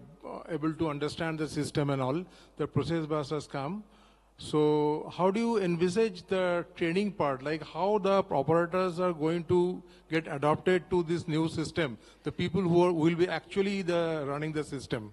able to understand the system and all, the process bus has come. So how do you envisage the training part? Like how the operators are going to get adapted to this new system? The people who will be actually running the system.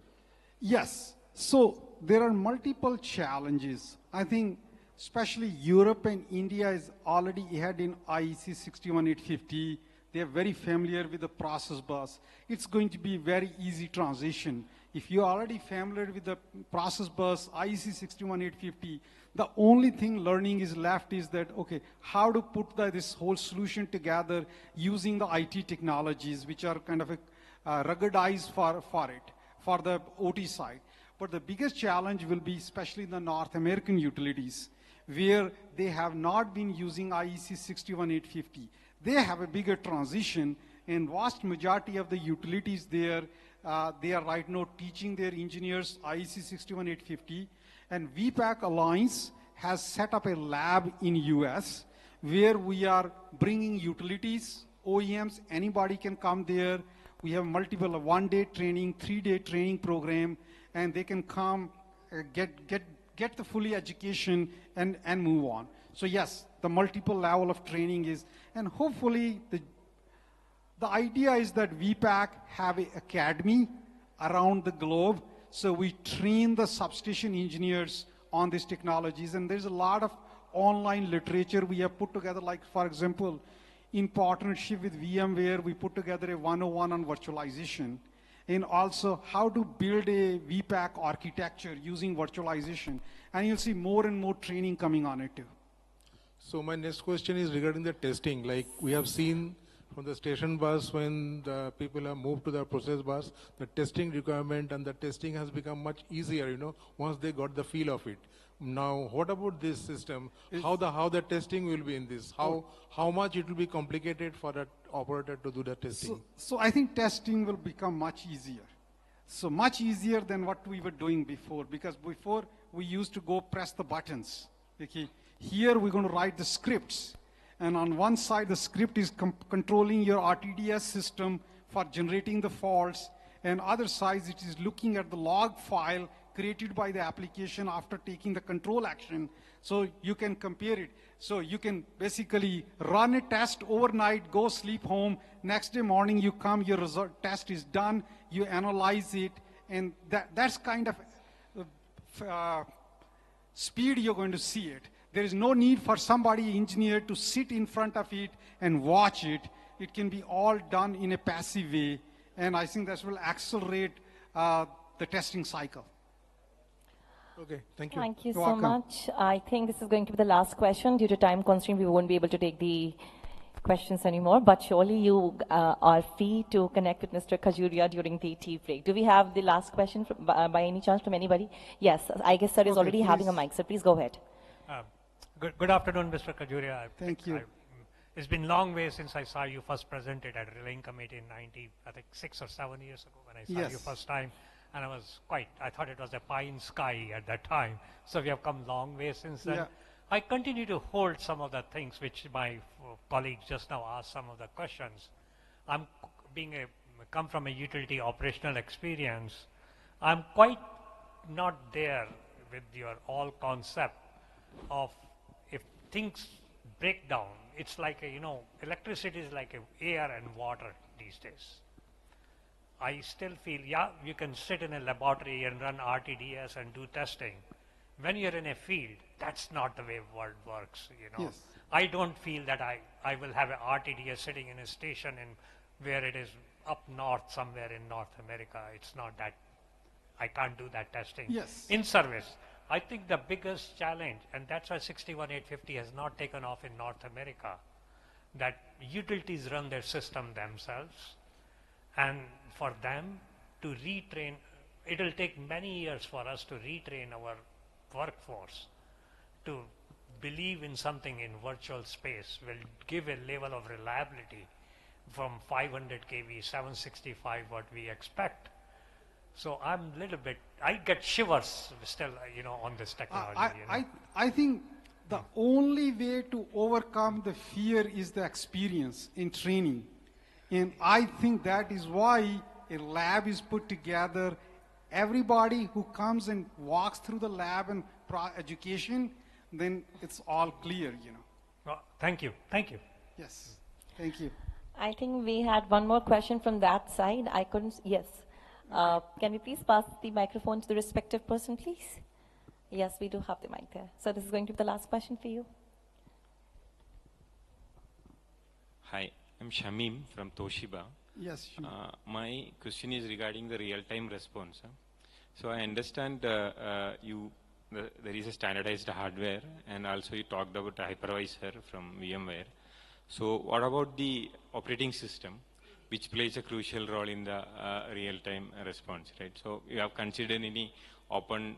Yes. So there are multiple challenges. I think especially Europe and India is already ahead in IEC 61850. They are very familiar with the process bus. It's going to be very easy transition. If you're already familiar with the process bus, IEC 61850, the only thing learning is left is that, okay, how to put this whole solution together using the IT technologies, which are kind of ruggedized for it, for the OT side. But the biggest challenge will be especially the North American utilities, where they have not been using IEC 61850. They have a bigger transition, and vast majority of the utilities there, they are right now teaching their engineers IEC 61850, and VPAC Alliance has set up a lab in US where we are bringing utilities, OEMs, anybody can come there. We have multiple 1-day training, 3-day training program, and they can come, get the fully education and move on. So yes, the multiple level of training is, and hopefully the idea is that VPAC have an academy around the globe. So we train the substation engineers on these technologies. And there's a lot of online literature we have put together, like for example, in partnership with VMware, we put together a 101 on virtualization. And also how to build a VPAC architecture using virtualization. And you'll see more and more training coming on it too. So my next question is regarding the testing. Like we have seen from the station bus, when the people have moved to the process bus, the testing requirement and the testing has become much easier, once they got the feel of it. Now, what about this system? How the testing will be in this? How much it will be complicated for that operator to do the testing? So I think testing will become much easier. So much easier than what we were doing before, because before we used to go press the buttons. Okay. Here we're going to write the scripts. And on one side, the script is controlling your RTDS system for generating the faults. And other side, it is looking at the log file created by the application after taking the control action. So you can compare it. So you can basically run a test overnight, go sleep home. Next day morning, you come, your result test is done. You analyze it. And that's kind of speed you're going to see it. There is no need for somebody, engineer, to sit in front of it and watch it. It can be all done in a passive way. And I think that will accelerate the testing cycle. Okay, thank you. Thank you so much. I think this is going to be the last question. Due to time constraint, we won't be able to take the questions anymore. But surely you are free to connect with Mr. Khajuria during the tea break. Do we have the last question by any chance from anybody? Yes, I guess sir is already having a mic, so please go ahead. Good afternoon, Mr. Khajuria. Thank you. It's been a long way since I saw you first presented at a Relaying Committee in 6 or 7 years ago when I saw you first time. And I thought it was a pie in sky at that time. So we have come a long way since then. Yeah. I continue to hold some of the things which my colleagues just now asked some of the questions. I'm come from a utility operational experience. I'm quite not there with your all concept of if things break down, it's like electricity is like air and water these days. I still feel, you can sit in a laboratory and run RTDS and do testing. When you're in a field, that's not the way world works, Yes. I don't feel that I will have an RTDS sitting in a station where it is up north somewhere in North America. It's not that, I can't do that testing in service. I think the biggest challenge, and that's why 61850 has not taken off in North America, that utilities run their system themselves, and for them to retrain, it'll take many years for us to retrain our workforce to believe in something in virtual space will give a level of reliability from 500 kV, 765 what we expect. So I'm a little bit, I get shivers still, on this technology. I think the only way to overcome the fear is the experience in training. And I think that is why a lab is put together. Everybody who comes and walks through the lab and education, then it's all clear, Well, thank you. Thank you. Yes. Thank you. I think we had one more question from that side. I couldn't, yes. Can we please pass the microphone to the respective person, please? Yes, we do have the mic there. So this is going to be the last question for you. Hi, I'm Shamim from Toshiba. Yes. My question is regarding the real-time response. So I understand there is a standardized hardware, and also you talked about a hypervisor from VMware. So what about the operating system, which plays a crucial role in the real-time response, right? So you have considered any open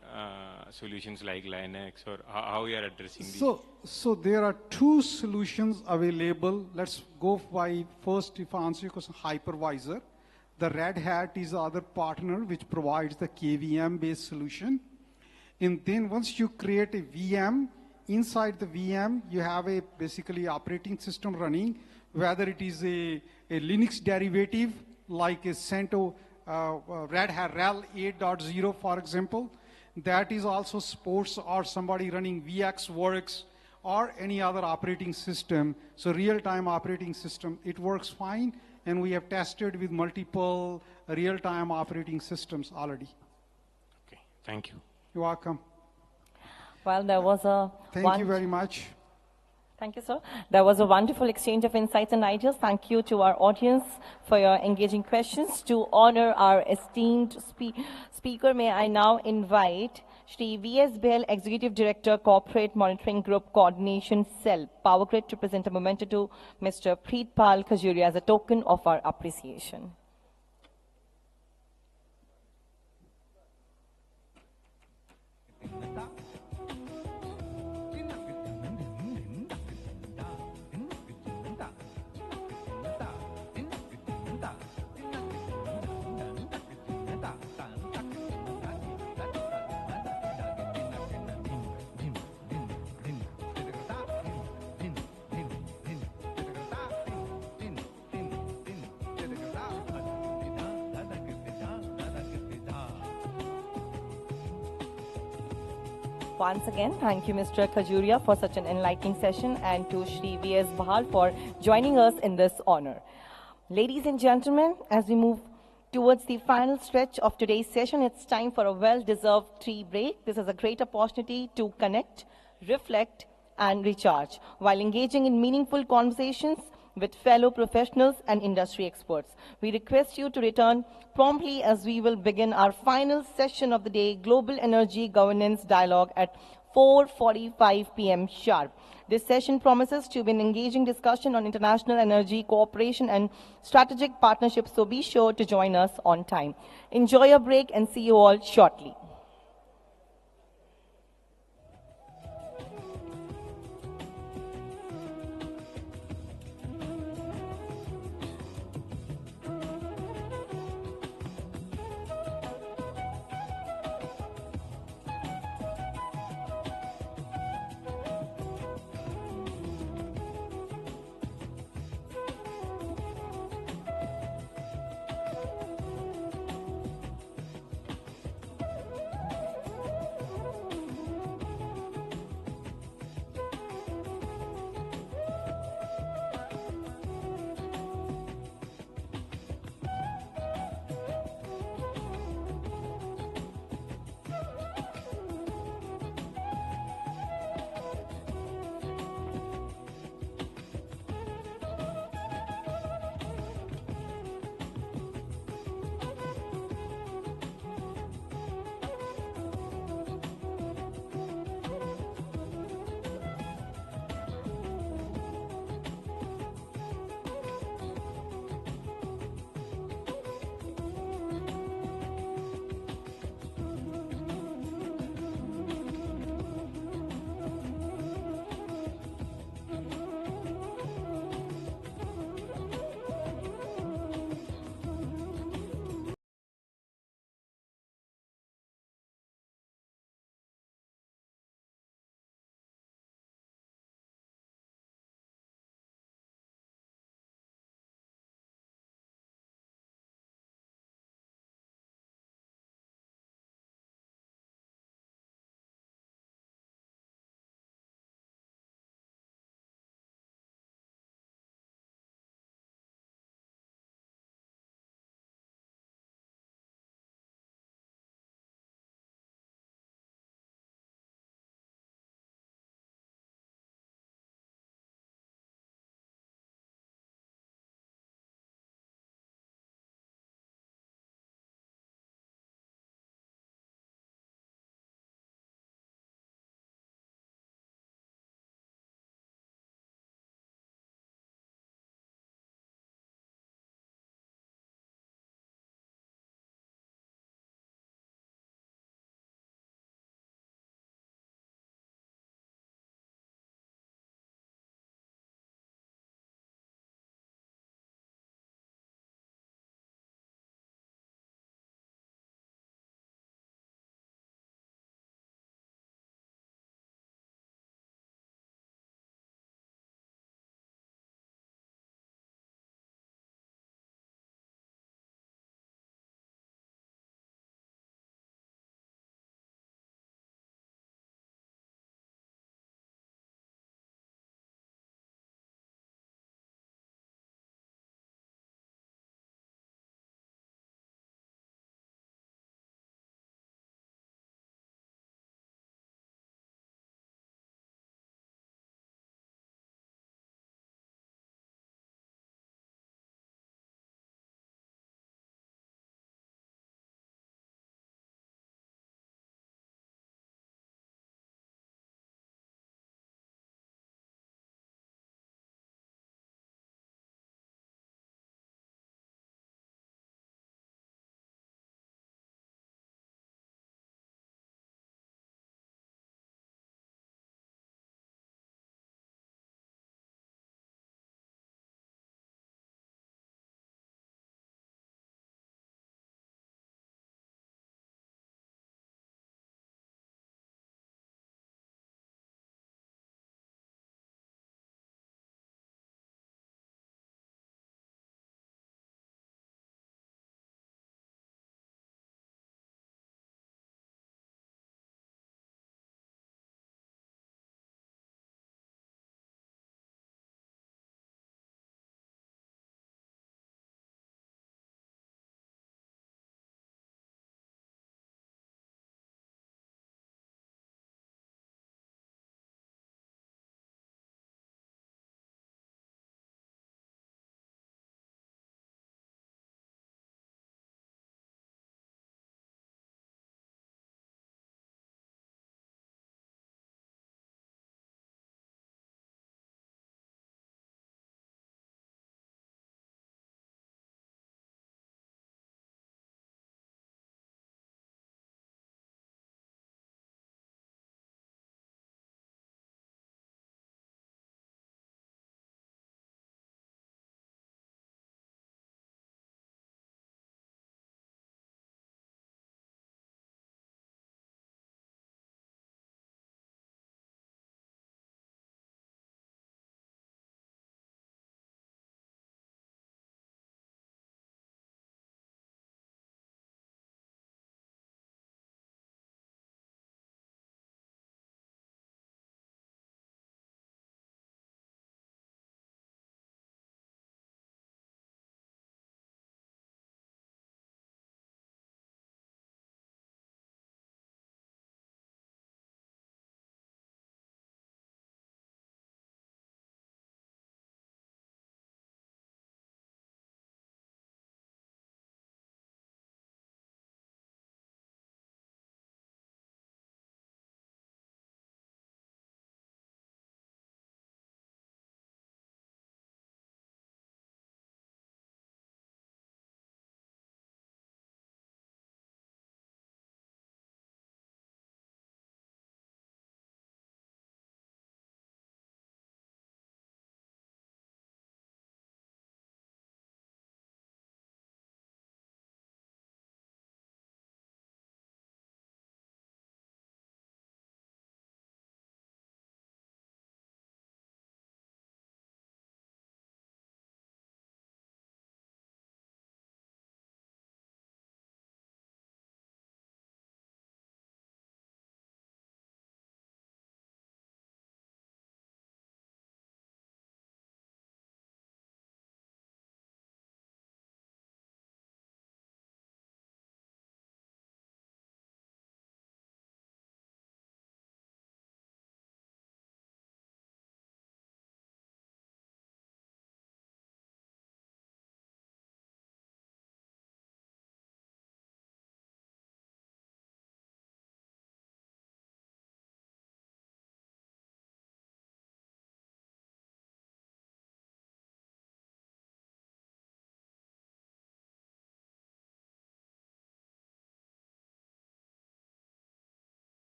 solutions like Linux, or how you are addressing these? So there are two solutions available. Let's go by first, if I answer your question, hypervisor. The Red Hat is the other partner which provides the KVM-based solution. And then once you create a VM, inside the VM, you have a basically operating system running, whether it is a Linux derivative like a CentOS Red Hat RHEL 8.0, for example, that is also supports, or somebody running VxWorks or any other operating system. So real-time operating system, it works fine, and we have tested with multiple real-time operating systems already. Okay, thank you. You're welcome. Well, there was a... Thank you very much. Thank you, sir. There was a wonderful exchange of insights and ideas. Thank you to our audience for your engaging questions. To honor our esteemed speaker, may I now invite Shri V.S. Behl, Executive Director, Corporate Monitoring Group Coordination Cell, Power Grid, to present a memento to Mr. Preetpal Khajuria as a token of our appreciation. Once again, thank you, Mr. Khajuria, for such an enlightening session, and to Shri V.S. Behl for joining us in this honor. Ladies and gentlemen, as we move towards the final stretch of today's session, it's time for a well-deserved tea break. This is a great opportunity to connect, reflect, and recharge while engaging in meaningful conversations with fellow professionals and industry experts. We request you to return promptly as we will begin our final session of the day, Global Energy Governance Dialogue, at 4:45 p.m. sharp. This session promises to be an engaging discussion on international energy cooperation and strategic partnerships, so be sure to join us on time. Enjoy your break and see you all shortly.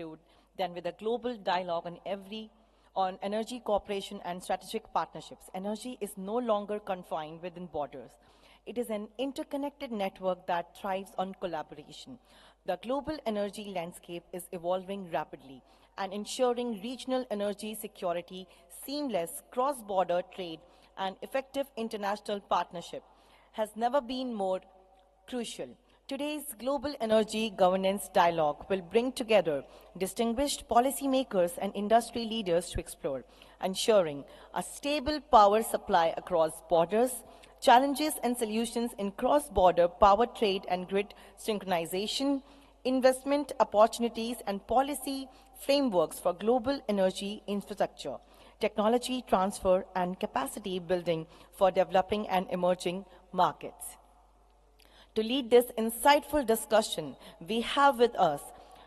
conclude then with a global dialogue on energy cooperation and strategic partnerships. Energy is no longer confined within borders. It is an interconnected network that thrives on collaboration. The global energy landscape is evolving rapidly, and ensuring regional energy security, seamless cross-border trade, and effective international partnership has never been more crucial. Today's global energy governance dialogue will bring together distinguished policymakers and industry leaders to explore ensuring a stable power supply across borders, challenges and solutions in cross-border power trade and grid synchronization, investment opportunities and policy frameworks for global energy infrastructure, technology transfer and capacity building for developing and emerging markets. To lead this insightful discussion, we have with us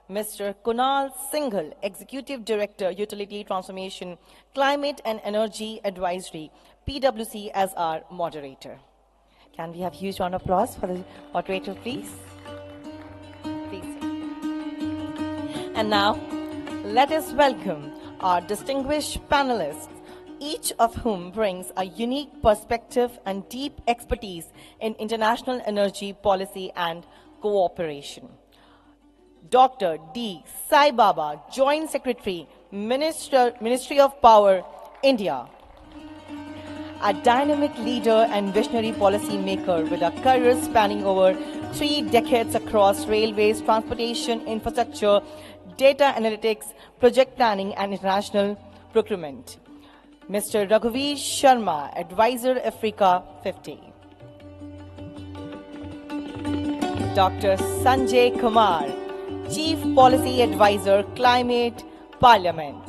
Mr. Kunal Singhal, Executive Director, Utility Transformation, Climate and Energy Advisory, PwC, as our moderator. Can we have a huge round of applause for the moderator, please? Please. And now, let us welcome our distinguished panelists, each of whom brings a unique perspective and deep expertise in international energy policy and cooperation. Dr. D. Sai Baba, Joint Secretary, Ministry of Power, India. A dynamic leader and visionary policy maker with a career spanning over 3 decades across railways, transportation, infrastructure, data analytics, project planning, and international procurement. Mr. Raghuveer Sharma, Advisor Africa 50. Dr. Sanjay Kumar, Chief Policy Advisor, Climate, Parliament.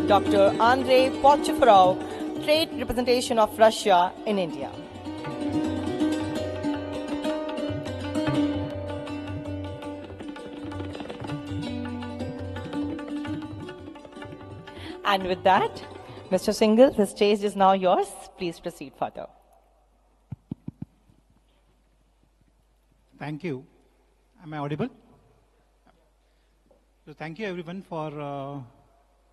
Dr. Andrei Pochevarov, Trade Representation of Russia in India. And with that, Mr. Singhal, the stage is now yours. Please proceed further. Thank you. Am I audible? So thank you everyone for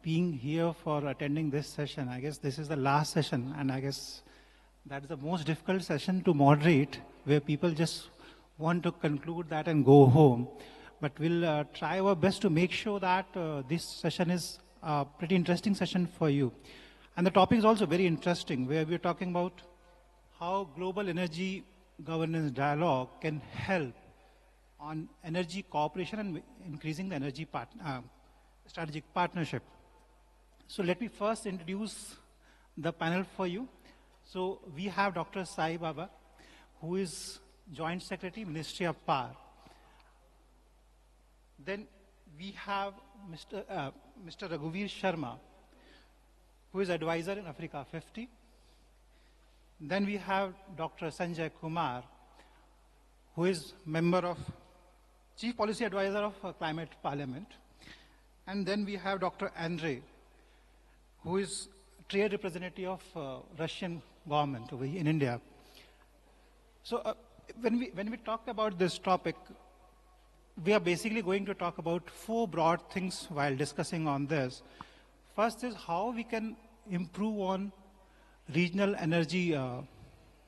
being here, for attending this session. I guess this is the last session, and I guess that's the most difficult session to moderate, where people just want to conclude that and go home. But we'll try our best to make sure that this session is a pretty interesting session for you. And the topic is also very interesting, where we're talking about how global energy governance dialogue can help on energy cooperation and increasing the energy strategic partnership. So let me first introduce the panel for you. So we have Dr. Sai Baba, who is Joint Secretary, Ministry of Power. Then we have Mr. Raghuveer Sharma, who is Advisor in Africa 50. Then we have Dr. Sanjay Kumar, who is member of Chief Policy Advisor of Climate Parliament. And then we have Dr. Andrei, who is Trade Representative of Russian government over here in India. So when we talk about this topic, we are basically going to talk about 4 broad things while discussing on this. First is how we can improve on regional energy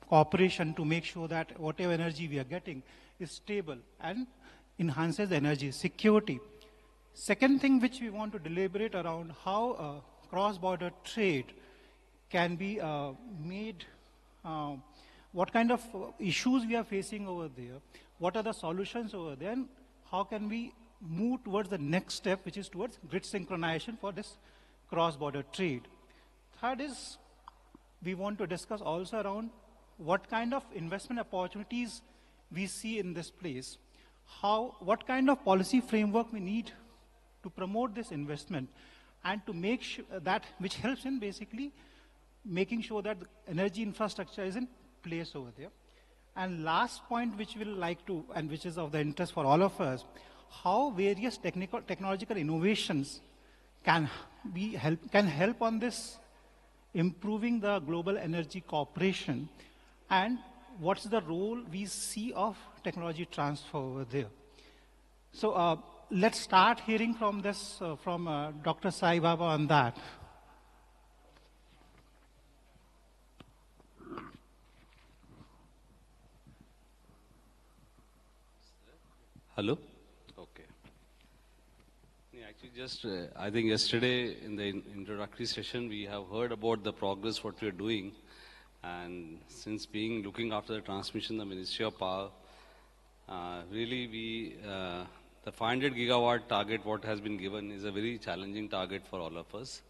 cooperation to make sure that whatever energy we are getting is stable and enhances the energy security. Second thing which we want to deliberate around, how cross-border trade can be made, what kind of issues we are facing over there, what are the solutions over there, and how can we move towards the next step, which is towards grid synchronization for this cross-border trade. Third is, we want to discuss also around what kind of investment opportunities we see in this place, what kind of policy framework we need to promote this investment, and to make sure that, which helps in basically making sure that the energy infrastructure is in place over there. And last point which we'll like to, and which is of the interest for all of us, how various technological innovations can help on this improving the global energy cooperation, and what's the role we see of technology transfer over there. So let's start hearing from this, from Dr. Sai Baba on that. Hello? Okay. Yeah, actually, just I think yesterday in the introductory session, we have heard about the progress what we are doing. And since looking after the transmission, the Ministry of Power, really the 500 gigawatt target what has been given is a very challenging target for all of us.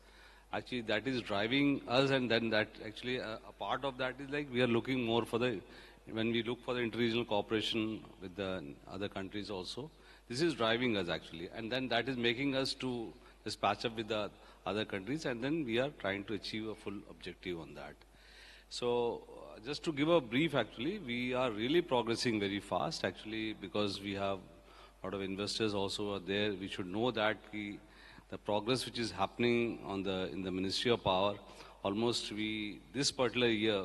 Actually, that is driving us, and then that actually a part of that is like we are looking more for when we look for the interregional cooperation with the other countries also, this is driving us actually. And then that is making us to just patch up with the other countries, and then we are trying to achieve a full objective on that. So just to give a brief actually, we are really progressing very fast actually, because we have a lot of investors also are there. We should know that the progress which is happening in the Ministry of Power, almost this particular year,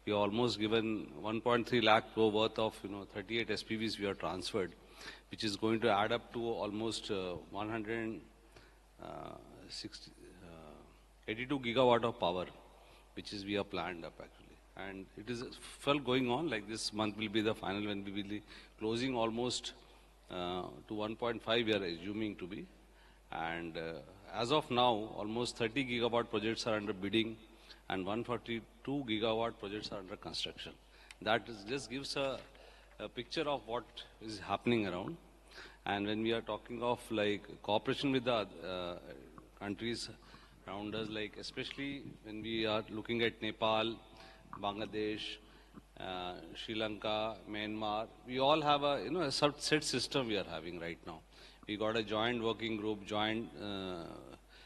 we almost given 1.3 lakh crore worth of 38 SPVs we are transferred, which is going to add up to almost 82 gigawatt of power, which is we are planned up actually. And it is full going on, like this month will be the final when we will be closing almost to 1.5 we are assuming to be. And as of now, almost 30 gigawatt projects are under bidding, and 142 gigawatt projects are under construction. That just gives a picture of what is happening around. And when we are talking of like cooperation with the countries around us, like especially when we are looking at Nepal, Bangladesh, Sri Lanka, Myanmar, we all have a set system we are having right now. We got a joint working group, joint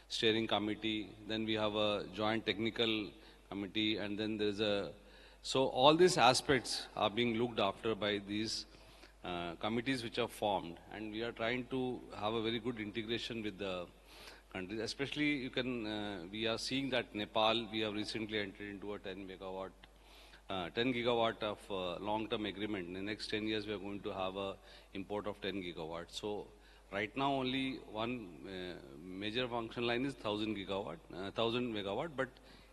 steering committee, then we have a joint technical committee, and then there's so all these aspects are being looked after by these committees which are formed, and we are trying to have a very good integration with the countries. Especially we are seeing that Nepal, we have recently entered into a 10 gigawatt of long-term agreement. In the next 10 years, we are going to have a import of 10 gigawatts. So right now, only one major function line is 1000 megawatt. But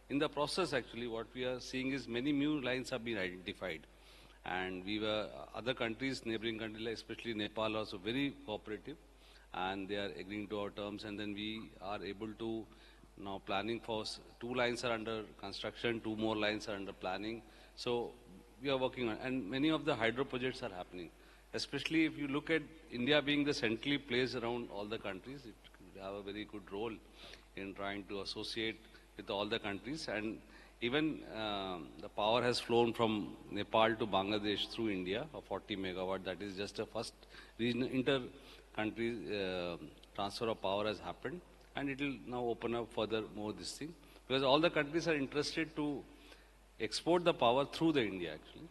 in the process, actually, what we are seeing is many new lines have been identified. And other countries, neighboring countries, like especially Nepal, are also very cooperative. And they are agreeing to our terms. And then we are able to now planning for 2 lines are under construction, 2 more lines are under planning. So we are working on, and many of the hydro projects are happening. Especially if you look at India being the centrally placed around all the countries, it could have a very good role in trying to associate with all the countries. And even the power has flown from Nepal to Bangladesh through India, of 40 megawatt. That is just a first regional inter-country transfer of power has happened. And it will now open up further more this thing. Because all the countries are interested to export the power through the India actually.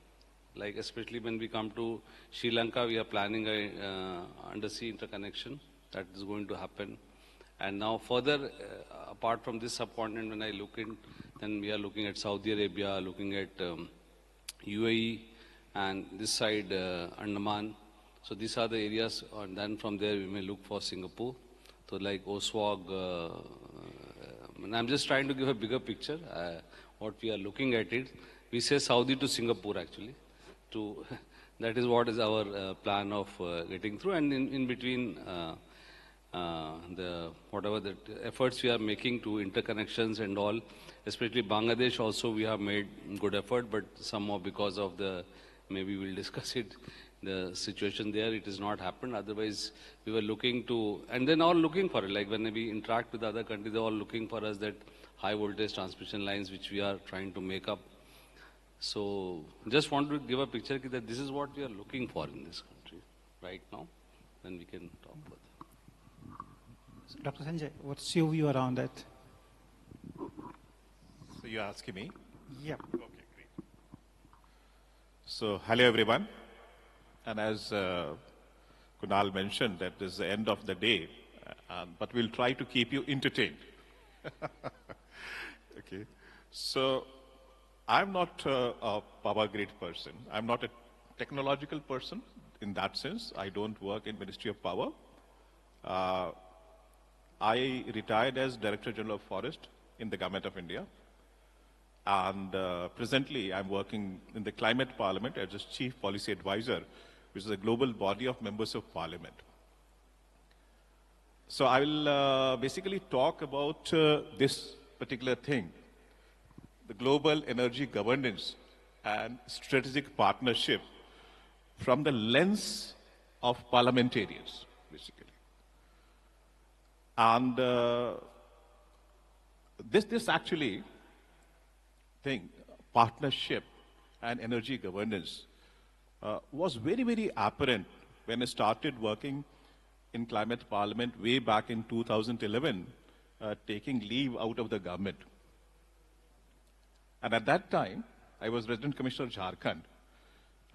Like especially when we come to Sri Lanka, we are planning a undersea interconnection that is going to happen. And now further, apart from this subcontinent, when I look in, then we are looking at Saudi Arabia, looking at UAE, and this side Andaman. So these are the areas, and then from there we may look for Singapore. So like OSWAG, and I'm just trying to give a bigger picture, what we are looking at it. We say Saudi to Singapore actually. That is what is our plan of getting through, and in between whatever the efforts we are making to interconnections and all, especially Bangladesh also we have made good effort, but somehow because of maybe we'll discuss it, the situation there, it has not happened. Otherwise, we were looking to, and then all looking for it, like when we interact with other countries, they're all looking for us that high voltage transmission lines which we are trying to make up. So just want to give a picture that this is what we are looking for in this country right now. Then we can talk about that. Dr. Sanjay, what's your view around that? So you're asking me? Yeah. Okay, great. So hello everyone. And as Kunal mentioned, that is the end of the day, but we'll try to keep you entertained. Okay. So I'm not a power grid person. I'm not a technological person. in that sense. I don't work in Ministry of Power. I retired as Director General of Forest in the Government of India. And presently, I'm working in the Climate Parliament as Chief Policy Advisor, which is a global body of members of Parliament. So I will basically talk about this particular thing, the global energy governance and strategic partnership from the lens of parliamentarians, basically. And this actually thing, partnership and energy governance, was very, very apparent when I started working in Climate Parliament way back in 2011, taking leave out of the government. And at that time, I was Resident Commissioner of Jharkhand.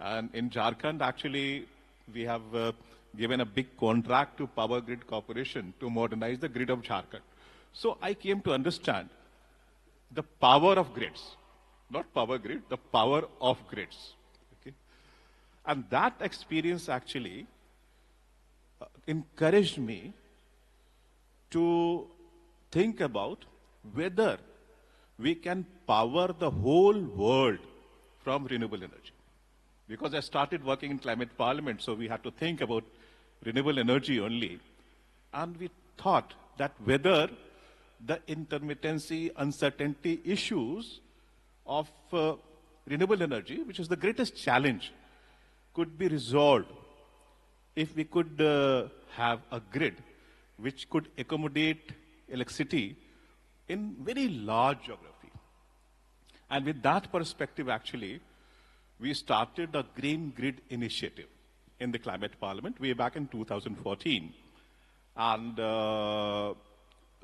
And in Jharkhand, actually, we have given a big contract to Power Grid Corporation to modernize the grid of Jharkhand. So I came to understand the power of grids, not power grid, the power of grids. Okay? And that experience actually encouraged me to think about whether we can power the whole world from renewable energy. Because I started working in Climate Parliament, so we had to think about renewable energy only. And we thought that whether the intermittency, uncertainty issues of renewable energy, which is the greatest challenge, could be resolved if we could have a grid which could accommodate electricity in very large geography. And with that perspective, actually, we started a Green Grid initiative in the Climate Parliament way back in 2014. And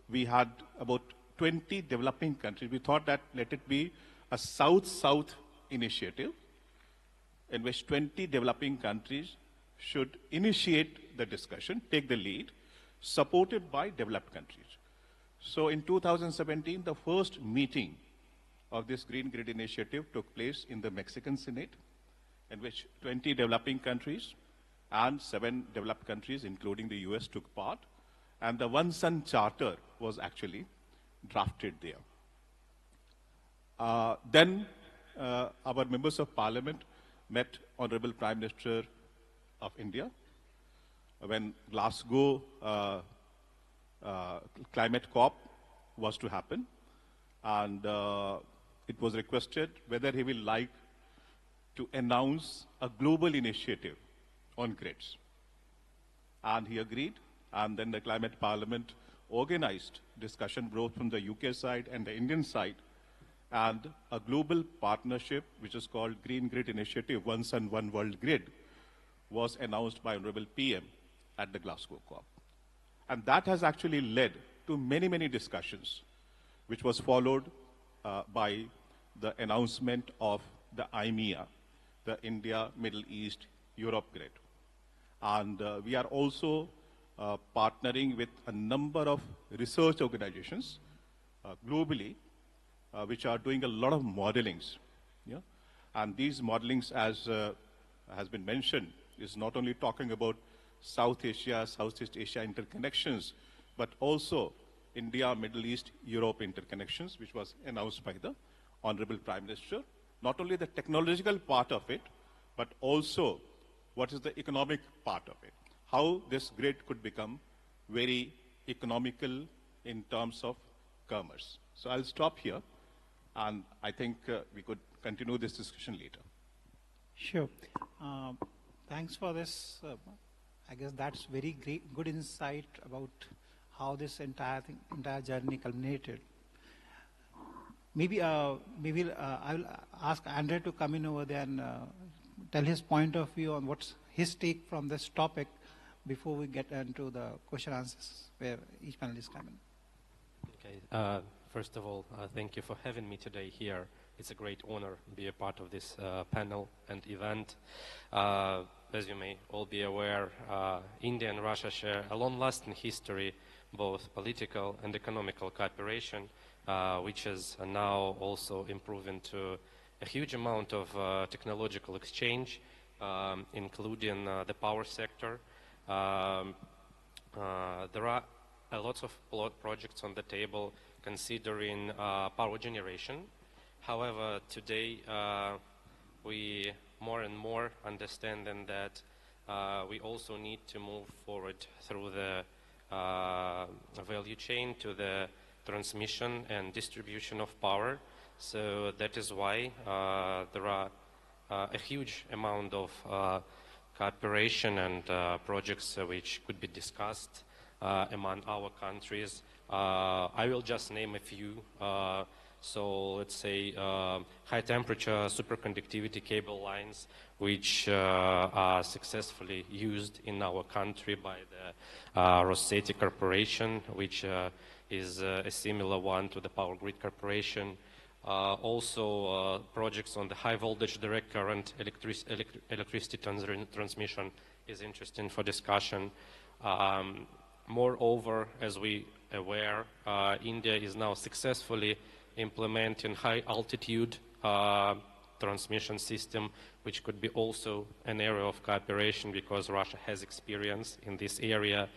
we had about 20 developing countries. We thought that let it be a South-South initiative in which 20 developing countries should initiate the discussion, take the lead, supported by developed countries. So in 2017, the first meeting of this Green Grid initiative took place in the Mexican Senate, in which 20 developing countries and 7 developed countries, including the US, took part. And the One Sun Charter was actually drafted there. Then our members of Parliament met Honorable Prime Minister of India when Glasgow Climate COP was to happen. And it was requested whether he will like to announce a global initiative on grids. And he agreed. And then the Climate Parliament organized discussion both from the UK side and the Indian side. And a global partnership, which is called Green Grid Initiative, One Sun, One World Grid, was announced by Honorable PM at the Glasgow COP. And that has actually led to many, many discussions, which was followed by the announcement of the IMEA, the India, Middle East, Europe Grid. And we are also partnering with a number of research organizations globally, which are doing a lot of modelings. Yeah? And these modelings, as has been mentioned, is not only talking about South Asia, Southeast Asia interconnections, but also India, Middle East, Europe interconnections, which was announced by the Honorable Prime Minister. Not only the technological part of it, but also what is the economic part of it. How this grid could become very economical in terms of commerce. So I'll stop here, and I think we could continue this discussion later. Sure. Thanks for this. I guess that's very great, good insight about how this entire journey culminated. Maybe I will ask Andre to come in over there and tell his point of view on what's his take from this topic before we get into the question answers where each panelist come in. Okay. First of all, thank you for having me today here. It's a great honor to be a part of this panel and event. As you may all be aware, India and Russia share a long-lasting history, both political and economical cooperation, which is now also improving to a huge amount of technological exchange including the power sector. There are lots of projects on the table considering power generation. However, today we more and more understanding that we also need to move forward through the value chain to the transmission and distribution of power. So that is why there are a huge amount of cooperation and projects which could be discussed among our countries. I will just name a few. So let's say high temperature superconductivity cable lines, which are successfully used in our country by the Rosseti Corporation, which is a similar one to the Power Grid Corporation. Also projects on the high voltage direct current electricity transmission is interesting for discussion. Moreover, as we are aware, India is now successfully implementing high altitude transmission system, which could be also an area of cooperation because Russia has experience in this area.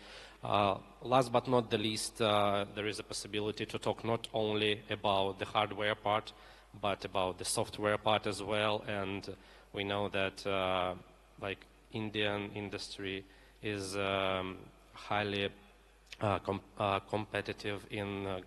Last but not the least, there is a possibility to talk not only about the hardware part, but about the software part as well. And we know that like Indian industry is highly competitive in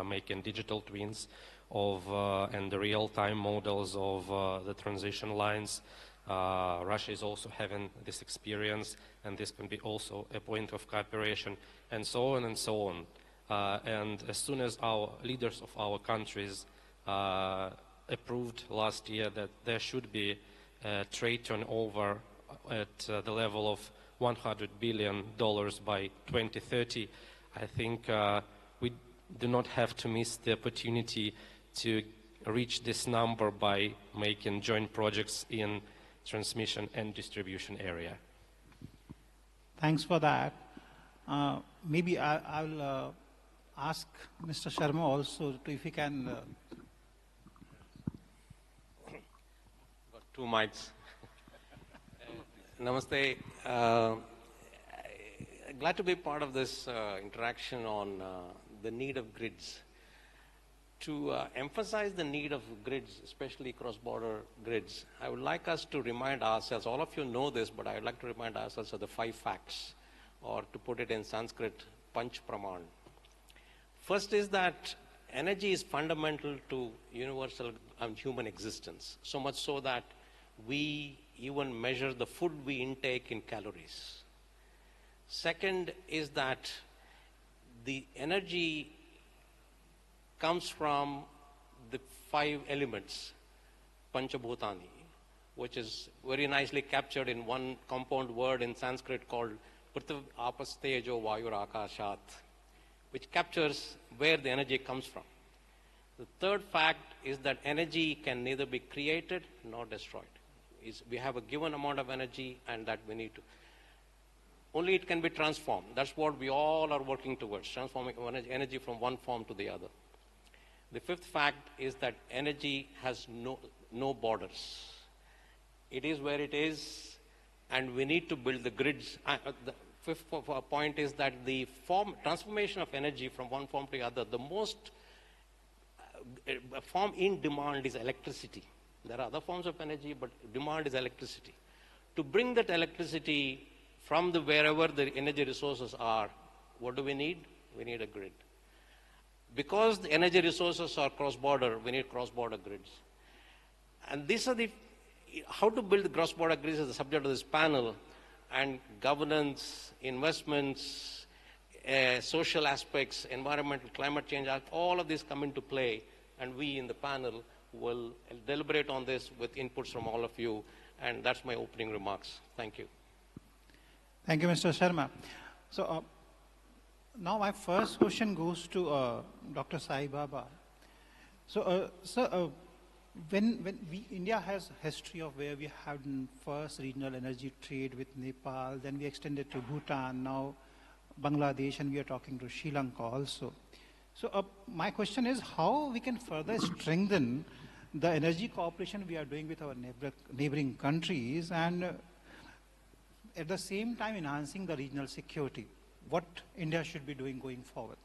making digital twins of and the real-time models of the transition lines. Russia is also having this experience, and this can be also a point of cooperation, and so on and so on. And as soon as our leaders of our countries approved last year that there should be a trade turnover at the level of $100 billion by 2030, I think we do not have to miss the opportunity to reach this number by making joint projects in transmission and distribution area. Thanks for that. Maybe I'll ask Mr. Sharma also if he can. Got two mics. Namaste. Glad to be part of this interaction on the need of grids. To emphasize the need of grids, especially cross-border grids, I would like us to remind ourselves, all of you know this, but I would like to remind ourselves of the 5 facts, or to put it in Sanskrit, Panch Praman. First is that energy is fundamental to universal human existence, so much so that we even measure the food we intake in calories. Second is that the energy comes from the 5 elements, Panchabhutani, which is very nicely captured in one compound word in Sanskrit called Prithvi Apas Tejo Vayur Akashat, which captures where the energy comes from. The third fact is that energy can neither be created nor destroyed. We have a given amount of energy, and that we need to. Only it can be transformed. That's what we all are working towards, transforming energy from one form to the other. The fifth fact is that energy has no borders. It is where it is, and we need to build the grids. The fifth point is that the transformation of energy from one form to the other, the most form in demand is electricity. There are other forms of energy, but demand is electricity. To bring that electricity from wherever the energy resources are, what do we need? We need a grid. Because the energy resources are cross-border, we need cross-border grids. And these are how to build the cross-border grids is the subject of this panel, and governance, investments, social aspects, environmental, climate change, all of these come into play, and we in the panel will deliberate on this with inputs from all of you, and that's my opening remarks. Thank you. Thank you, Mr. Sharma. So now my first question goes to Dr. Sai Baba. So, when India has a history of where we had first regional energy trade with Nepal, then we extended to Bhutan, now Bangladesh, and we are talking to Sri Lanka also. So my question is how we can further strengthen the energy cooperation we are doing with our neighboring countries, and at the same time enhancing the regional security. What India should be doing going forward?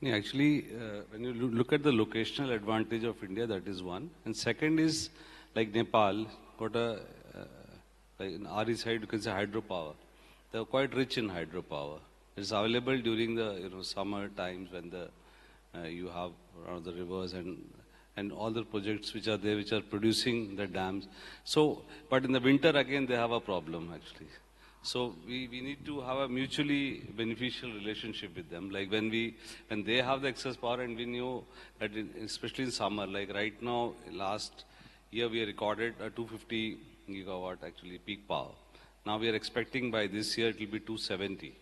Yeah, actually, when you look at the locational advantage of India, that is one. And second is, like Nepal, got a, like in RE side, you can say hydropower. They are quite rich in hydropower. It's available during the summer times when the you have around the rivers and all the projects which are there, which are producing the dams. So, but in the winter again, they have a problem actually. So we need to have a mutually beneficial relationship with them. Like when they have the excess power, and we knew that especially in summer, like right now, last year we recorded a 250 gigawatt actually peak power. Now we are expecting by this year it will be 270.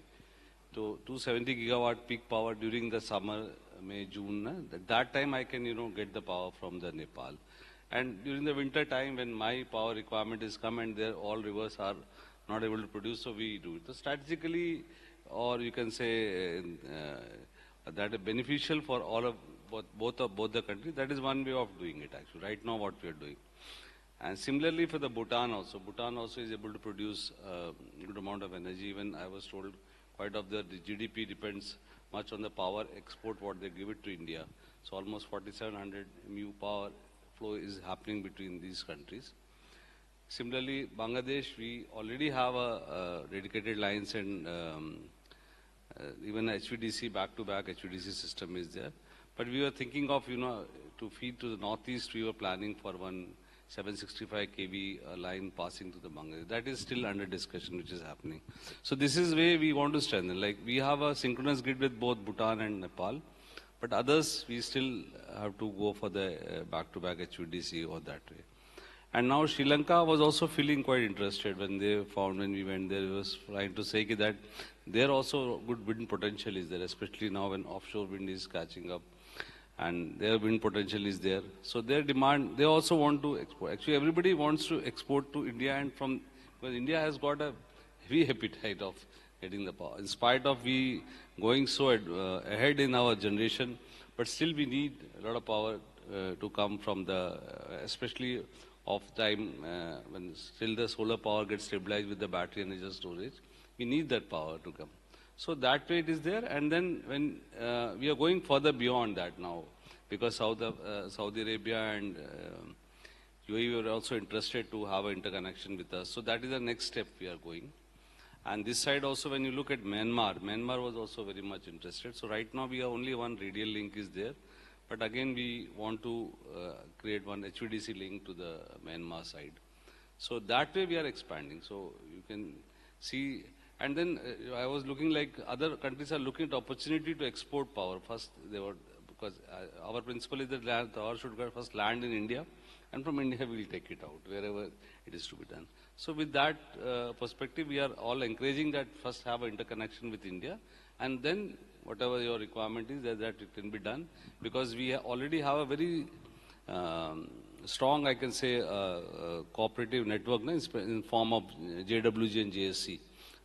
So 270 gigawatt peak power during the summer, May, June. At that time I can get the power from the Nepal. And during the winter time when my power requirement is come and there all rivers are not able to produce, so we do it. So strategically, or you can say that is beneficial for all of both the countries. That is one way of doing it actually. Right now, what we are doing, and similarly for the Bhutan also. Bhutan also is able to produce a good amount of energy. Even I was told quite of the GDP depends much on the power export what they give it to India. So almost 4,700 MU power flow is happening between these countries. Similarly, Bangladesh, we already have a dedicated lines and even HVDC, back-to-back HVDC system is there. But we were thinking of, to feed to the northeast, we were planning for one 765 kV line passing to the Bangladesh. That is still under discussion, which is happening. So this is where we want to strengthen. Like we have a synchronous grid with both Bhutan and Nepal, but others, we still have to go for the back-to-back HVDC or that way. And now Sri Lanka was also feeling quite interested when they found, when we went there, was trying to say that there also good wind potential is there, especially now when offshore wind is catching up and their wind potential is there. So their demand, they also want to export. Actually, everybody wants to export to India, and because India has got a heavy appetite of getting the power. In spite of we going so ahead in our generation, but still we need a lot of power to come from the, especially of time when still the solar power gets stabilized with the battery energy storage, we need that power to come. So that way it is there, and then when we are going further beyond that now, because Saudi Arabia and UAE were also interested to have an interconnection with us. So that is the next step we are going. And this side also, when you look at Myanmar was also very much interested. So right now we have only one radial link is there. But again, we want to create one HVDC link to the Myanmar side. So that way we are expanding. So you can see, and then I was looking like other countries are looking at opportunity to export power. First, they were, because our principle is that the power should first land in India, and from India we will take it out wherever it is to be done. So with that perspective, we are all encouraging that first have an interconnection with India, and then whatever your requirement is, that it can be done, because we already have a very strong, I can say, cooperative network in form of JWG and JSC,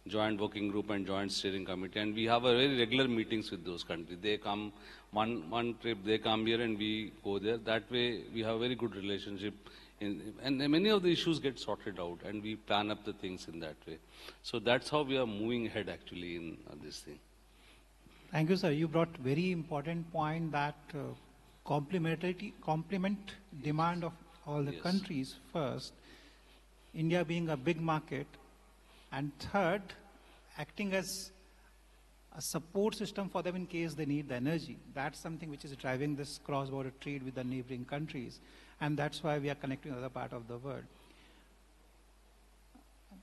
Joint Working Group and Joint Steering Committee, and we have a very regular meetings with those countries. They come, one trip, they come here and we go there. That way, we have a very good relationship, and many of the issues get sorted out, and we plan up the things in that way. So that's how we are moving ahead actually in this thing. Thank you, sir. You brought very important point that complement demand of all the countries first, India being a big market, and third, acting as a support system for them in case they need the energy. That's something which is driving this cross-border trade with the neighboring countries, and that's why we are connecting with other part of the world.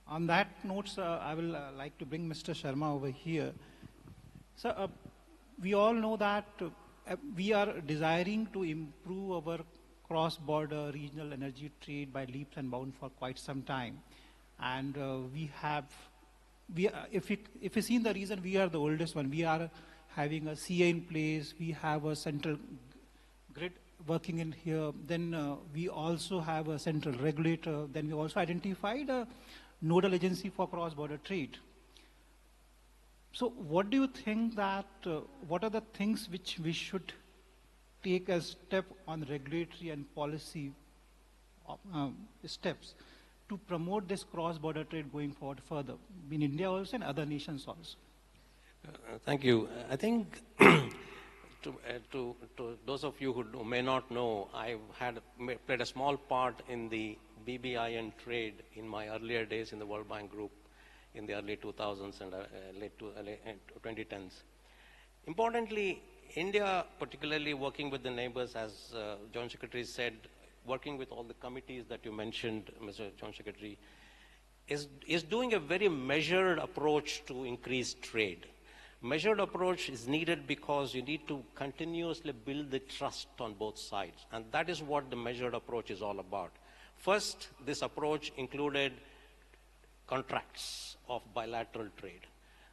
On that note, sir, I will like to bring Mr. Sharma over here. So we all know that we are desiring to improve our cross-border regional energy trade by leaps and bounds for quite some time. And if you see the reason, we are the oldest one. We are having a CA in place. We have a central grid working in here. Then we also have a central regulator. Then we also identified a nodal agency for cross-border trade. So what do you think that, what are the things which we should take a step on regulatory and policy steps to promote this cross-border trade going forward further, in India also and other nations also? Thank you. I think to those of you who may not know, I played a small part in the BBIN trade in my earlier days in the World Bank Group in the early 2000s and late 2010s. Importantly, India, particularly working with the neighbors, as Joint Secretary said, working with all the committees that you mentioned, Mr. Joint Secretary, is doing a very measured approach to increase trade. Measured approach is needed because you need to continuously build the trust on both sides, and that is what the measured approach is all about. First, this approach included contracts of bilateral trade.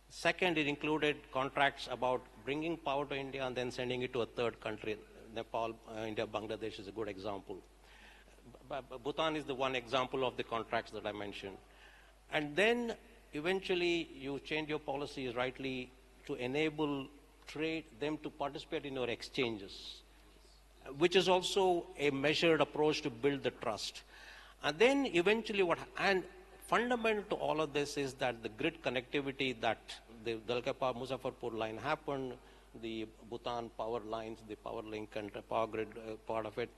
Second, it included contracts about bringing power to India and then sending it to a third country. Nepal, India, Bangladesh is a good example. Bhutan is the one example of the contracts that I mentioned. And then eventually you change your policies rightly to enable them to participate in your exchanges, which is also a measured approach to build the trust. And then eventually and fundamental to all of this is that the grid connectivity that the Dalkapur-Muzaffarpur line happened, the Bhutan power lines, the power link and the power grid part of it,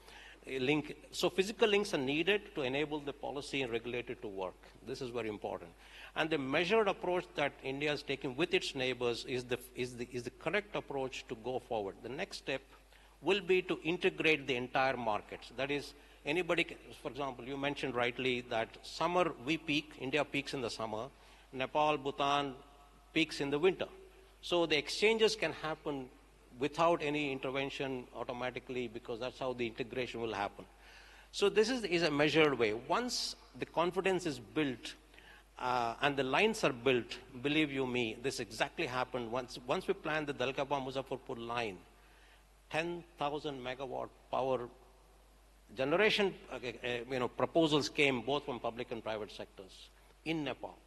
so physical links are needed to enable the policy and regulator to work. This is very important. And the measured approach that India is taking with its neighbors is the correct approach to go forward. The next step will be to integrate the entire market. That is, for example, you mentioned rightly that summer we peak, India peaks in the summer, Nepal, Bhutan peaks in the winter. So the exchanges can happen without any intervention automatically because that's how the integration will happen. So this is a measured way. Once the confidence is built and the lines are built, believe you me, this exactly happened. Once we planned the Dalkapur-Muzaffarpur line, 10,000 megawatt power generation proposals came both from public and private sectors in Nepal.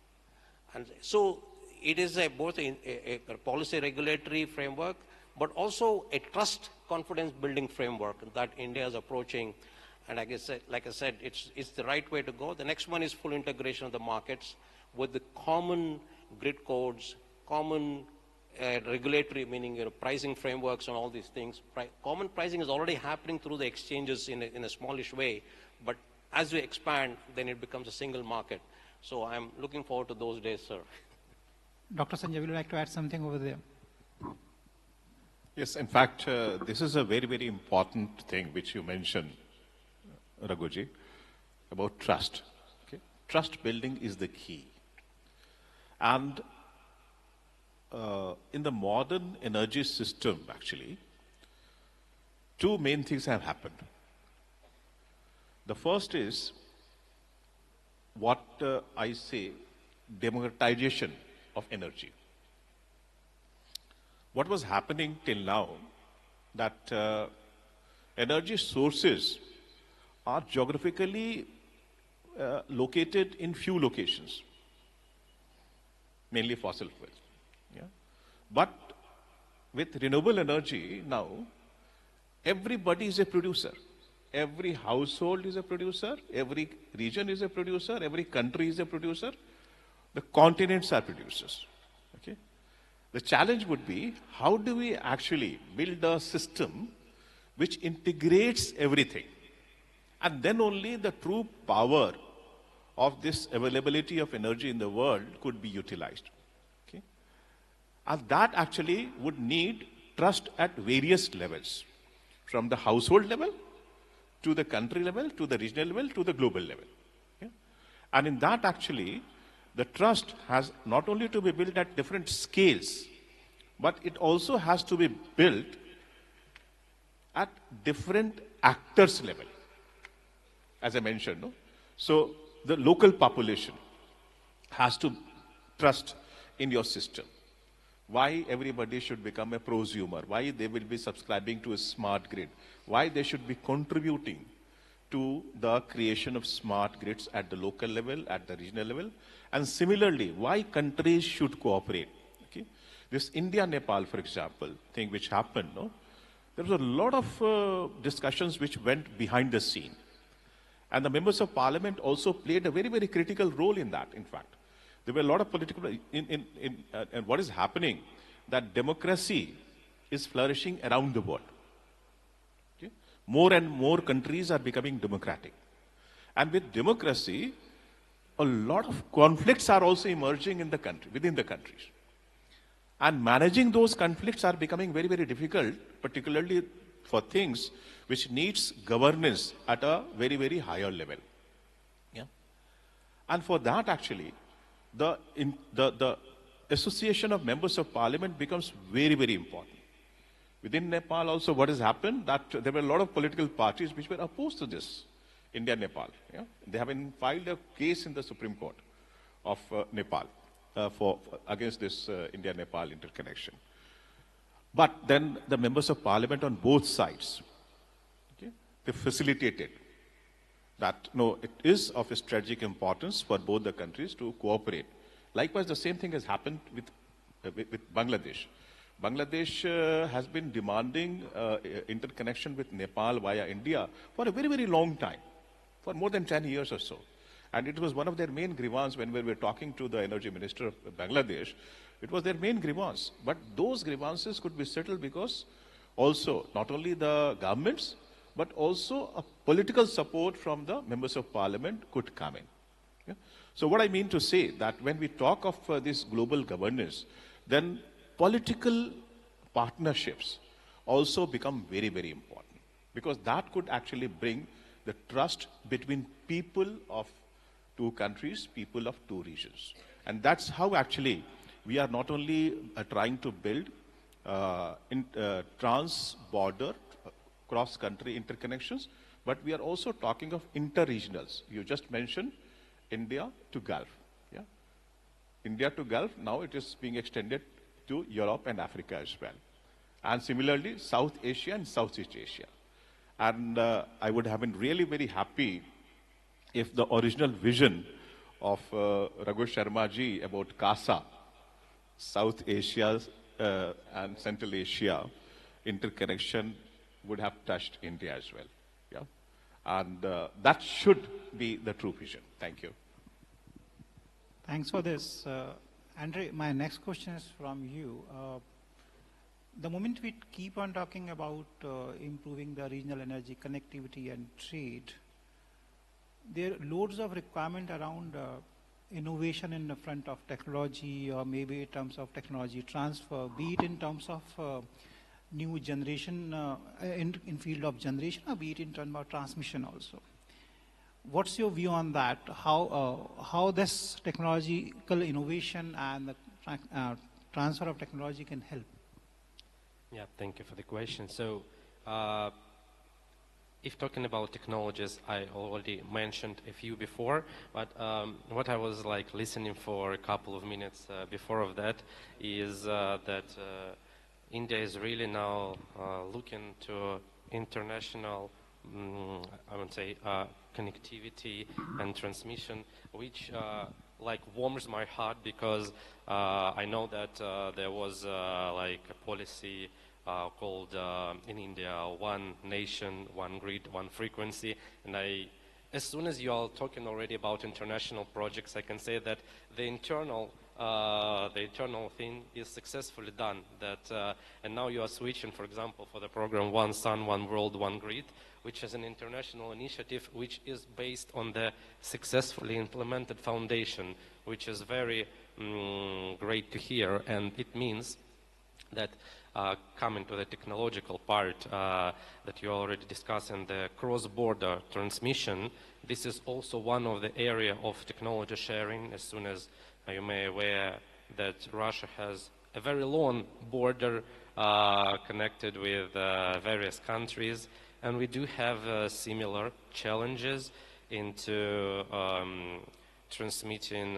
And so it is both a policy regulatory framework, but also a trust confidence building framework that India is approaching. And like I said, it's the right way to go. The next one is full integration of the markets with the common grid codes, common regulatory, meaning pricing frameworks and all these things. Common pricing is already happening through the exchanges in a smallish way, but as we expand, then it becomes a single market. So I'm looking forward to those days, sir. Dr. Sanjay, would you like to add something over there? Yes, in fact, this is a very, very important thing which you mentioned, Raghuji, about trust. Okay? Trust building is the key. And in the modern energy system, actually, two main things have happened. The first is what I say, democratization of energy. What was happening till now, that energy sources are geographically located in few locations, mainly fossil fuels. Yeah? But with renewable energy now, everybody is a producer. Every household is a producer, every region is a producer, every country is a producer, the continents are producers. Okay? The challenge would be, how do we actually build a system which integrates everything? And then only the true power of this availability of energy in the world could be utilized. Okay? And that actually would need trust at various levels, from the household level, to the country level, to the regional level, to the global level. Okay? And in that actually, the trust has not only to be built at different scales, but it also has to be built at different actors level, as I mentioned. No? So the local population has to trust in your system. Why everybody should become a prosumer, why they will be subscribing to a smart grid, why they should be contributing to the creation of smart grids at the local level, at the regional level, and similarly, why countries should cooperate. Okay? This India-Nepal, for example, thing which happened, no? there was a lot of discussions which went behind the scene. And the members of parliament also played a very, very critical role in that, in fact. There were a lot of political, and what is happening, that democracy is flourishing around the world. Okay? More and more countries are becoming democratic. And with democracy, a lot of conflicts are also emerging in the country, within the countries. And managing those conflicts are becoming very, very difficult, particularly for things which needs governance at a very, very higher level. Yeah? And for that, actually, the association of members of parliament becomes very, very important. Within Nepal also, what has happened, that there were a lot of political parties which were opposed to this, India-Nepal. Yeah? They have filed a case in the Supreme Court of Nepal against this India-Nepal interconnection. But then the members of parliament on both sides, okay, they facilitated that, no, it is of a strategic importance for both the countries to cooperate. Likewise, the same thing has happened with Bangladesh. Bangladesh has been demanding interconnection with Nepal via India for a very, very long time, for more than 10 years or so. And it was one of their main grievances when we were talking to the energy minister of Bangladesh. It was their main grievance. But those grievances could be settled because also not only the governments, but also a political support from the members of parliament could come in. Yeah? So what I mean to say that when we talk of this global governance, then political partnerships also become very, very important, because that could actually bring the trust between people of two countries, people of two regions. And that's how actually we are not only trying to build trans-border, cross-country interconnections, but we are also talking of inter-regionals. You just mentioned India to Gulf. Yeah? India to Gulf, now it is being extended to Europe and Africa as well. And similarly, South Asia and Southeast Asia. And I would have been really very happy if the original vision of Raghu Sharma ji about CASA, South Asia and Central Asia interconnection would have touched India as well. Yeah? And that should be the true vision. Thank you. Thanks for this. Andre, my next question is from you. The moment we keep on talking about improving the regional energy connectivity and trade, there are loads of requirement around innovation in the front of technology, or maybe in terms of technology transfer, be it in terms of new generation in field of generation, or be it in terms of transmission also. What's your view on that? How this technological innovation and the transfer of technology can help? Yeah, thank you for the question. So, if talking about technologies, I already mentioned a few before, but what I was like listening for a couple of minutes before of that is that India is really now looking to international, I would say, connectivity and transmission, which like warms my heart, because I know that there was like a policy called in India, one nation, one grid, one frequency. And as soon as you are talking already about international projects, I can say that the internal thing is successfully done. That and now you are switching, for example, for the program One Sun, One World, One Grid, which is an international initiative which is based on the successfully implemented foundation, which is very great to hear. And it means that coming to the technological part that you already discussed in the cross-border transmission, this is also one of the area of technology sharing. As soon as you may aware that Russia has a very long border connected with various countries, and we do have similar challenges into transmitting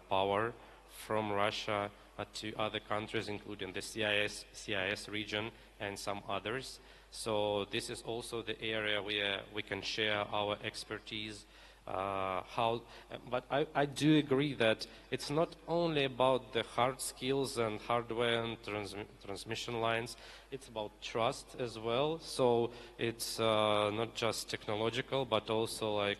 power from Russia to other countries, including the CIS region and some others. So this is also the area where we can share our expertise But I do agree that it's not only about the hard skills and hardware and transmission lines, it's about trust as well. So it's not just technological, but also like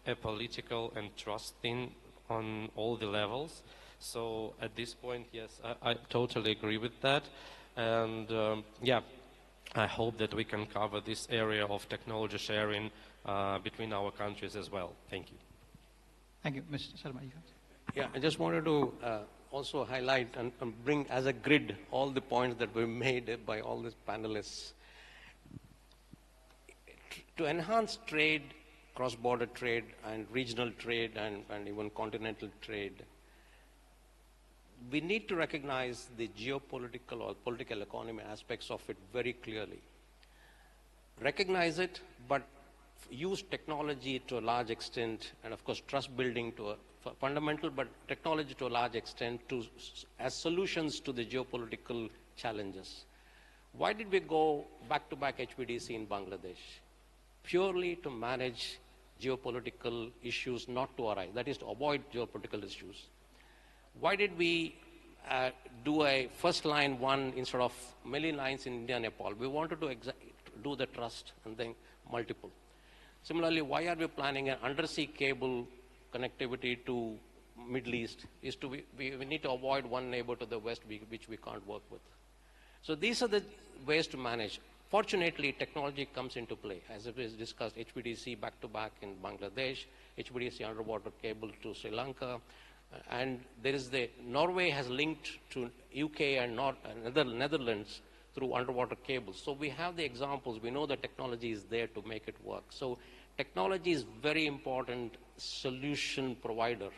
a political and trust thing on all the levels. So at this point, yes, I totally agree with that. And yeah, I hope that we can cover this area of technology sharing between our countries as well. Thank you. Thank you. Mr. Sharma. Yeah, I just wanted to also highlight and bring as a grid all the points that were made by all these panelists. To enhance trade, cross-border trade and regional trade and even continental trade, we need to recognize the geopolitical or political economy aspects of it very clearly. Recognize it, but use technology to a large extent, and of course trust building to a fundamental, but technology to a large extent as solutions to the geopolitical challenges. Why did we go back-to-back HVDC in Bangladesh? Purely to manage geopolitical issues not to arise, that is to avoid geopolitical issues. Why did we do a first line one instead of many lines in India and Nepal? We wanted to do the trust and then multiple. Similarly, why are we planning an undersea cable connectivity to Middle East? Is to we need to avoid one neighbor to the west which we can't work with. So these are the ways to manage. Fortunately, technology comes into play. As it was discussed, HVDC back-to-back in Bangladesh, HVDC underwater cable to Sri Lanka, and there is Norway has linked to UK and Netherlands through underwater cables. So we have the examples. We know the technology is there to make it work. So technology is very important solution provider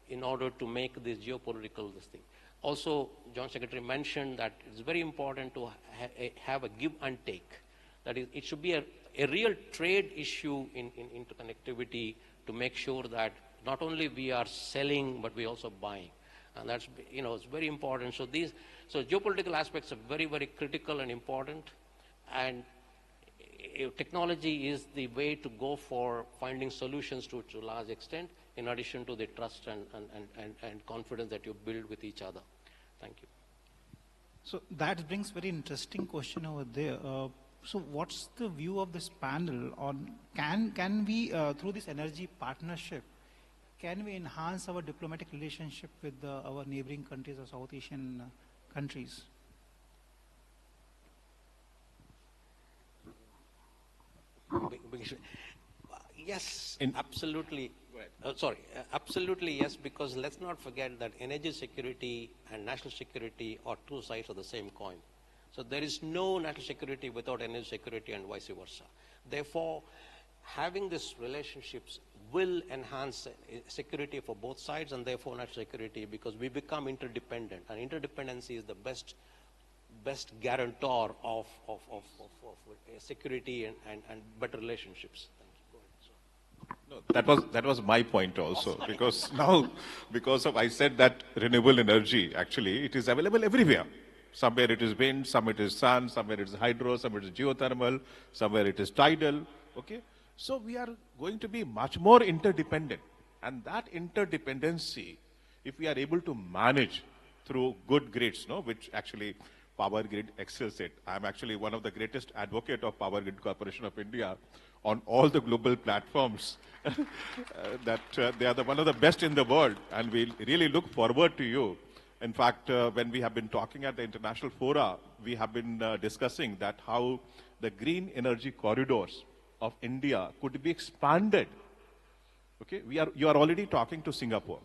in order to make this geopolitical thing. Also, Joint Secretary mentioned that it's very important to have a give and take. That is, it should be a real trade issue in interconnectivity to make sure that not only we are selling, but we also buying. And that's, it's very important. So geopolitical aspects are very, very critical and important. And technology is the way to go for finding solutions to a large extent, in addition to the trust and confidence that you build with each other. Thank you. So that brings very interesting question over there. So what's the view of this panel on, can we, through this energy partnership, can we enhance our diplomatic relationship with our neighboring countries or South Asian countries? Yes, absolutely. Absolutely yes, because let's not forget that energy security and national security are two sides of the same coin. So there is no national security without energy security and vice versa. Therefore, having these relationships will enhance security for both sides and therefore national security, because we become interdependent, and interdependency is the best guarantor of security and better relationships. No, that was my point also, because now, I said that renewable energy, actually, it is available everywhere. Somewhere it is wind, somewhere it is sun, somewhere it is hydro, somewhere it is geothermal, somewhere it is tidal, okay? So we are going to be much more interdependent. And that interdependency, if we are able to manage through good grids, which actually Power Grid excels at. I'm actually one of the greatest advocate of Power Grid Corporation of India on all the global platforms. That they are one of the best in the world, and we really look forward to you. In fact, when we have been talking at the international fora, we have been discussing that how the green energy corridors of India could be expanded. Okay, you are already talking to Singapore.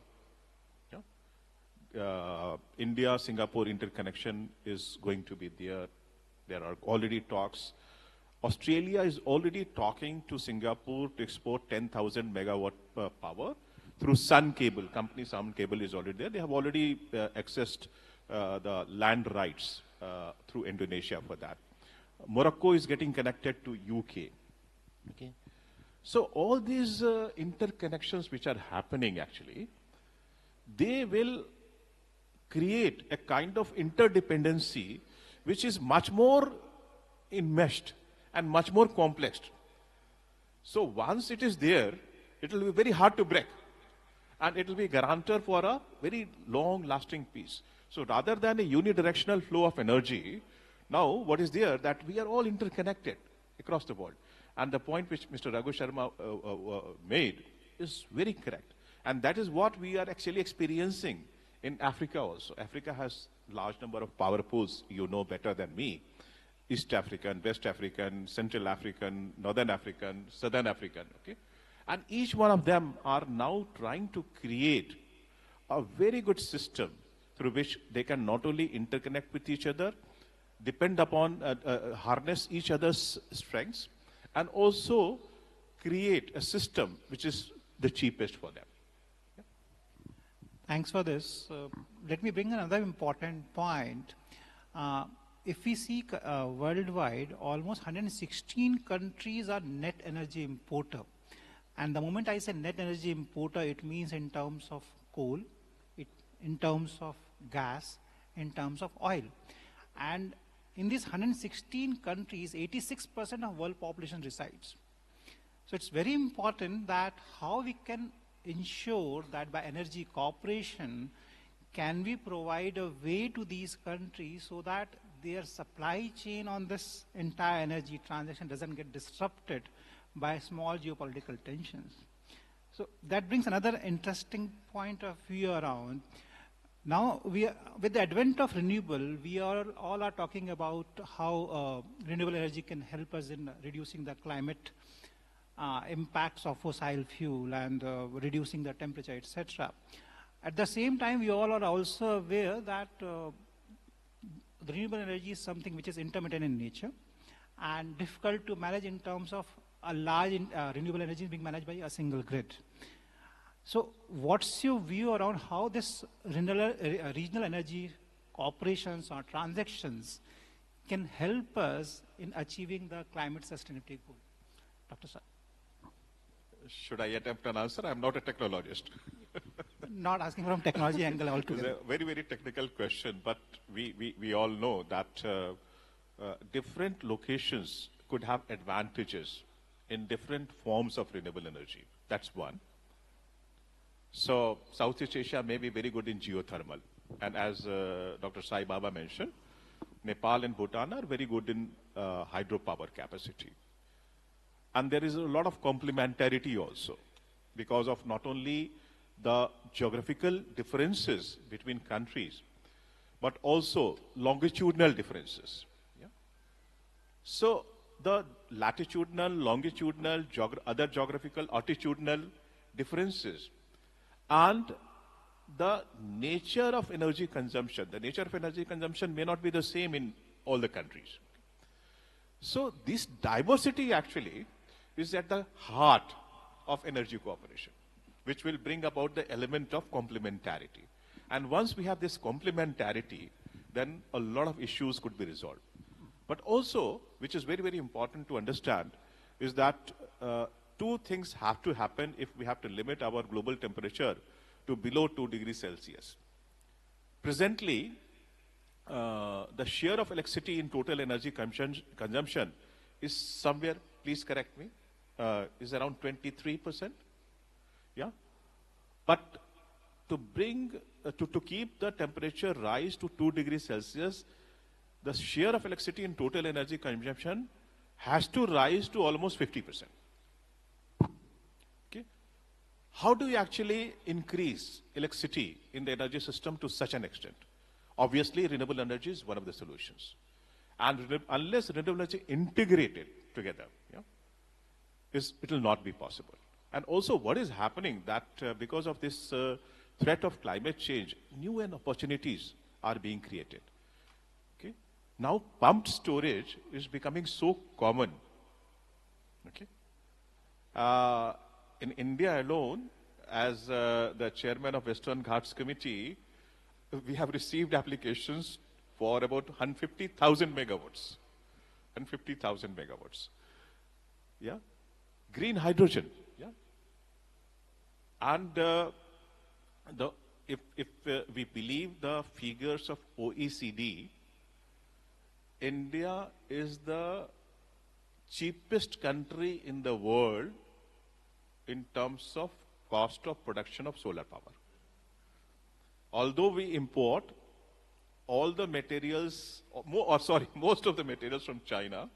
India-Singapore interconnection is going to be there. There are already talks. Australia is already talking to Singapore to export 10,000 megawatt power through Sun Cable. Company Sun Cable is already there. They have already accessed the land rights through Indonesia for that. Morocco is getting connected to UK. Okay. So all these interconnections which are happening actually, they will create a kind of interdependency which is much more enmeshed and much more complex. So once it is there, it will be very hard to break. And it will be a guarantor for a very long-lasting peace. So rather than a unidirectional flow of energy, now what is there that we are all interconnected across the world. And the point which Mr. Raghu Sharma made is very correct. And that is what we are actually experiencing in Africa also. Africa has large number of power pools, you know better than me. East African, West African, Central African, Northern African, Southern African, okay? And each one of them are now trying to create a very good system through which they can not only interconnect with each other, depend upon, harness each other's strengths, and also create a system which is the cheapest for them. Yeah. Thanks for this. Let me bring another important point. If we see worldwide, almost 116 countries are net energy importer. And the moment I say net energy importer, it means in terms of coal, in terms of gas, in terms of oil. And in these 116 countries, 86% of world population resides. So it's very important that how we can ensure that by energy cooperation, can we provide a way to these countries so that their supply chain on this entire energy transaction doesn't get disrupted by small geopolitical tensions. So that brings another interesting point of view around. Now, with the advent of renewable, we all are talking about how renewable energy can help us in reducing the climate impacts of fossil fuel and reducing the temperature, etc. At the same time, we all are also aware that the renewable energy is something which is intermittent in nature and difficult to manage in terms of a large renewable energy being managed by a single grid. So what's your view around how this regional energy corporations or transactions can help us in achieving the climate sustainability goal? Dr. Sir. Should I attempt an answer? I'm not a technologist. Not asking from technology angle altogether. It's a very, very technical question, but we all know that different locations could have advantages in different forms of renewable energy. That's one. So Southeast Asia may be very good in geothermal. And as Dr. Sai Baba mentioned, Nepal and Bhutan are very good in hydropower capacity. And there is a lot of complementarity also because of not only the geographical differences between countries, but also longitudinal differences. Yeah? So the latitudinal, longitudinal, other geographical, altitudinal differences and the nature of energy consumption. The nature of energy consumption may not be the same in all the countries. So this diversity actually is at the heart of energy cooperation, which will bring about the element of complementarity. And once we have this complementarity, then a lot of issues could be resolved. But also, which is very, very important to understand, is that two things have to happen if we have to limit our global temperature to below 2 degrees Celsius. Presently, the share of electricity in total energy consumption is somewhere, please correct me, is around 23%. Yeah? But to bring, to keep the temperature rise to 2 degrees Celsius, the share of electricity in total energy consumption has to rise to almost 50%. Okay? How do you actually increase electricity in the energy system to such an extent? Obviously, renewable energy is one of the solutions. And unless renewable energy integrated together, yeah, it will not be possible. And also what is happening that because of this threat of climate change, new opportunities are being created. Okay? Now pumped storage is becoming so common. Okay? In India alone, as the chairman of Western Ghats Committee, we have received applications for about 150,000 megawatts. 150,000 megawatts. Yeah? Green hydrogen. Yeah? And if we believe the figures of OECD, India is the cheapest country in the world in terms of cost of production of solar power. Although we import all the materials, most of the materials from China,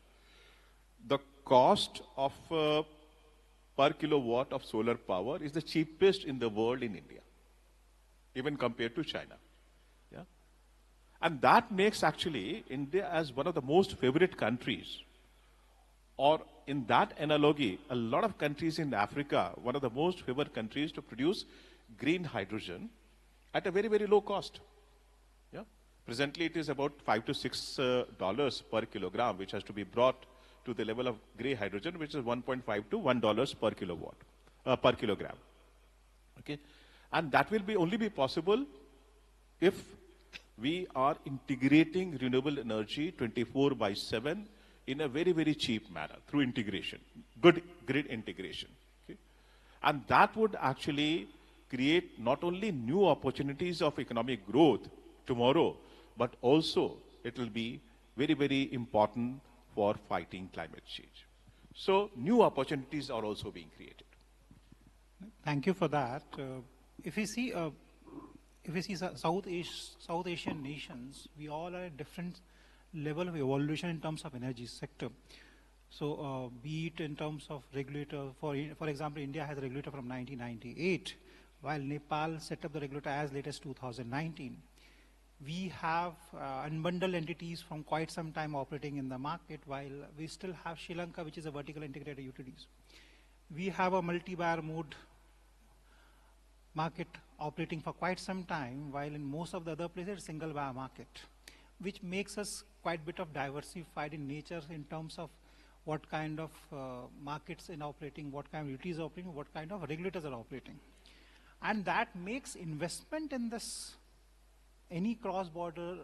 the cost of per kilowatt of solar power is the cheapest in the world in India, even compared to China. Yeah? And that makes actually India as one of the most favorite countries. Or in that analogy, a lot of countries in Africa, one of the most favored countries to produce green hydrogen at a very, very low cost. Yeah? Presently, it is about $5 to $6 per kilogram, which has to be brought to the level of gray hydrogen, which is $1.5 to $1 per kilowatt, per kilogram. Okay? And that will only be possible if we are integrating renewable energy 24/7 in a very, very cheap manner through integration, good grid integration. Okay? And that would actually create not only new opportunities of economic growth tomorrow, but also it will be very, very important for fighting climate change. So new opportunities are also being created. Thank you for that. If we see South Asian nations, we all are at different level of evolution in terms of energy sector. So be it in terms of regulator, for example, India has a regulator from 1998, while Nepal set up the regulator as late as 2019. We have unbundled entities from quite some time operating in the market, while we still have Sri Lanka, which is a vertical integrated utilities. We have a multi-buyer mode market operating for quite some time, while in most of the other places, single buyer market, which makes us quite a bit of diversified in nature in terms of what kind of markets in operating, what kind of utilities are operating, what kind of regulators are operating. And that makes investment in this any cross-border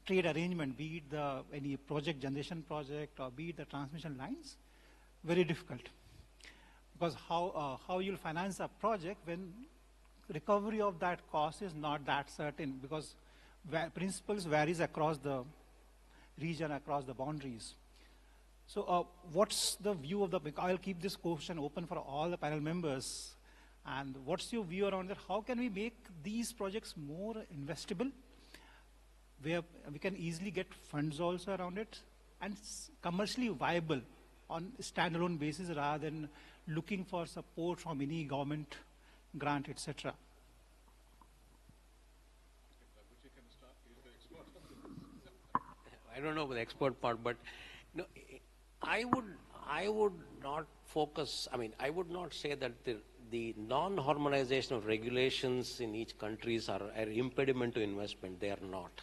trade arrangement, be it any project generation project or be it the transmission lines, very difficult. Because how you'll finance a project when recovery of that cost is not that certain, because principles varies across the region, across the boundaries. So what's the view of I'll keep this question open for all the panel members. And what's your view around that? How can we make these projects more investable, where we can easily get funds also around it, and commercially viable on a standalone basis rather than looking for support from any government grant, etc.? I don't know about the expert part, but you know, I would not focus. I mean, I would not say that the non-harmonization of regulations in each countries are an impediment to investment. They are not.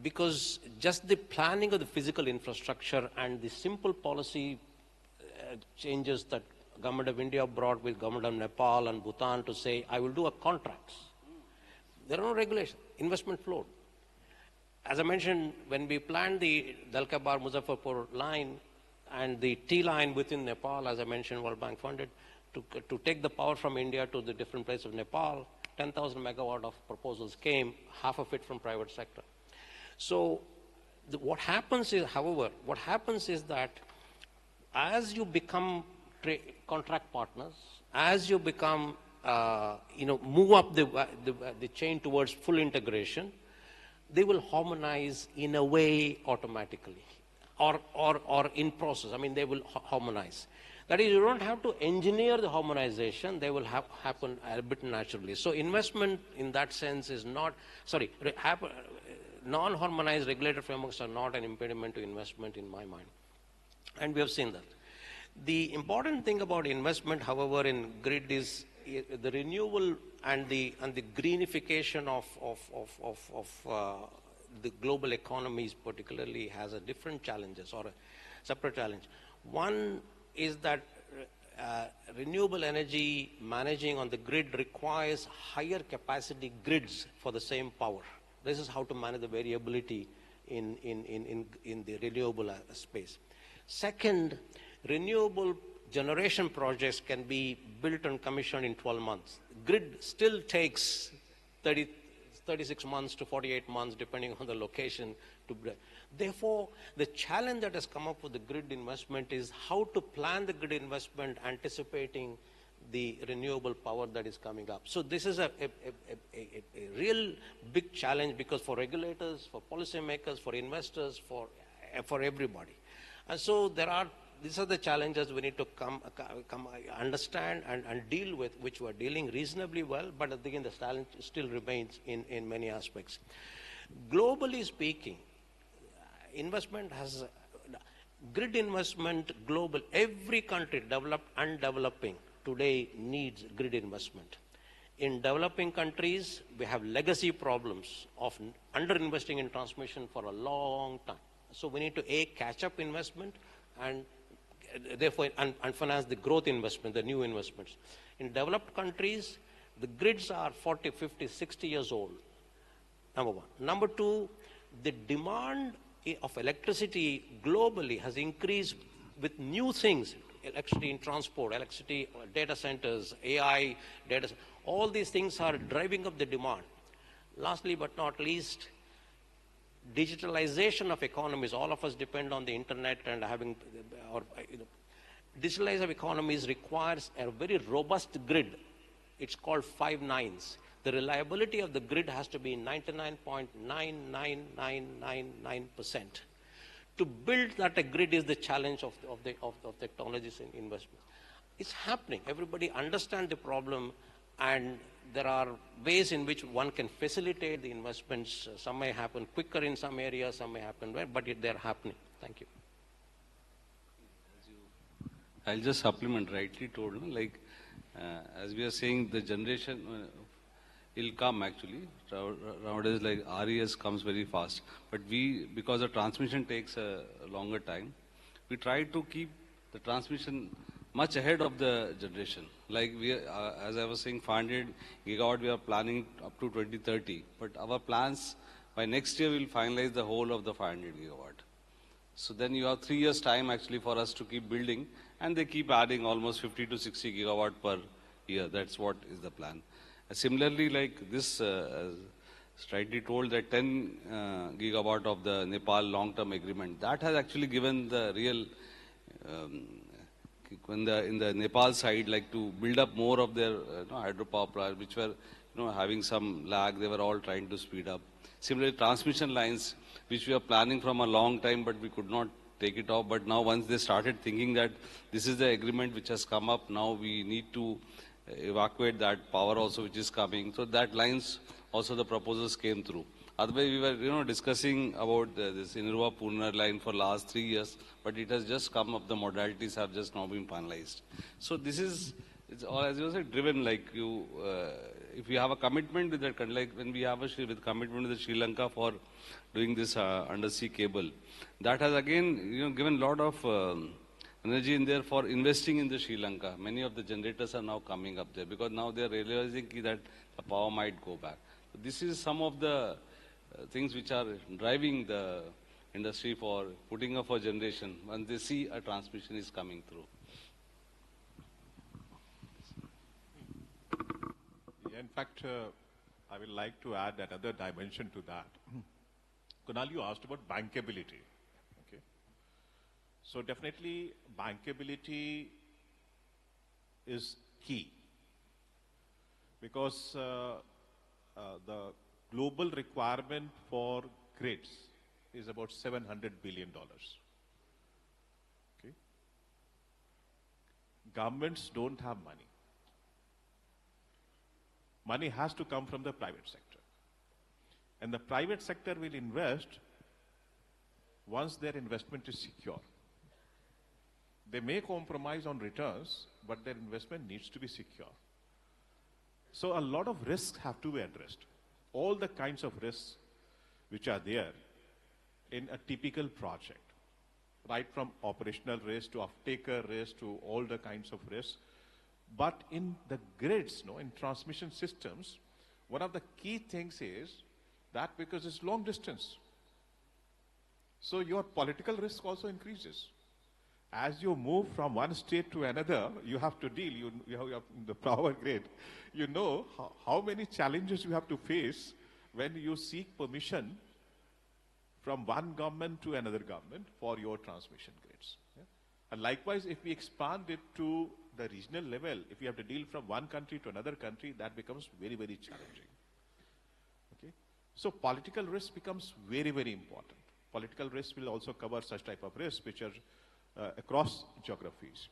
Because just the planning of the physical infrastructure and the simple policy changes that Government of India brought with Government of Nepal and Bhutan to say, I will do a contracts. There are no regulations. Investment flowed. As I mentioned, when we planned the Dalkabar-Muzaffarpur line and the T-line within Nepal, as I mentioned, World Bank funded, to take the power from India to the different places of Nepal, 10,000 megawatt of proposals came, half of it from private sector. So what happens is, however, what happens is that as you become contract partners, as you become, move up the chain towards full integration, they will harmonize in a way automatically or in process. I mean, they will harmonize. That is, you don't have to engineer the harmonization. They will happen a bit naturally. So investment in that sense is not, non-harmonized regulated frameworks are not an impediment to investment in my mind. And we have seen that. The important thing about investment, however, in grid is the renewable and the greenification of the global economies particularly has a different challenges or a separate challenge. One is that renewable energy managing on the grid requires higher capacity grids for the same power. This is how to manage the variability in the renewable space. Second, renewable generation projects can be built and commissioned in 12 months. Grid still takes 30 36 months to 48 months, depending on the location. Therefore, the challenge that has come up with the grid investment is how to plan the grid investment anticipating the renewable power that is coming up. So this is a real big challenge, because for regulators, for policymakers, for investors, for everybody. And so these are the challenges we need to come understand and deal with, which we're dealing reasonably well, but again, the challenge still remains in many aspects. Globally speaking, grid investment global, every country, developed and developing, today needs grid investment. In developing countries, we have legacy problems of underinvesting in transmission for a long time. So we need to catch up investment and therefore and finance the growth investment, the new investments. In developed countries, the grids are 40, 50, 60 years old, number one. Number two, the demand of electricity globally has increased with new things, electricity in transport, electricity, data centers, AI, all these things are driving up the demand. Lastly but not least, digitalization of economies. All of us depend on the internet, and digitalization of economies requires a very robust grid. It's called 5 nines. The reliability of the grid has to be 99.99999%. To build that a grid is the challenge of technologies and investment. It's happening. Everybody understands the problem, and there are ways in which one can facilitate the investments. Some may happen quicker in some areas, some may happen where, but they're happening. Thank you. I'll just supplement, rightly told, like as we are saying, the generation will come actually. Nowadays, like RES comes very fast, but because the transmission takes a longer time, we try to keep the transmission much ahead of the generation. Like as I was saying, 500 gigawatt we are planning up to 2030, but our plans by next year will finalize the whole of the 500 gigawatt. So then you have 3 years time actually for us to keep building, and they keep adding almost 50 to 60 gigawatt per year. That's what is the plan. Similarly, like this, rightly told that 10 gigawatt of the Nepal long-term agreement, that has actually given the real in the Nepal side, like to build up more of their hydropower plants, which were having some lag. They were all trying to speed up. Similarly, transmission lines, which we are planning from a long time, but we could not take it off. But now once they started thinking that this is the agreement which has come up, now we need to evacuate that power also which is coming. So that lines also the proposals came through. Otherwise, we were discussing about this Inruva Pune line for last 3 years, but it has just come up. The modalities have just now been finalized. So this is, it's all, as you said, driven like you. If you have a commitment with that, like when we have a commitment with Sri Lanka for doing this undersea cable, that has again given a lot of energy in there for investing in the Sri Lanka. Many of the generators are now coming up there because now they are realizing that the power might go back. So this is some of the things which are driving the industry for putting up a generation when they see a transmission is coming through. Yeah, in fact, I would like to add another dimension to that. Kunal, you asked about bankability. Okay. So definitely bankability is key because the global requirement for grids is about $700 billion. Okay. Governments don't have money. Money has to come from the private sector. And the private sector will invest once their investment is secure. They may compromise on returns, but their investment needs to be secure. So a lot of risks have to be addressed. All the kinds of risks which are there in a typical project, right from operational risk to off-taker risk to all the kinds of risks. But in the grids, in transmission systems, one of the key things is that because it's long distance, so your political risk also increases. As you move from one state to another, you have to deal, you have the power grid. You know how many challenges you have to face when you seek permission from one government to another government for your transmission grids. Yeah? And likewise, if we expand it to the regional level, if you have to deal from one country to another country, that becomes very, very challenging. Okay? So political risk becomes very, very important. Political risk will also cover such type of risks which are across geographies.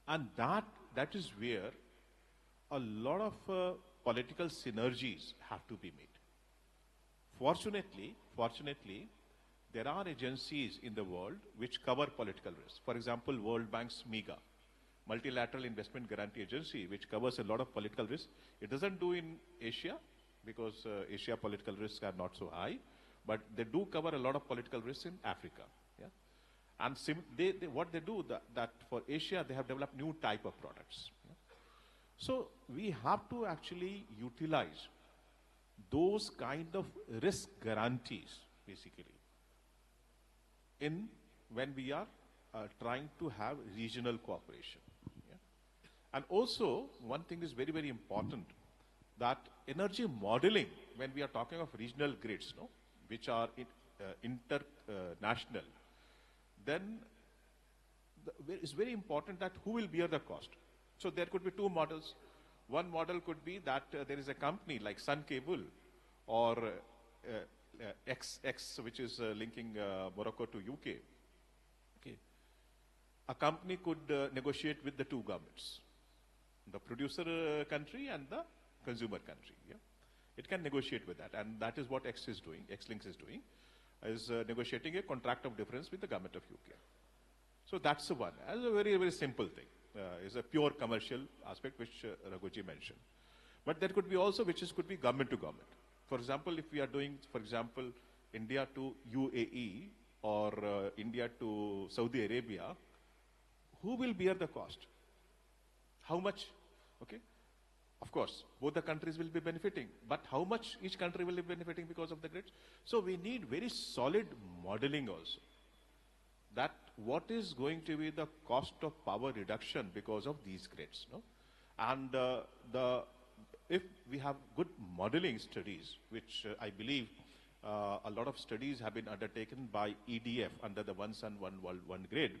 And that is where a lot of political synergies have to be made. Fortunately, there are agencies in the world which cover political risk. For example, World Bank's MEGA, Multilateral Investment Guarantee Agency, which covers a lot of political risk. It doesn't do in Asia because Asia political risks are not so high, but they do cover a lot of political risks in Africa. Yeah? And what they do, that for Asia, they have developed new type of products. Yeah? So we have to actually utilize those kind of risk guarantees, basically, when we are trying to have regional cooperation. Yeah? And also, one thing is very, very important, that energy modeling, when we are talking of regional grids, no, which are international, then it's very important that who will bear the cost. So there could be two models. One model could be that there is a company like Sun Cable or X, which is linking Morocco to UK. Okay. A company could negotiate with the two governments, the producer country and the consumer country. Yeah? It can negotiate with that, and that is what X is doing, X-Links is doing, is negotiating a contract of difference with the government of UK. So that's the one. That's a very, very simple thing. Is a pure commercial aspect which Raghuji mentioned. But there could be also could be government to government. For example, if we are doing, for example, India to UAE or India to Saudi Arabia, who will bear the cost? How much? Okay. Of course, both the countries will be benefiting, but how much each country will be benefiting because of the grids? So we need very solid modeling also. That what is going to be the cost of power reduction because of these grids, no? And if we have good modeling studies, which I believe a lot of studies have been undertaken by EDF under the One Sun, One World, One Grid.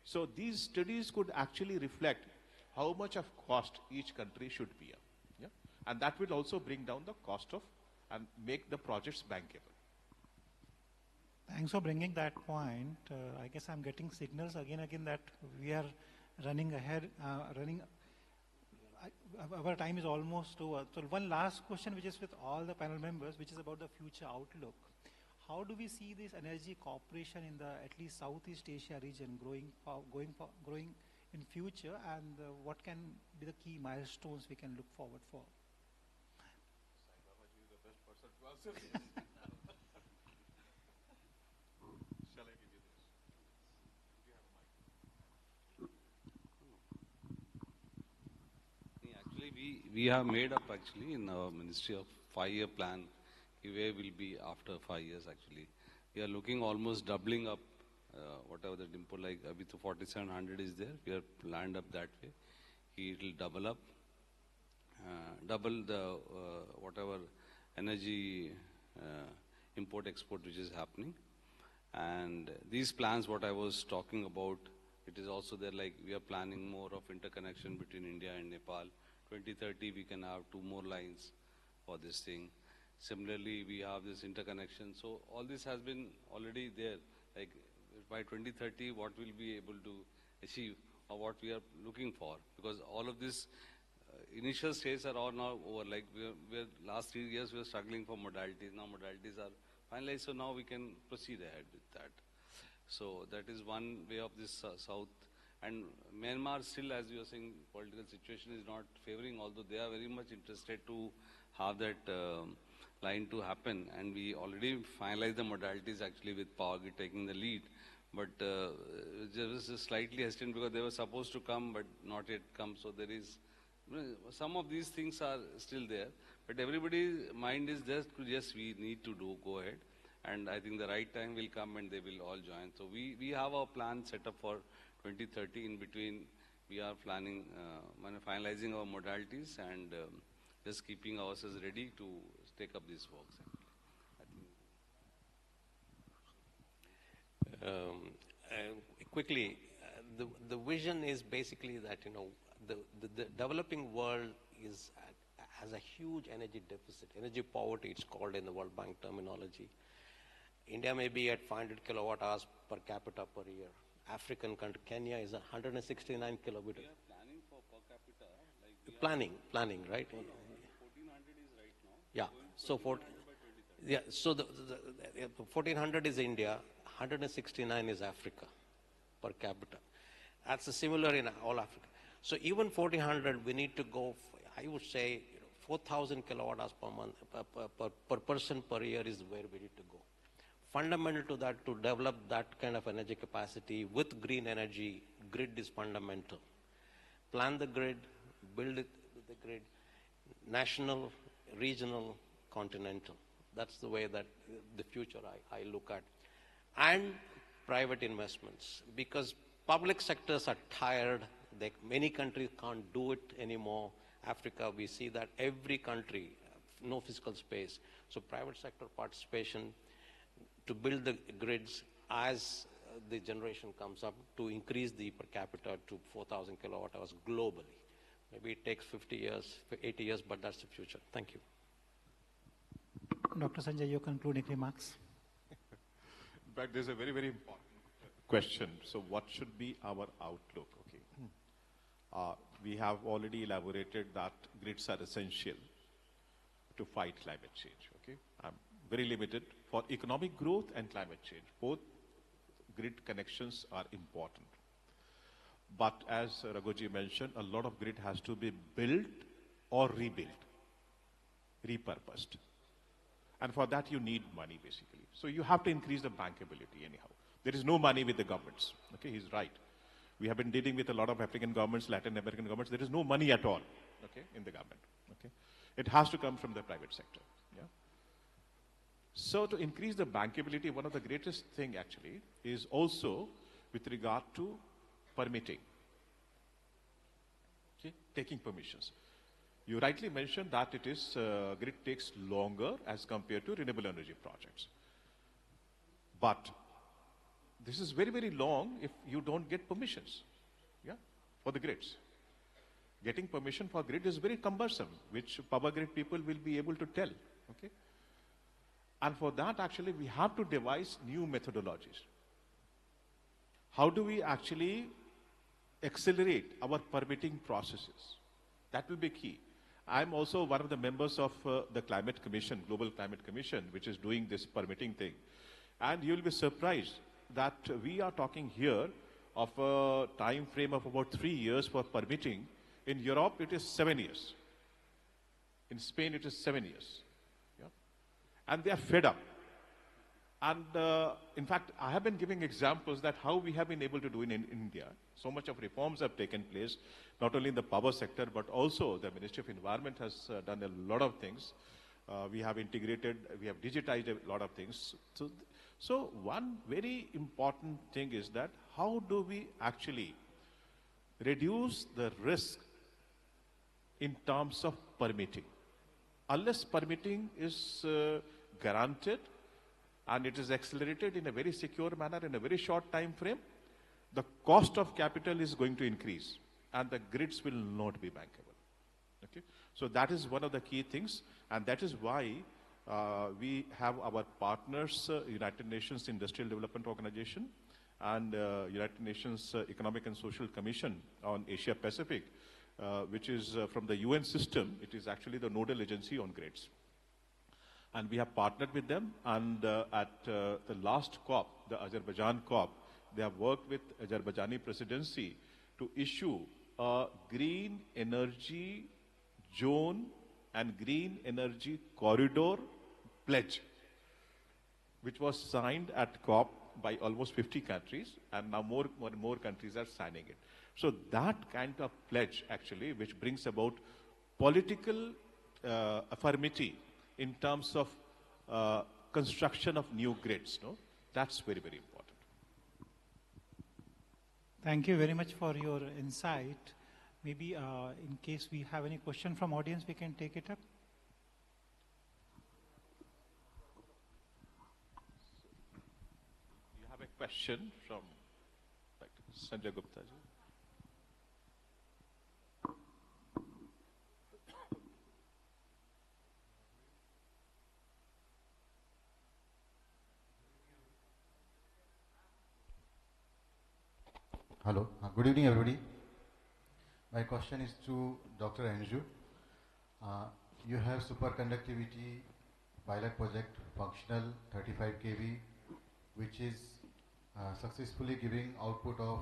So these studies could actually reflect how much of cost each country should bear. Yeah? And that will also bring down the cost of and make the projects bankable. Thanks for bringing that point. I guess I'm getting signals again that we are running ahead, our time is almost over. So one last question, which is with all the panel members, which is about the future outlook. How do we see this energy cooperation in the at least Southeast Asia region growing in future, and what can be the key milestones we can look forward for? We have made up actually in our Ministry of 5-year plan where will be after 5 years actually. We are looking almost doubling up whatever the dimple like with 4700 is there. We are planned up that way. It will double up, double the whatever energy import export which is happening. And these plans what I was talking about, it is also there, like we are planning more of interconnection between India and Nepal. 2030 we can have 2 more lines for this thing. Similarly, we have this interconnection. So all this has been already there. Like by 2030, what we'll be able to achieve or what we are looking for. Because all of this initial stages are all now over. Like we're last 3 years we were struggling for modalities. Now modalities are finalized, so now we can proceed ahead with that. So that is one way of this south. And Myanmar still, as you are saying, political situation is not favoring, although they are very much interested to have that line to happen. And we already finalized the modalities actually with Power Grid taking the lead. But there was slightly hesitant because they were supposed to come but not yet come. So there is, some of these things are still there. But everybody's mind is just, yes, we need to go ahead. And I think the right time will come and they will all join. So we have our plan set up for 2030. In between, we are planning, finalizing our modalities and just keeping ourselves ready to take up these works. Quickly, the vision is basically that, the developing world has a huge energy deficit, energy poverty it's called in the World Bank terminology. India may be at 500 kilowatt hours per capita per year. African country, Kenya is 169 kilowatt. We are planning for per capita. Like Planning, right? 1400 is right now. Yeah. So the 1400 is India, 169 is Africa per capita. That's similar in all Africa. So even 1400, we need to go, I would say, 4,000 kilowatt hours per month, per person per year is where we need to go. Fundamental to that, to develop that kind of energy capacity with green energy, grid is fundamental. Plan the grid, build it with the grid, national, regional, continental. That's the way that the future I look at. And private investments, because public sectors are tired. Many countries can't do it anymore. Africa, we see that every country, no physical space. So private sector participation to build the grids as the generation comes up to increase the per capita to 4,000 kilowatt hours globally. Maybe it takes 50 years, 80 years, but that's the future. Thank you. Dr. Sanjay, your concluding remarks. In fact, there's a very, very important question. So what should be our outlook? Okay. We have already elaborated that grids are essential to fight climate change. Okay. I'm very limited for economic growth and climate change. Both grid connections are important. But as Raghuji mentioned, a lot of grid has to be built or rebuilt, repurposed. And for that you need money basically. So you have to increase the bankability anyhow. There is no money with the governments. Okay, he's right. We have been dealing with a lot of African governments, Latin American governments. There is no money at all, okay, in the government. Okay, it has to come from the private sector. Yeah. So to increase the bankability, one of the greatest thing actually is also with regard to permitting. Okay, taking permissions. You rightly mentioned that it is grid takes longer as compared to renewable energy projects. But this is very, very long if you don't get permissions, yeah, for the grids. Getting permission for grid is very cumbersome, which power grid people will be able to tell, okay? And for that, actually, we have to devise new methodologies. How do we actually accelerate our permitting processes? That will be key. I'm also one of the members of the Climate Commission, Global Climate Commission, which is doing this permitting thing. And you'll be surprised that we are talking here of a time frame of about 3 years for permitting. In Europe, it is 7 years. In Spain, it is 7 years. Yeah? And they are fed up. And in fact, I have been giving examples that how we have been able to do in India. So much of reforms have taken place, not only in the power sector, but also the Ministry of Environment has done a lot of things. We have integrated, we have digitized a lot of things. So one very important thing is that how do we actually reduce the risk in terms of permitting? Unless permitting is granted and it is accelerated in a very secure manner in a very short time frame, the cost of capital is going to increase and the grids will not be bankable. Okay? So that is one of the key things, and that is why we have our partners, United Nations Industrial Development Organization and United Nations Economic and Social Commission on Asia Pacific, which is from the UN system. It is actually the nodal agency on grids. And we have partnered with them, and at the last COP, the Azerbaijan COP, they have worked with Azerbaijani presidency to issue a green energy zone and green energy corridor pledge, which was signed at COP by almost 50 countries, and now more and more countries are signing it. So that kind of pledge actually, which brings about political affirmity in terms of construction of new grids, no? That's very, very important. Thank you very much for your insight. Maybe in case we have any question from audience, we can take it up. You have a question from Sanjay Gupta ji. Hello. Good evening, everybody. My question is to Dr. Anju. You have superconductivity pilot project functional 35 kV, which is successfully giving output of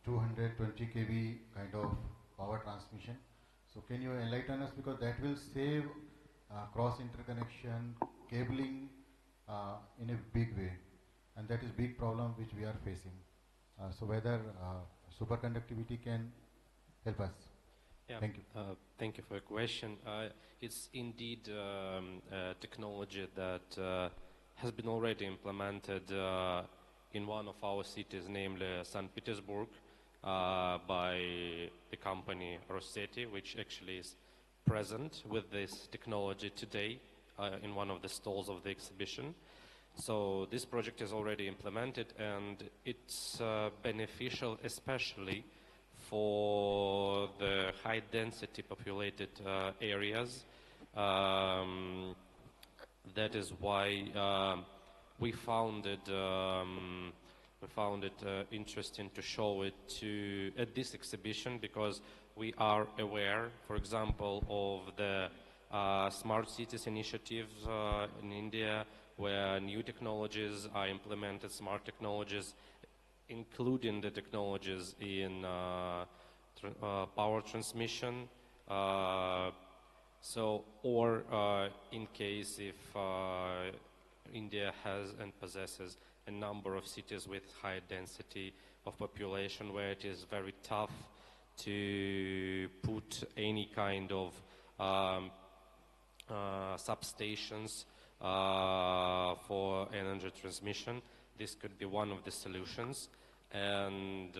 220 kV kind of power transmission. So can you enlighten us, because that will save cross interconnection, cabling in a big way, and that is big problem which we are facing. So whether superconductivity can help us. Yeah. Thank you. Thank you for your question. It's indeed a technology that has been already implemented in one of our cities, namely St. Petersburg, by the company Rosseti, which actually is present with this technology today in one of the stalls of the exhibition. So this project is already implemented, and it's beneficial especially for the high density populated areas. That is why we found it interesting to show it at this exhibition, because we are aware, for example, of the smart cities initiatives in India, where new technologies are implemented, smart technologies, including the technologies in power transmission. In case if India has and possesses a number of cities with high density of population, where it is very tough to put any kind of substations for energy transmission. This could be one of the solutions. And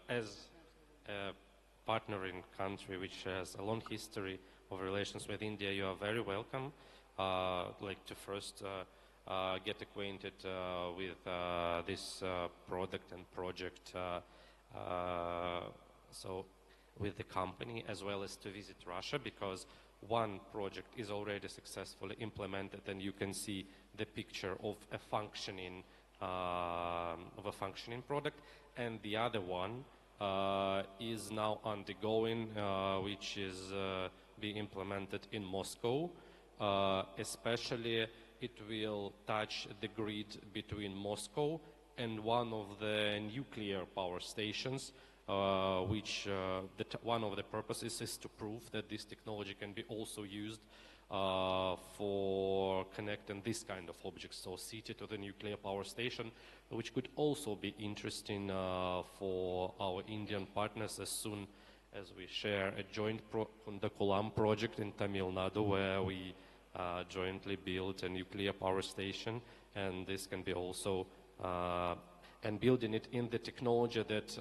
as a partnering country which has a long history of relations with India, you are very welcome. Like to first get acquainted with this product and project, so with the company, as well as to visit Russia, because one project is already successfully implemented, and you can see the picture of a functioning product, and the other one is now undergoing, which is being implemented in Moscow. Especially, it will touch the grid between Moscow and one of the nuclear power stations, which one of the purposes is to prove that this technology can be also used for connecting this kind of objects, so city to the nuclear power station, which could also be interesting for our Indian partners, as soon as we share a joint the Kolam project in Tamil Nadu, where we jointly built a nuclear power station, and this can be also and building it in the technology that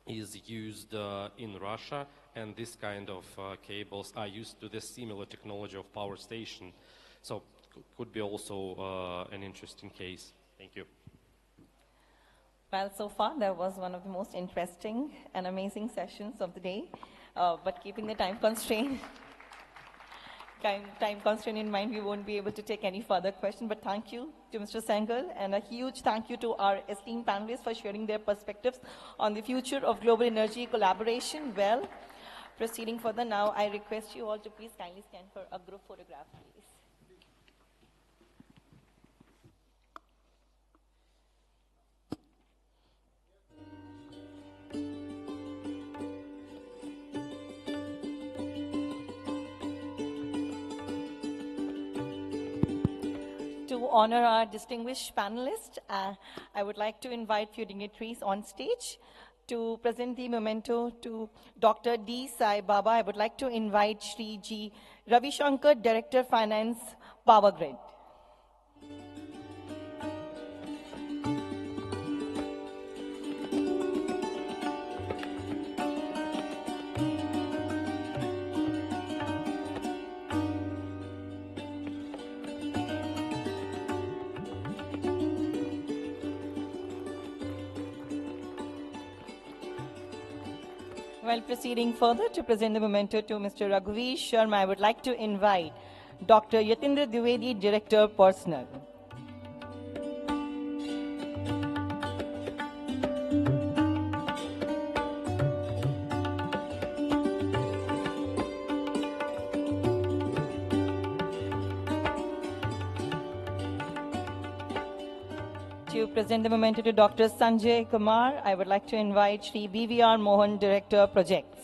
is used in Russia, and this kind of cables are used to the similar technology of power station. So could be also an interesting case. Thank you. Well, so far that was one of the most interesting and amazing sessions of the day, but keeping the time constraint in mind, we won't be able to take any further questions. But thank you to Mr. Sehgal, and a huge thank you to our esteemed panelists for sharing their perspectives on the future of global energy collaboration. Well, proceeding further now, I request you all to please kindly stand for a group photograph, please. To honor our distinguished panelists, I would like to invite few dignitaries on stage to present the memento to Dr. D. Sai Baba. I would like to invite Shri G. Ravi Shankar, Director Finance, Power Grid. Well, proceeding further to present the memento to Mr. Raghuveer Sharma, I would like to invite Dr. Yatindra Dwivedi, Director Personnel. To present the memento to Dr. Sanjay Kumar, I would like to invite Shri BVR Mohan, Director Projects.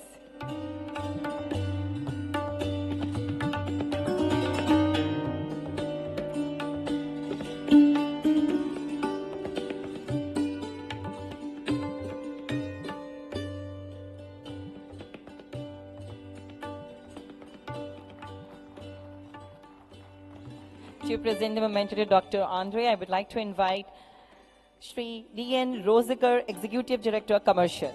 To present the memento to Dr. Andre, I would like to invite Shri D.N. Rosiker, Executive Director, Commercial.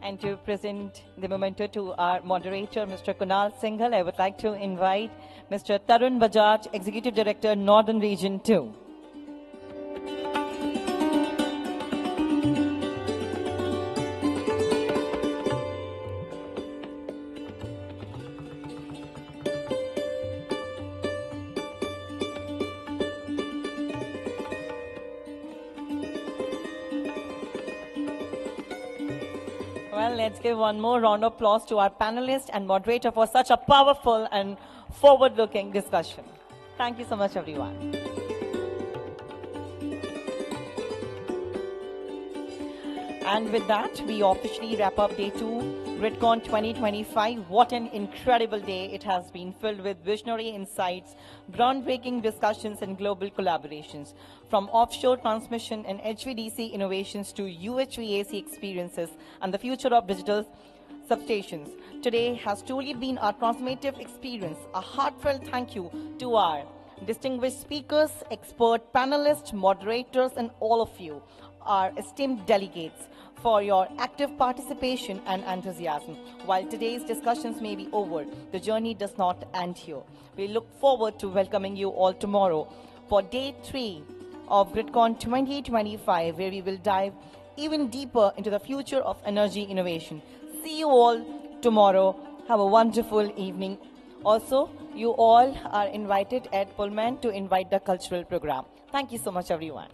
And to present the memento to our moderator, Mr. Kunal Singhal, I would like to invite Mr. Tarun Bajaj, Executive Director, Northern Region 2. Well, let's give one more round of applause to our panelists and moderator for such a powerful and forward-looking discussion. Thank you so much, everyone. And with that, we officially wrap up Day 2, GRIDCON 2025. What an incredible day it has been, filled with visionary insights, groundbreaking discussions, and global collaborations. From offshore transmission and HVDC innovations to UHVAC experiences and the future of digital substations. Today has truly been a transformative experience. A heartfelt thank you to our distinguished speakers, expert panelists, moderators, and all of you, our esteemed delegates, for your active participation and enthusiasm. While today's discussions may be over, the journey does not end here. We look forward to welcoming you all tomorrow for Day 3 of GRIDCON 2025, where we will dive even deeper into the future of energy innovation. See you all tomorrow. Have a wonderful evening. Also, you all are invited at Pullman to invite the cultural program. Thank you so much, everyone.